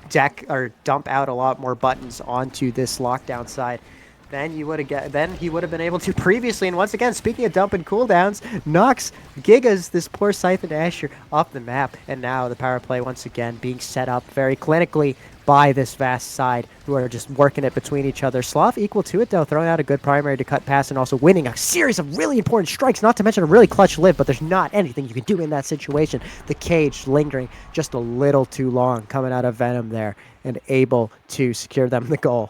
deck or dump out a lot more buttons onto this Lockdown side. Then he would have been able to previously. And once again, speaking of dumping cooldowns, knocks Gigas, this poor Scythe and Asher, off the map. And now the power play once again being set up very clinically by this Vast side, who are just working it between each other. Sloth equal to it, though, throwing out a good primary to cut past and also winning a series of really important strikes, not to mention a really clutch live, but there's not anything you can do in that situation. The cage lingering just a little too long, coming out of Venom there, and able to secure them the goal.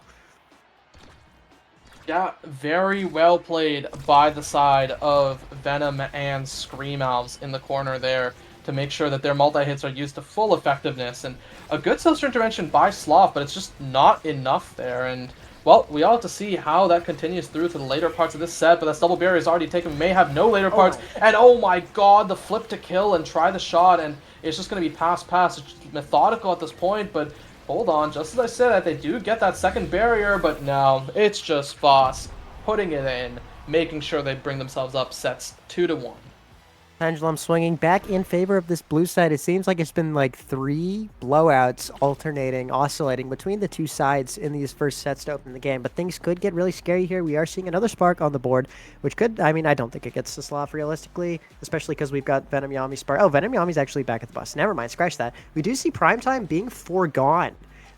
Yeah, very well played by the side of Venom and Scream Elves in the corner there to make sure that their multi-hits are used to full effectiveness. And a good social intervention by Sloth, but it's just not enough there. And, well, we all have to see how that continues through to the later parts of this set, but that double barrier is already taken. We may have no later parts. And, oh my god, the flip to kill and try the shot, and it's just going to be pass. It's methodical at this point, but hold on, just as I said, they do get that second barrier, but no, it's just Voss putting it in, making sure they bring themselves up sets 2-1. Pendulum swinging back in favor of this blue side. It seems like it's been like 3 blowouts alternating, oscillating between the two sides in these first sets to open the game, but things could get really scary here. We are seeing another Spark on the board, which could, I mean, I don't think it gets to Sloth realistically, especially because we've got Venom Yami Spark. Oh, Venom Yami's actually back at the bus. Never mind, scratch that. We do see Primetime being foregone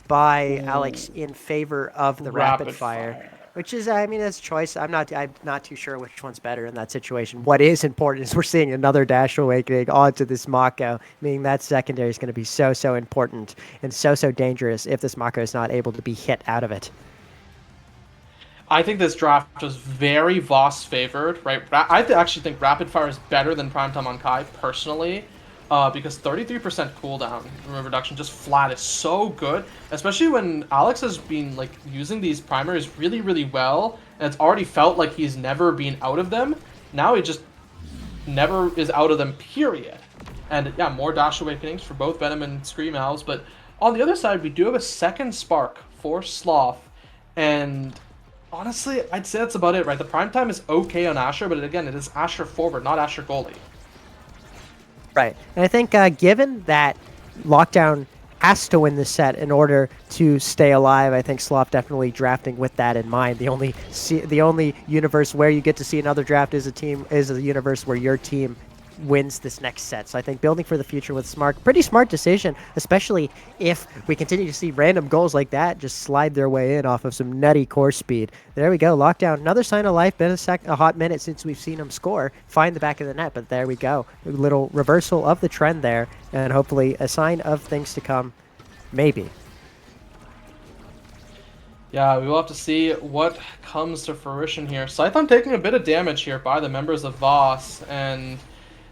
by Alex in favor of the Rapid Fire. Which is, I mean, it's choice. I'm not too sure which one's better in that situation. What is important is we're seeing another Dash Awakening onto this Mako, meaning that secondary is going to be so important and so dangerous if this Mako is not able to be hit out of it. I think this draft was very Voss favored, right? I actually think Rapid Fire is better than Primetime on Kai, personally. Because 33% cooldown reduction just flat is so good, especially when Alex has been like using these primaries really well, and it's already felt like he's never been out of them. Now he just never is out of them, period. And yeah, more Dash Awakenings for both Venom and Scream Owls, but on the other side, we do have a second Spark for Sloth, and Honestly, I'd say that's about it, right? The prime time is okay on Asher, but again, it is Asher forward, not Asher goalie. Right. And I think given that Lockdown has to win this set in order to stay alive, I think Sloth definitely drafting with that in mind. The only universe where you get to see another draft is a universe where your team wins this next set. So I think building for the future with smart, pretty smart decision, especially if we continue to see random goals like that just slide their way in off of some nutty course speed. There we go, Lockdown, another sign of life. Been a hot minute since we've seen him score, find the back of the net, but there we go. A little reversal of the trend there, and hopefully a sign of things to come, maybe. Yeah, we will have to see what comes to fruition here. Scython taking a bit of damage here by the members of Voss, and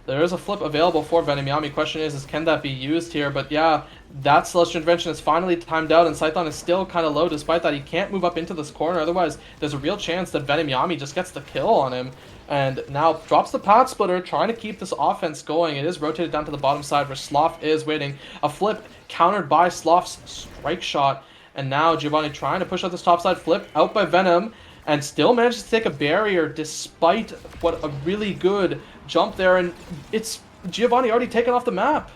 there is a flip available for Venom Yami. Question is can that be used here? But yeah, that Celestial Intervention is finally timed out, and Scython is still kind of low despite that. He can't move up into this corner. Otherwise, there's a real chance that Venom Yami just gets the kill on him. And now drops the Pad Splitter, trying to keep this offense going. It is rotated down to the bottom side where Sloth is waiting. A flip countered by Sloth's strike shot. And now Giovanni trying to push out this topside flip out by Venom. And still manages to take a barrier despite what a really good jump there, and it's Giovanni already taken off the map.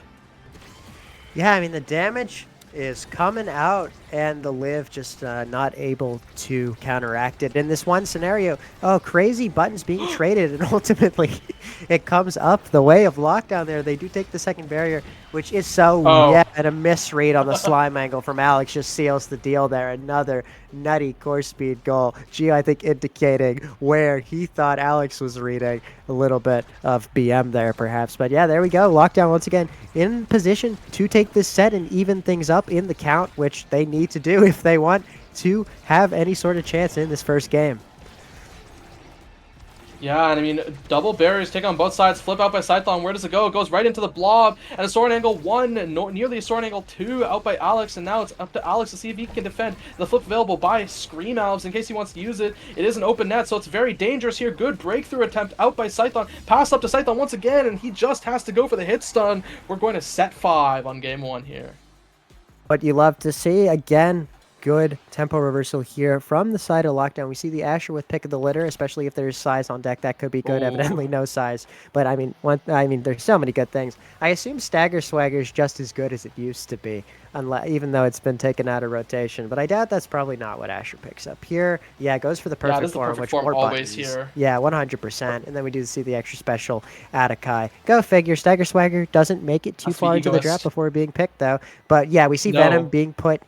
Yeah, I mean, the damage is coming out, and the Liv just not able to counteract it. In this one scenario, crazy buttons being traded, and ultimately it comes up the way of Lockdown there. They do take the second barrier, which is and a misread on the slime angle from Alex just seals the deal there. Another nutty course speed goal. Gio, I think, indicating where he thought Alex was reading a little bit of BM there, perhaps. But yeah, there we go. Lockdown once again in position to take this set and even things up in the count, which they need to do if they want to have any sort of chance in this first game. Yeah, and I mean, double barriers take on both sides. Flip out by Scython. Where does it go? It goes right into the blob. And a sword angle 1, nearly a sword angle 2 out by Alex. And now it's up to Alex to see if he can defend. The flip available by Scream Elves in case he wants to use it. It is an open net, so it's very dangerous here. Good breakthrough attempt out by Scython. Pass up to Scython once again, and he just has to go for the hit stun. We're going to set 5 on game 1 here. What you love to see, again, good tempo reversal here from the side of Lockdown. We see the Asher with pick of the litter, especially if there's size on deck. That could be good. Evidently no size. But I mean, there's so many good things. I assume Stagger Swagger is just as good as it used to be, even though it's been taken out of rotation. But I doubt that's probably not what Asher picks up here. Yeah, it goes for the perfect form, which more always buttons. Here. Yeah, 100%. And then we do see the extra special Atakai. Go figure. Stagger Swagger doesn't make it too far into the draft before being picked, though. But yeah, we see Venom being put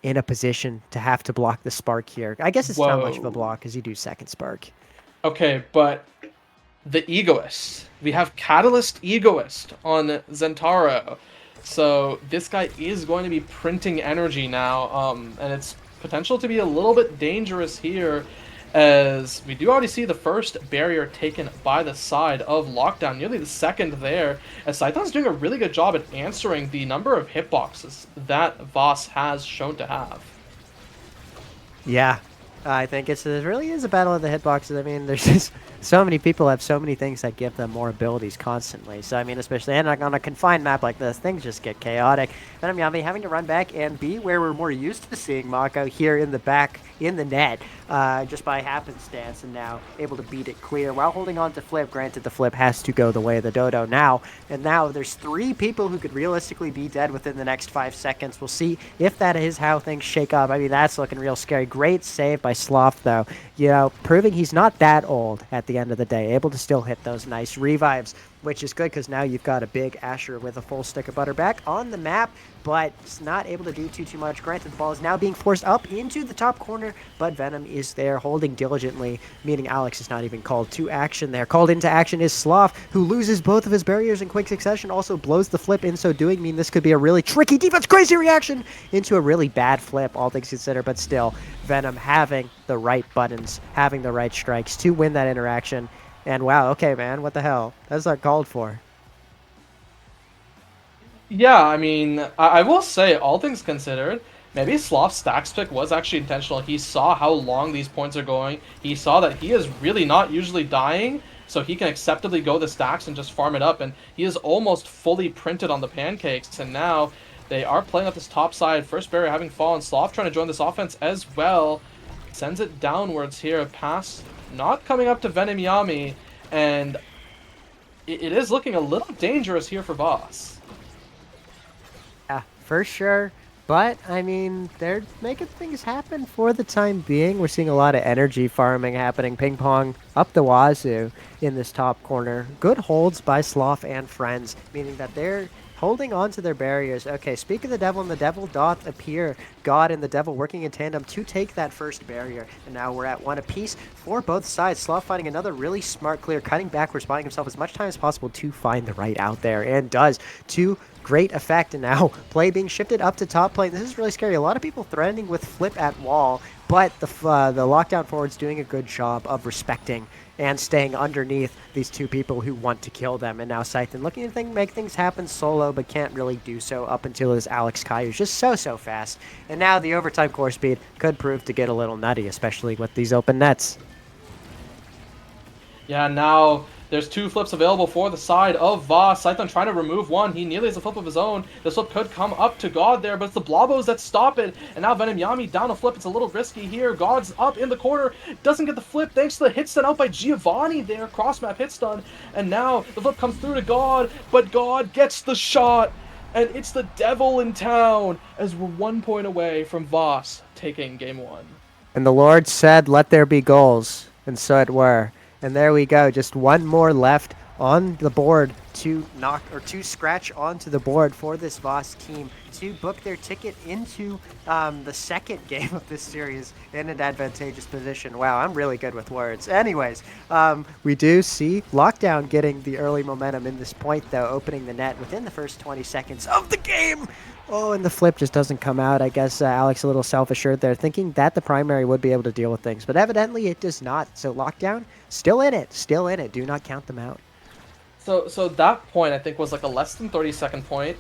in a position to have to block the spark here. I guess it's not much of a block because you do second spark. Okay, but the Egoist. We have Catalyst Egoist on Zentaro. So this guy is going to be printing energy now, and it's potential to be a little bit dangerous here, as we do already see the first barrier taken by the side of Lockdown, nearly the second there, as Scython's doing a really good job at answering the number of hitboxes that Voss has shown to have. Yeah, I think it really is a battle of the hitboxes. I mean, there's just so many people have so many things that give them more abilities constantly. So, I mean, especially on a confined map like this, things just get chaotic. Venom Yami having to run back and be where we're more used to seeing Mako here in the back, in the net, just by happenstance, and now able to beat it clear while holding on to Flip. Granted, the Flip has to go the way of the Dodo now, and now there's 3 people who could realistically be dead within the next 5 seconds. We'll see if that is how things shake up. I mean, that's looking real scary. Great save by Sloth, though, you know, proving he's not that old at the end of the day, able to still hit those nice revives, which is good because now you've got a big Asher with a full stick of butter back on the map, but it's not able to do too much. Granted, the ball is now being forced up into the top corner, but Venom is there holding diligently, meaning Alex is not even called to action there. Called into action is Sloth, who loses both of his barriers in quick succession, also blows the flip in so doing, mean this could be a really tricky defense, crazy reaction into a really bad flip, all things considered, but still, Venom having the right buttons, having the right strikes to win that interaction. And wow, okay, man, what the hell? That's not called for. Yeah, I mean, I will say, all things considered, maybe Sloth's stacks pick was actually intentional. He saw how long these points are going. He saw that he is really not usually dying, so he can acceptably go the stacks and just farm it up. And he is almost fully printed on the pancakes. And now they are playing up this top side. First barrier having fallen. Sloth trying to join this offense as well. Sends it downwards here. A pass not coming up to Venom Yami. And it is looking a little dangerous here for Voss. Yeah, for sure. But, I mean, they're making things happen for the time being. We're seeing a lot of energy farming happening. Ping pong up the wazoo in this top corner. Good holds by Sloth and friends, meaning that they're holding on to their barriers. Okay, speak of the devil, and the devil doth appear. God and the devil working in tandem to take that first barrier. And now we're at one apiece for both sides. Sloth finding another really smart clear, cutting backwards, buying himself as much time as possible to find the right out there, and does to great effect. And now play being shifted up to top lane. This is really scary. A lot of people threatening with flip at wall, but the lockdown forward's doing a good job of respecting and staying underneath these two people who want to kill them. And now Scythen looking to make things happen solo, but can't really do so up until this Alex Kai, who's just so fast. And now the overtime core speed could prove to get a little nutty, especially with these open nets. Yeah, now there's two flips available for the side of Voss. Scythen trying to remove one. He nearly has a flip of his own. This flip could come up to God there, but it's the Blobos that stop it. And now Venom Yami down a flip. It's a little risky here. God's up in the corner. Doesn't get the flip thanks to the hit stun out by Giovanni there. Cross-map hit stun. And now the flip comes through to God, but God gets the shot. And it's the devil in town as we're 1 point away from Voss taking game one. And the Lord said, let there be goals. And so it were. And there we go. Just one more left on the board to knock or to scratch onto the board for this Voss team to book their ticket into the second game of this series in an advantageous position. Wow, I'm really good with words. Anyways, we do see Lockdown getting the early momentum in this point, though, opening the net within the first 20 seconds of the game. Oh, and the flip just doesn't come out. I guess Alex a little self-assured there, thinking that the primary would be able to deal with things, but evidently it does not. So Lockdown, still in it. Do not count them out. So that point, I think, was like a less than 30-second point.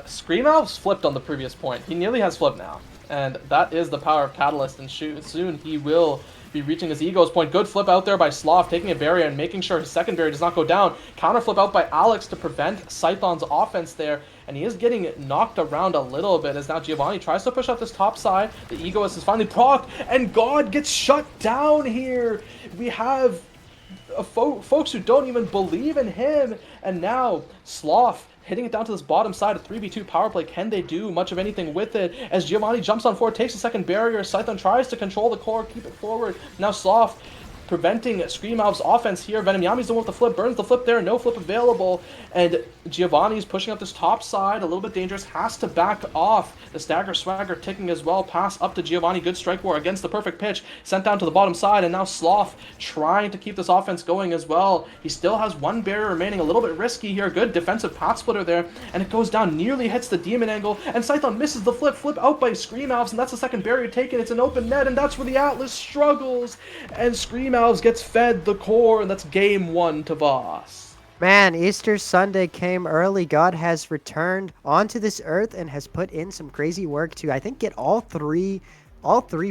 Scream Owl's flipped on the previous point. He nearly has flipped now. And that is the power of Catalyst, and soon he will be reaching his ego's point. Good flip out there by Sloth, taking a barrier and making sure his second barrier does not go down. Counter flip out by Alex to prevent Scython's offense there. And he is getting knocked around a little bit as now Giovanni tries to push up this top side. The egoist is finally procced, and God gets shut down here. We have folks who don't even believe in him. And now Sloth hitting it down to this bottom side of 3v2 power play. Can they do much of anything with it? As Giovanni jumps on forward, takes a second barrier. Scython tries to control the core, keep it forward. Now Sloth preventing Scream Owl's offense here. Venom Yami's the one with the flip, burns the flip there, no flip available. And Giovanni's pushing up this top side, a little bit dangerous, has to back off. The stagger swagger ticking as well. Pass up to Giovanni, good strike war against the perfect pitch. Sent down to the bottom side, and now Sloth trying to keep this offense going as well. He still has one barrier remaining, a little bit risky here. Good defensive path splitter there, and it goes down, nearly hits the demon angle, and Scython misses the flip out by Scream Owls, and that's the second barrier taken. It's an open net, and that's where the Atlas struggles, and Scream Owls gets fed the core, and that's game one to Voss. Man, Easter Sunday came early. God has returned onto this earth and has put in some crazy work to, I think, get all three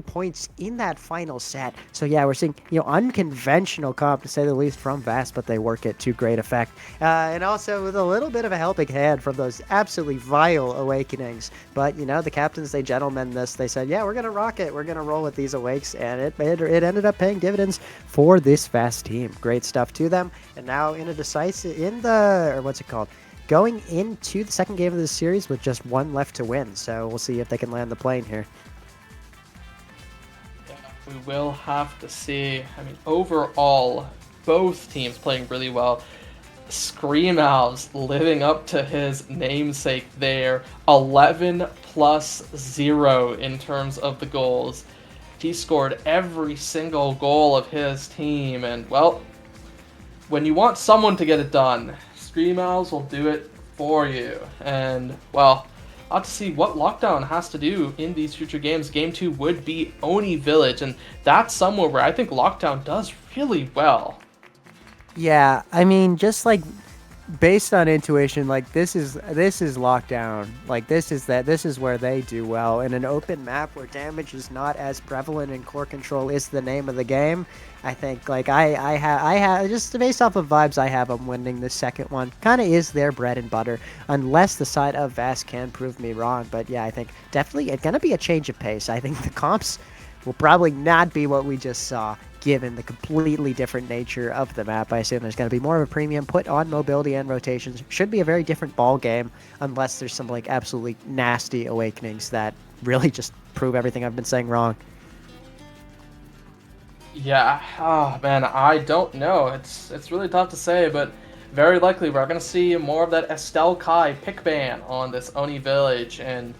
points in that final set. So yeah, we're seeing, unconventional comp, to say the least, from Vast, but they work it to great effect. And also with a little bit of a helping hand from those absolutely vile awakenings. But, the captains, they gentlemen this. They said, yeah, we're going to rock it. We're going to roll with these awakes. And it ended up paying dividends for this Vast team. Great stuff to them. And now in a decisive, going into the second game of this series with just one left to win. So we'll see if they can land the plane here. We will have to see. I mean, overall, both teams playing really well. Scream Owls living up to his namesake there. 11+0 in terms of the goals. He scored every single goal of his team. And, well, when you want someone to get it done, Scream Owls will do it for you. And, well, I'll have to see what Lockdown has to do in these future games. Game 2 would be Oni Village, and that's somewhere where I think Lockdown does really well. Yeah, I mean, just like based on intuition, like this is Lockdown. Like this is where they do well in an open map where damage is not as prevalent and core control is the name of the game. I think like I have just based off of vibes, I have them winning the second one. Kind of is their bread and butter, unless the side of Vast can prove me wrong. But yeah, I think definitely it's gonna be a change of pace. I think the comps will probably not be what we just saw, given the completely different nature of the map. I assume there's going to be more of a premium put on mobility and rotations. Should be a very different ball game, unless there's some like absolutely nasty awakenings that really just prove everything I've been saying wrong. Yeah, oh man, I don't know. It's really tough to say, but very likely we're gonna see more of that Estelle Kai pick ban on this Oni village, and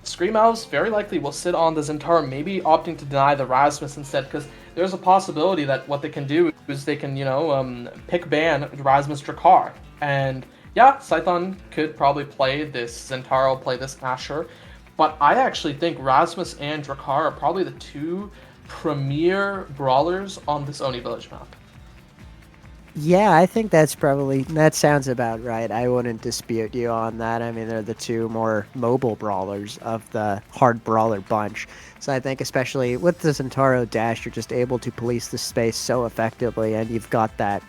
Scream Owls very likely will sit on the Zentaro, maybe opting to deny the Rasmus instead, because there's a possibility that what they can do is they can, pick ban Rasmus Drakkar. And yeah, Scython could probably play this Zentaro, play this Asher, but I actually think Rasmus and Drakkar are probably the two premier brawlers on this Oni village map. Yeah, I think that sounds about right. I wouldn't dispute you on that. I mean, they're the two more mobile brawlers of the hard brawler bunch. So I think especially with the Zentaro dash, you're just able to police the space so effectively, and you've got that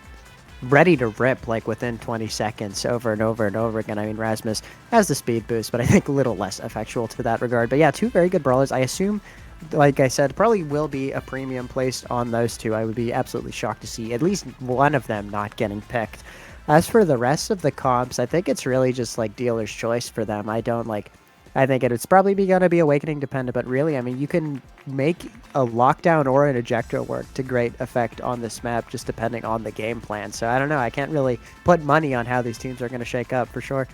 ready to rip like within 20 seconds over and over and over again. I mean, Rasmus has the speed boost, but I think a little less effectual to that regard. But yeah, two very good brawlers. I assume, like I said, probably will be a premium placed on those two. I would be absolutely shocked to see at least one of them not getting picked. As for the rest of the comps, I think it's really just like dealer's choice for them. I think it's probably going to be Awakening dependent, but really, I mean, you can make a lockdown or an ejector work to great effect on this map, just depending on the game plan. So I don't know. I can't really put money on how these teams are going to shake up for sure.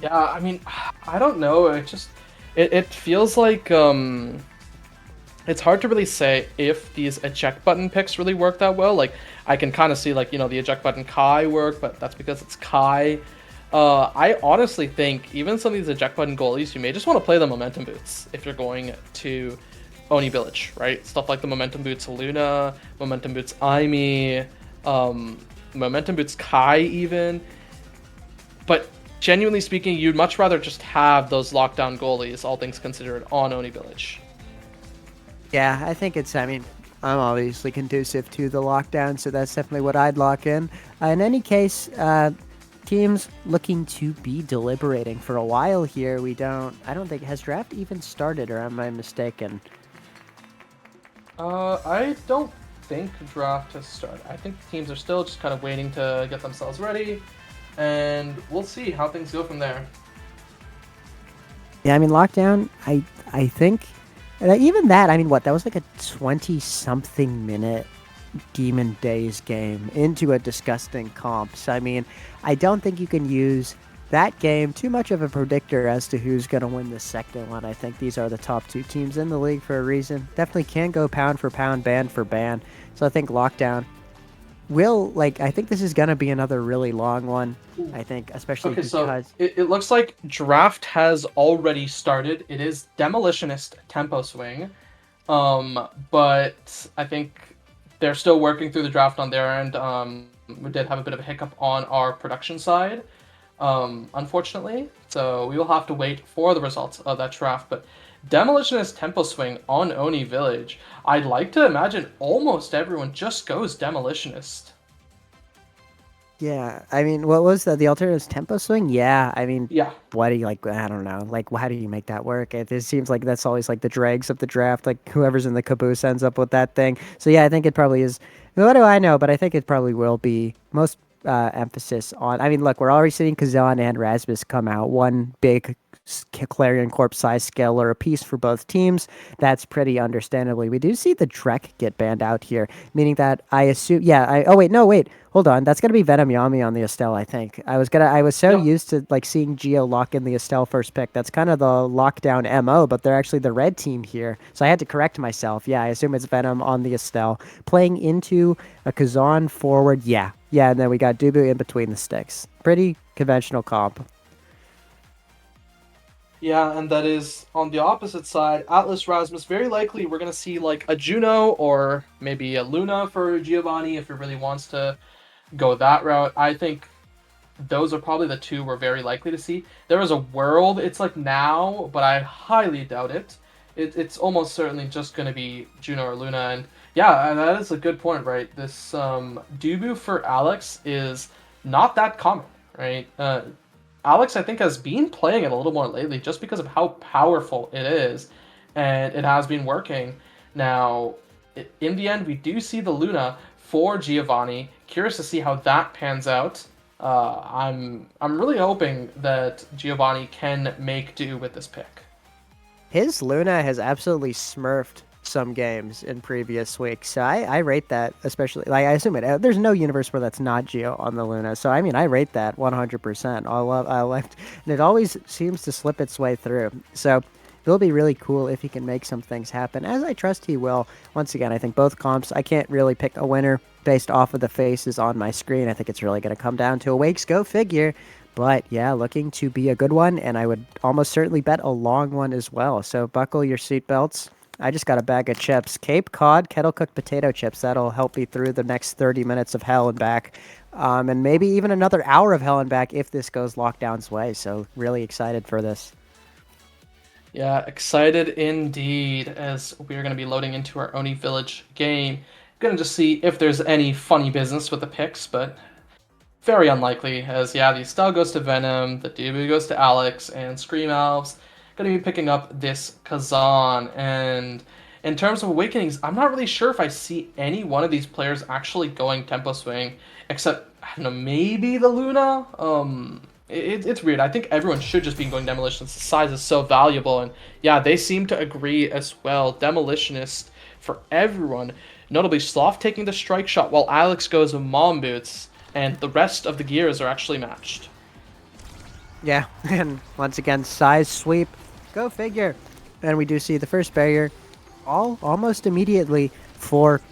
Yeah, I mean, I don't know. It feels like it's hard to really say if these eject button picks really work that well. Like, I can kind of see, like, the eject button Kai work, but that's because it's Kai. I honestly think even some of these eject button goalies, you may just want to play the momentum boots if you're going to Oni Village, right? Stuff like the momentum boots Luna, momentum boots Aimi, momentum boots Kai even. But genuinely speaking, you'd much rather just have those lockdown goalies, all things considered, on Oni Village. Yeah, I think I'm obviously conducive to the lockdown, so that's definitely what I'd lock in. In any case, teams looking to be deliberating for a while here. I don't think, has draft even started, or am I mistaken? I don't think draft has started. I think teams are still just kind of waiting to get themselves ready, and we'll see how things go from there. Yeah, I mean, lockdown, I think, even that, I mean, that was like a 20-something minute Demon Days game into a disgusting comp. So, I mean, I don't think you can use that game too much of a predictor as to who's going to win the second one. I think these are the top two teams in the league for a reason. Definitely can go pound for pound, band for band. So I think lockdown I think this is going to be another really long one. I think, especially because... So it looks like draft has already started. It is Demolitionist Tempo Swing. But I think they're still working through the draft on their end. We did have a bit of a hiccup on our production side, unfortunately. So we will have to wait for the results of that draft. But Demolitionist Tempo Swing on Oni Village. I'd like to imagine almost everyone just goes Demolitionist. Yeah, I mean, what was that? The alternative is Tempo Swing? Yeah, I mean, yeah. What do you, I don't know. Like, how do you make that work? It seems like that's always like the dregs of the draft. Like, whoever's in the caboose ends up with that thing. So, yeah, I think it probably is. What do I know? But I think it probably will be most emphasis on. I mean, look, we're already seeing Kazan and Rasmus come out. One big Clarion Corp size scaler apiece for both teams. That's pretty understandably. We do see the Drek get banned out here, meaning that I assume. Yeah. Wait. Hold on. That's gonna be Venom Yami on the Estelle. I think I was so used to like seeing Geo lock in the Estelle first pick. That's kind of the lockdown MO, but they're actually the red team here. So I had to correct myself. Yeah, I assume it's Venom on the Estelle playing into a Kazan forward. Yeah, and then we got Dubu in between the sticks. Pretty conventional comp. Yeah, and that is on the opposite side. Atlas Rasmus, very likely we're going to see like a Juno or maybe a Luna for Giovanni if he really wants to go that route. I think those are probably the two we're very likely to see. There is a world, it's like now, but I highly doubt it. It's almost certainly just going to be Juno or Luna. And yeah, that is a good point, right? This Dubu for Alex is not that common, right? Alex, I think, has been playing it a little more lately just because of how powerful it is. and it has been working. Now, in the end, we do see the Luna for Giovanni. Curious to see how that pans out. I'm really hoping that Giovanni can make do with this pick. His Luna has absolutely smurfed some games in previous weeks, so I rate that, especially, like, I assume there's no universe where that's not Geo on the Luna, so I mean, I rate that 100%. I liked, and it always seems to slip its way through, so it'll be really cool if he can make some things happen, as I trust he will. Once again, I think both comps, I can't really pick a winner based off of the faces on my screen. I think it's really going to come down to Awakes, go figure. But yeah, looking to be a good one, and I would almost certainly bet a long one as well. So buckle your seatbelts. I just got a bag of chips. Cape Cod kettle cooked potato chips. That'll help me through the next 30 minutes of hell and back. And maybe even another hour of hell and back if this goes Lockdown's way. So really excited for this. Yeah, excited indeed, as we're going to be loading into our Oni Village game. Going to just see if there's any funny business with the picks, but very unlikely, as yeah, the Estelle goes to Venom, the Dubu goes to Alex, and Scream Elves going to be picking up this Kazan. And in terms of Awakenings, I'm not really sure if I see any one of these players actually going Tempo Swing, except, I don't know, maybe the Luna? It's weird. I think everyone should just be going Demolition since the size is so valuable. And yeah, they seem to agree as well. Demolitionist for everyone. Notably, Sloth taking the Strike Shot while Alex goes with Mom Boots. And the rest of the gears are actually matched. Yeah, and once again, size sweep. Go figure. And we do see the first barrier almost immediately for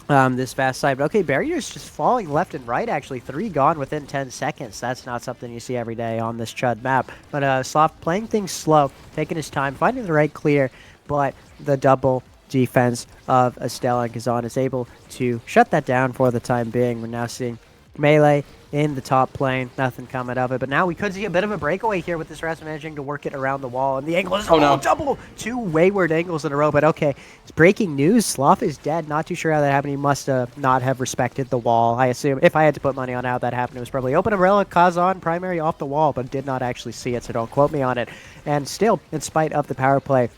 this fast side. But okay, barriers just falling left and right, actually. 3 gone within 10 seconds. That's not something you see every day on this Chud map. But Sloth playing things slow, taking his time, finding the right clear, but the double defense of Estelle and Kazan is able to shut that down for the time being. We're now seeing melee in the top lane, nothing coming of it, but now we could see a bit of a breakaway here with this Raz managing to work it around the wall, and the angle is double, 2 wayward angles in a row. But okay, it's breaking news. Sloth is dead. Not too sure how that happened. He must not have respected the wall. I assume, if I had to put money on how that happened, it was probably open umbrella, Kazan, primary off the wall, but did not actually see it, so don't quote me on it. And still, in spite of the power play,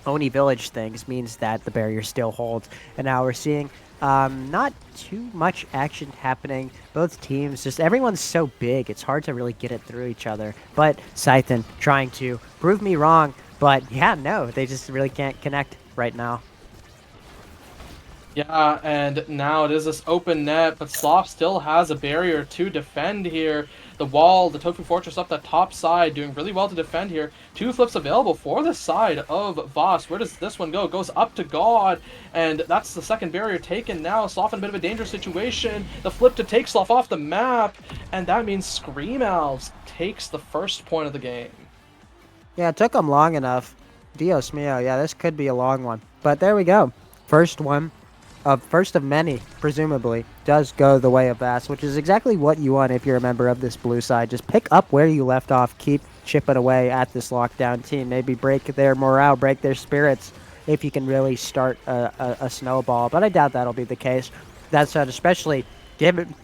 Oni Village things means that the barrier still holds, and now we're seeing not too much action happening. Both teams, just everyone's so big, it's hard to really get it through each other. But Scythen trying to prove me wrong, but yeah, no, they just really can't connect right now. Yeah, and now it is this open net, but Sloth still has a barrier to defend here. The wall, the Tofu Fortress up that top side, doing really well to defend here. 2 flips available for the side of Voss. Where does this one go? It goes up to God, and that's the second barrier taken now. Sloth in a bit of a dangerous situation. The flip to take Sloth off the map, and that means Scream Elves takes the first point of the game. Yeah, it took them long enough. Dios mio, yeah, this could be a long one. But there we go. First one. First of many, presumably, does go the way of Voss, which is exactly what you want if you're a member of this blue side. Just pick up where you left off, keep chipping away at this lockdown team, maybe break their morale, break their spirits, if you can really start a snowball. But I doubt that'll be the case. That said, especially given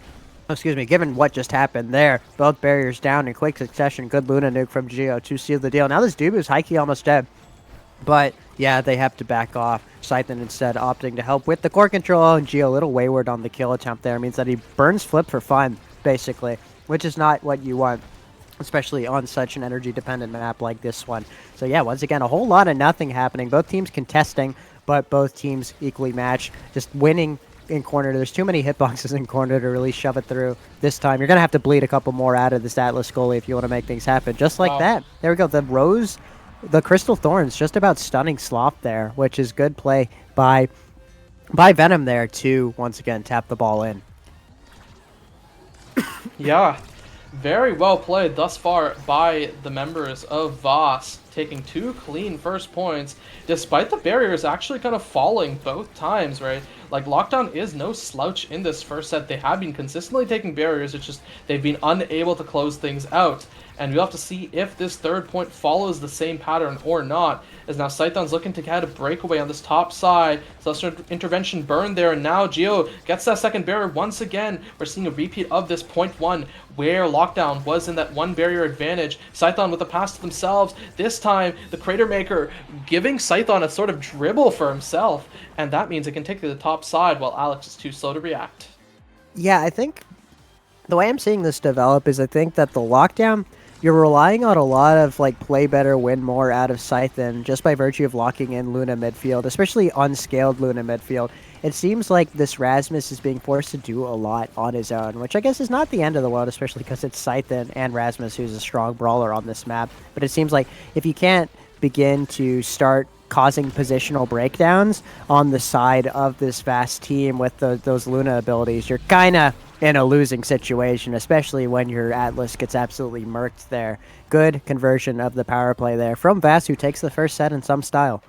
what just happened there. Both barriers down in quick succession. Good Luna nuke from Geo to seal the deal. Now this Dubu's high-key almost dead. But yeah, they have to back off. Scythen instead opting to help with the core control, and Geo a little wayward on the kill attempt there. Means that he burns flip for fun, basically, which is not what you want, especially on such an energy-dependent map like this one. So yeah, once again, a whole lot of nothing happening. Both teams contesting, but both teams equally matched. Just winning in corner. There's too many hitboxes in corner to really shove it through this time. You're going to have to bleed a couple more out of this Atlas goalie if you want to make things happen. Just like that. There we go. The Crystal Thorns just about stunning Sloth there, which is good play by Venom there to, once again, tap the ball in. Yeah, very well played thus far by the members of Voss, taking 2 clean first points, despite the barriers actually kind of falling both times, right? Like, Lockdown is no slouch in this first set. They have been consistently taking barriers, it's just they've been unable to close things out. And we'll have to see if this third point follows the same pattern or not, as now Scythen's looking to get a breakaway on this top side. Celestial Intervention burned there, and now Geo gets that second barrier once again. We're seeing a repeat of this point 1, where Lockdown was in that 1 barrier advantage. Scythen with a pass to themselves. This time time, the Crater Maker giving Scython a sort of dribble for himself, and that means it can take to the top side while Alex is too slow to react. Yeah, I think the way I'm seeing this develop is I think that the lockdown, you're relying on a lot of like play better, win more out of Scython just by virtue of locking in Luna midfield, especially unscaled Luna midfield. It seems like this Rasmus is being forced to do a lot on his own, which I guess is not the end of the world, especially because it's Scython and Rasmus who's a strong brawler on this map. But it seems like if you can't begin to start causing positional breakdowns on the side of this vast team with those Luna abilities, you're kind of in a losing situation, especially when your Atlas gets absolutely murked there. Good conversion of the power play there from Voss, who takes the first set in some style.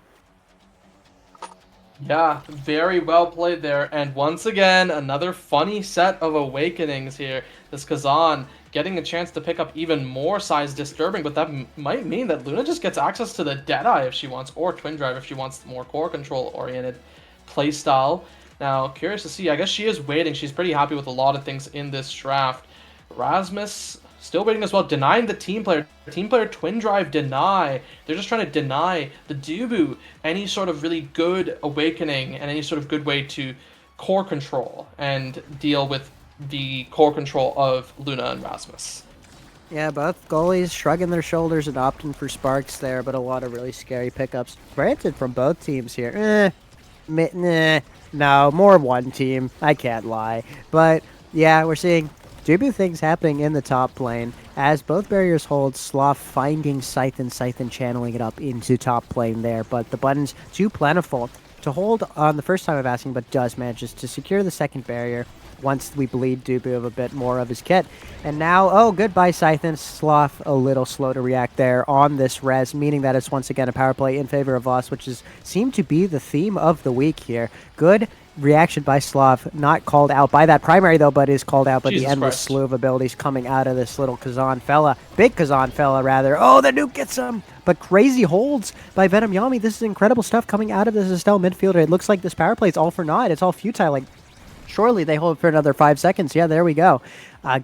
Yeah, very well played there. And once again, another funny set of awakenings here. This Kazan getting a chance to pick up even more size disturbing, but that might mean that Luna just gets access to the Deadeye if she wants, or Twin Drive if she wants more core control oriented playstyle. Now, curious to see. I guess she is waiting. She's pretty happy with a lot of things in this draft. Rasmus still waiting as well, denying the team player. Team player Twin Drive deny. They're just trying to deny the Dubu any sort of really good awakening and any sort of good way to core control and deal with the core control of Luna and Rasmus. Yeah, both goalies shrugging their shoulders and opting for sparks there, but a lot of really scary pickups. Granted from both teams here. No, more one team. I can't lie. But yeah, we're seeing Dubu things happening in the top lane as both barriers hold. Sloth finding Scython channeling it up into top lane there, but the button's too plentiful to hold on the first time of asking, but does manages to secure the second barrier once we bleed Dubu of a bit more of his kit. And now, oh, goodbye Scython. Sloth a little slow to react there on this res, meaning that it's once again a power play in favor of Voss, which is seemed to be the theme of the week here. Good reaction by Sloth, not called out by that primary though, but is called out by the endless slew of abilities coming out of this little Kazan fella. Big Kazan fella, rather. Oh, the nuke gets him! But crazy holds by Venom Yami. This is incredible stuff coming out of this Estelle midfielder. It looks like this power play is all for naught. It's all futile. Like, surely they hold for another 5 seconds. Yeah, there we go.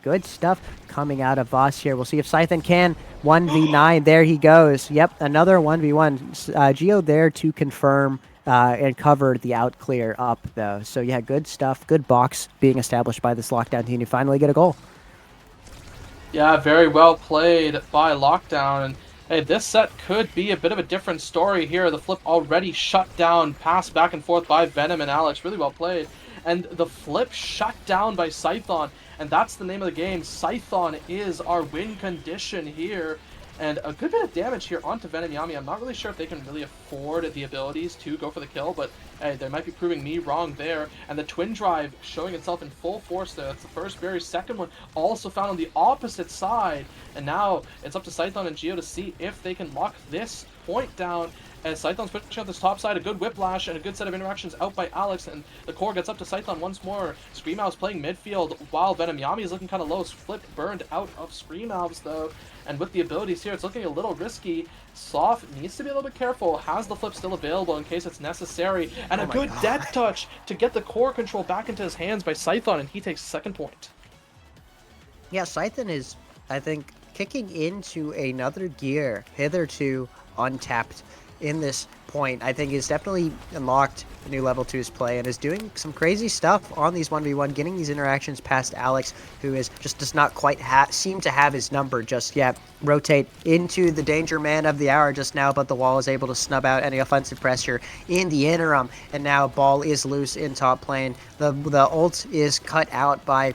Good stuff coming out of Voss here. We'll see if Scython can 1v9. There he goes. Yep, another 1v1. Geo there to confirm and cover the out clear up, though. So, yeah, good stuff. Good box being established by this Lockdown team to finally get a goal. Yeah, very well played by Lockdown. And hey, this set could be a bit of a different story here. The flip already shut down, pass back and forth by Venom and Alex. Really well played. And the flip shut down by Scython, and that's the name of the game. Scython is our win condition here, and a good bit of damage here onto Venom Yami. I'm not really sure if they can really afford the abilities to go for the kill, but hey, they might be proving me wrong there. And the Twin Drive showing itself in full force there. That's the first barrier. Second one also found on the opposite side, and now it's up to Scython and Geo to see if they can lock this point down. As Scython's pushing out this top side, a good whiplash and a good set of interactions out by Alex, and the core gets up to Scython once more. Screamow's playing midfield while Venom Yami is looking kind of low. Flip burned out of Screamow's though, and with the abilities here, it's looking a little risky. Soft needs to be a little bit careful. Has the flip still available in case it's necessary, and a good death touch to get the core control back into his hands by Scython, and he takes second point. Yeah, Scython is, I think, kicking into another gear hitherto untapped in this point. I think he's definitely unlocked a new level to his play and is doing some crazy stuff on these 1v1, getting these interactions past Alex, who is just does not quite seem to have his number just yet. Rotate into the danger man of the hour just now, but the wall is able to snub out any offensive pressure in the interim, and now ball is loose in top lane. The ult is cut out by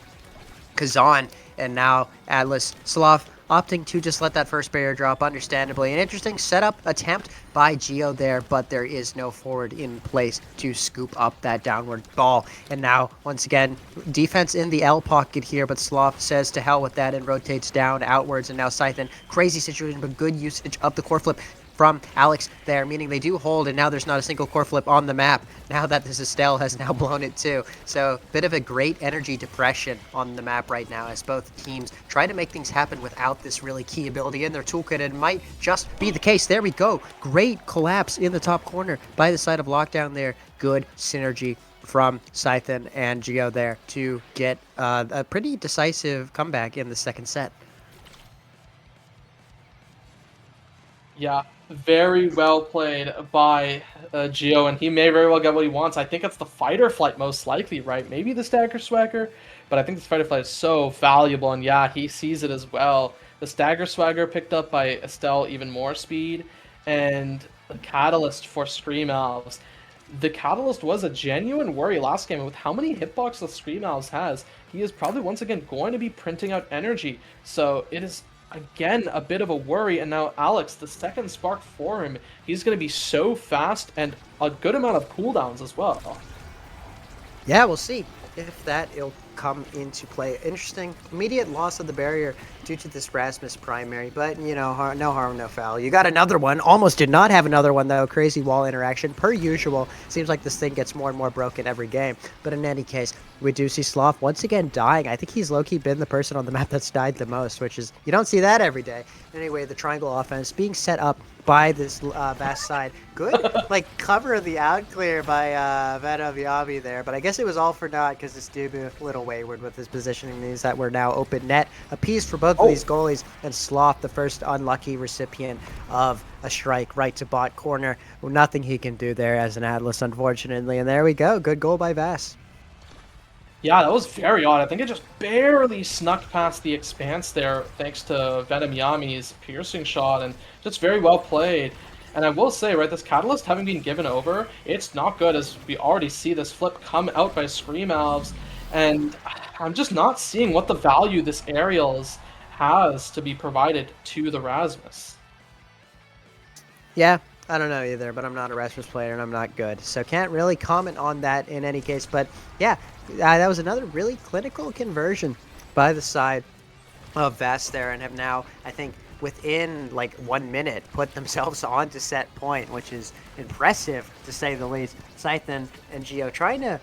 Kazan, and now Atlas Sloth opting to just let that first barrier drop, understandably. An interesting setup attempt by Geo there, but there is no forward in place to scoop up that downward ball. And now, once again, defense in the L pocket here, but Sloth says to hell with that and rotates down outwards. And now Scython, crazy situation, but good usage of the core flip from Alex there, meaning they do hold, and now there's not a single core flip on the map now that this Estelle has now blown it too. So bit of a great energy depression on the map right now as both teams try to make things happen without this really key ability in their toolkit. It might just be the case. There we go. Great collapse in the top corner by the side of Lockdown there. Good synergy from Scython and Geo there to get a pretty decisive comeback in the second set. Yeah, Very well played by Geo, and he may very well get what he wants. I think it's the fighter flight most likely, right? Maybe the stagger swagger, but I think this fighter flight is so valuable, and yeah, he sees it as well. The stagger swagger picked up by Estelle even more speed, and the catalyst for Scream Elves. The catalyst was a genuine worry last game, and with how many hitboxes the Scream Elves has, he is probably once again going to be printing out energy. So it is again a bit of a worry, and now Alex, the second spark for him, he's going to be so fast and a good amount of cooldowns as well. Yeah, we'll see if that'll come into play. Interesting. Immediate loss of the barrier due to this Rasmus primary, but you know, no harm, no foul. You got another one. Almost did not have another one though. Crazy wall interaction per usual. Seems like this thing gets more and more broken every game. But in any case, we do see Sloth once again dying. I think he's low-key been the person on the map that's died the most, which is, you don't see that every day. Anyway, the triangle offense being set up by this Voss side. Good, like, cover of the out clear by Venom Yami there, but I guess it was all for naught because this dude a little wayward with his positioning means that we're now open net. A piece for both of these goalies, and Sloth, the first unlucky recipient of a strike right to bot corner. Well, nothing he can do there as an Atlas, unfortunately, and there we go. Good goal by Voss. Yeah, that was very odd. I think it just barely snuck past the expanse there thanks to Venom Yami's piercing shot, and just very well played. And I will say, right, this Catalyst having been given over, it's not good, as we already see this flip come out by Scream Elves, and I'm just not seeing what the value this Aerials has to be provided to the Rasmus. Yeah, I don't know either, but I'm not a Rasmus player and I'm not good, so can't really comment on that in any case. But yeah, that was another really clinical conversion by the side of Voss there, and have now, I think, within like 1 minute, put themselves on to set point, which is impressive to say the least. Scythen and Geo trying to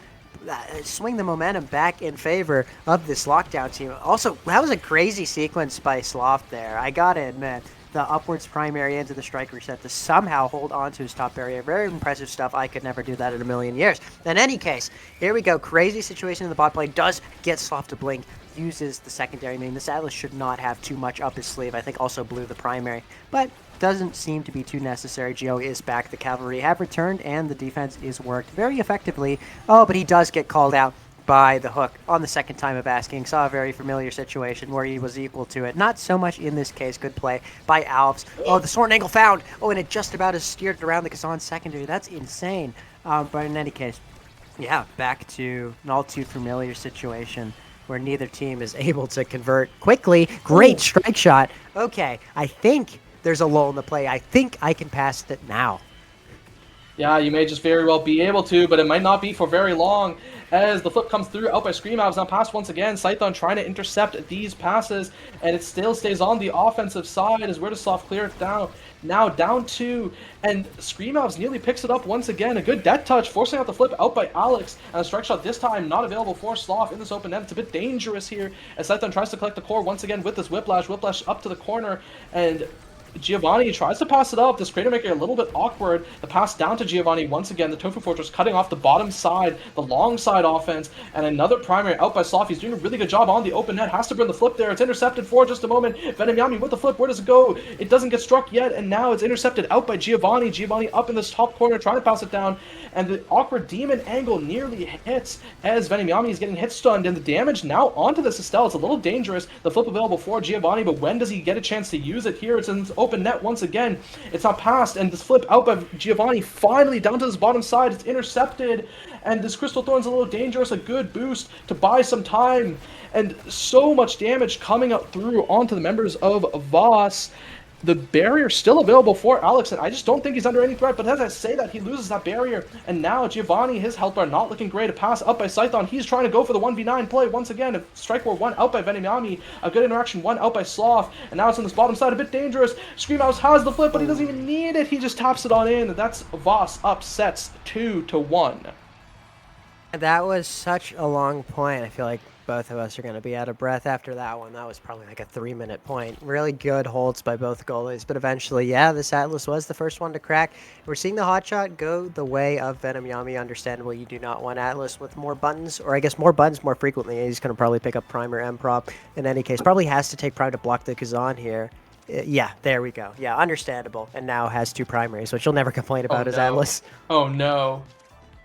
swing the momentum back in favor of this lockdown team. Also, that was a crazy sequence by Sloth there, I gotta admit. The upwards primary into the strike reset to somehow hold on to his top area. Very impressive stuff. I could never do that in a million years. In any case, here we go. Crazy situation in the bot lane. Does get Sloth to blink. Uses the secondary main. This Atlas should not have too much up his sleeve. I think also blew the primary, but doesn't seem to be too necessary. Geo is back. The cavalry have returned, and the defense is worked very effectively. Oh, but he does get called out by the hook on the second time of asking. Saw a very familiar situation where he was equal to it. Not so much in this case. Good play by Alves. Oh, the sword angle found. Oh, and it just about is steered around the Kazan secondary. That's insane. But in any case, yeah, back to an all too familiar situation where neither team is able to convert quickly. Great strike shot. Okay, I think there's a lull in the play. I think I can pass it now. Yeah, you may just very well be able to, but it might not be for very long, as the flip comes through out by Scream Elves. Now pass once again. Scython trying to intercept these passes, and it still stays on the offensive side as Where to Soft clear it down. Now down 2, and Scream Elves nearly picks it up once again. A good death touch, forcing out the flip out by Alex, and a strike shot this time not available for Sloth in this open net. It's a bit dangerous here as Scython tries to collect the core once again with this Whiplash. Whiplash up to the corner, and Giovanni tries to pass it up. This Crater Maker a little bit awkward. The pass down to Giovanni once again. The Tofu Fortress cutting off the bottom side, the long side offense, and another primary out by Sloth. He's doing a really good job on the open net. Has to bring the flip there. It's intercepted for just a moment. Venom Yami with the flip. Where does it go? It doesn't get struck yet, and now it's intercepted out by Giovanni. Giovanni up in this top corner trying to pass it down, and the awkward demon angle nearly hits as Venom Yami is getting hit stunned, and the damage now onto this Estelle. It's a little dangerous. The flip available for Giovanni, but when does he get a chance to use it here? It's in this open net once again. It's not passed, and this flip out by Giovanni finally down to this bottom side. It's intercepted, and this Crystal Thorn's a little dangerous. A good boost to buy some time, and so much damage coming up through onto the members of Voss. The barrier still available for Alex, and I just don't think he's under any threat. But as I say that, he loses that barrier, and now Giovanni, his health bar not looking great. A pass up by Scython. He's trying to go for the 1v9 play once again. A strike war 1 out by Venom Yami. A good interaction 1 out by Sloth, and now it's on this bottom side, a bit dangerous. Scream House has the flip, but he doesn't even need it. He just taps it on in. That's Voss upsets 2-1. That was such a long point. I feel like both of us are going to be out of breath after that one. That was probably like a 3-minute point. Really good holds by both goalies, but eventually, yeah, this Atlas was the first one to crack. We're seeing the hotshot go the way of Venom Yami. Understandably, you do not want Atlas with more buttons, or I guess more buttons more frequently. He's going to probably pick up Prime or M-Prop. In any case, probably has to take Prime to block the Kazan here. Yeah, there we go. Yeah, understandable. And now has 2 primaries, which you'll never complain about as Atlas. Oh no.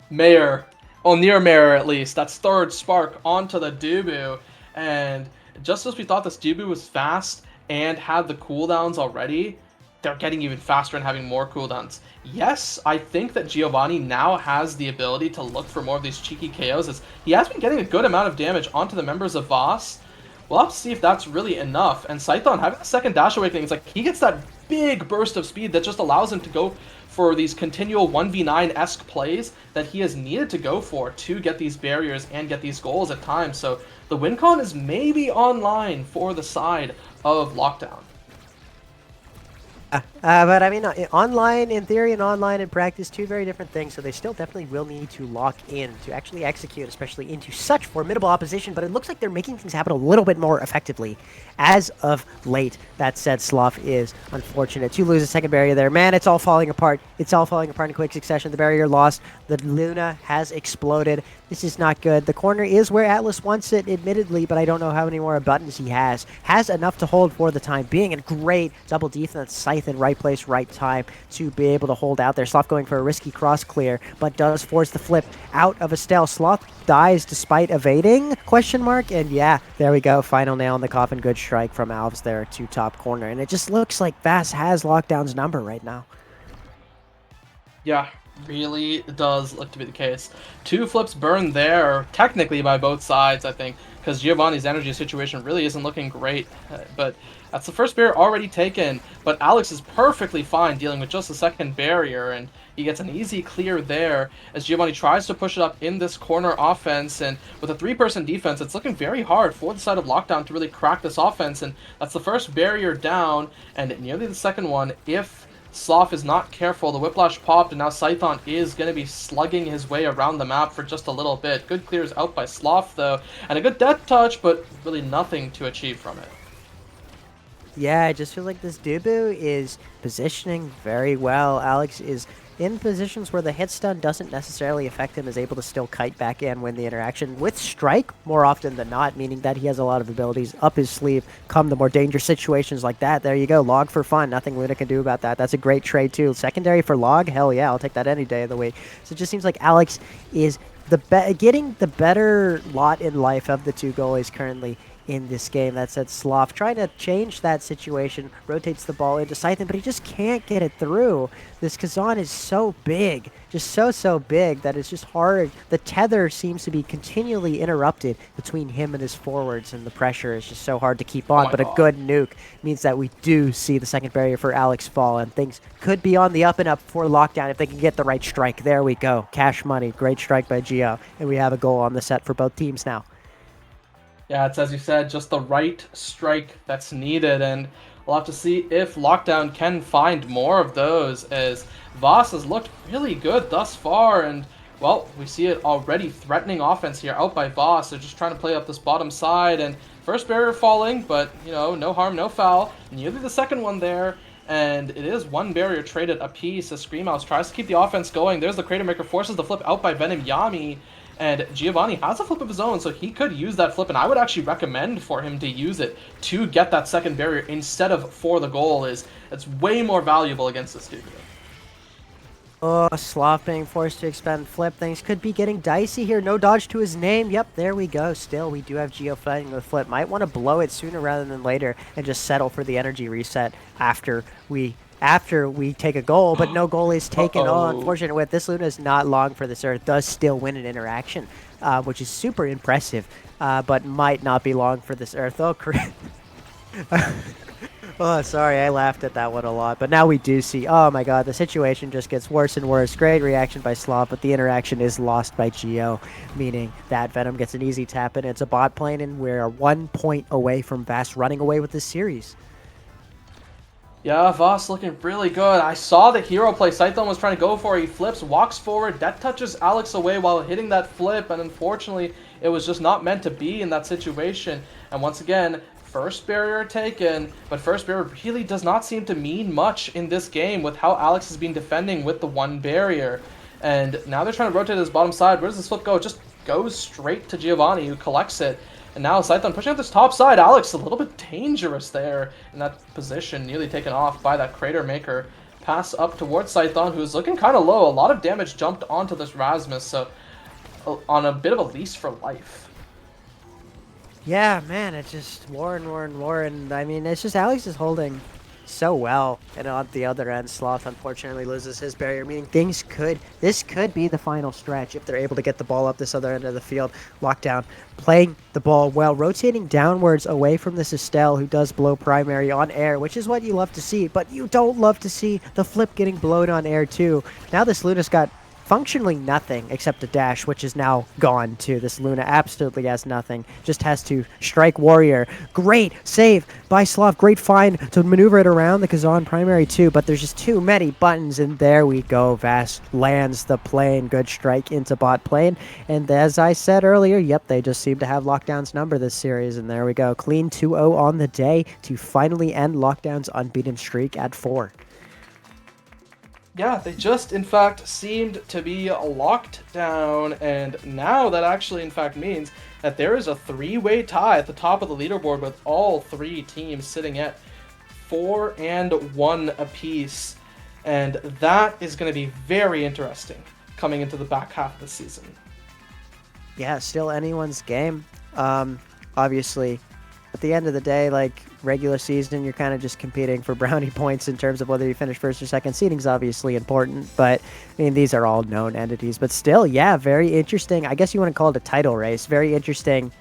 Mayor. Oh, near Mayor at least. That's third spark onto the Dubu. And just as we thought this Dubu was fast and had the cooldowns already, they're getting even faster and having more cooldowns. Yes, I think that Giovanni now has the ability to look for more of these cheeky KOs, as he has been getting a good amount of damage onto the members of Voss. We'll have to see if that's really enough. And Scython having the second Dash Awakening, it's like he gets that big burst of speed that just allows him to go for these continual 1v9-esque plays that he has needed to go for to get these barriers and get these goals at times. So the win con is maybe online for the side of Lockdown. But I mean, online in theory and online in practice, 2 very different things. So they still definitely will need to lock in to actually execute, especially into such formidable opposition. But it looks like they're making things happen a little bit more effectively as of late. That said, Sloth is unfortunate to lose a second barrier there. Man, it's all falling apart. It's all falling apart in quick succession. The barrier lost. The Luna has exploded. This is not good. The corner is where Atlas wants it, admittedly, but I don't know how many more buttons he has. Has enough to hold for the time being, and great double defense, Scythe in right place, right time to be able to hold out there. Sloth going for a risky cross clear, but does force the flip out of Estelle. Sloth dies despite evading, question mark, and yeah, there we go. Final nail in the coffin. Good strike from Alves there to top corner, and it just looks like Voss has Lockdown's number right now. Yeah, really does look to be the case. 2 flips burned there, technically by both sides, I think, because Giovanni's energy situation really isn't looking great. But that's the first barrier already taken. But Alex is perfectly fine dealing with just the second barrier, and he gets an easy clear there as Giovanni tries to push it up in this corner offense. And with a 3-person defense, it's looking very hard for the side of Lockdown to really crack this offense. And that's the first barrier down, and nearly the second one if Sloth is not careful. The Whiplash popped, and now Scython is going to be slugging his way around the map for just a little bit. Good clears out by Sloth, though, and a good death touch, but really nothing to achieve from it. Yeah, I just feel like this Dubu is positioning very well. Alex is in positions where the hit stun doesn't necessarily affect him, is able to still kite back in, win the interaction with strike more often than not, meaning that he has a lot of abilities up his sleeve come the more dangerous situations like that. There you go, log for fun. Nothing Luna can do about that. That's a great trade too. Secondary for log, hell yeah, I'll take that any day of the week. So it just seems like Alex is getting the better lot in life of the 2 goalies currently in this game. That said, Sloth trying to change that situation, rotates the ball into Scythe, but he just can't get it through. This Kazan is so big, just so big that it's just hard. The tether seems to be continually interrupted between him and his forwards, and the pressure is just so hard to keep on. But a good nuke means that we do see the second barrier for Alex fall, and things could be on the up and up for Lockdown if they can get the right strike. There we go. Cash money. Great strike by Gio, and we have a goal on the set for both teams now. Yeah, it's as you said, just the right strike that's needed, and we'll have to see if Lockdown can find more of those, as Voss has looked really good thus far, and, well, we see it already threatening offense here out by Voss. They're just trying to play up this bottom side, and first barrier falling, but, you know, no harm, no foul. Nearly the second one there, and it is 1 barrier traded apiece as Screamhouse tries to keep the offense going. There's the Crater Maker, forces the flip out by Venom Yami, and Giovanni has a flip of his own, so he could use that flip, and I would actually recommend for him to use it to get that second barrier instead of for the goal. It's way more valuable against this dude. Oh, Sloth being forced to expend flip. Things could be getting dicey here. No dodge to his name. Yep, there we go. Still, we do have Gio fighting with flip. Might want to blow it sooner rather than later and just settle for the energy reset after we take a goal, but no goal is taken. Oh, unfortunate with this. Luna is not long for this Earth. Does still win an interaction, which is super impressive, but might not be long for this Earth. Oh, oh, sorry, I laughed at that one a lot. But now we do see, oh my god, the situation just gets worse and worse. Great reaction by Sloth, but the interaction is lost by Gio, meaning that Venom gets an easy tap in. It's a bot plane, and we're 1 point away from Voss running away with this series. Yeah, Voss looking really good. I saw the hero play Scython was trying to go for it. He flips, walks forward, that touches Alex away while hitting that flip, and unfortunately, it was just not meant to be in that situation. And once again, first barrier taken, but first barrier really does not seem to mean much in this game with how Alex has been defending with the 1 barrier. And now they're trying to rotate his bottom side. Where does this flip go? It just goes straight to Giovanni, who collects it. And now Scython pushing up this top side. Alex a little bit dangerous there in that position, nearly taken off by that Crater Maker. Pass up towards Scython, who's looking kind of low. A lot of damage jumped onto this Rasmus, so on a bit of a leash for life. Yeah, man, it's just Warren. I mean, it's just Alex is holding so well, and on the other end, Sloth unfortunately loses his barrier, meaning this could be the final stretch if they're able to get the ball up this other end of the field. Lockdown, playing the ball well, rotating downwards away from this Estelle, who does blow primary on air, which is what you love to see, but you don't love to see the flip getting blown on air too. Now this Luna's got functionally nothing except a dash, which is now gone too. This Luna absolutely has nothing. Just has to strike Warrior. Great save by Slav. Great find to maneuver it around the Kazan primary too, but there's just too many buttons, and there we go. Voss lands the plane. Good strike into bot plane. And as I said earlier, yep, they just seem to have Lockdown's number this series, and there we go. Clean 2-0 on the day to finally end Lockdown's unbeaten streak at 4. Yeah, they just, in fact, seemed to be locked down, and now that actually, in fact, means that there is a 3-way tie at the top of the leaderboard with all 3 teams sitting at 4-1 apiece, and that is going to be very interesting coming into the back half of the season. Yeah, still anyone's game. Obviously, at the end of the day, like regular season, you're kind of just competing for brownie points in terms of whether you finish first or second. Seeding's obviously important, but I mean, these are all known entities. But still, yeah, very interesting. I guess you want to call it a title race. Very interesting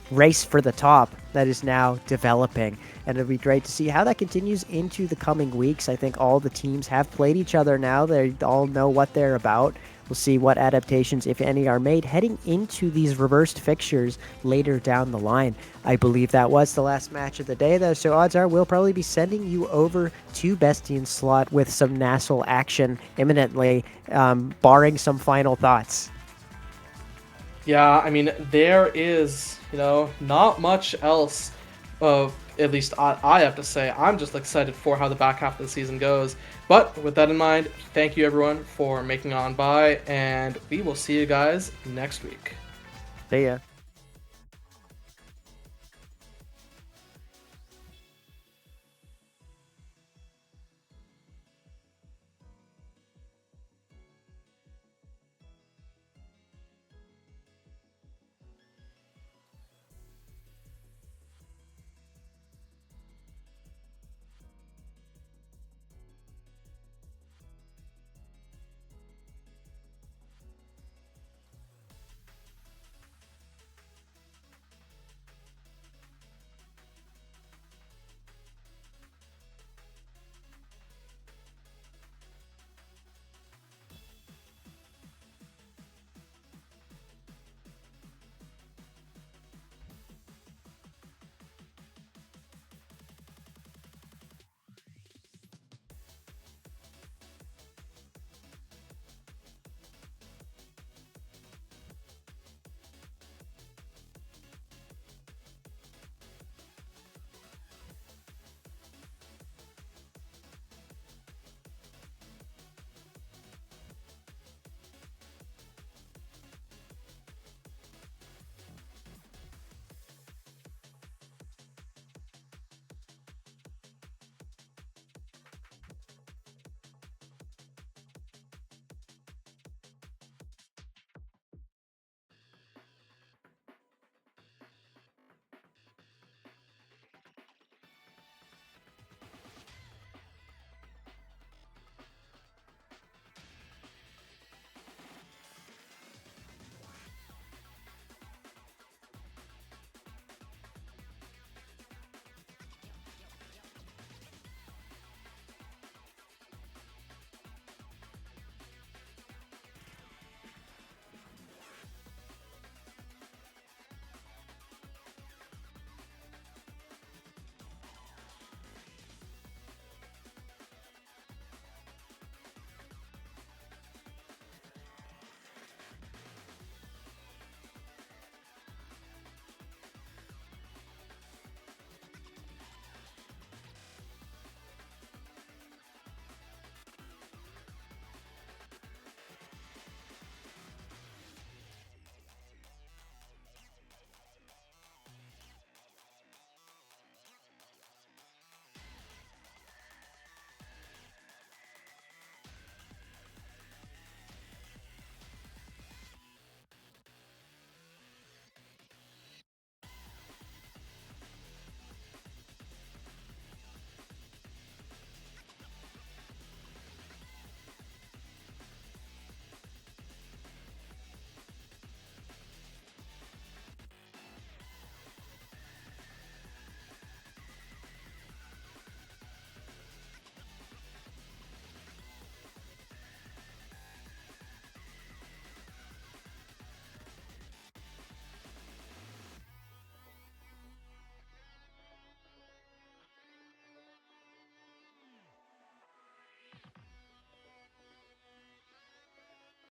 race for the top that is now developing. And it'll be great to see how that continues into the coming weeks. I think all the teams have played each other now. They all know what they're about. We'll see what adaptations, if any, are made heading into these reversed fixtures later down the line. I believe that was the last match of the day, though, so odds are we'll probably be sending you over to Bestian's slot with some Nassel action imminently, barring some final thoughts. Yeah, I mean, there is, not much else of, at least I have to say. I'm just excited for how the back half of the season goes. But with that in mind, thank you everyone for making on by, and we will see you guys next week. See ya.